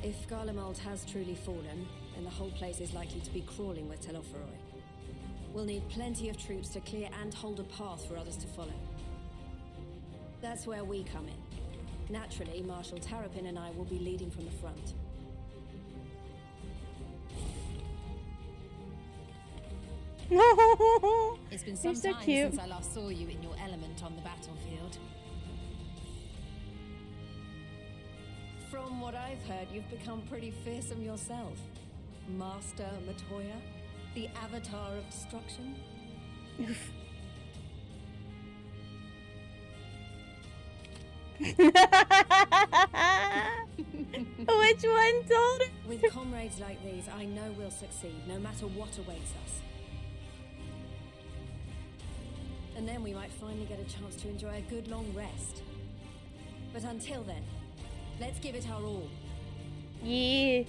[SPEAKER 14] If Garlemald has truly fallen, then the whole place is likely to be crawling with Telophoroi. We'll need plenty of troops to clear and hold a path for others to follow. That's where we come in. Naturally, Marshal Terrapin and I will be leading from the front. It's been some
[SPEAKER 1] so
[SPEAKER 14] time
[SPEAKER 1] cute.
[SPEAKER 14] since I last saw you in your element on the battlefield. From what I've heard, you've become pretty fearsome yourself. Master Matoya, the avatar of destruction.
[SPEAKER 1] Which one told her?
[SPEAKER 14] With comrades like these, I know we'll succeed, no matter what awaits us. And then we might finally get a chance to enjoy a good long rest. But until then, let's give it our all.
[SPEAKER 1] Yeah.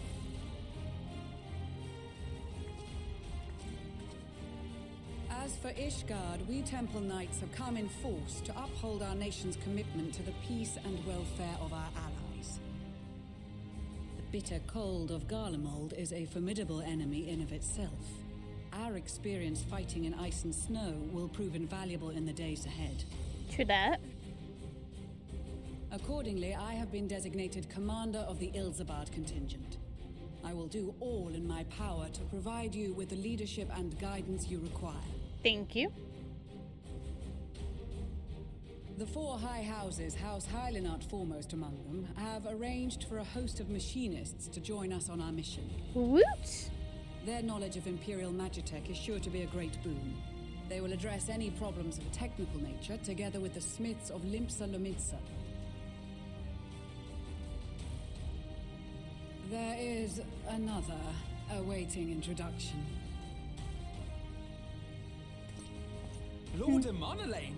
[SPEAKER 18] As for Ishgard, we Temple Knights have come in force to uphold our nation's commitment to the peace and welfare of our allies. The bitter cold of Garlemald is a formidable enemy in of itself. Our experience fighting in ice and snow will prove invaluable in the days ahead.
[SPEAKER 1] True that.
[SPEAKER 18] Accordingly, I have been designated commander of the Ilzabad contingent. I will do all in my power to provide you with the leadership and guidance you require.
[SPEAKER 1] Thank you.
[SPEAKER 18] The four high houses, House Hylinart foremost among them, have arranged for a host of machinists to join us on our mission.
[SPEAKER 1] Woot!
[SPEAKER 18] Their knowledge of Imperial Magitech is sure to be a great boon. They will address any problems of a technical nature together with the smiths of Limpsa Lomitsa. There is another awaiting introduction.
[SPEAKER 11] Lord Emanolaine!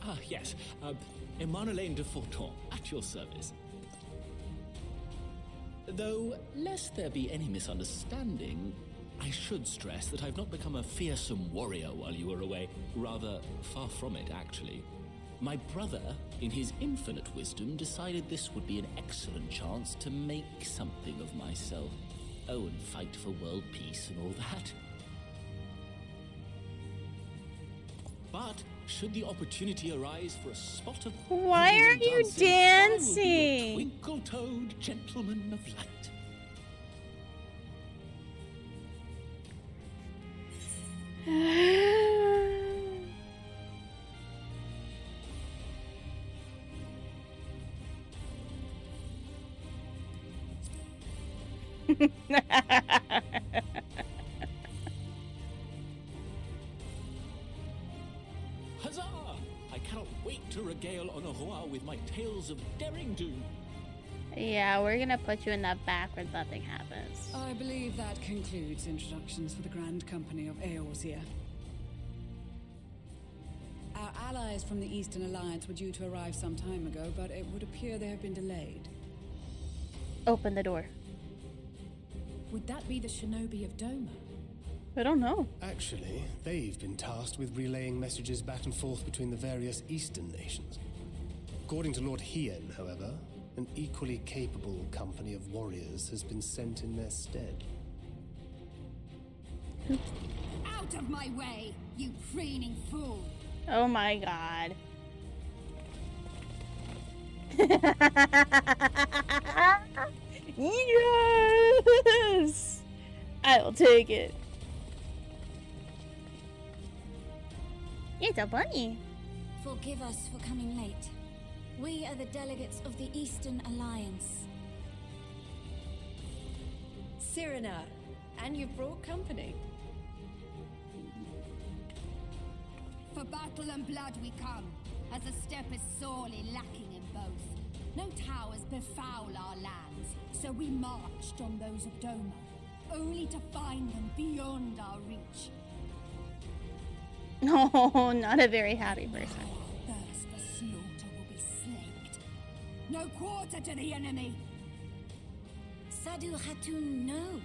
[SPEAKER 11] Ah, yes. Emanolaine de Forton, at your service. Though, lest there be any misunderstanding,
[SPEAKER 20] I should stress that I've not become a fearsome warrior while you were away. Rather, far from it, actually. My brother, in his infinite wisdom, decided this would be an excellent chance to make something of myself. Oh, and fight for world peace and all that. But should the opportunity arise for a spot of...
[SPEAKER 1] Why are you dancing?
[SPEAKER 20] Twinkle-toed gentleman of light. Huzzah! I cannot wait to regale Honoroi with my tales of daring do.
[SPEAKER 1] Yeah, we're gonna put you in that back where nothing happens.
[SPEAKER 18] I believe that concludes introductions for the Grand Company of Eorzea. Our allies from the Eastern Alliance were due to arrive some time ago, but it would appear they have been delayed.
[SPEAKER 1] Open the door.
[SPEAKER 17] Would that be the shinobi of Doma?
[SPEAKER 1] I don't know.
[SPEAKER 2] Actually, they've been tasked with relaying messages back and forth between the various Eastern nations. According to Lord Hien, however, an equally capable company of warriors has been sent in their stead.
[SPEAKER 21] Out of my way, you preening fool!
[SPEAKER 1] Oh my god. Yes! I'll take it. It's a bunny.
[SPEAKER 21] Forgive us for coming late. We are the delegates of the Eastern Alliance.
[SPEAKER 22] Cyrena, and you've brought company.
[SPEAKER 21] For battle and blood we come, as the steppe is sorely lacking in both. No towers befoul our lands, so we marched on those of Doma, only to find them beyond our reach.
[SPEAKER 1] No, not a very happy person.
[SPEAKER 21] Thirst for slaughter will be slaked. No quarter to the enemy! Sadu Hatun, no.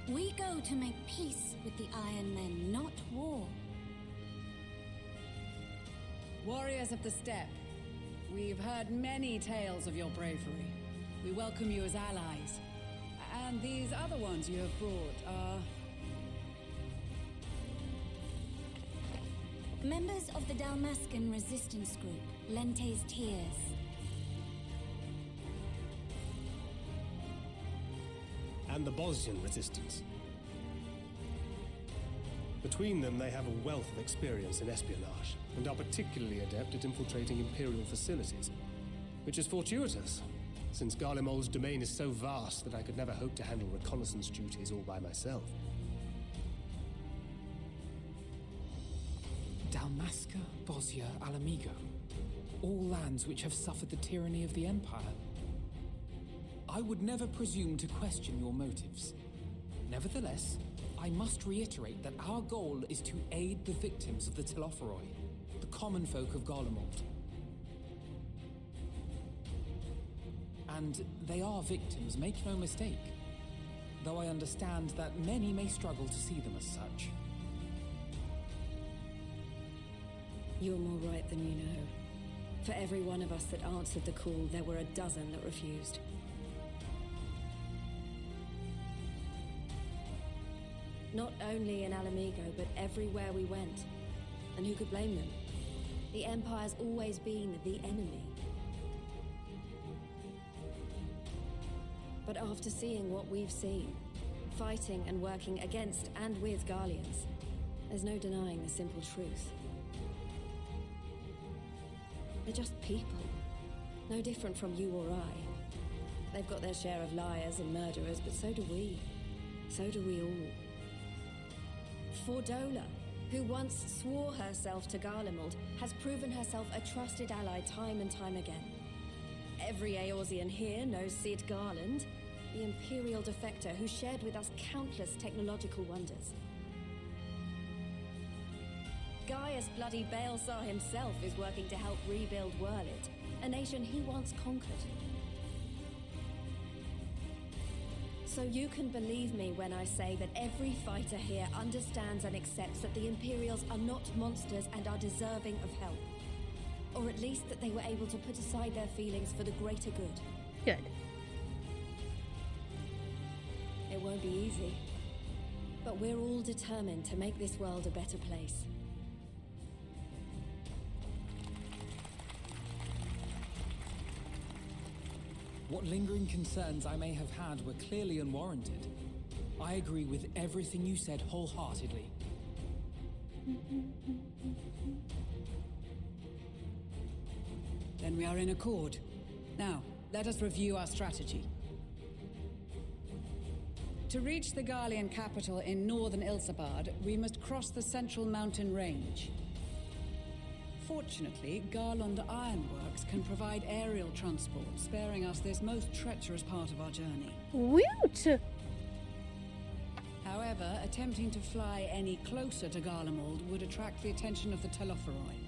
[SPEAKER 21] We go to make peace with the Iron Men, not war.
[SPEAKER 18] Warriors of the Steppe, we've heard many tales of your bravery. We welcome you as allies. And these other ones you have brought are...
[SPEAKER 21] Members of the Dalmascan resistance group, Lente's Tears.
[SPEAKER 2] And the Bosnian resistance. Between them, they have a wealth of experience in espionage, and are particularly adept at infiltrating Imperial facilities. Which is fortuitous, since Garlemald's domain is so vast that I could never hope to handle reconnaissance duties all by myself.
[SPEAKER 16] Dalmasca, Bosnia, Alamigo. All lands which have suffered the tyranny of the Empire. I would never presume to question your motives. Nevertheless, I must reiterate that our goal is to aid the victims of the Telophoroi, the common folk of Garlemald. And they are victims, make no mistake. Though I understand that many may struggle to see them as such.
[SPEAKER 22] You're more right than you know. For every one of us that answered the call, there were a dozen that refused. Not only in Alamigo, but everywhere we went. And who could blame them? The Empire's always been the enemy. But after seeing what we've seen, fighting and working against and with Garleans, there's no denying the simple truth. They're just people, no different from you or I. They've got their share of liars and murderers, but so do we. So do we all. Fordola, who once swore herself to Garlemald, has proven herself a trusted ally time and time again. Every Eorzean here knows Cid Garland, the Imperial defector who shared with us countless technological wonders. Gaius bloody Baelsar himself is working to help rebuild Wurlit, a nation he once conquered. So you can believe me when I say that every fighter here understands and accepts that the Imperials are not monsters and are deserving of help. Or at least that they were able to put aside their feelings for the greater good.
[SPEAKER 1] Good.
[SPEAKER 22] It won't be easy. But we're all determined to make this world a better place.
[SPEAKER 16] What lingering concerns I may have had were clearly unwarranted. I agree with everything you said wholeheartedly.
[SPEAKER 18] Then we are in accord. Now, let us review our strategy. To reach the Garlean capital in northern Ilsabard, we must cross the central mountain range. Fortunately, Garland Ironworks can provide aerial transport, sparing us this most treacherous part of our journey.
[SPEAKER 1] Woot!
[SPEAKER 18] However, attempting to fly any closer to Garlemald would attract the attention of the Telophoroi.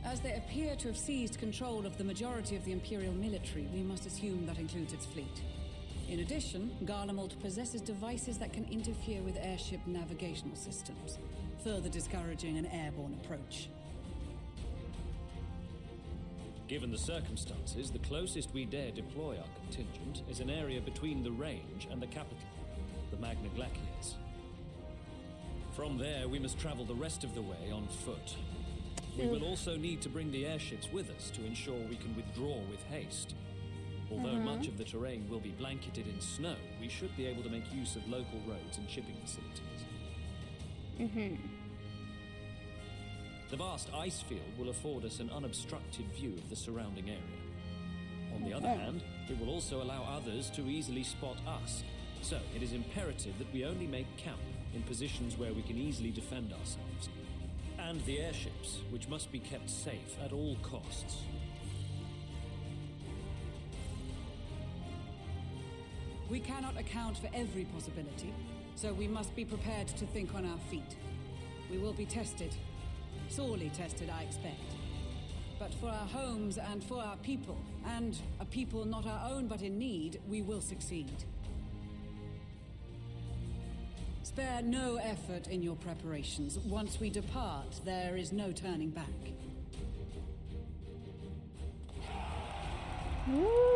[SPEAKER 18] As they appear to have seized control of the majority of the Imperial military, we must assume that includes its fleet. In addition, Garlemald possesses devices that can interfere with airship navigational systems, further discouraging an airborne approach.
[SPEAKER 4] Given the circumstances, the closest we dare deploy our contingent is an area between the range and the capital, the Magna Glaciers. From there, we must travel the rest of the way on foot. We will also need to bring the airships with us to ensure we can withdraw with haste. Although much of the terrain will be blanketed in snow, we should be able to make use of local roads and shipping facilities. The vast ice field will afford us an unobstructed view of the surrounding area. On the other hand, it will also allow others to easily spot us. So it is imperative that we only make camp in positions where we can easily defend ourselves. And the airships, which must be kept safe at all costs.
[SPEAKER 18] We cannot account for every possibility, so we must be prepared to think on our feet. We will be tested. Sorely tested, I expect. But for our homes and for our people, and a people not our own but in need, we will succeed. Spare no effort in your preparations. Once we depart, there is no turning back.
[SPEAKER 1] Woo!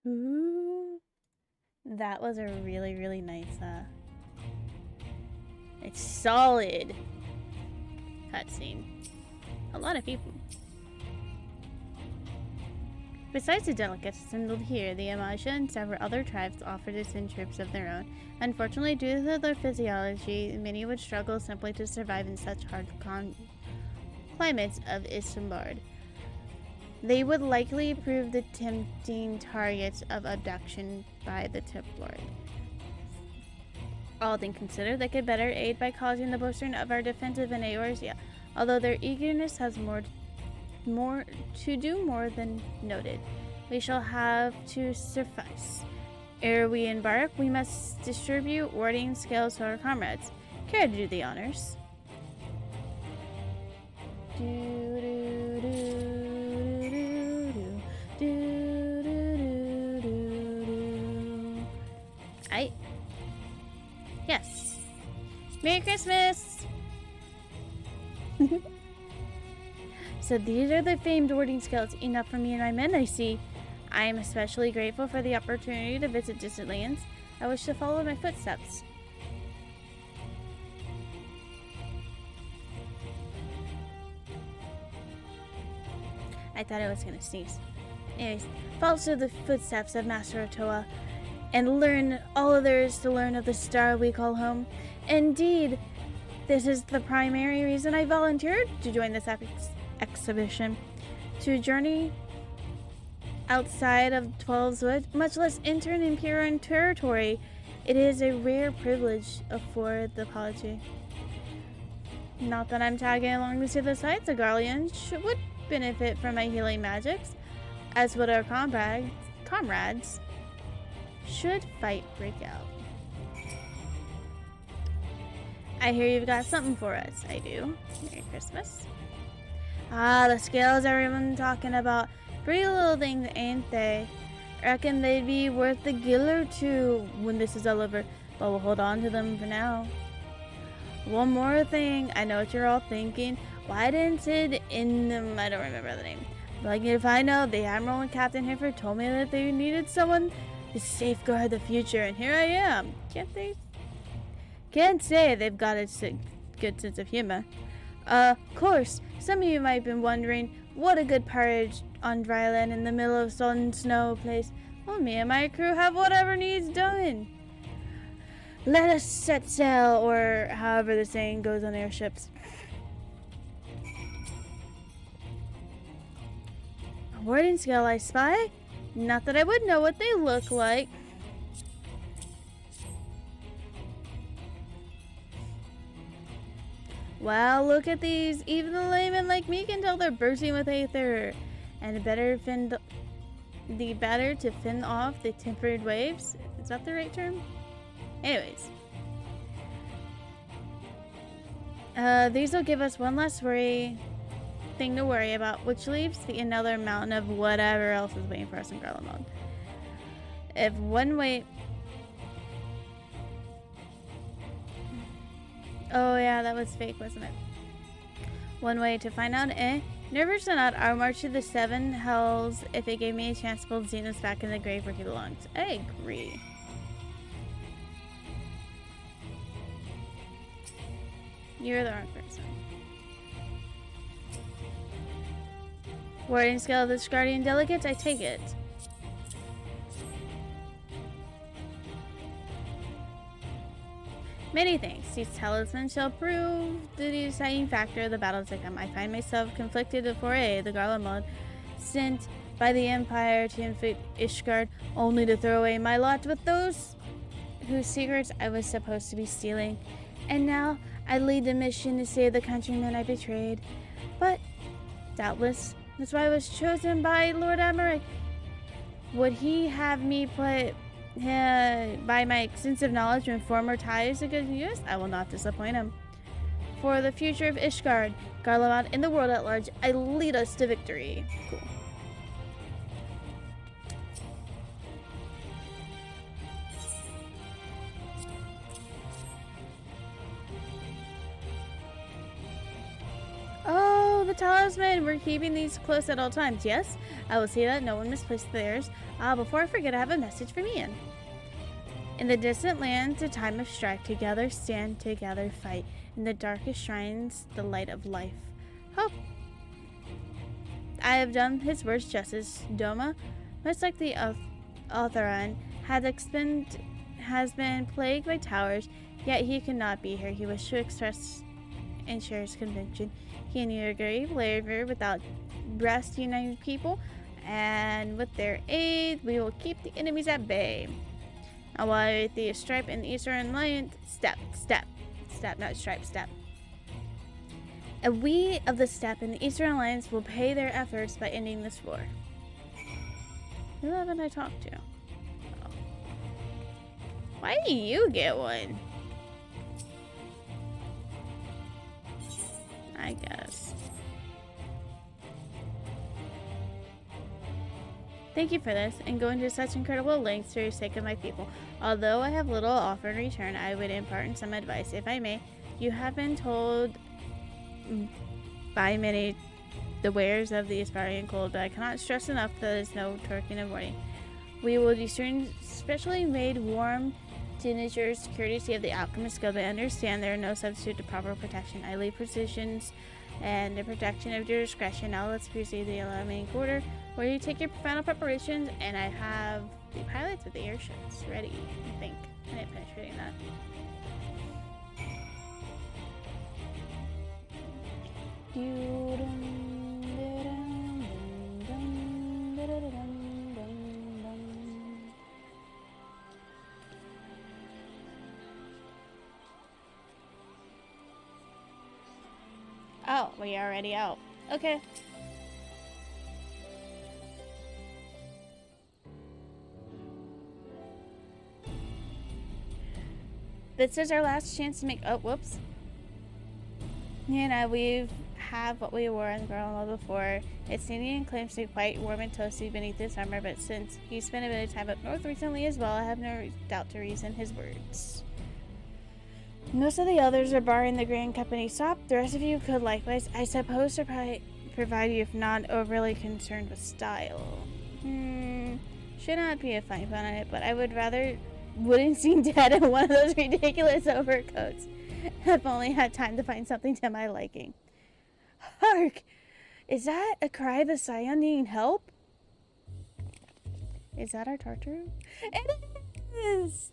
[SPEAKER 1] Ooh, that was a really, really nice, it's solid cutscene. A lot of people. Besides the delegates assembled here, the Amaja and several other tribes offered to send troops of their own. Unfortunately, due to their physiology, many would struggle simply to survive in such hard climates of Isambard. They would likely prove the tempting targets of abduction by the Templars. All things considered, they could better aid by causing the bolstering of our defensive in Eorzea, although their eagerness has more to do more than noted. We shall have to suffice. Ere we embark, we must distribute warding scales to our comrades. Care to do the honors? Aight. Yes. Merry Christmas! So these are the famed warding scales. Enough for me and my men, I see. I am especially grateful for the opportunity to visit distant lands. I wish to follow my footsteps. I thought I was gonna sneeze. Anyways, follow the footsteps of Master Otoa and learn all there is to learn of the star we call home. Indeed, this is the primary reason I volunteered to join this epic exhibition. To journey outside of 12's Wood, much less enter an Imperial territory, it is a rare privilege afforded the polity. Not that I'm tagging along to see the sights. The Garleans would benefit from my healing magics, as would our comrades, should fight break out. I hear you've got something for us. I do. Merry Christmas. Ah, the scales everyone's talking about. Pretty little things, ain't they? Reckon they'd be worth a gill or two when this is all over, but we'll hold on to them for now. One more thing. I know what you're all thinking. Why didn't Sid in them? I don't remember the name. Like, if I know, the Admiral and Captain Hiffer told me that they needed someone to safeguard the future, and here I am. Can't say they've got a good sense of humor. Of course, some of you might have been wondering what a good party on dry land in the middle of sun snow place. Well, me and my crew have whatever needs done. Let us set sail, or however the saying goes on airships. A warding scale I spy? Not that I would know what they look like. Well, look at these. Even the layman like me can tell they're bursting with aether. And the better to fend off the tempered waves. Is that the right term? Anyways. These will give us one less thing to worry about, which leaves another mountain of whatever else is waiting for us in Garlemald. If one way... Oh yeah, that was fake, wasn't it? One way to find out, nervous or not, I'll march to the 7 hells if it gave me a chance to pull Xenos back in the grave where he belongs. I agree. You're the wrong person. Warding scale of the Guardian Delegates, I take it. Many thanks. These talismans shall prove the deciding factor of the battles to come. I find myself conflicted before the Garlemald, sent by the Empire to inflict Ishgard, only to throw away my lot with those whose secrets I was supposed to be stealing. And now I lead the mission to save the countrymen I betrayed. But, doubtless, that's why I was chosen by Lord Admiral. Would he have me put by my extensive knowledge and former ties to good use? I will not disappoint him. For the future of Ishgard, Garlemald, and the world at large, I lead us to victory. Cool. Oh, the talisman! We're keeping these close at all times. Yes, I will see that no one misplaced theirs. Before I forget, I have a message from Ian. In the distant lands, a time of strife, together stand, together fight. In the darkest shrines, the light of life. Hope. I have done his words justice. Doma, much like the Altheran, has been plagued by towers, yet he could not be here. He wished to express and share his conviction. He and you agree, labor without breast united people, and with their aid, we will keep the enemies at bay. Now, while the Stripe and the Eastern Alliance, step, not Stripe, step. And we of the Steppe and the Eastern Alliance will pay their efforts by ending this war. Who haven't I talked to? Oh. Why do you get one? I guess. Thank you for this, and going to such incredible lengths for the sake of my people. Although I have little offer in return, I would impart some advice, if I may. You have been told by many the wares of the aspiring cold, but I cannot stress enough that there is no token of warning. We will discern specially made warm to ensure security of the alchemist guild, but understand there are no substitute to proper protection. I leave positions and the protection of your discretion. Now let's proceed to the main quarter, where you take your final preparations, and I have the pilots of the airships ready, I think. I didn't finish reading that. Oh, we're already out. Okay. This is our last chance to make. Oh, whoops. You know, we've had what we wore in the girl mode before. Its Indian claims to be quite warm and toasty beneath the summer, but since he spent a bit of time up north recently as well, I have no doubt to reason his words. Most of the others are barring the Grand Company stop. The rest of you could likewise, I suppose, provide you if not overly concerned with style. Should not be a fine pun on it, but I wouldn't seem dead in one of those ridiculous overcoats. I've only had time to find something to my liking. Hark! Is that a cry of a scion needing help? Is that our Tartaru? It is!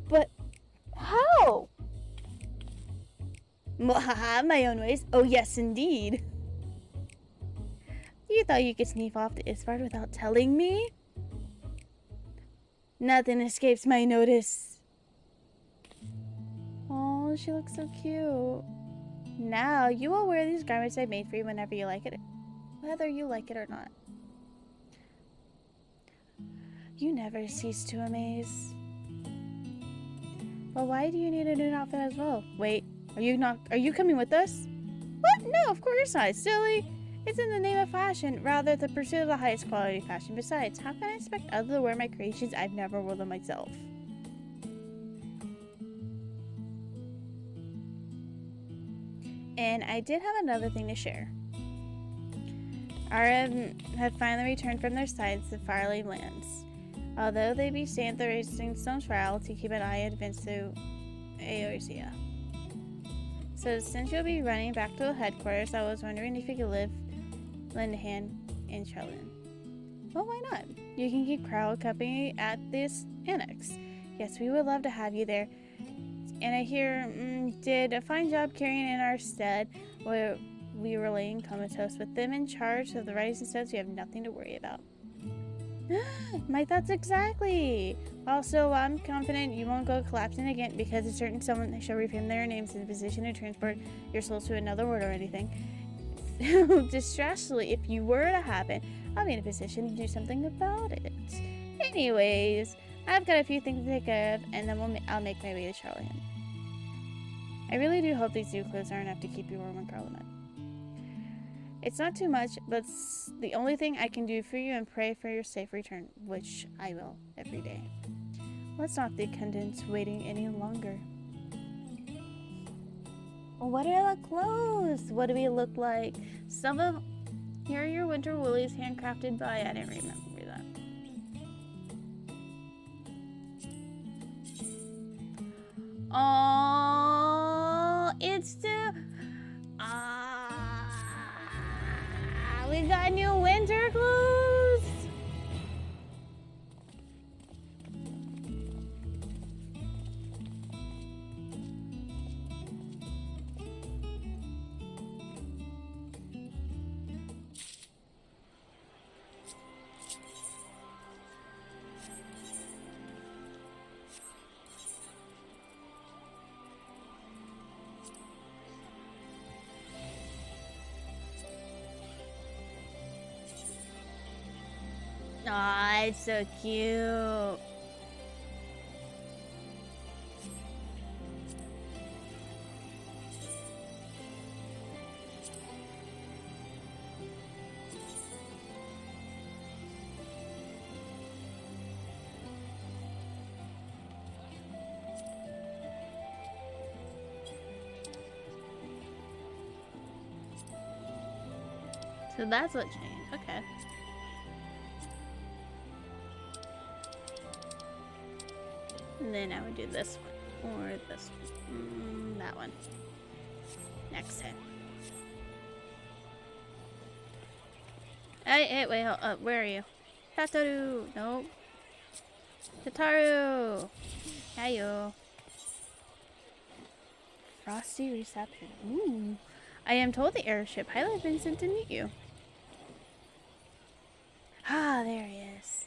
[SPEAKER 1] But how? Mwahaha, my own ways. Oh yes, indeed. You thought you could sneak off to Isfard without telling me? Nothing escapes my notice. Oh, she looks so cute. Now, you will wear these garments I made for you whenever you like it. Whether you like it or not. You never cease to amaze. Well, why do you need a new outfit as well? Wait, are you coming with us? What? No, of course not. Silly. It's in the name of fashion, rather the pursuit of the highest quality fashion. Besides, how can I expect others to wear my creations? I've never worn them myself. And I did have another thing to share. Aram had finally returned from their sides to Firelane lands. Although they be staying at the Racing Stone's trial to keep an eye on Vinsu Eorzea. So since you'll be running back to the headquarters, I was wondering if you could lend a hand in Charlene. Well, why not? You can keep crowd company at this annex. Yes, we would love to have you there. And I hear did a fine job carrying in our stead where we were laying comatose. With them in charge of the rising stones, we have nothing to worry about. My thoughts exactly. Also, I'm confident you won't go collapsing again because a certain someone shall reframe their names in the position to transport your souls to another world or anything. Distressfully, if you were to happen, I'll be in a position to do something about it. Anyways, I've got a few things to take care of, and then I'll make my way to Charlotte. I really do hope these new clothes are enough to keep you warm and curl them. It's not too much, but it's the only thing I can do for you, and pray for your safe return, which I will every day. Let's not be condensed waiting any longer. Well, what are the clothes? What do we look like? Some of here are your winter woolies handcrafted by, I didn't remember that. Oh, it's the we got new winter clothes. Aw, it's so cute. So that's what changed. Okay. And then I would do this one, or this one, that one. Next hit. Hey, wait, hold up, where are you? Tataru! Nope. Tataru! Hiyo. Frosty reception. Ooh. I am told the airship pilot has been sent to meet you. Ah, there he is.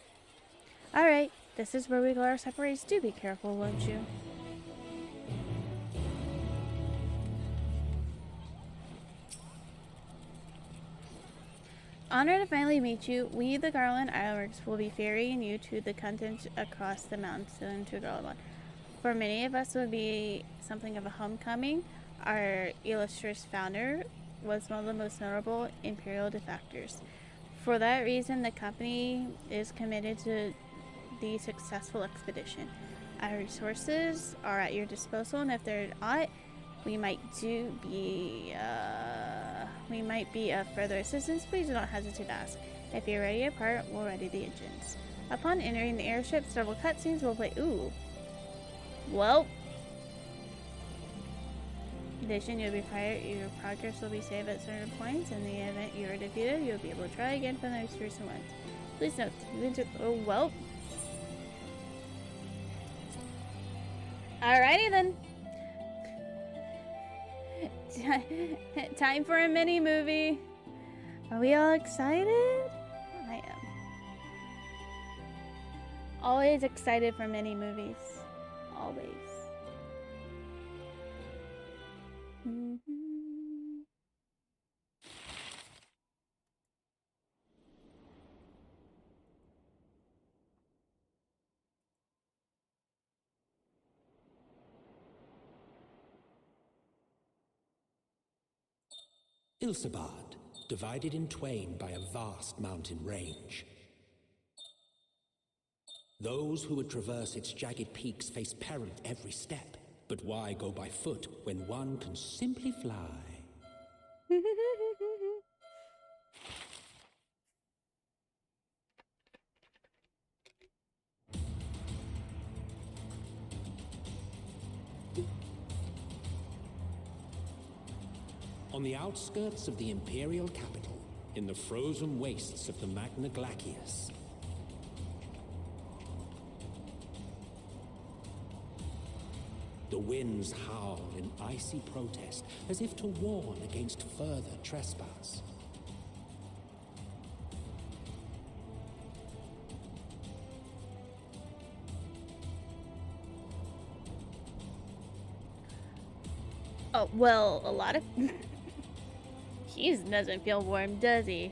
[SPEAKER 1] Alright. This is where we go our separates. Do be careful, won't you? honored to finally meet you. We, the Garland Ironworks, will be ferrying you to the continent across the mountain to Garland. For many of us, it would be something of a homecoming. Our illustrious founder was one of the most notable Imperial defectors. For that reason, the company is committed to the successful expedition. Our resources are at your disposal, and if they're not, we might be of further assistance. Please do not hesitate to ask. If you're ready to depart, we'll ready the engines. Upon entering the airship, several cutscenes will play. Ooh. Well. In addition, your progress will be saved at certain points. In the event you are defeated, you'll be able to try again from the most recent ones. Please note, oh well. Alrighty then. Time for a mini movie. Are we all excited? I am. Always excited for mini movies. Always.
[SPEAKER 11] Ilsabad, divided in twain by a vast mountain range. Those who would traverse its jagged peaks face peril at every step. But why go by foot when one can simply fly? On the outskirts of the Imperial capital, in the frozen wastes of the Magna Glacius, the winds howl in icy protest, as if to warn against further trespass.
[SPEAKER 1] Oh, well, a lot of... He doesn't feel warm, does he?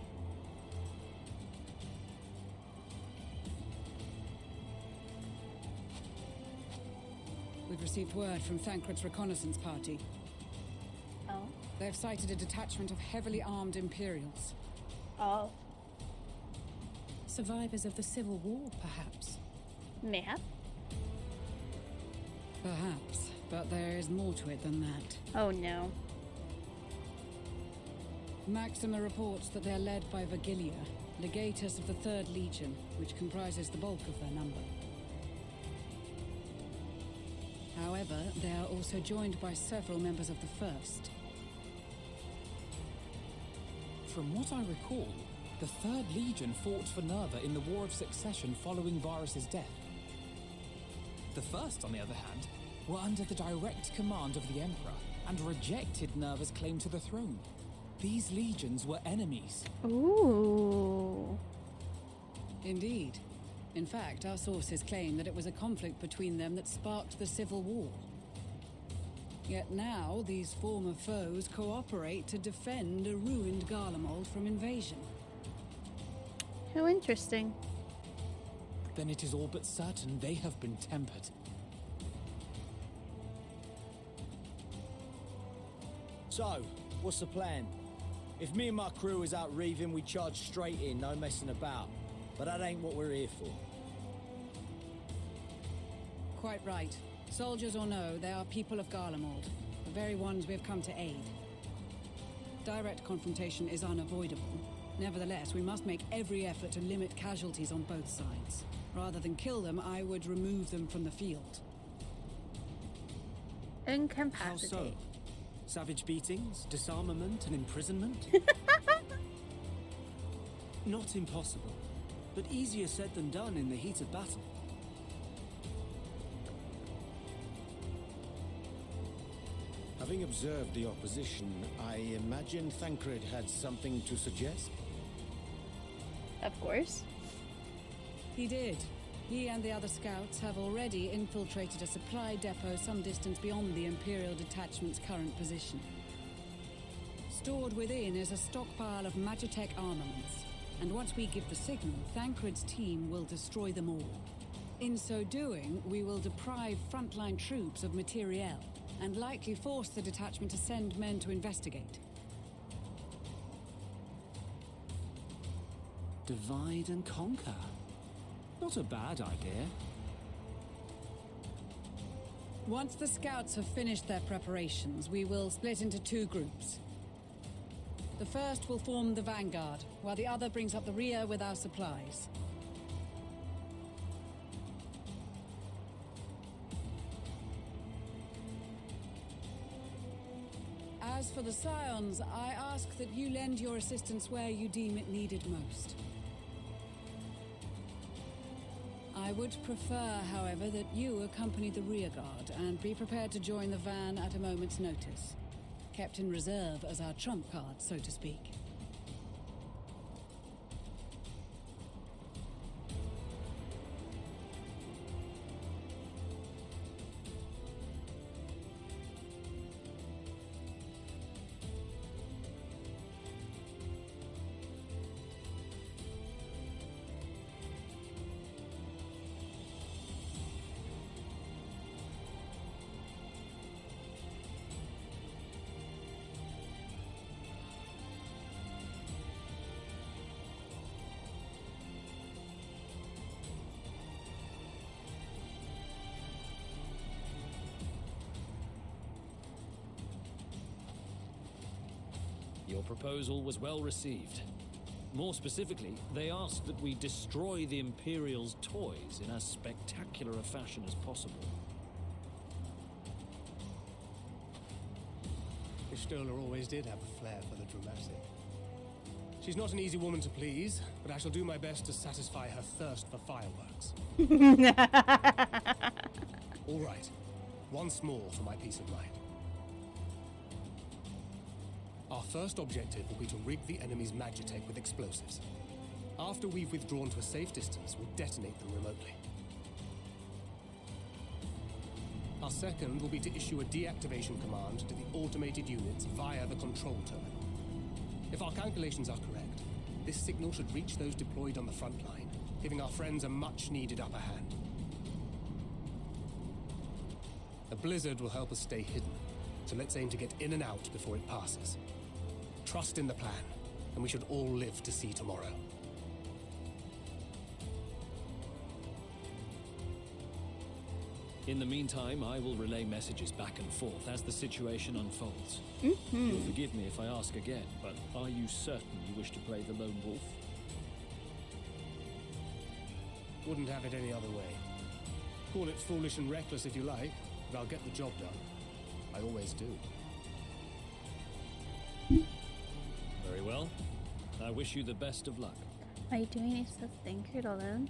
[SPEAKER 18] We've received word from Thancred's reconnaissance party.
[SPEAKER 1] Oh?
[SPEAKER 18] They've sighted a detachment of heavily armed Imperials.
[SPEAKER 1] Oh.
[SPEAKER 17] Survivors of the Civil War, perhaps?
[SPEAKER 1] Mayhap.
[SPEAKER 18] Perhaps, but there is more to it than that.
[SPEAKER 1] Oh no.
[SPEAKER 18] Maxima reports that they're led by Vergilia, legatus of the 3rd Legion, which comprises the bulk of their number. However, they are also joined by several members of the 1st.
[SPEAKER 16] From what I recall, the 3rd Legion fought for Nerva in the War of Succession following Varus's death. The 1st, on the other hand, were under the direct command of the Emperor and rejected Nerva's claim to the throne. These legions were enemies.
[SPEAKER 1] Ooh.
[SPEAKER 18] Indeed. In fact, our sources claim that it was a conflict between them that sparked the Civil War. Yet now, these former foes cooperate to defend a ruined Garlemald from invasion.
[SPEAKER 1] How interesting.
[SPEAKER 16] Then it is all but certain they have been tempered.
[SPEAKER 3] So, what's the plan? If me and my crew is out reaving, we charge straight in, no messing about. But that ain't what we're here for.
[SPEAKER 18] Quite right. Soldiers or no, they are people of Garlemald, the very ones we've come to aid. Direct confrontation is unavoidable. Nevertheless, we must make every effort to limit casualties on both sides. Rather than kill them, I would remove them from the field.
[SPEAKER 1] Incapacitate.
[SPEAKER 3] How so? Savage beatings, disarmament, and imprisonment? Not impossible, but easier said than done in the heat of battle.
[SPEAKER 12] Having observed the opposition, I imagine Thancred had something to suggest?
[SPEAKER 1] Of course.
[SPEAKER 18] He did. He and the other scouts have already infiltrated a supply depot some distance beyond the Imperial detachment's current position. Stored within is a stockpile of Magitech armaments. And once we give the signal, Thancred's team will destroy them all. In so doing, we will deprive frontline troops of materiel, and likely force the detachment to send men to investigate.
[SPEAKER 19] Divide and conquer. Not a bad idea.
[SPEAKER 18] Once the scouts have finished their preparations, we will split into 2 groups. The first will form the vanguard, while the other brings up the rear with our supplies. As for the Scions, I ask that you lend your assistance where you deem it needed most. I would prefer, however, that you accompany the rearguard and be prepared to join the van at a moment's notice. Kept in reserve as our trump card, so to speak.
[SPEAKER 4] Your proposal was well received. More specifically, they asked that we destroy the Imperial's toys in as spectacular a fashion as possible.
[SPEAKER 2] Ishtola always did have a flair for the dramatic. She's not an easy woman to please, but I shall do my best to satisfy her thirst for fireworks. All right. Once more for my peace of mind. Our first objective will be to rig the enemy's magitech with explosives. After we've withdrawn to a safe distance, we'll detonate them remotely. Our second will be to issue a deactivation command to the automated units via the control terminal. If our calculations are correct, this signal should reach those deployed on the front line, giving our friends a much-needed upper hand. A blizzard will help us stay hidden, so let's aim to get in and out before it passes. Trust in the plan, and we should all live to see tomorrow.
[SPEAKER 4] In the meantime, I will relay messages back and forth as the situation unfolds.
[SPEAKER 1] Mm-hmm.
[SPEAKER 4] You'll forgive me if I ask again, but are you certain you wish to play the lone wolf?
[SPEAKER 2] Wouldn't have it any other way. Call it foolish and reckless if you like, but I'll get the job done. I always do.
[SPEAKER 4] Very well. I wish you the best of luck.
[SPEAKER 1] Are you doing this stuff Thancred alone?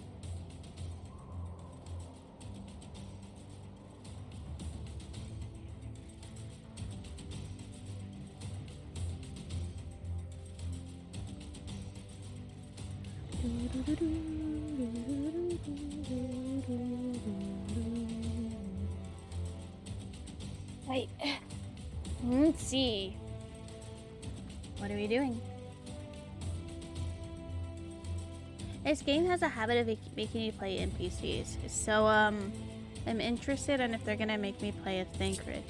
[SPEAKER 1] Right. Let's see. What are we doing? This game has a habit of making you play NPCs, so I'm interested in if they're gonna make me play as Thancred.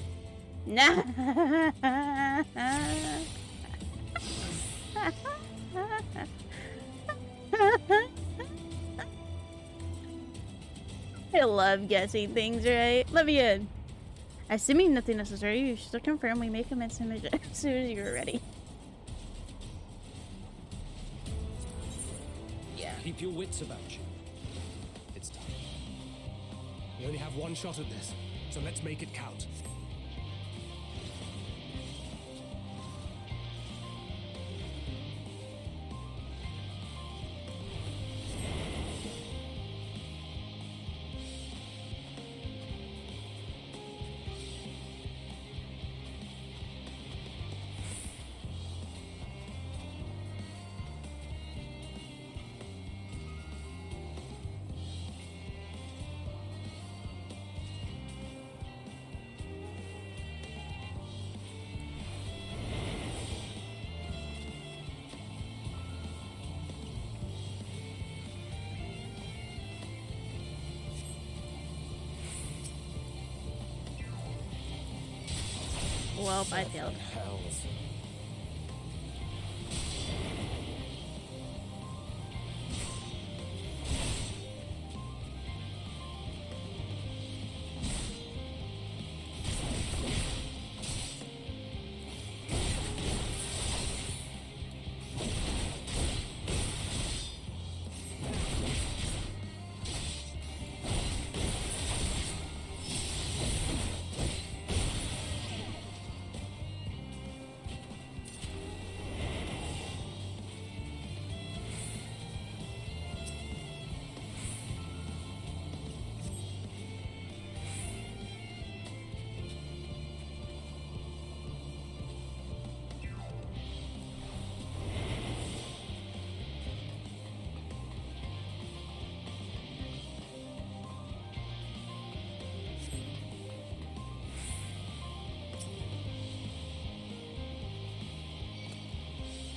[SPEAKER 1] Nah. I love guessing things, right? Let me in. Assuming nothing necessary, you should confirm we make them as soon as you're ready.
[SPEAKER 4] Yeah. Keep your wits about you.
[SPEAKER 2] It's time. We only have one shot at this, so let's make it count.
[SPEAKER 1] Well, I failed.
[SPEAKER 3] Hells.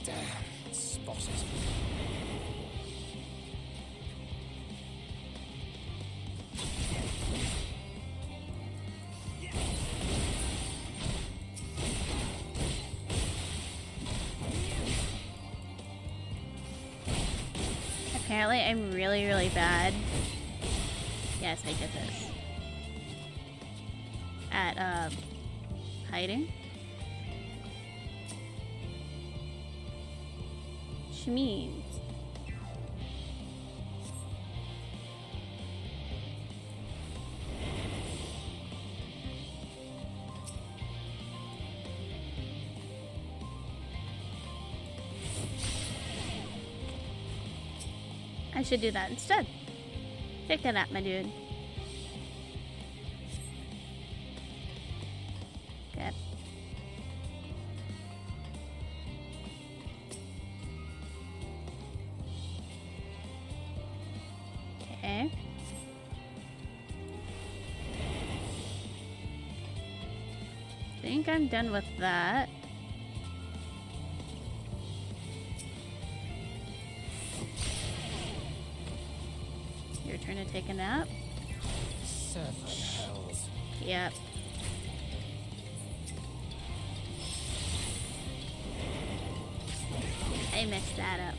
[SPEAKER 3] Damn, spotted.
[SPEAKER 1] Apparently, I'm really, really bad. Yes, I get this. At, hiding. Which means... I should do that instead. Take that out, my dude. Okay. Okay. I think I'm done with that. Your turn to take a nap.
[SPEAKER 3] Seven hells.
[SPEAKER 1] Yep. I messed that up.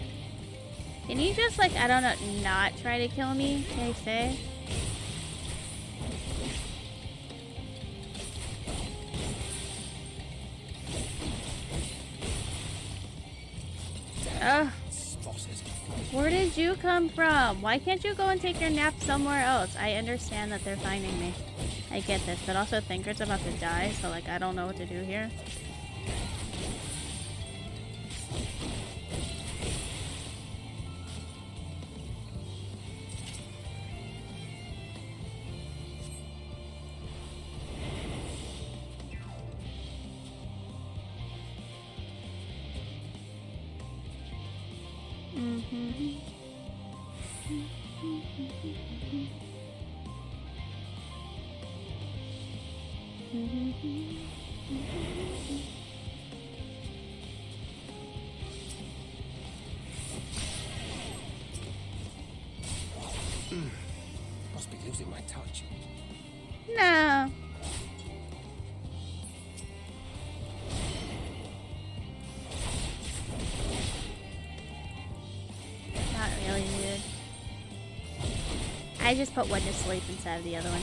[SPEAKER 1] Can you just, like, I don't know, not try to kill me? Can I say? Ugh. Where did you come from? Why can't you go and take your nap somewhere else? I understand that they're finding me. I get this, but also Thinker's about to die, so, like, I don't know what to do here.
[SPEAKER 3] Must be losing my touch.
[SPEAKER 1] No. Not really, dude. I just put one to sleep inside of the other one.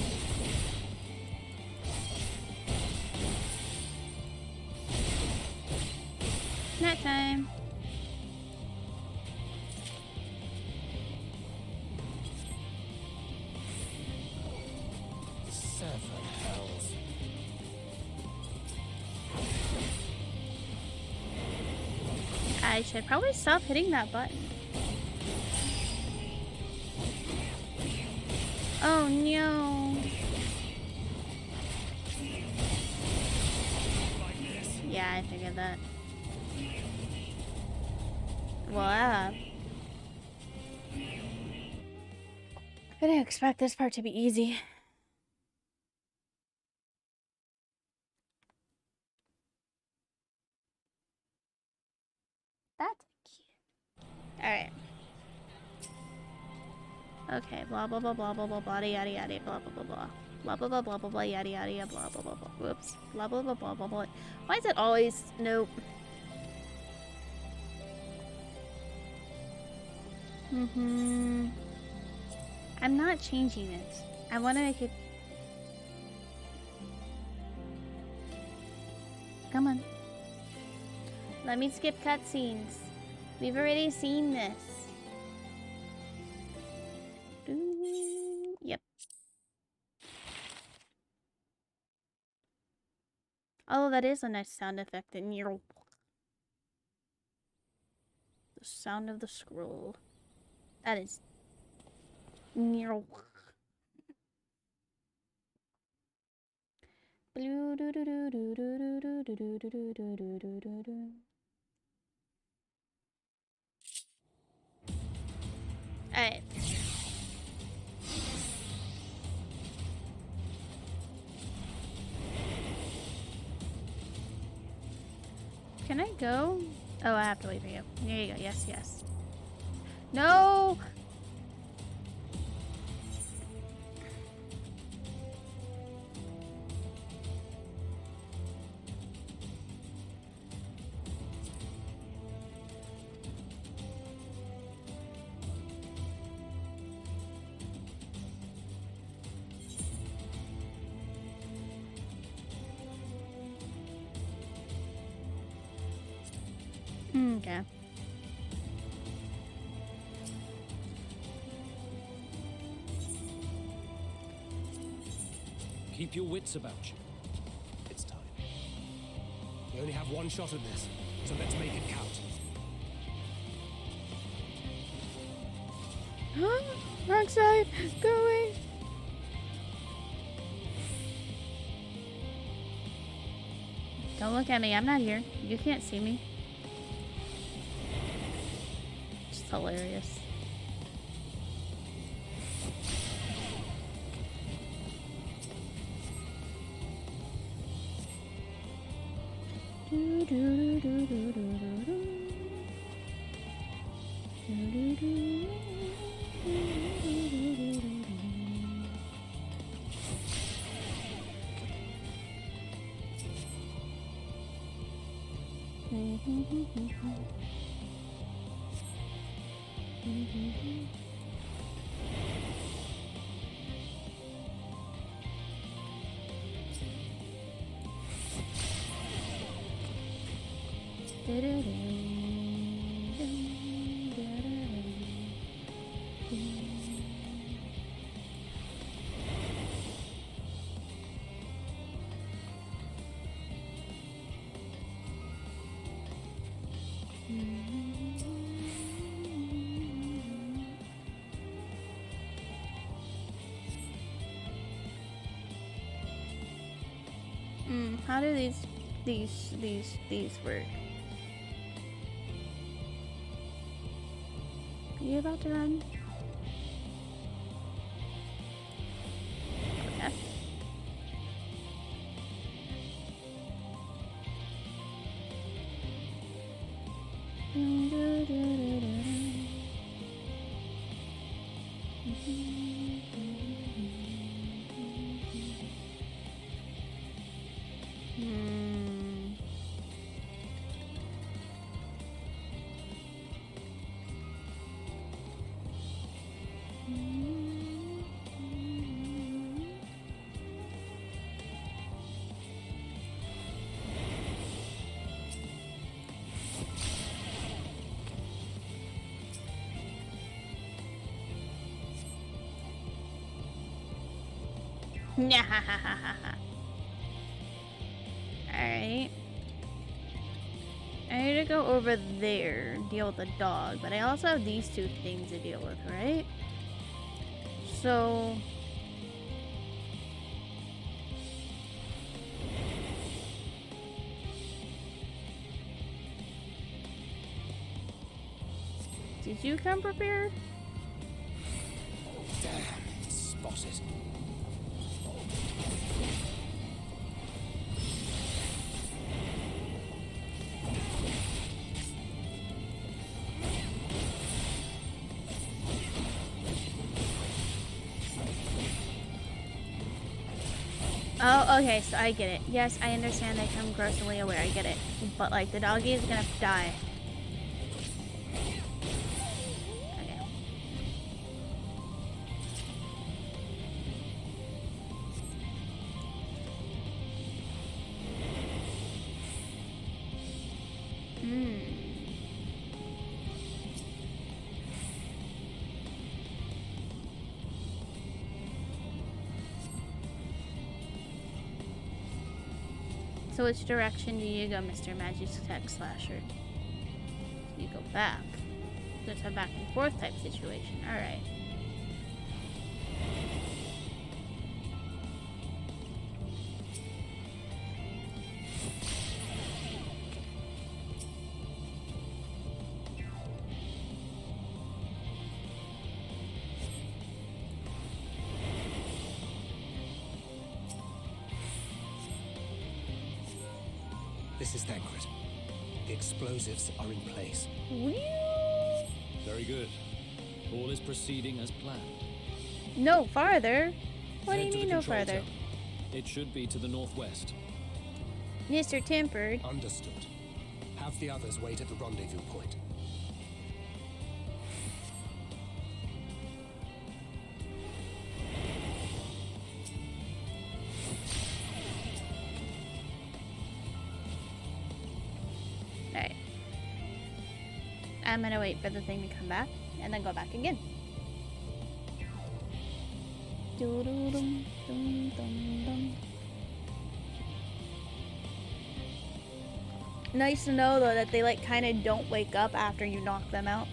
[SPEAKER 1] Night time.
[SPEAKER 3] Seven hells.
[SPEAKER 1] I should probably stop hitting that button. Oh no. Yeah, I figured that. Wow. I didn't expect this part to be easy. That's cute. Alright. Okay, blah blah blah blah blah blah blah yada yada blah blah blah blah. Blah blah blah blah blah blah yada yada yada blah blah blah blah. Whoops. Blah blah blah blah blah blah. Why is it always nope? I'm not changing it. I want to make it. Come on. Let me skip cutscenes. We've already seen this. Yep. Oh, that is a nice sound effect. And the sound of the scroll. That is. Alright. Can I go? Oh, I have to wait for you. There you go. Yes, yes. No! Okay.
[SPEAKER 4] Keep your wits about you.
[SPEAKER 2] It's time. We only have one shot at this, so let's make it count.
[SPEAKER 1] Wrong side! Go away! Don't look at me, I'm not here. You can't see me. It's hilarious. How do these work? Are you about to run? Okay. Alright. I need to go over there and deal with the dog, but I also have these two things to deal with, right? So... Did you come prepared?
[SPEAKER 3] Damn, spotted.
[SPEAKER 1] Oh, okay, so I get it. Yes, I understand that I'm grossly aware, I get it. But, like, the doggy is gonna die. Okay. So which direction do you go, Mr. Magic Tech Slasher? You go back. There's a back and forth type situation. Alright.
[SPEAKER 2] This is Thancred. The explosives are in place.
[SPEAKER 4] Very good. All is proceeding as planned.
[SPEAKER 1] No farther? What do
[SPEAKER 4] Head
[SPEAKER 1] you
[SPEAKER 4] to the
[SPEAKER 1] mean no
[SPEAKER 4] control
[SPEAKER 1] farther?
[SPEAKER 4] tower. It should be to the northwest.
[SPEAKER 1] Mr. Tempered.
[SPEAKER 2] Understood. Have the others wait at the rendezvous point.
[SPEAKER 1] Alright. I'm gonna wait for the thing to come back and then go back again. Doo-doo-dum, dum, dum, dum. Nice to know though that they like kind of don't wake up after you knock them out.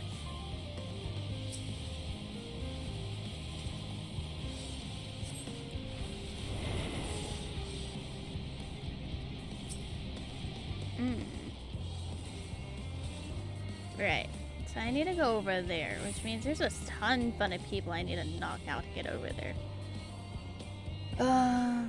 [SPEAKER 1] Right. So I need to go over there, which means there's a ton of people I need to knock out to get over there. I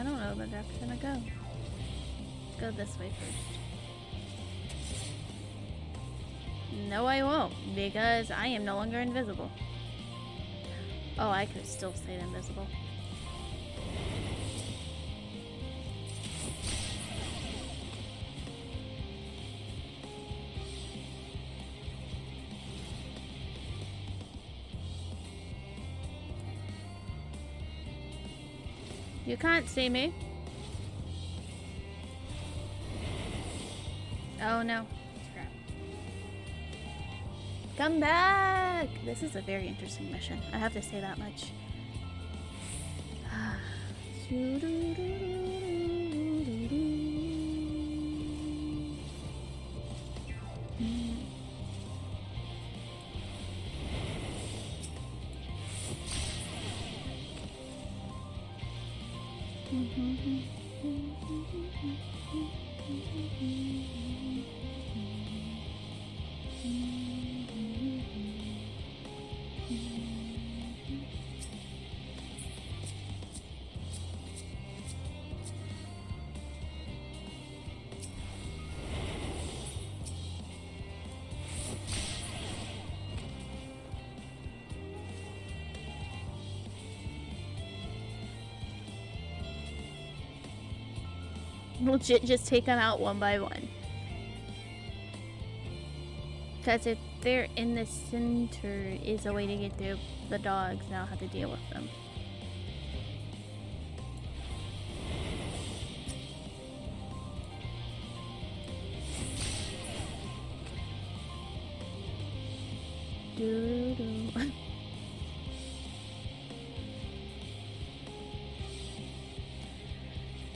[SPEAKER 1] don't know the direction to go. Let's go this way first. No, I won't, because I am no longer invisible. Oh, I could still stay invisible. You can't see me. Oh no. Crap. Come back! This is a very interesting mission. I have to say that much. Legit just take them out one by one. Because if they're in the center is a way to get through the dogs, and I'll have to deal with them. Doo-doo.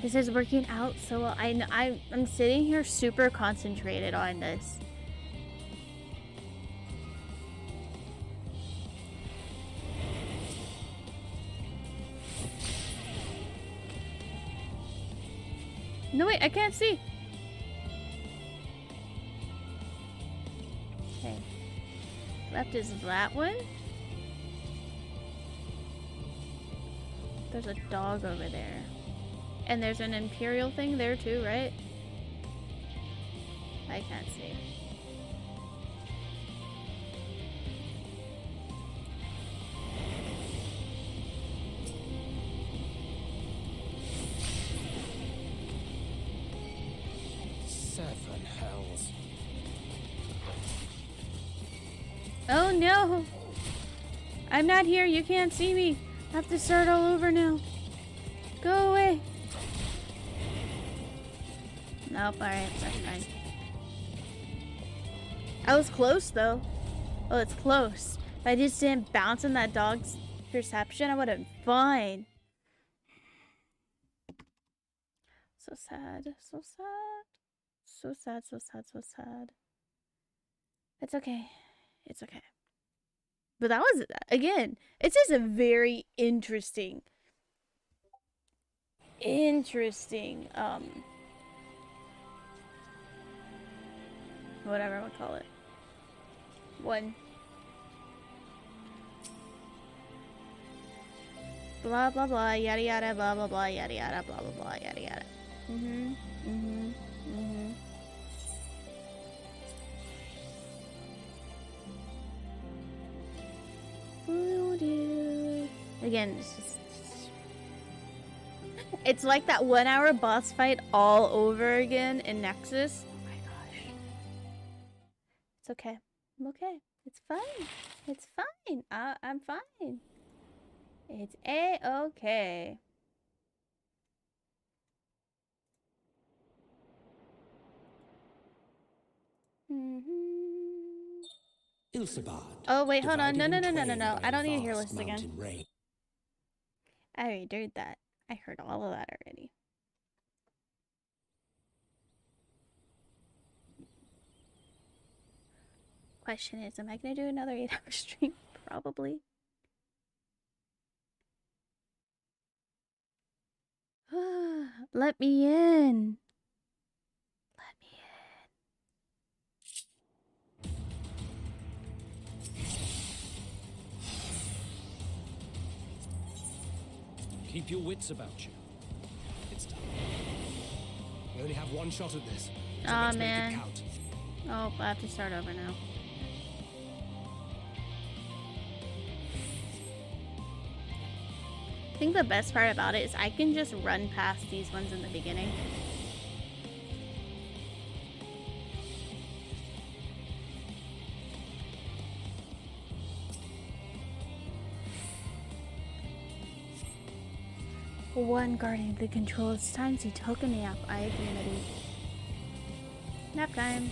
[SPEAKER 1] This is working out so well. I'm sitting here super concentrated on this. No, wait, I can't see. Okay. Left is that one. There's a dog over there. And there's an Imperial thing there too, right? I can't see.
[SPEAKER 2] Seven hells.
[SPEAKER 1] Oh no! I'm not here, you can't see me. I have to start all over now. Go away. Nope, alright, that's fine. I was close though. Oh, it's close. If I just didn't bounce on that dog's perception, I would have been fine. So sad, so sad. So sad, so sad, so sad. It's okay. It's okay. But that was, again, it's just a very interesting, whatever I would call it. One. Blah, blah, blah, yada, yada, blah, blah, blah, yada, yada, blah, blah, blah, yada, yada. Again, it's like that 1 hour boss fight all over again in Nexus. Oh my gosh. It's okay. I'm okay. It's fine. It's fine. I'm fine. It's A-okay. Oh wait, hold on. No. I don't need to hear this again. I already heard that. I heard all of that already. Question is, am I gonna do another 8-hour stream? Probably. Let me in. Let me
[SPEAKER 4] Keep your wits about you.
[SPEAKER 2] It's done. We only have one shot at this. So
[SPEAKER 1] Aw,
[SPEAKER 2] let's make it
[SPEAKER 1] man.
[SPEAKER 2] count.
[SPEAKER 1] Oh, I have to start over now. I think the best part about it is I can just run past these ones in the beginning. One guarding the control. It's time to take a nap. I agree, Mitty. Nap time.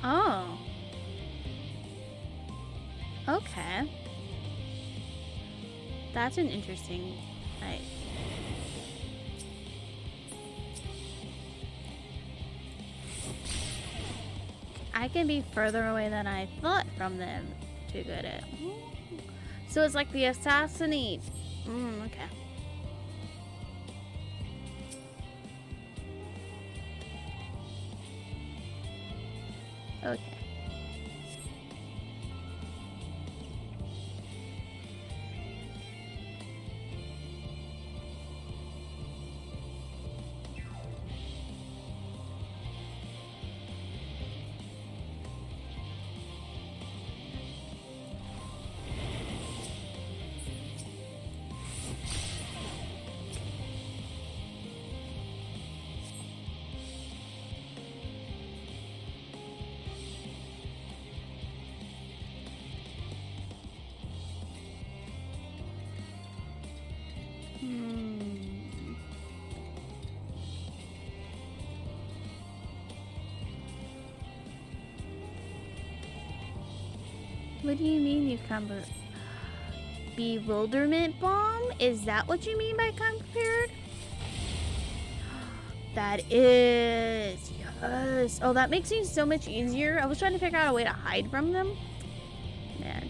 [SPEAKER 1] Oh. Okay. That's an interesting, like... I can be further away than I thought from them to get it. So it's like the assassinate. Okay. Okay. What do you mean you come bewilderment bomb? Is that what you mean by come prepared? That is, yes. Oh, that makes things so much easier. I was trying to figure out a way to hide from them. man.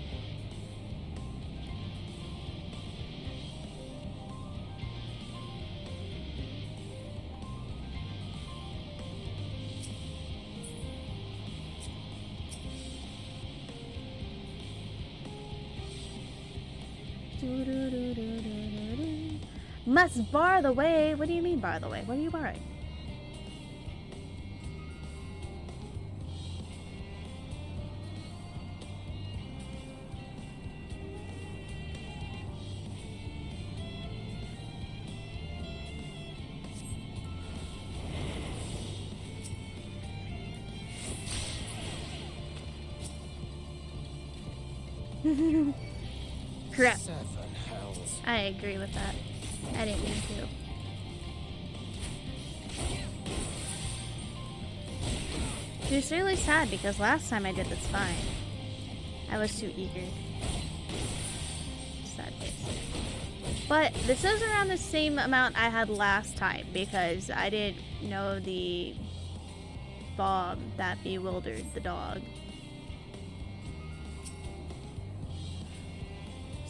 [SPEAKER 1] Must bar the way. What do you mean bar the way? What are you barring? Crap.
[SPEAKER 3] 7 hells.
[SPEAKER 1] I agree with that. I didn't mean to. It's really sad because last time I did this fine. I was too eager. Sad face. But this is around the same amount I had last time because I didn't know the bomb that bewildered the dog.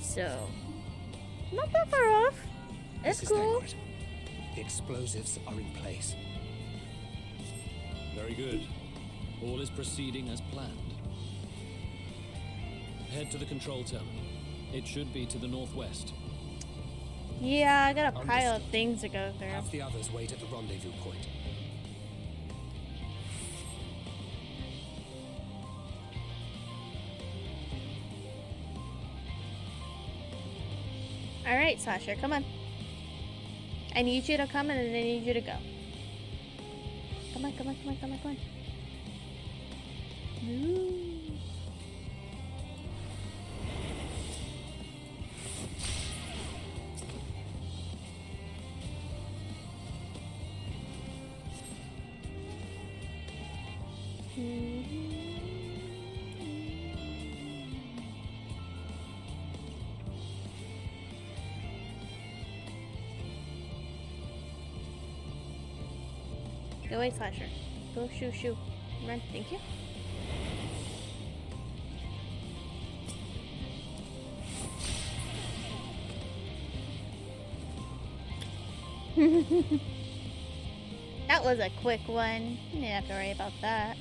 [SPEAKER 1] So, not that far off. It's
[SPEAKER 2] This is
[SPEAKER 1] cool.
[SPEAKER 2] accurate. The explosives are in place.
[SPEAKER 4] Very good. All is proceeding as planned. Head to the control terminal. It should be to the northwest.
[SPEAKER 1] Yeah, I got a pile of things to go through.
[SPEAKER 2] Have the others wait at the rendezvous point.
[SPEAKER 1] Alright, Sasha, come on. I need you to come and then I need you to go. Come on, come on, come on, come on, come on. Ooh. Go away, Slasher. Go, shoo, shoo. Run, thank you. That was a quick one. You didn't have to worry about that.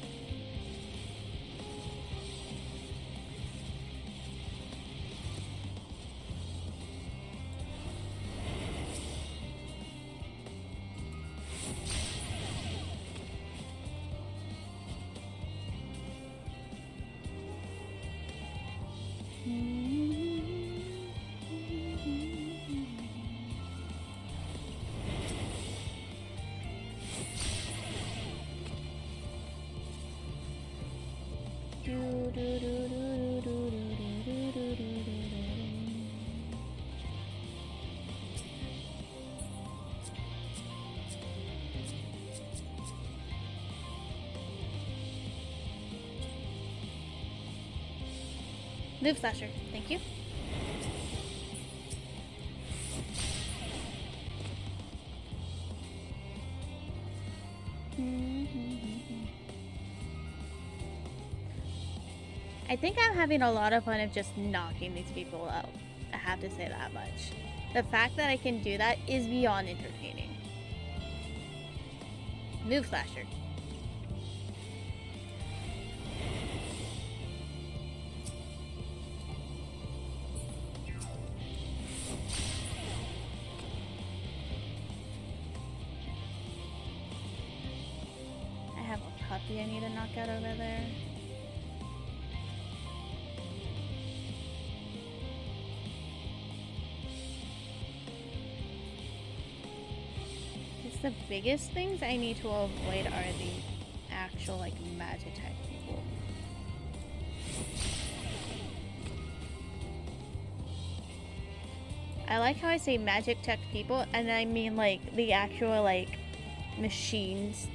[SPEAKER 1] Move, Slasher. Thank you. I think I'm having a lot of fun of just knocking these people out. I have to say that much. The fact that I can do that is beyond entertaining. Move, Slasher. I have a puppy I need to knock out over there. The biggest things I need to avoid are the actual like magic type people. I like how I say magic tech people and I mean like the actual like machines.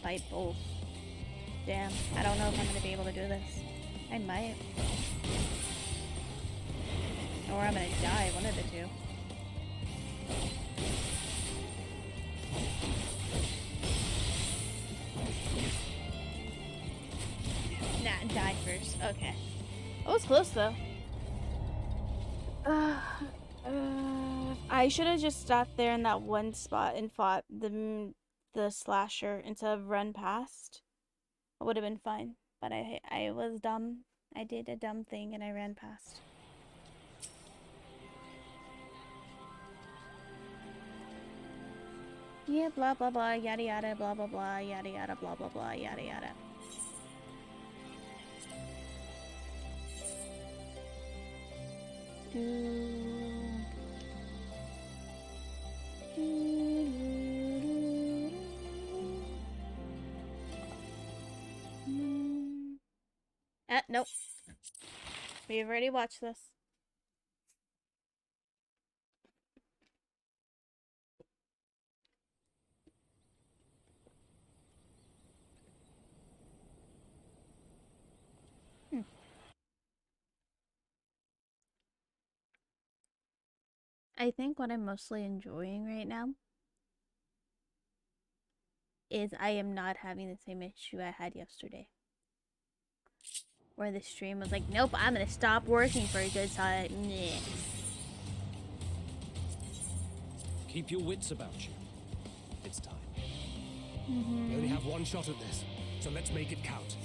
[SPEAKER 1] fight both. Damn, I don't know if I'm gonna be able to do this. I might. Or I'm gonna die, one of the two. Nah, die first. Okay. That was close though. I should have just stopped there in that one spot and fought the slasher instead of run past. It would have been fine, but I was dumb. I did a dumb thing and I ran past. Yeah, blah blah blah, yada yada, blah blah blah, yada yada, blah blah blah, yada yada. Nope. We've already watched this. I think what I'm mostly enjoying right now is I am not having the same issue I had yesterday. Where the stream was like, nope, I'm gonna stop working for a good time. Nah.
[SPEAKER 4] Keep your wits about you. It's time.
[SPEAKER 2] We only have one shot at this, so let's make it count.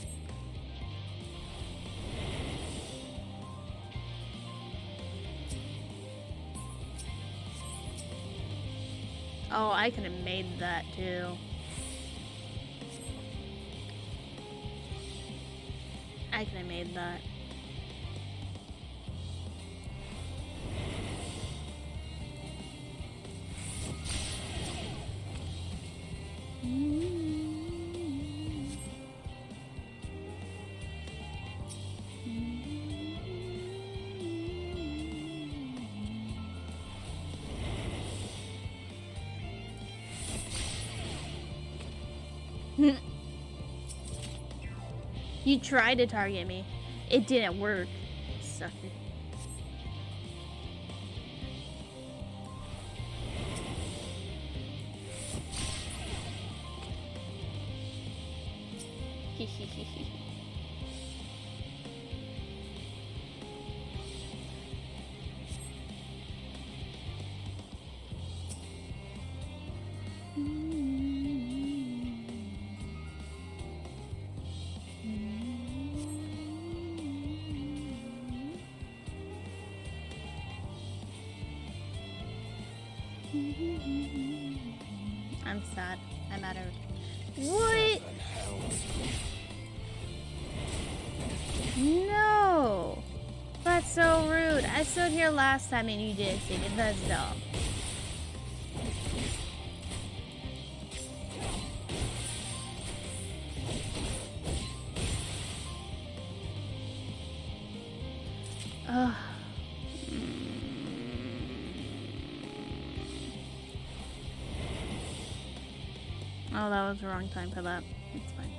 [SPEAKER 1] Oh, I could have made that too. I could have made that. You tried to target me. It didn't work. Sucker. I'm sad. I'm out of... What? No! That's so rude. I stood here last time and you didn't see it. That's dumb. Ugh. Oh, that was the wrong time for that. It's fine.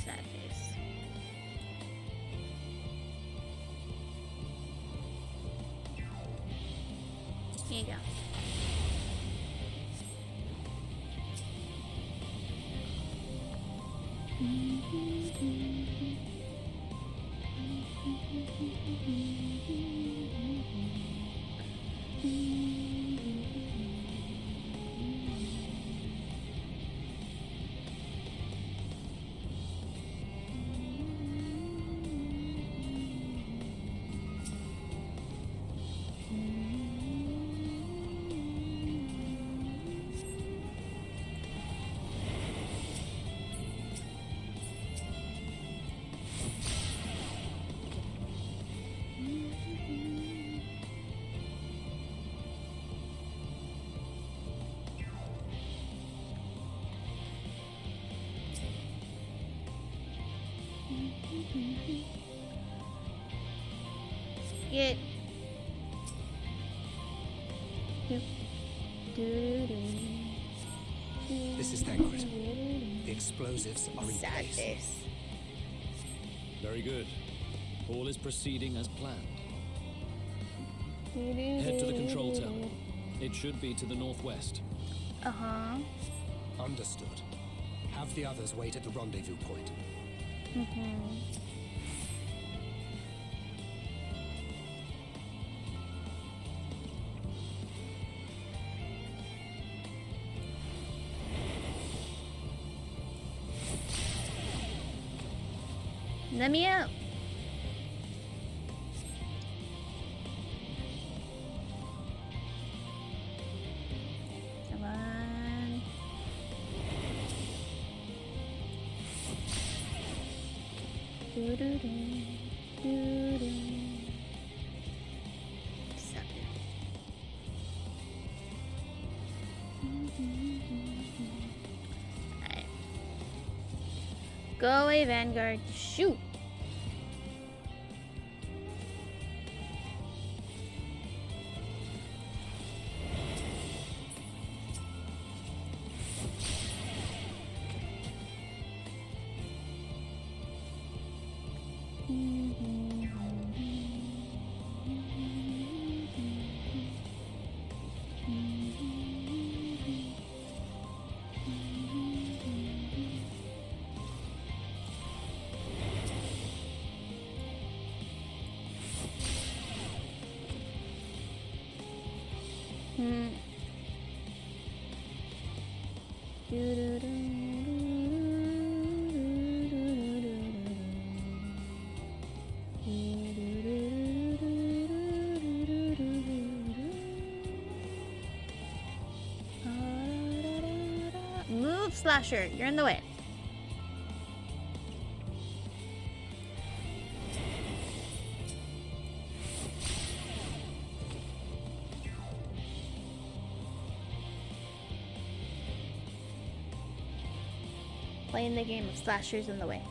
[SPEAKER 1] Sad face. Here you go. Get.
[SPEAKER 2] This is Thancred. The explosives are in
[SPEAKER 1] Sad
[SPEAKER 2] place.
[SPEAKER 1] face.
[SPEAKER 4] Very good. All is proceeding as planned. Head to the control tower. It should be to the northwest.
[SPEAKER 1] Uh-huh.
[SPEAKER 2] Understood. Have the others wait at the rendezvous point.
[SPEAKER 1] Mm-hmm. Let me out. Come on. Do-do-do. Sucker. Alright. Go away, Vanguard. Shoot! Move, Slasher. You're in the way. Playing the game of Slashers in the way.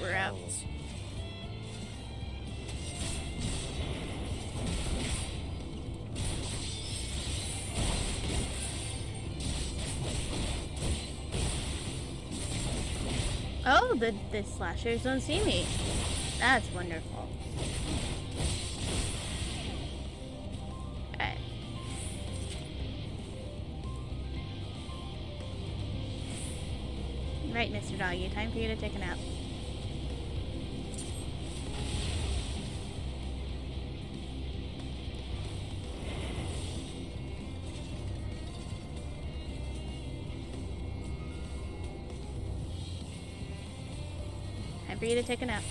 [SPEAKER 1] We're out. Oh, the slashers don't see me. That's wonderful. Alright. Right, Mr. Doggy, time for you to take a nap. Time for you to take a nap.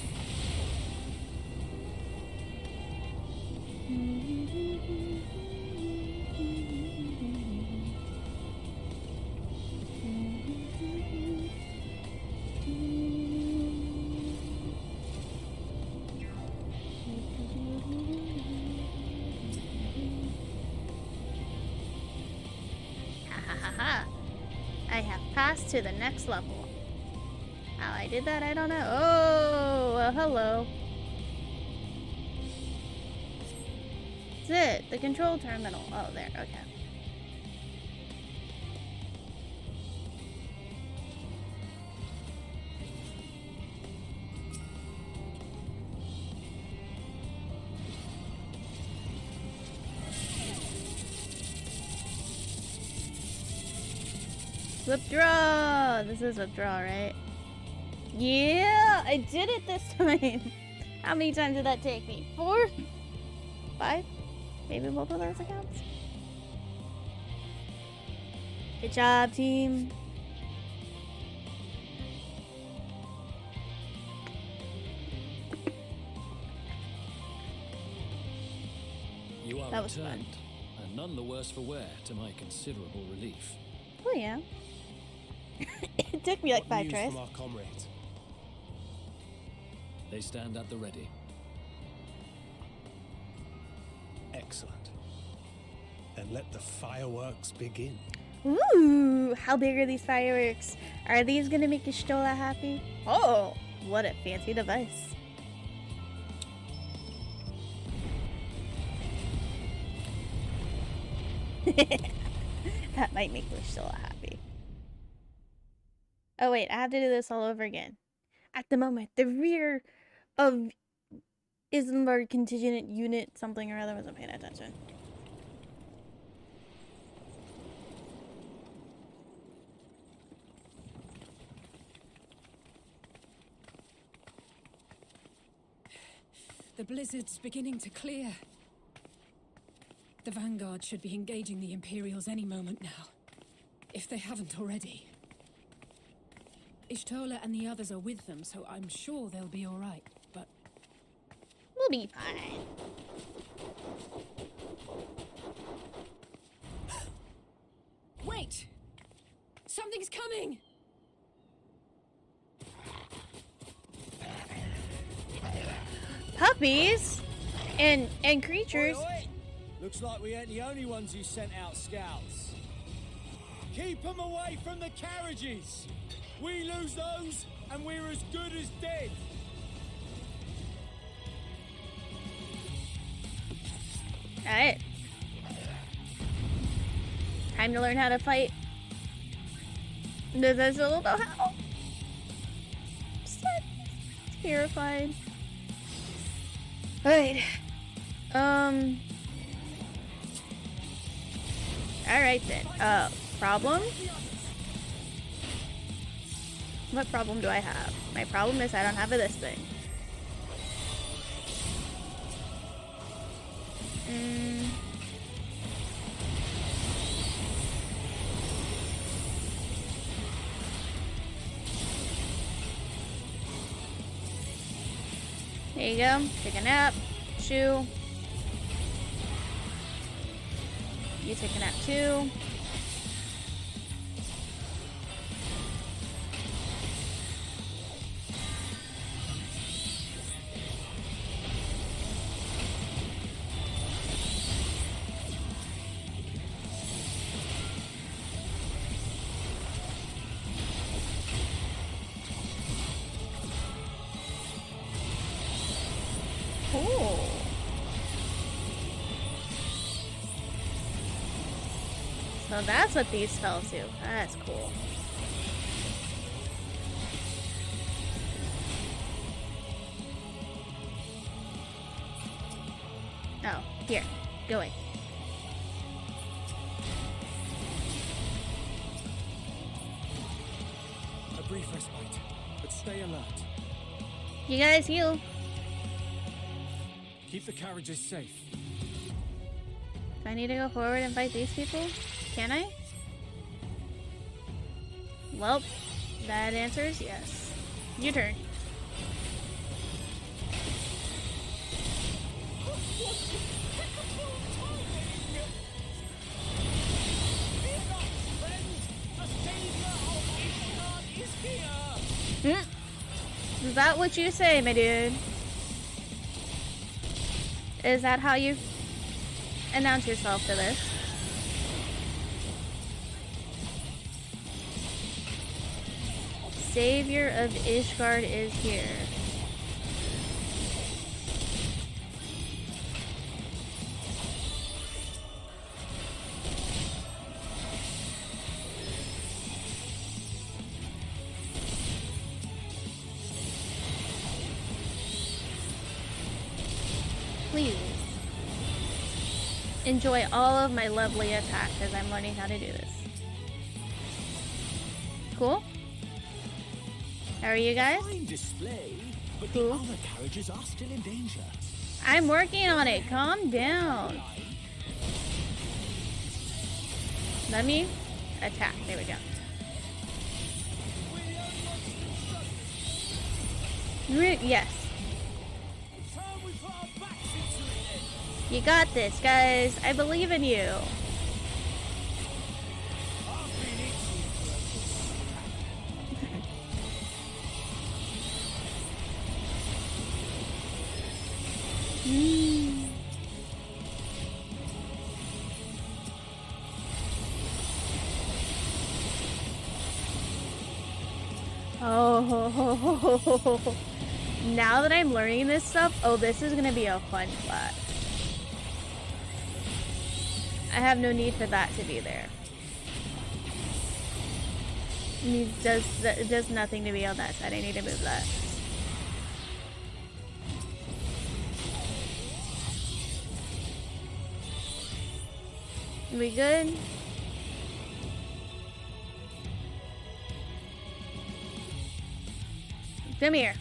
[SPEAKER 1] Ha ha ha ha. I have passed to the next level. How I did that, I don't know. Oh, well, hello. That's it. The control terminal. Oh, there. Okay. Withdraw! This is withdraw, right? Yeah! I did it this time! How many times did that take me? 4? 5? Maybe both of those accounts? Good job, team!
[SPEAKER 4] You are
[SPEAKER 1] That was
[SPEAKER 4] returned, and none the worse for wear, to my considerable relief.
[SPEAKER 1] Oh yeah. It took me like
[SPEAKER 2] What
[SPEAKER 1] 5
[SPEAKER 2] news
[SPEAKER 1] tries.
[SPEAKER 2] from our comrades?
[SPEAKER 4] They stand at the ready.
[SPEAKER 2] Excellent. Then let the fireworks begin.
[SPEAKER 1] Ooh, how big are these fireworks? Are these gonna make Ishtola happy? Oh, what a fancy device. That might make Ishtola happy. Oh wait, I have to do this all over again. At the moment, the rear of Isambard contingent unit something or other wasn't paying attention.
[SPEAKER 17] The blizzard's beginning to clear. The Vanguard should be engaging the Imperials any moment now, if they haven't already. Ishtola and the others are with them, so I'm sure they'll be all right, but...
[SPEAKER 1] We'll be fine.
[SPEAKER 17] Wait! Something's coming!
[SPEAKER 1] Puppies and creatures.
[SPEAKER 3] Oi, oi. Looks like we ain't the only ones who sent out scouts. Keep them away from the carriages. We lose those, and we're as good as dead.
[SPEAKER 1] Alright. Time to learn how to fight. Does I still don't know how? So terrified. Alright. Alright then. Problem? What problem do I have? My problem is I don't have this thing. There you go. Take a nap. Chew. You take a nap too. Cool. So that's what these spells do. That's cool. Oh, here. Go away.
[SPEAKER 16] A brief respite, but stay alert.
[SPEAKER 1] You guys heal.
[SPEAKER 16] Keep the carriages safe.
[SPEAKER 1] Do I need to go forward and fight these people? Can I? Well, that answer is yes. Your turn. Is that what you say, my dude? Is that how you announce yourself to this? savior of Ishgard is here. Please enjoy all of my lovely attacks as I'm learning how to do this. Cool? How are you guys?
[SPEAKER 10] Fine display, but
[SPEAKER 1] cool.
[SPEAKER 10] The other carriages are still in danger.
[SPEAKER 1] I'm working on it. Calm down. Let me attack. There we go. Yes. You got this, guys. I believe in you. Oh, now that I'm learning this stuff, oh, this is gonna be a fun class. I have no need for that to be there. It does nothing to be on that side. I need to move that. We good? Come here.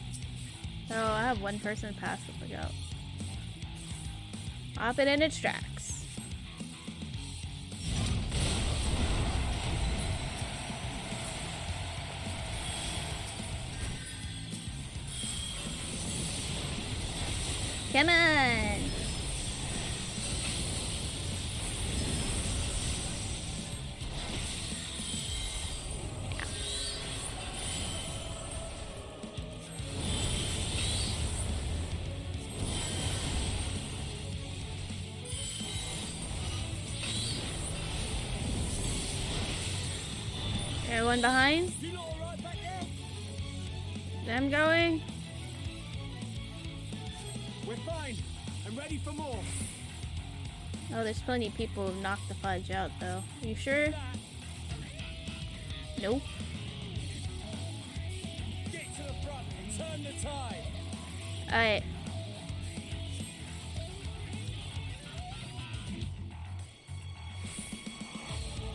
[SPEAKER 1] Oh, I have one person pass the fuck out. Off it in its tracks. Come on. Everyone behind? I'm going.
[SPEAKER 10] We're fine. I'm ready for more.
[SPEAKER 1] Oh, there's plenty of people who knocked the fudge out, though. You sure? Nope.
[SPEAKER 3] Get to the front and turn the tide.
[SPEAKER 1] Alright.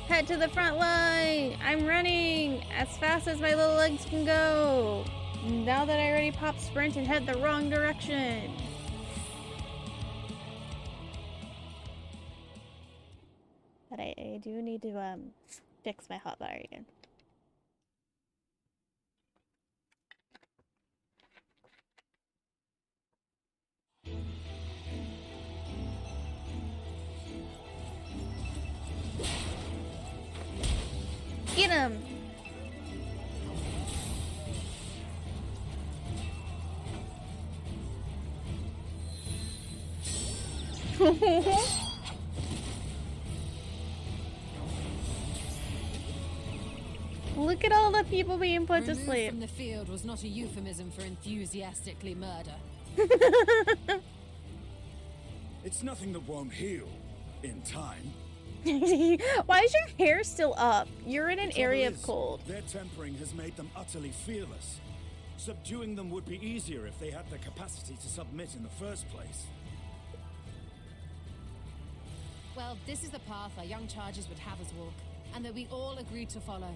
[SPEAKER 1] Head to the front line! I'm running as fast as my little legs can go. Now that I already popped sprint and head the wrong direction. But I do need to fix my hotbar again. Get him! Look at all the people being put to sleep.
[SPEAKER 14] From the field was not a euphemism for enthusiastically murder.
[SPEAKER 12] It's nothing that won't heal in time.
[SPEAKER 1] Why is your hair still up? You're in an area of cold.
[SPEAKER 12] Their tempering has made them utterly fearless. Subduing them would be easier if they had the capacity to submit in the first place.
[SPEAKER 14] Well, this is the path our young charges would have us walk, and that we all agreed to follow.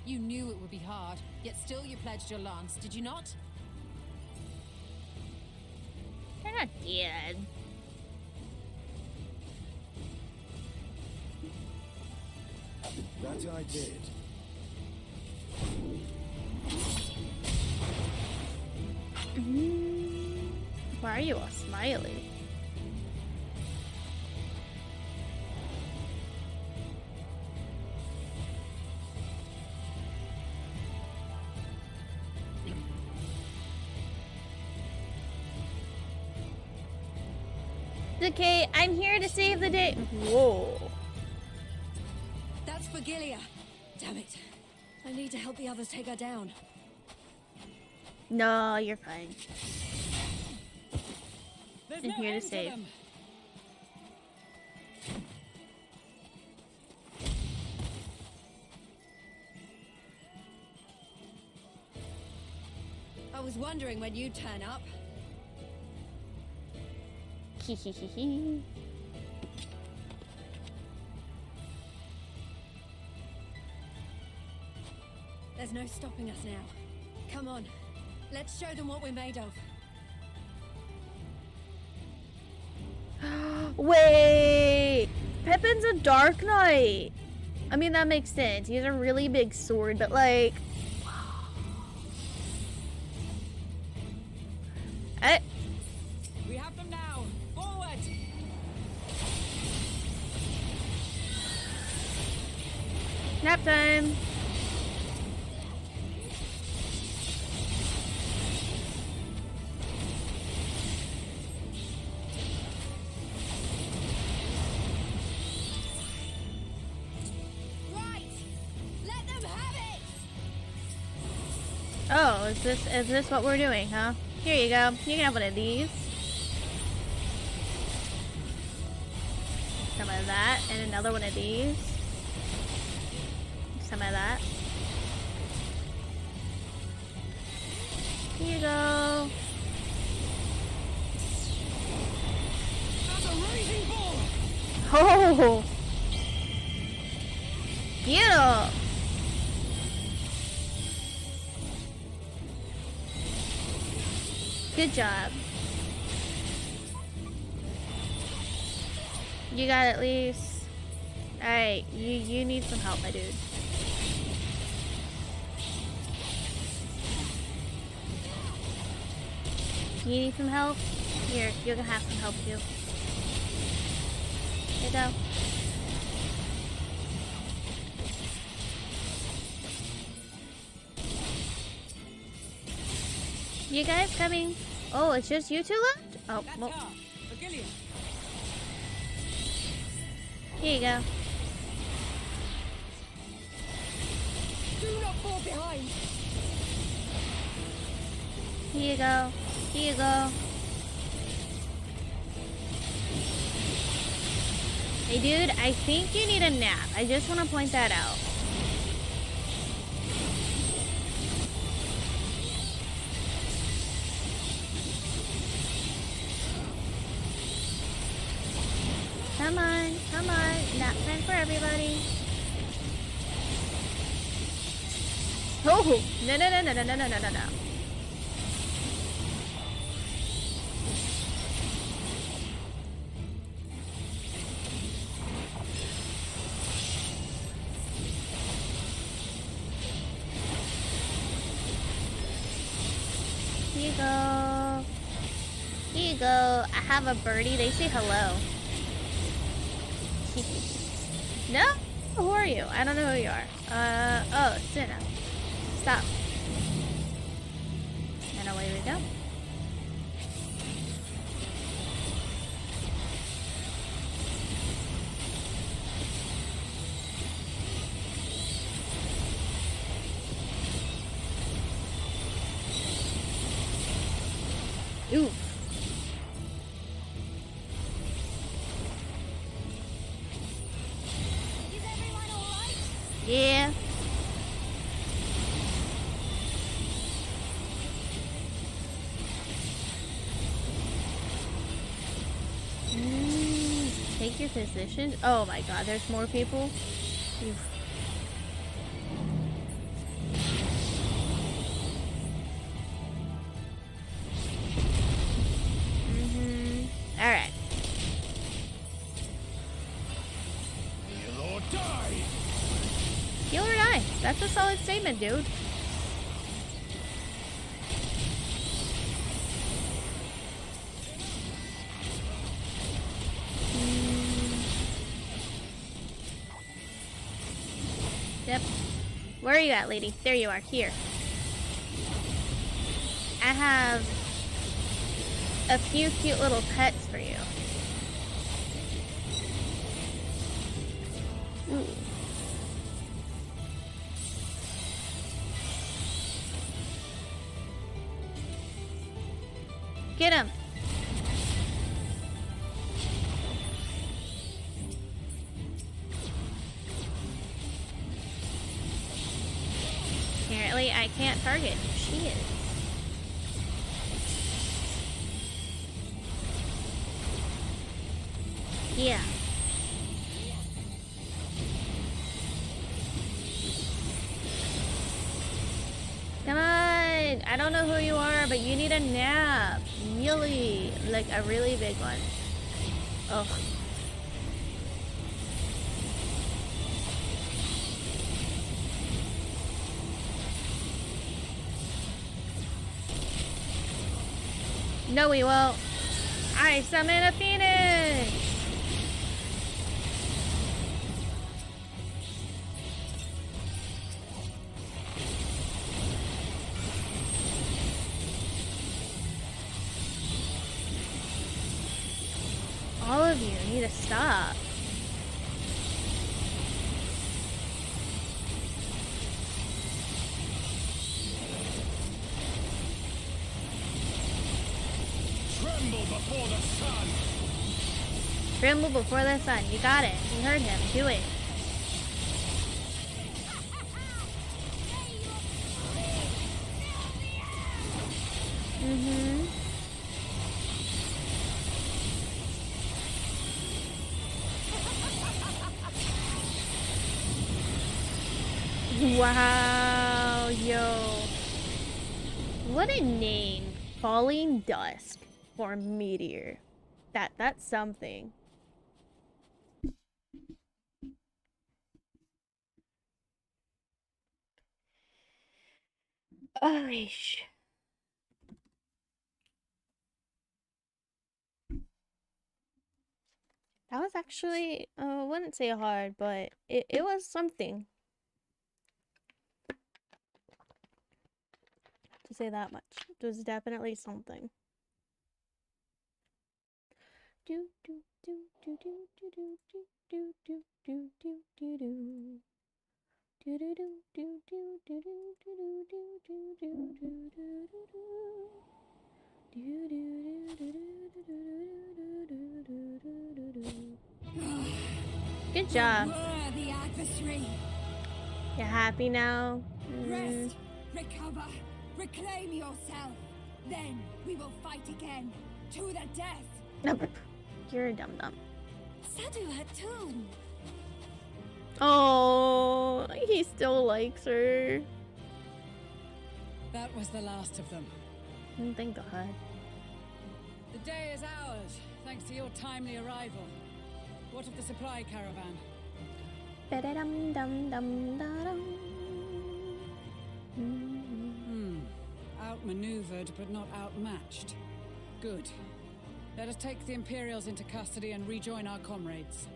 [SPEAKER 14] You knew it would be hard, yet still you pledged your lance, did you not?
[SPEAKER 1] They're not dead.
[SPEAKER 12] That I did.
[SPEAKER 1] Why are you all smiley? Okay, I'm here to save the day. Whoa.
[SPEAKER 22] That's for Gilia. Damn it. I need to help the others take her down.
[SPEAKER 1] No, you're fine.
[SPEAKER 16] There's
[SPEAKER 1] I'm
[SPEAKER 16] no
[SPEAKER 1] here to
[SPEAKER 16] end
[SPEAKER 1] save.
[SPEAKER 16] them.
[SPEAKER 22] I was wondering when you'd turn up.
[SPEAKER 1] Hehehehe.
[SPEAKER 22] There's no stopping us now. Come on, let's show them what we're made of.
[SPEAKER 1] Wait! Pippin's a Dark Knight! I mean, that makes sense. He has a really big sword, but like...
[SPEAKER 16] We have them now. Forward.
[SPEAKER 1] Nap time!
[SPEAKER 22] Right! Let them have it!
[SPEAKER 1] Oh, is this what we're doing, huh? Here you go. You can have one of these. Some of that, and another one of these. Some of that. Here you go.
[SPEAKER 16] That's a raging bull.
[SPEAKER 1] Oh! Beautiful! Good job. You got at least. Alright, you need some help, my dude. You need some help? Here, you're gonna have some help too. Here you go. You guys coming? Oh, it's just you two left? Oh, well. Here you go.
[SPEAKER 22] Do not fall behind!
[SPEAKER 1] Here you go. Here you go. Hey dude, I think you need a nap. I just want to point that out. Come on, come on. Nap time for everybody. Oh, no, no, no, no, no, no, no, no, no, no. Here you go. Here you go. I have a birdie. They say hello. No? Who are you? I don't know who you are. Oh, Senna. Stop. And away we go. Ooh. Yeah. Take your position. Oh my god, there's more people. Alright.
[SPEAKER 12] Kill or die!
[SPEAKER 1] Kill or die. That's a solid statement, dude. Yep. Where are you at, lady? There you are. Here. I have a few cute little pets for you. Ooh. Get him! Apparently, I can't target. She is. Yeah. Come on! I don't know who you are, but you need a nap. Really, like a really big one. Ugh. No, we won't. I summon a phoenix! All of you need to stop.
[SPEAKER 12] Tremble before the sun!
[SPEAKER 1] Tremble before the sun. You got it. You heard him. Do it. Mm-hmm. Wow, yo. What a name. Falling Dusk for Meteor. That's something. Oh, that was actually, I wouldn't say hard, but it was something. To say that much. It was definitely something. Do do do do do do do do do do do do do. Do do do do do do do do do do do do do do do. Good job.
[SPEAKER 5] Worthy adversary.
[SPEAKER 1] You happy now?
[SPEAKER 5] Rest, recover, reclaim yourself. Then we will fight again to the death.
[SPEAKER 1] You're a dum-dum.
[SPEAKER 5] Sadu Hatun.
[SPEAKER 1] Oh, he still likes her.
[SPEAKER 17] That was the last of them.
[SPEAKER 1] Thank God.
[SPEAKER 17] The day is ours, thanks to your timely arrival. What of the supply caravan? Outmaneuvered, but not outmatched. Good. Let us take the Imperials into custody and rejoin our comrades.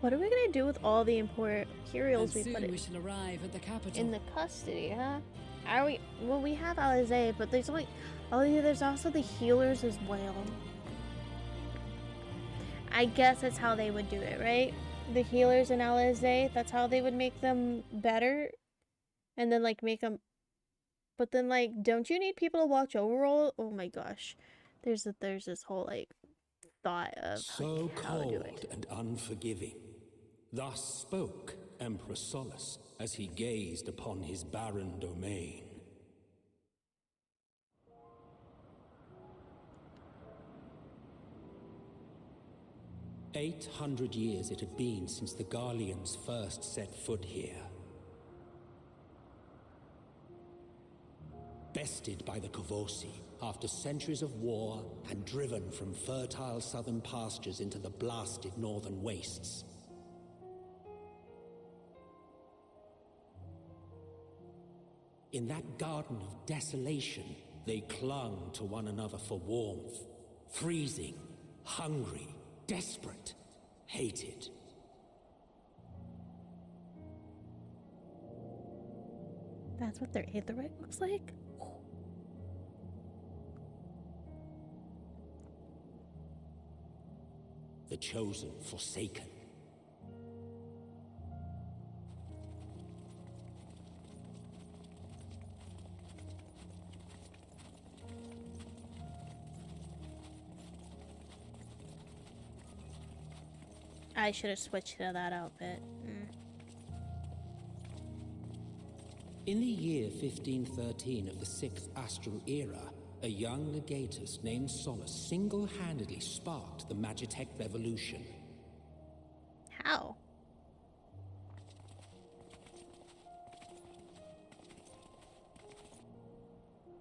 [SPEAKER 1] What are we gonna do with all the Imperials we put
[SPEAKER 17] we shall arrive at the capital.
[SPEAKER 1] in the custody, huh? Are we? Well, we have Alizé, but there's only. Oh yeah, there's also the healers as well. I guess that's how they would do it, right? The healers in Alizé, that's how they would make them better, and then like make them. But then like, don't you need people to watch over all? Oh my gosh, there's this whole like thought of
[SPEAKER 6] so
[SPEAKER 1] how to do
[SPEAKER 6] cold
[SPEAKER 1] it.
[SPEAKER 6] and unforgiving. Thus spoke Emperor Solus as he gazed upon his barren domain. 800 years it had been since the Garleans first set foot here. Bested by the Kavosi after centuries of war and driven from fertile southern pastures into the blasted northern wastes. In that garden of desolation, they clung to one another for warmth, freezing, hungry, desperate, hated.
[SPEAKER 1] That's what their aetheryte looks like?
[SPEAKER 6] The chosen forsaken.
[SPEAKER 1] I should have switched to that outfit.
[SPEAKER 11] In the year 1513 of the 6th Astral Era, a young legatus named Solus single-handedly sparked the Magitech Revolution.
[SPEAKER 1] How?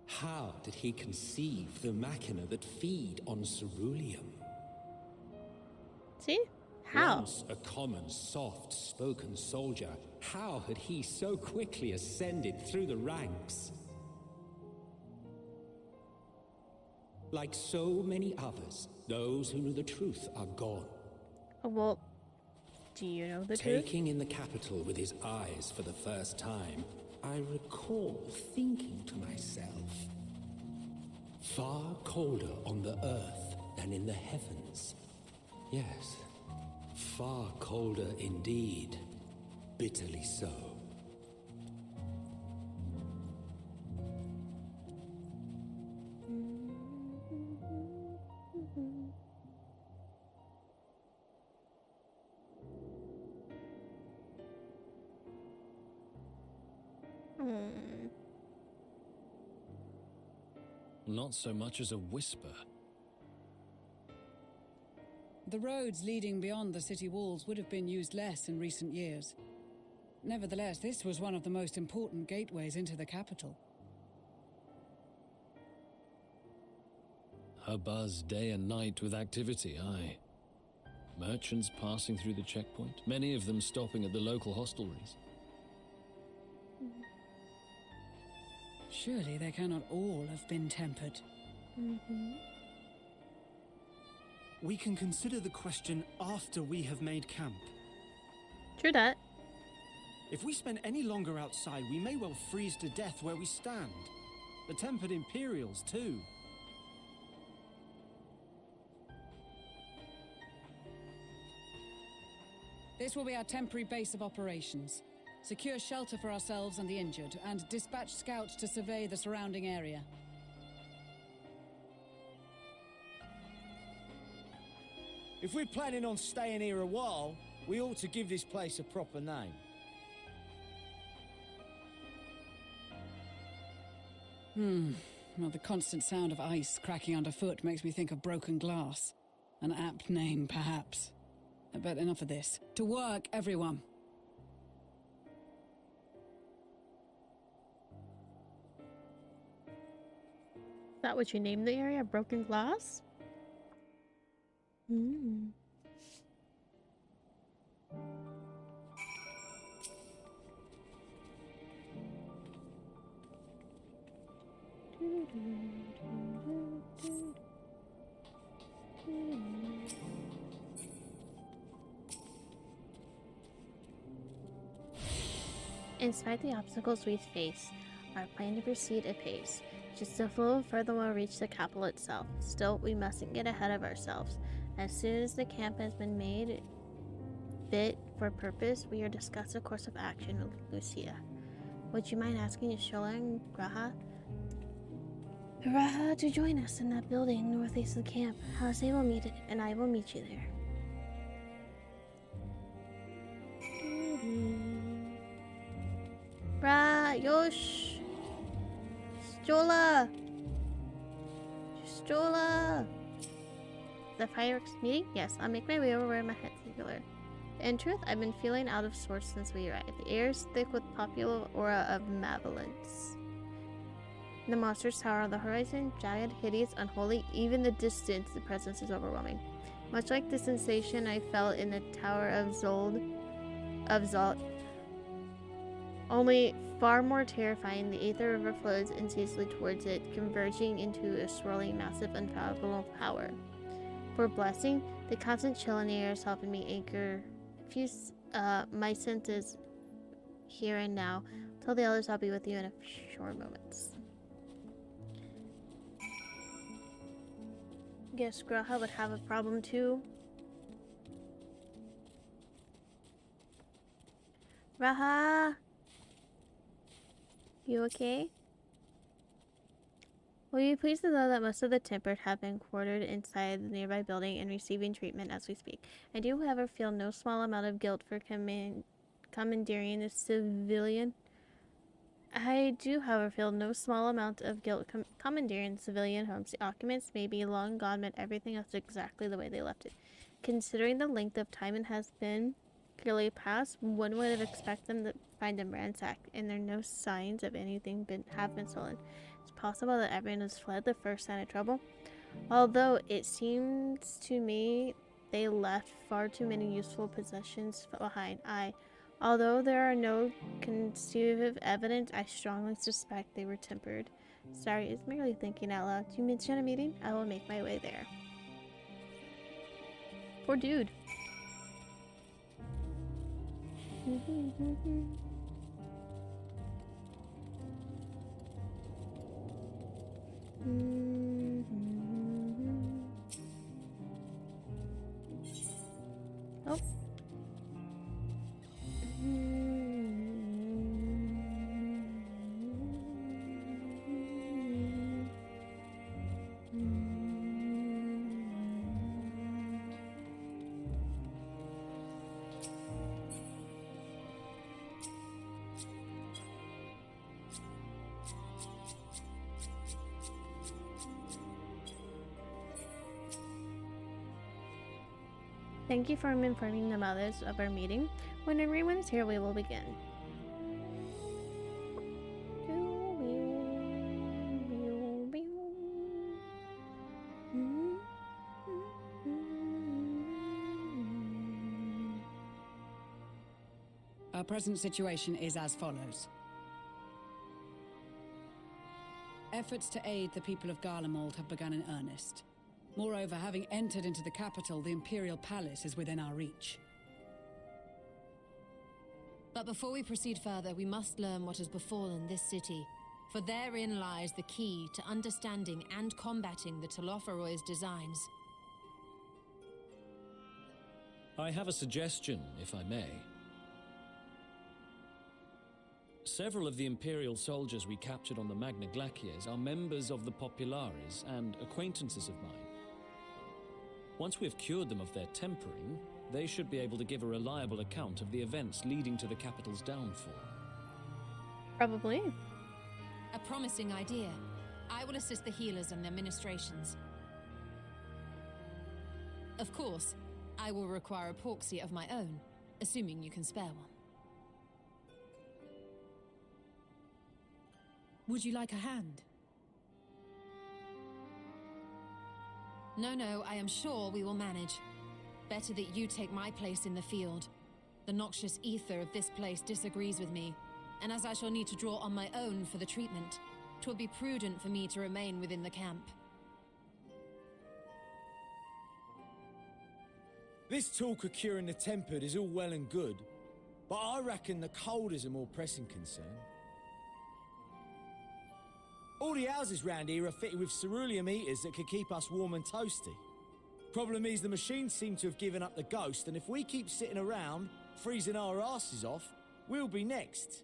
[SPEAKER 11] How did he conceive the machina that feed on ceruleum?
[SPEAKER 1] See? How?
[SPEAKER 11] Once a common, soft-spoken soldier, how had he so quickly ascended through the ranks? Like so many others, those who knew the truth are gone.
[SPEAKER 1] Well, do you know the truth?
[SPEAKER 11] Taking in the capital with his eyes for the first time, I recall thinking to myself, far colder on the earth than in the heavens. Yes, far colder indeed, bitterly so.
[SPEAKER 4] Not so much as a whisper.
[SPEAKER 18] The roads leading beyond the city walls would have been used less in recent years. Nevertheless, this was one of the most important gateways into the capital.
[SPEAKER 4] A buzz day and night with activity, aye. Merchants passing through the checkpoint, many of them stopping at the local hostelries.
[SPEAKER 18] Surely they cannot all have been tempered.
[SPEAKER 19] We can consider the question after we have made camp.
[SPEAKER 1] True that.
[SPEAKER 19] If we spend any longer outside, we may well freeze to death where we stand. The tempered Imperials, too.
[SPEAKER 18] This will be our temporary base of operations. Secure shelter for ourselves and the injured, and dispatch scouts to survey the surrounding area.
[SPEAKER 3] If we're planning on staying here a while, we ought to give this place a proper name.
[SPEAKER 18] Well, the constant sound of ice cracking underfoot makes me think of broken glass. An apt name, perhaps. But enough of this. To work, everyone!
[SPEAKER 1] Is that what you named the area? Broken glass? In spite of the obstacles we face, our plan to proceed apace. Just a little further we'll reach the capital itself. Still, we mustn't get ahead of ourselves. As soon as the camp has been made fit for purpose, we are discuss a course of action with Lucia. Would you mind asking Shola and Graha to join us in that building northeast of the camp? Halsey will meet it, and I will meet you there. Yosh! Stola! The fireworks meeting? Yes, I'll make my way over where my head's singular. In truth, I've been feeling out of sorts since we arrived. The air is thick with popular aura of malevolence. The monsters tower on the horizon, jagged, hideous, unholy. Even the distance, the presence is overwhelming. Much like the sensation I felt in the Tower of Zod, only far more terrifying. The Aether River flows inceaselessly towards it, converging into a swirling, massive, unfathomable power. For blessing, the constant chill in the air is helping me anchor my senses here and now. Tell the others I'll be with you in a short moments. Guess Graha would have a problem too. Raha! You okay? Will you please know that most of the tempered have been quartered inside the nearby building and receiving treatment as we speak. I do, however, feel no small amount of guilt for commandeering a civilian. I do, however, feel no small amount of guilt commandeering civilian homes. The occupants may be long gone, but everything else is exactly the way they left it. Considering the length of time it has been clearly passed, one would have expected them to find them ransacked, and there are no signs of anything have been stolen. It's possible that everyone has fled the first sign of trouble, although it seems to me they left far too many useful possessions behind. Although there are no conclusive evidence, I strongly suspect they were tempered. Sorry, it's merely thinking out loud. You mention a meeting? I will make my way there. Poor dude. Oh. Thank you for informing the mothers of our meeting. When everyone is here, we will begin.
[SPEAKER 18] Our present situation is as follows. Efforts to aid the people of Garlemald have begun in earnest. Moreover, having entered into the capital, the Imperial Palace is within our reach.
[SPEAKER 14] But before we proceed further, we must learn what has befallen this city, for therein lies the key to understanding and combating the Telophoroid's designs.
[SPEAKER 4] I have a suggestion, if I may. Several of the Imperial soldiers we captured on the Magna Glaciers are members of the Populares and acquaintances of mine. Once we have cured them of their tempering, they should be able to give a reliable account of the events leading to the capital's downfall.
[SPEAKER 1] Probably.
[SPEAKER 14] A promising idea. I will assist the healers and their ministrations. Of course, I will require a proxy of my own, assuming you can spare one.
[SPEAKER 17] Would you like a hand?
[SPEAKER 14] No, I am sure we will manage. Better that you take my place in the field. The noxious ether of this place disagrees with me, and as I shall need to draw on my own for the treatment, 'twill be prudent for me to remain within the camp.
[SPEAKER 3] This talk of curing the tempered is all well and good, but I reckon the cold is a more pressing concern. All the houses round here are fitted with ceruleum heaters that could keep us warm and toasty. Problem is, the machines seem to have given up the ghost, and if we keep sitting around, freezing our asses off, we'll be next.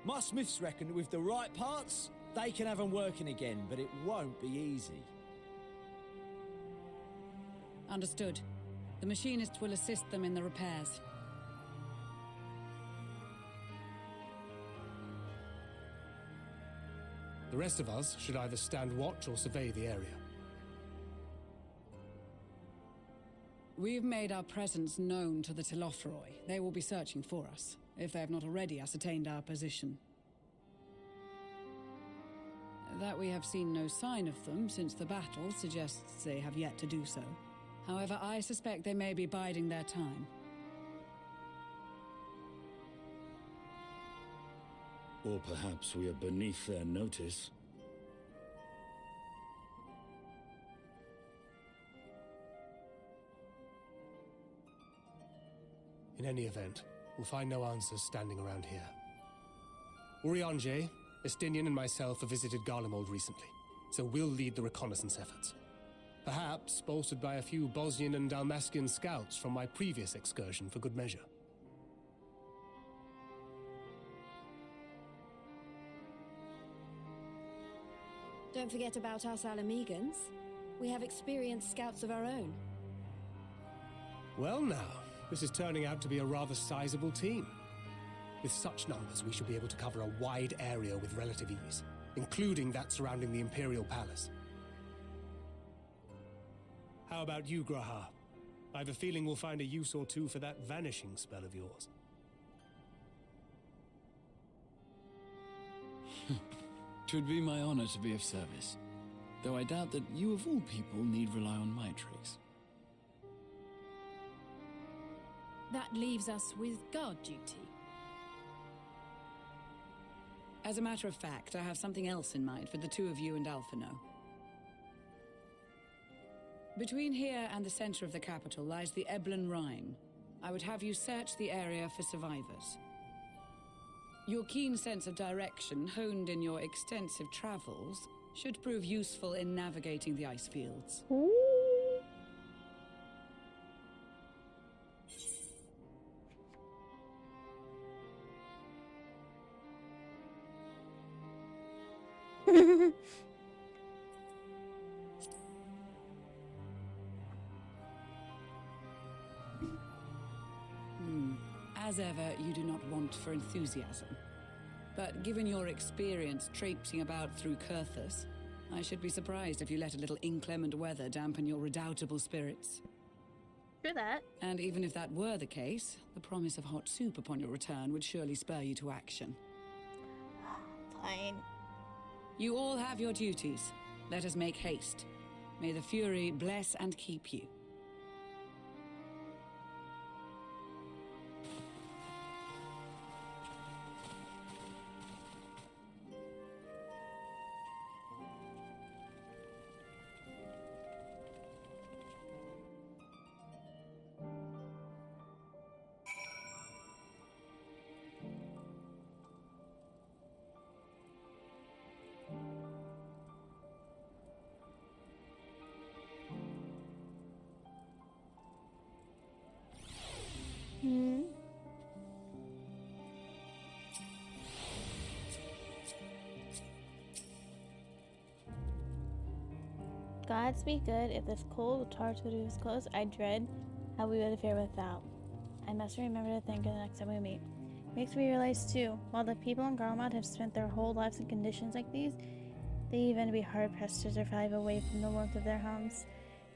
[SPEAKER 3] My smiths reckon that with the right parts, they can have them working again, but it won't be easy.
[SPEAKER 18] Understood. The machinists will assist them in the repairs.
[SPEAKER 2] The rest of us should either stand watch or survey the area.
[SPEAKER 18] We've made our presence known to the Telophoroi. They will be searching for us, if they have not already ascertained our position. That we have seen no sign of them since the battle suggests they have yet to do so. However, I suspect they may be biding their time.
[SPEAKER 12] Or perhaps we are beneath their notice.
[SPEAKER 2] In any event, we'll find no answers standing around here. Urianger, Estinian and myself have visited Garlemald recently, so we'll lead the reconnaissance efforts. Perhaps bolstered by a few Bosnian and Dalmatian scouts from my previous excursion for good measure.
[SPEAKER 22] Don't forget about us Alamegans. We have experienced scouts of our own.
[SPEAKER 2] Well now, this is turning out to be a rather sizable team. With such numbers, we should be able to cover a wide area with relative ease, including that surrounding the Imperial Palace. How about you, Graha? I have a feeling we'll find a use or two for that vanishing spell of yours.
[SPEAKER 15] Twould be my honor to be of service, though I doubt that you of all people need rely on my tricks.
[SPEAKER 17] That leaves us with guard duty.
[SPEAKER 18] As a matter of fact, I have something else in mind for the two of you and Alphino. Between here and the center of the capital lies the Eblan Rhine. I would have you search the area for survivors. Your keen sense of direction, honed in your extensive travels, should prove useful in navigating the ice fields. As ever, you do not want for enthusiasm. But given your experience traipsing about through Kurthus, I should be surprised if you let a little inclement weather dampen your redoubtable spirits.
[SPEAKER 1] True that.
[SPEAKER 18] And even if that were the case, the promise of hot soup upon your return would surely spur you to action.
[SPEAKER 1] Fine.
[SPEAKER 18] You all have your duties. Let us make haste. May the Fury bless and keep you.
[SPEAKER 1] Gods be good. If this cold Tartaru is close, I dread how we would fare without. I must remember to think of the next time we meet. Makes me realize too, while the people in Garlemald have spent their whole lives in conditions like these, they even be hard pressed to survive away from the warmth of their homes.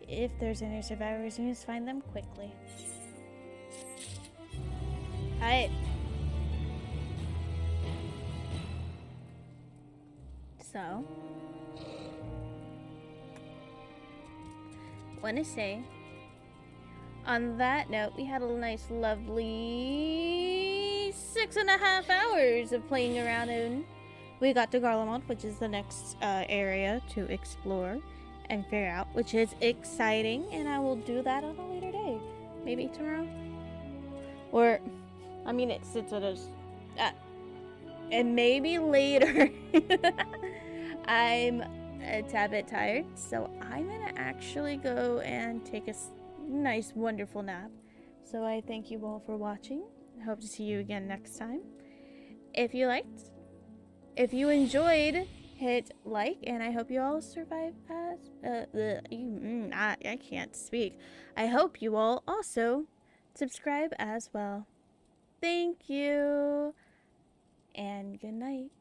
[SPEAKER 1] If there's any survivors, we must find them quickly. Aight. So, want to say, on that note, we had a nice, lovely 6.5 hours of playing around, and we got to Garlemald, which is the next area to explore and figure out, which is exciting, and I will do that on a later day, maybe tomorrow, or I mean, it sits at us, and maybe later. I'm a tad bit tired, so I'm gonna actually go and take a nice, wonderful nap. So I thank you all for watching. I hope to see you again next time. If you enjoyed, hit like, and I hope you all survive as I can't speak. I hope you all also subscribe as well. Thank you, and good night.